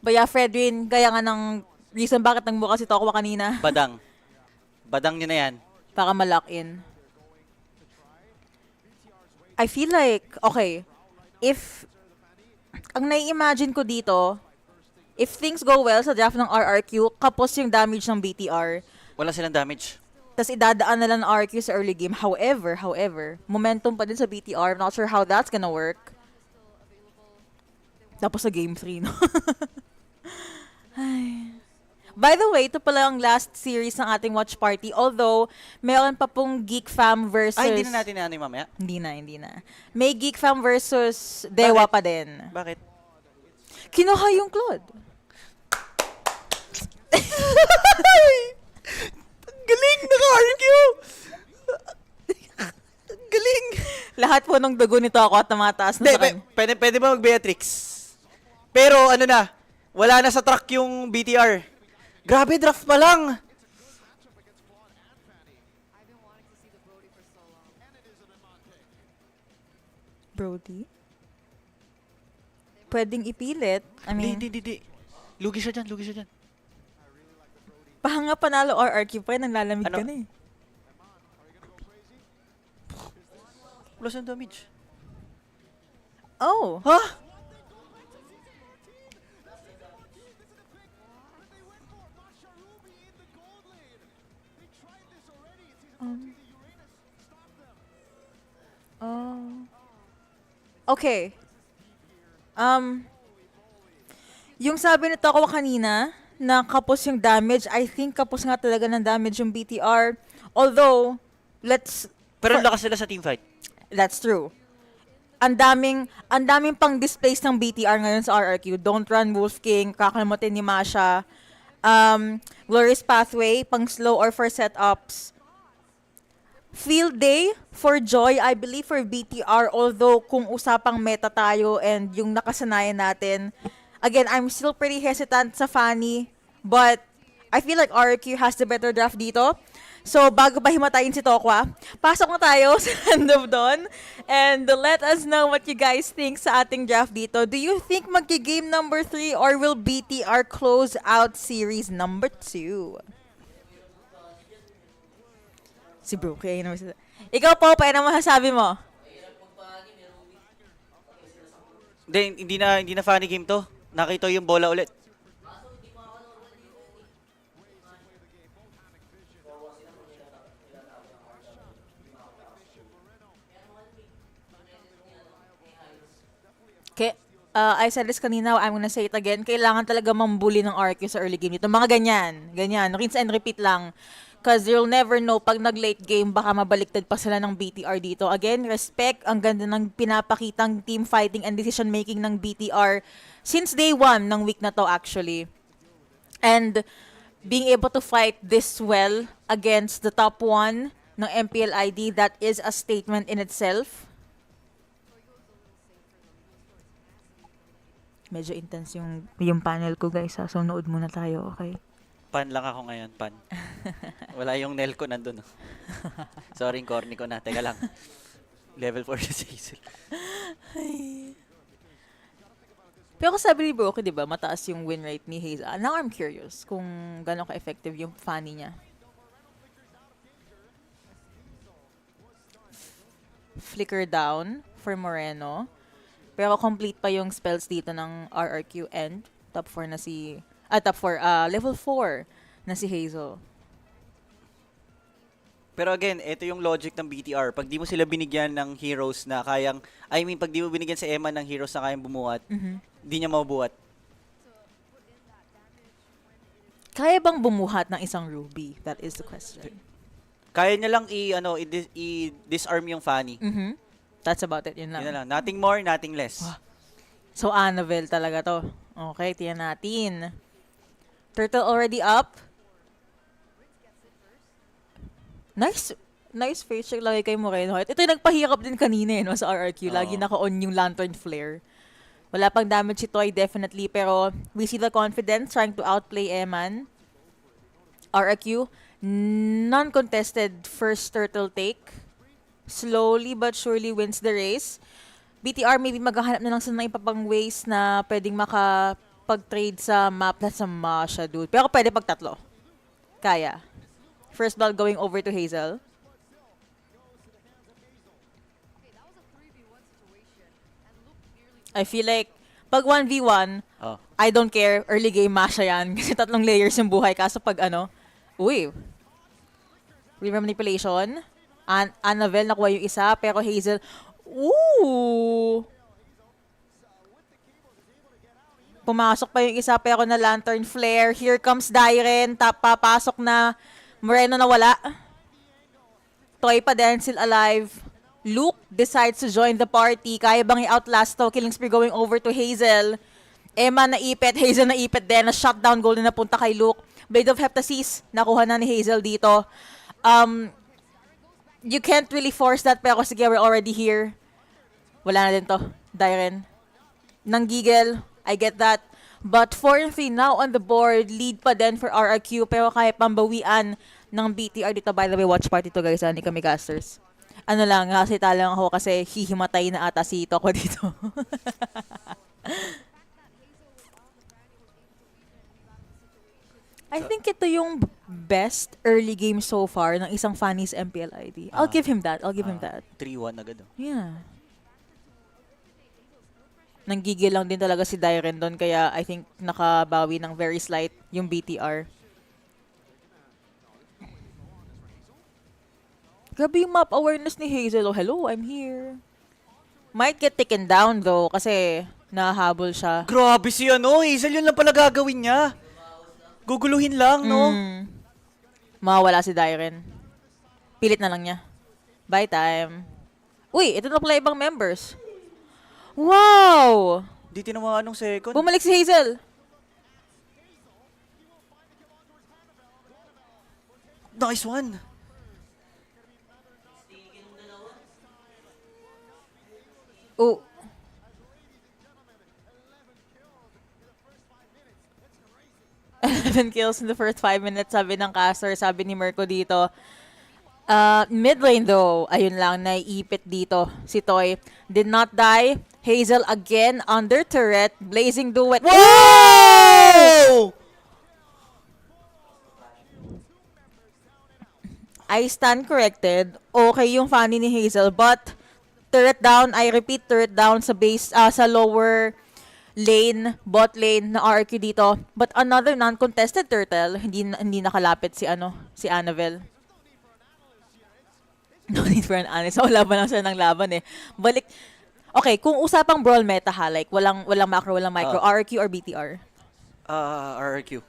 Baya Fredwin, gaya nga ng reason bakit nagbuka si Toko kanina. Badang. Badang nyo na yan. Para ma-lock in. I feel like, okay, if, ang nai-imagine ko dito, if things go well sa draft ng RRQ, kapos yung damage ng BTR. Wala silang damage. Tapos idadaan na lang ng RRQ sa early game. However, momentum pa din sa BTR. I'm not sure how that's gonna work. Tapos sa game 3, no? Ay. By the way, ito pala ang last series ng ating watch party. Although, meron pa pong Geek Fam versus... Ay, hindi na natin ano mamaya. Hindi na. May Geek Fam versus Dewa pa din. Bakit? Kinuha yung Claude. Galing! Naka-RQ! Galing! Lahat po ng dugo nito ako at namataas na sa kanya. Pwede ba mag-Beatrix? Pero ano na, wala na sa track yung BTR. Grabe, draft pa lang! Brody? Pwedeng ipilit. I mean, Hindi. Lugi siya dyan. Pahanga panalo RRQ pa rin, nanglalamig ka na eh. Plus ang damage. Oh! Huh? Okay. Yung sabi nito ako kanina, na kapos yung damage, I think kapos nga talaga ng damage yung BTR. Although, Pero lakas sila sa teamfight. That's true. Ang daming pang displays ng BTR ngayon sa RRQ. Don't Run Wolf King, kakalimutin ni Masha. Glorious Pathway, pang slow or for setups. Field Day for Joy, I believe for BTR, although kung usapang meta tayo and yung nakasanayan natin, again, I'm still pretty hesitant sa Fanny, but I feel like RRQ has the better draft dito. So, bago pa himatayin si Tokwa, pasok na tayo sa end of dawn and let us know what you guys think sa ating draft dito. Do you think magki-game number 3 or will BTR close out series number 2? Si Brooke, ikaw po, paano masasabi mo? Hindi na funny game to. Nakita yung bola ulit. Okay, I said this kanina, I'm gonna say it again. Kailangan talaga mambuli ng RQ sa early game dito. Mga ganyan. Rinse and repeat lang. Because you'll never know, pag nag-late game, baka mabaliktad pa sila ng BTR dito. Again, respect. Ang ganda ng pinapakitang team fighting and decision making ng BTR since day 1 ng week na to actually. And being able to fight this well against the top 1 ng MPLID, that is a statement in itself. Medyo intense yung panel ko, guys. So, nood muna tayo, okay? Pan lang ako ngayon, pan. Wala yung nail ko nandun. Sorry, corny ko na. Teka lang. Level 4 si Hazel. Pero sabi ni Broke, di ba, mataas yung win rate ni Hazel. Now I'm curious kung gano'n ka-effective yung Fanny niya. Flicker down for Moreno. Pero complete pa yung spells dito ng RRQ and top 4 na si... level 4 na si Hazel. Pero again, ito yung logic ng BTR. Pag di mo sila binigyan ng heroes na kayang... pag di mo binigyan si Emma ng heroes na kayang bumuhat, di niya mabubuhat. Kaya bang bumuhat ng isang Ruby? That is the question. Kaya niya lang i-disarm yung Fanny. That's about it. Yun lang. Yun na lang. Nothing more, nothing less. So, Annabelle talaga to. Okay, tiyan natin. Turtle already up. Nice face check lagi kay Moreno. Ito yung nagpahirap din kanina no, sa RRQ. Lagi naka-on yung lantern flare. Wala pang damage si Toy definitely, pero we see the confidence trying to outplay Eman. RRQ, non-contested first turtle take. Slowly but surely wins the race. BTR maybe maghahanap na lang sa mga ipapang ways na pwedeng makapag-trade sa map na sa Masha, dude. Pero pwede pag tatlo. Kaya. First ball going over to Hazel. I feel like pag 1v1, I don't care. Early game Masha yan. Kasi 3 layers yung buhay. Kaso pag river manipulation. Annabelle nakuha yung isa, pero Hazel... Ooh! Pumasok pa yung isa pero na lantern flare. Here comes Dairen. Papasok na. Moreno na wala. Toy pa din, still alive. Luke decides to join the party. Kaya bang i-outlast to? Killing spree going over to Hazel. Emma naipit. Hazel naipit din. Na shutdown goal na napunta kay Luke. Blade of Heptasis. Nakuha na ni Hazel dito. You can't really force that pero sige, we're already here. Wala na din to. Dairen. Nanggigil. I get that. But 4-3 now on the board. Lead pa din for RRQ pero kaya pambawian ng BTR dito. By the way, watch party to guys. Hindi kami casters. Ano lang, kasi talang ako kasi hihimatay na ata si Toko dito. I think ito yung best early game so far ng isang Fanny's MPL ID. I'll give him that. 3-1 agad. Yeah. Nanggigil lang din talaga si Dairen doon kaya I think nakabawi ng very slight yung BTR. Grabe yung map awareness ni Hazel. Oh, hello, I'm here. Might get taken down though kasi nahabol siya. Grabe si Hazel, yun lang pala gagawin niya. Guguluhin lang, no? Mawala si Dairen. Pilit na lang niya. Bye time. Uy, ito na pala ibang members. Wow! Di tinawa anong second. Bumalik si Hazel. Nice one. Oh. Eleven kills in the first 5 minutes, sabi ng caster, sabi ni Mirko dito. Mid lane though, ayun lang, naiipit dito si Toy. Did not die. Hazel again under turret. Blazing duet. Whoa! I stand corrected. Okay yung Fanny ni Hazel, but turret down, I repeat, turret down sa base, sa lower lane, bot lane na RQ dito. But another non-contested turtle, hindi nakalapit si Annabelle. No need for an honest. So, laban lang siya ng laban eh. Balik. Okay, kung usapang brawl meta ha, like walang macro, walang micro, RQ or BTR? RRQ.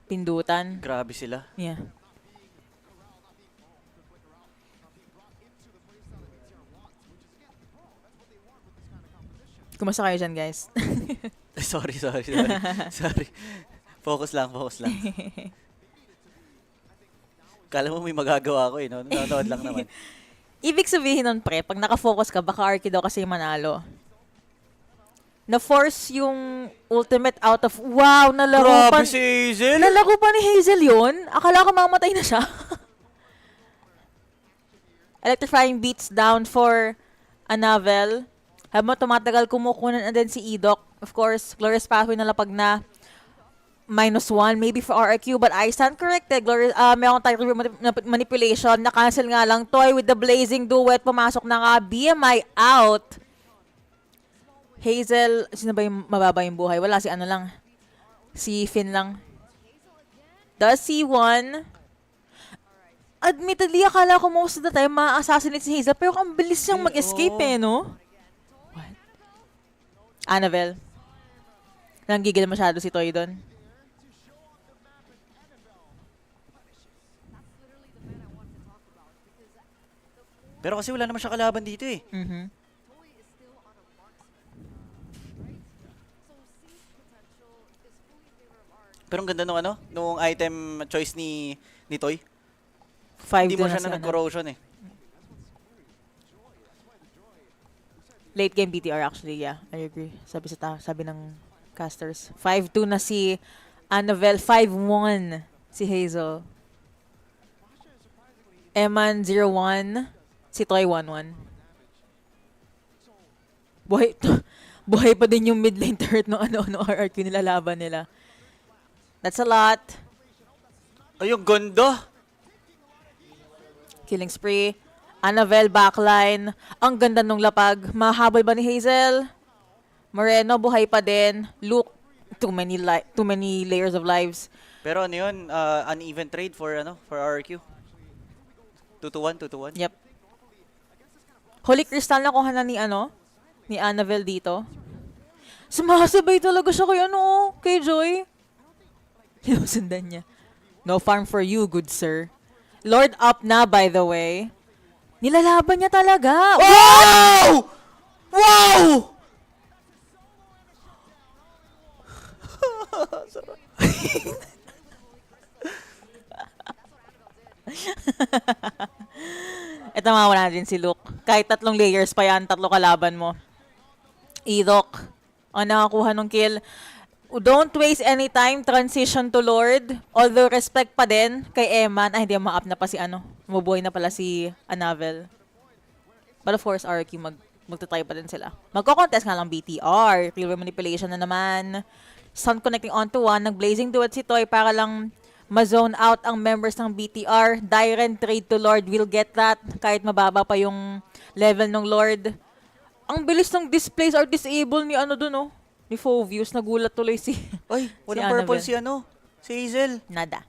Pindutan. Grabe sila. Yeah. Kumusta kayo dyan, guys? Sorry. Focus lang. Kala mo may magagawa ko eh, no? Nanonood lang naman. Ibig sabihin nun, pre, pag nakafocus ka, baka RQ daw kasi manalo. Na-force yung ultimate out of... Wow, nalaro pa... Grabe si Hazel! Nalaro pa ni Hazel yun? Akala ko mamatay na siya. Electrifying beats down for Annabelle. Habang tumatagal, kumukunan na din si Edok. Of course, Glorious Pathway nalapag na. -1 maybe for RRQ, but I stand corrected. Meron tayong manipulation. Na-cancel nga lang. Toy with the blazing duet. Pumasok na nga. BMI out. Hazel, sino ba yung mababa yung buhay? Wala, si ano lang. Si Finn lang. Does C1. Admittedly, akala ko most of the time ma-assassinate si Hazel, pero ang bilis niyang mag-escape no? What? Annabelle. Nanggigil masyado si Toy doon. Pero kasi wala naman siya kalaban dito eh. Pero ang ganda nung item choice ni Toy. Hindi mo siya na nag-corrosion eh. Late game BTR actually, yeah. I agree. Sabi ng casters. 5-2 na si Annabelle, 5-1 si Hazel. Eman 0-1, si Toy 1-1. Buhay pa din yung mid lane turret ng RRQ nila, laban nila. That's a lot. Ay, yung ganda. Killing spree. Annabelle backline. Ang ganda nung lapag. Mahabol ba ni Hazel? Moreno, buhay pa din. Luke, too many layers of lives. Pero ano yun, uneven trade for RRQ. 2-1. Yep. Holy Crystal na kuha na ni Annabelle dito. Sumasabay talaga siya kay ano, kay Joy. Sinusundan niya. No farm for you, good sir. Lord up na, by the way. Nilalaban niya talaga. Wow! Wow! Ito mawala din si Luke. Kahit 3 layers pa yan, 3 kalaban mo. Idok. Ang nakakuha ng kill. Don't waste any time. Transition to Lord. Although respect pa din kay Eman. Ay, hindi, ma-up na pa si ano. Mabuhay na pala si Anavel. But of course, RQ magtatry pa din sila. Magko-contest nga lang BTR. Real manipulation na naman. Sound connecting onto 1. Nag-blazing duet si Toy para lang ma-zone out ang members ng BTR. Direct trade to Lord will get that. Kahit mababa pa yung level ng Lord. Ang bilis ng displays or disable ni ano dun, oh. Ni Fovius. Nagulat tuloy si Oy, walang si purple Annabelle. si ano? Si Hazel. Nada.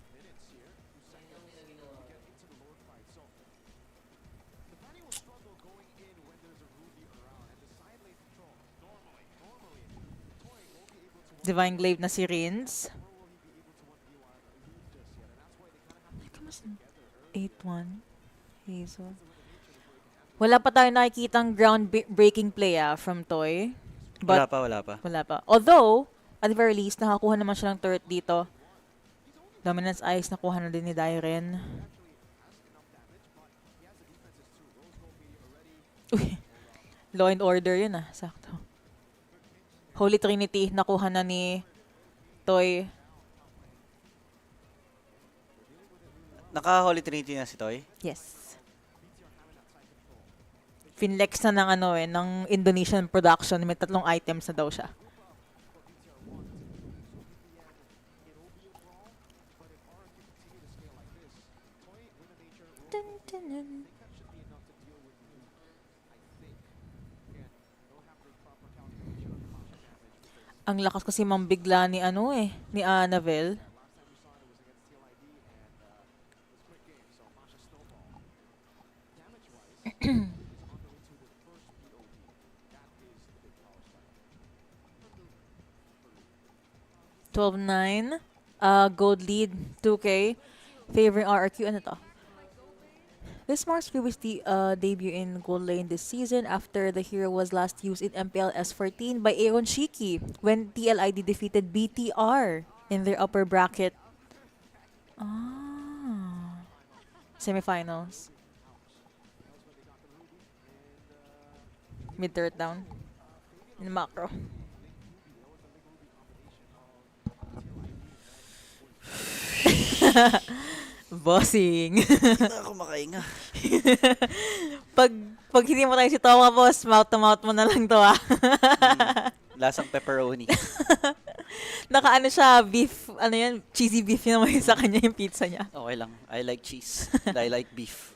Divine Glaive na si Rins. 8-1. Hazel. Wala pa tayo nakikitang ground-breaking play from Toy. Wala pa. Wala pa. Although, at the very least, nakakuha naman siya ng turret dito. Dominance Ice, nakuha na din ni Dyren. Uy, Law and Order yun sakto. Holy Trinity, nakuha na ni Toy. Naka-Holy Trinity na si Toy? Yes. Finlex na ng Indonesian production. May 3 items na daw siya. Dun, dun, dun. Ang lakas kasi mambigla ni ni Annabelle. $12-9. Gold lead, 2K. Favoring RRQ. Ano to? This marks Fluid's debut in Gold Lane this season after the hero was last used in MPL S14 by Aaron Shiki when TLID defeated BTR in their upper bracket semifinals. Mid-third down in macro. Bossing. Hindi na ako makainga. pag hindi mo tayo si Toma, boss, mouth to mouth mo na lang to, Lasang pepperoni. Naka siya, beef, cheesy beef yun naman sa kanya yung pizza niya. Okay lang. I like cheese. I like beef.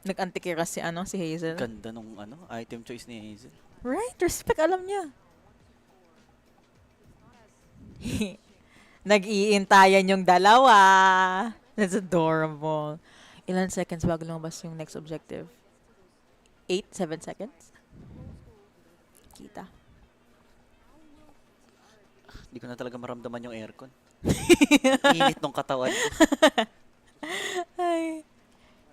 Nag-antikira si Hazel. Ganda nung item choice ni Hazel. Right? Respect, alam niya. Nag-iintayan yung dalawa. That's adorable. Ilan seconds bago lumabas yung next objective? 7 seconds? Kita. Hindi ko na talaga maramdaman yung aircon. Init nung katawan ko. Ay.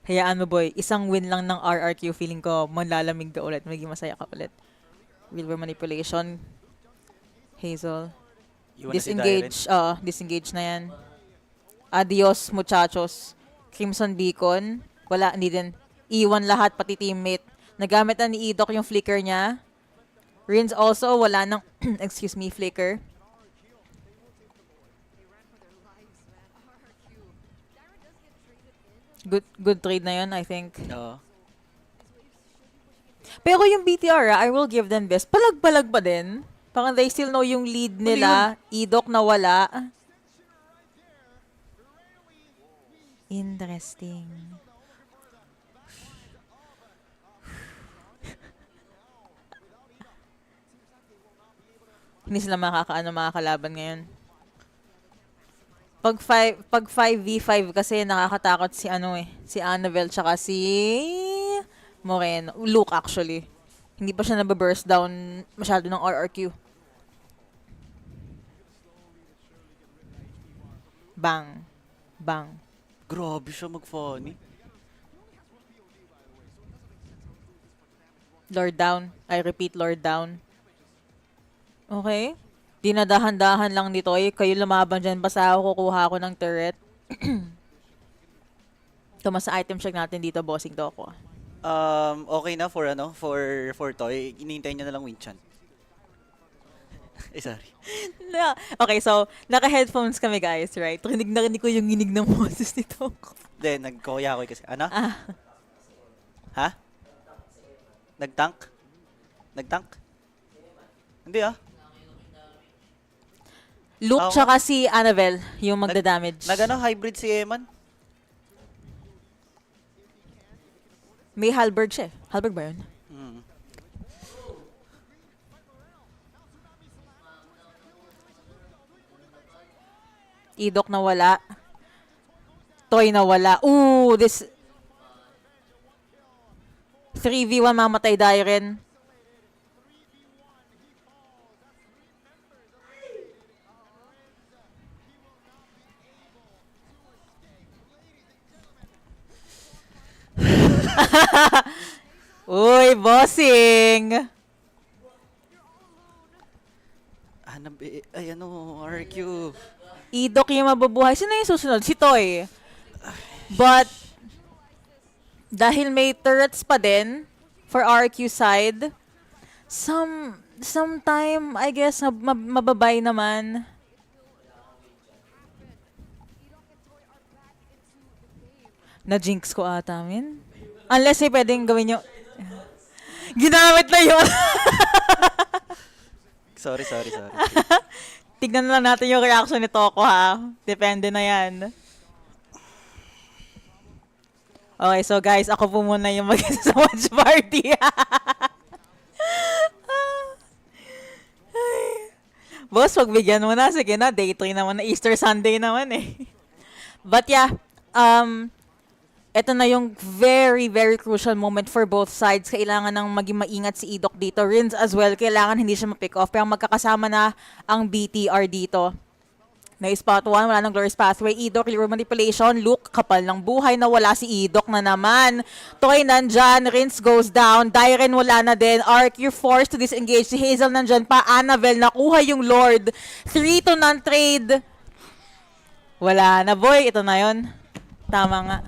Hayaan mo, boy. Isang win lang ng RRQ. Feeling ko, malalamig ka ulit. Magiging masaya ka ulit. Real manipulation. Hazel. Disengage. Disengage na yan. Adios, muchachos. Crimson Beacon. Wala, hindi din. Iwan lahat, pati teammate. Nagamit na ni Idok yung flicker niya. Rins also, wala nang, excuse me, flicker. Good trade na yun, I think. Oo. Pero yung BTR, I will give them this. Palag-palag pa din. Parang they still know yung lead nila. Idok na wala. Interesting. Hindi sila makakalaban ngayon. Pag 5v5 kasi nakakatakot si si Annabelle tsaka si Moreno. Luke actually. Hindi pa siya nababurst down masyado ng RRQ. Bang. Bang. Grabe siya mag-funny. Lord down. I repeat, Lord down. Okay. Dinadahan-dahan lang dito. Kayo lumaban dyan. Basta ako kukuha ako ng turret. Kamas sa item check natin dito, bossing to ako. Okay na for for Toy. Inihintay niya na lang Winchan. Sorry. Okay, so, naka-headphones kami, guys, right? Rinig na rinig ko yung inig ng boses nito. Then, nagkoya ako kasi. Ano? Ha? Nag-tank? Nag-tank? Hindi Luke tsaka si Annabelle, yung magda-damage. Hybrid si Eman? May halberd siya. Halberd ba yun? Idok na wala. Toy na wala. Ooh, this 3v1 mamatay Dairen. Uy, bossing! RQ. Idok yung mabubuhay. Sino yung susunod? Si Toy. But, dahil may turrets pa din for RQ side, sometime, I guess, mababay naman. Na-jinx ko ata, min. Unless ay pwedeng gawin nyo. Ginamit na yun! Sorry. Tignan na lang natin yung reaction ni Toko, ha? Depende na yan. Okay, so guys, ako po muna yung mag-isa sa watch party. Boss, pagbigyan mo na. Sige na, day 3 naman na. Easter Sunday naman eh. But yeah, ito na yung very, very crucial moment for both sides. Kailangan nang maging maingat si Idok dito. Rins as well, kailangan hindi siya ma-pick off. Pero magkakasama na ang BTR dito. Na-spot 1, wala ng Glorious Pathway. Idok, clear manipulation. Luke, kapal ng buhay na wala si Idok na naman. Toy nandyan. Rins goes down. Dairen wala na din. Arc, you're forced to disengage. Si Hazel nandyan pa. Annabelle, nakuha yung Lord. 3-2 non-trade. Wala na, boy. Ito na yon. Tama nga.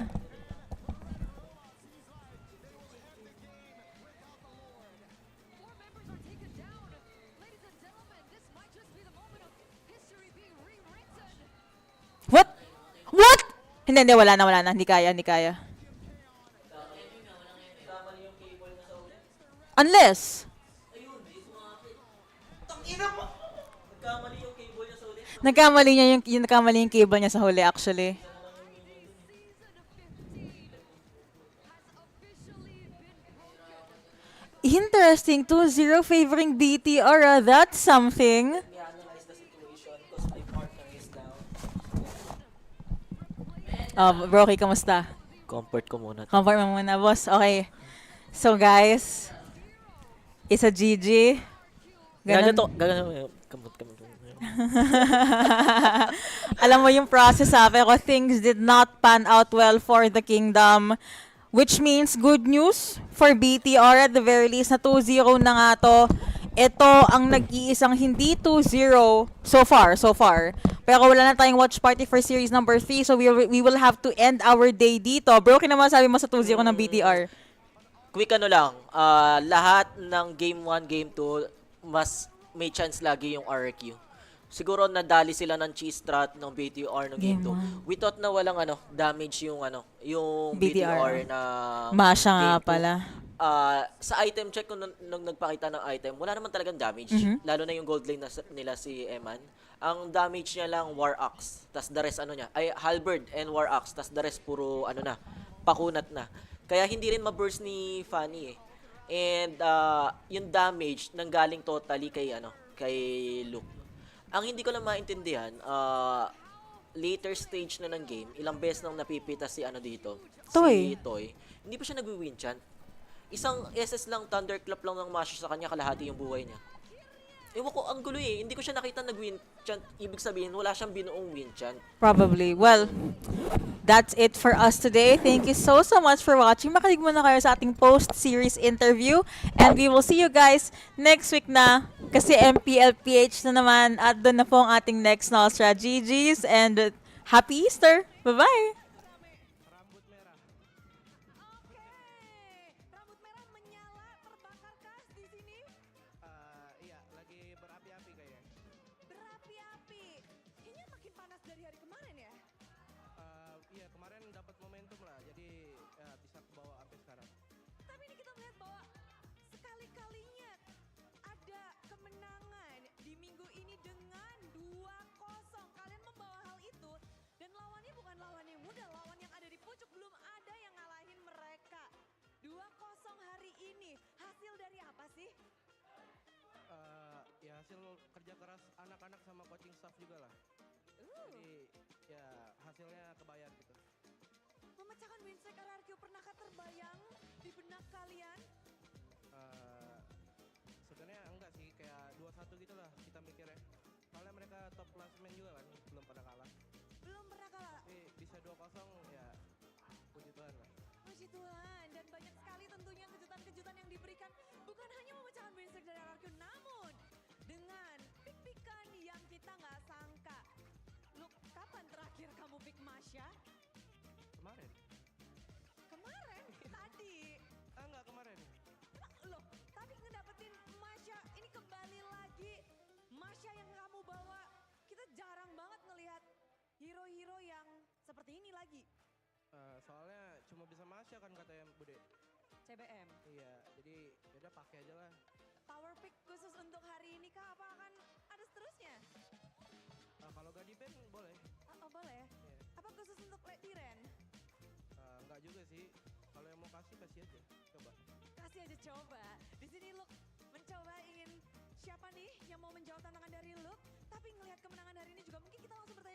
What? What? Hindi, wala na. Hindi kaya. Unless. Nagkamali yung cable niya sa huli, actually. Interesting. 2-0 favoring BTR. That's something. Broky, kamusta? Comfort ko muna. Comfort mo muna, boss. Okay. So, guys, isa GG. Ganun. Alam mo yung process, sabi ko, things did not pan out well for the Kingdom. Which means good news for BTR at the very least na 2-0 na nga to. Ito ang nag-iisang hindi 2-0 so far. Pero wala na tayong watch party for series number 3, so we will have to end our day dito. Bro, kinaman sabi mo sa 2-0 ng BTR? Quick lang, lahat ng game 1, game 2, mas may chance lagi yung RQ. Siguro nadali sila ng cheese strat ng BTR ng game 2. We thought na walang damage yung BTR na Masha nga pala. Sa item check nung nagpakita ng item, wala naman talagang damage. Lalo na yung gold lane nila si Eman. Ang damage niya lang War Axe, tas the rest Halberd and War Axe, tas the rest puro pakunat na. Kaya hindi rin ma-burst ni Fanny eh. And yung damage nanggaling totally kay Luke. Ang hindi ko lang maintindihan, later stage na ng game, ilang beses nang napipita si dito, Toy. si Toy. Hindi pa siya nagwi-win chant. isang SS lang, thunderclap lang ng mash sa kanya, kalahati yung buhay niya. Ewan ko, ang gulo eh. Hindi ko siya nakita nag-win chant. Ibig sabihin, wala siyang binuong win chant. Probably. Well, that's it for us today. Thank you so much for watching. Makinig muna kayo sa ating post-series interview. And we will see you guys next week na. Kasi MPLPH na naman. At doon na po ang ating next Nostra. GG's and Happy Easter! Bye-bye! Iya, lagi berapi-api kayaknya. Berapi-api. Kayaknya makin panas dari hari kemarin ya. Iya, kemarin dapat momentum lah, jadi ya, bisa ke bawah sampai sekarang. Tapi ini kita melihat bahwa sekali-kalinya ada kemenangan di minggu ini dengan 2-0. Kalian membawa hal itu dan lawannya bukan lawan yang mudah, lawan yang ada di pucuk, belum ada yang ngalahin mereka. 2-0 hari ini, hasil dari apa sih? Ya hasil kerja keras anak-anak sama coaching staff juga lah. Jadi ya hasilnya kebayar gitu. Memecahkan win streak RRQ pernahkah terbayang di benak kalian? Sebenarnya enggak sih, kayak 2-1 gitu lah kita mikirnya. Soalnya mereka top klasmen juga kan, belum pernah kalah. Belum pernah kalah. Tapi bisa 2-0 ya puji Tuhan lah. Puji Tuhan, dan banyak sekali tentunya kejutan-kejutan yang diberikan. Bukan hanya memecahkan win streak dari RRQ, namun dengan pick-pickan yang kita nggak sangka. Look, kapan terakhir kamu pick Masya? Kemarin? Kemarin? Tadi? Enggak, kemarin. Loh, tapi ngedapetin Masya, ini kembali lagi. Masya yang kamu bawa, kita jarang banget ngelihat hero-hero yang seperti ini lagi. Soalnya cuma bisa Masya kan katanya Bude. CBM? Iya, jadi yaudah pakai aja lah. Power pick khusus untuk hari ini kah? Apa akan ada seterusnya? Kalau gak defend boleh. Oh boleh? Iya. Apa khusus untuk late Diren? Enggak juga sih. Kalau yang mau kasih aja. Coba. Kasih aja coba. Di sini Luke mencoba ingin siapa nih yang mau menjawab tantangan dari Luke. Tapi ngelihat kemenangan hari ini juga mungkin kita langsung bertanya.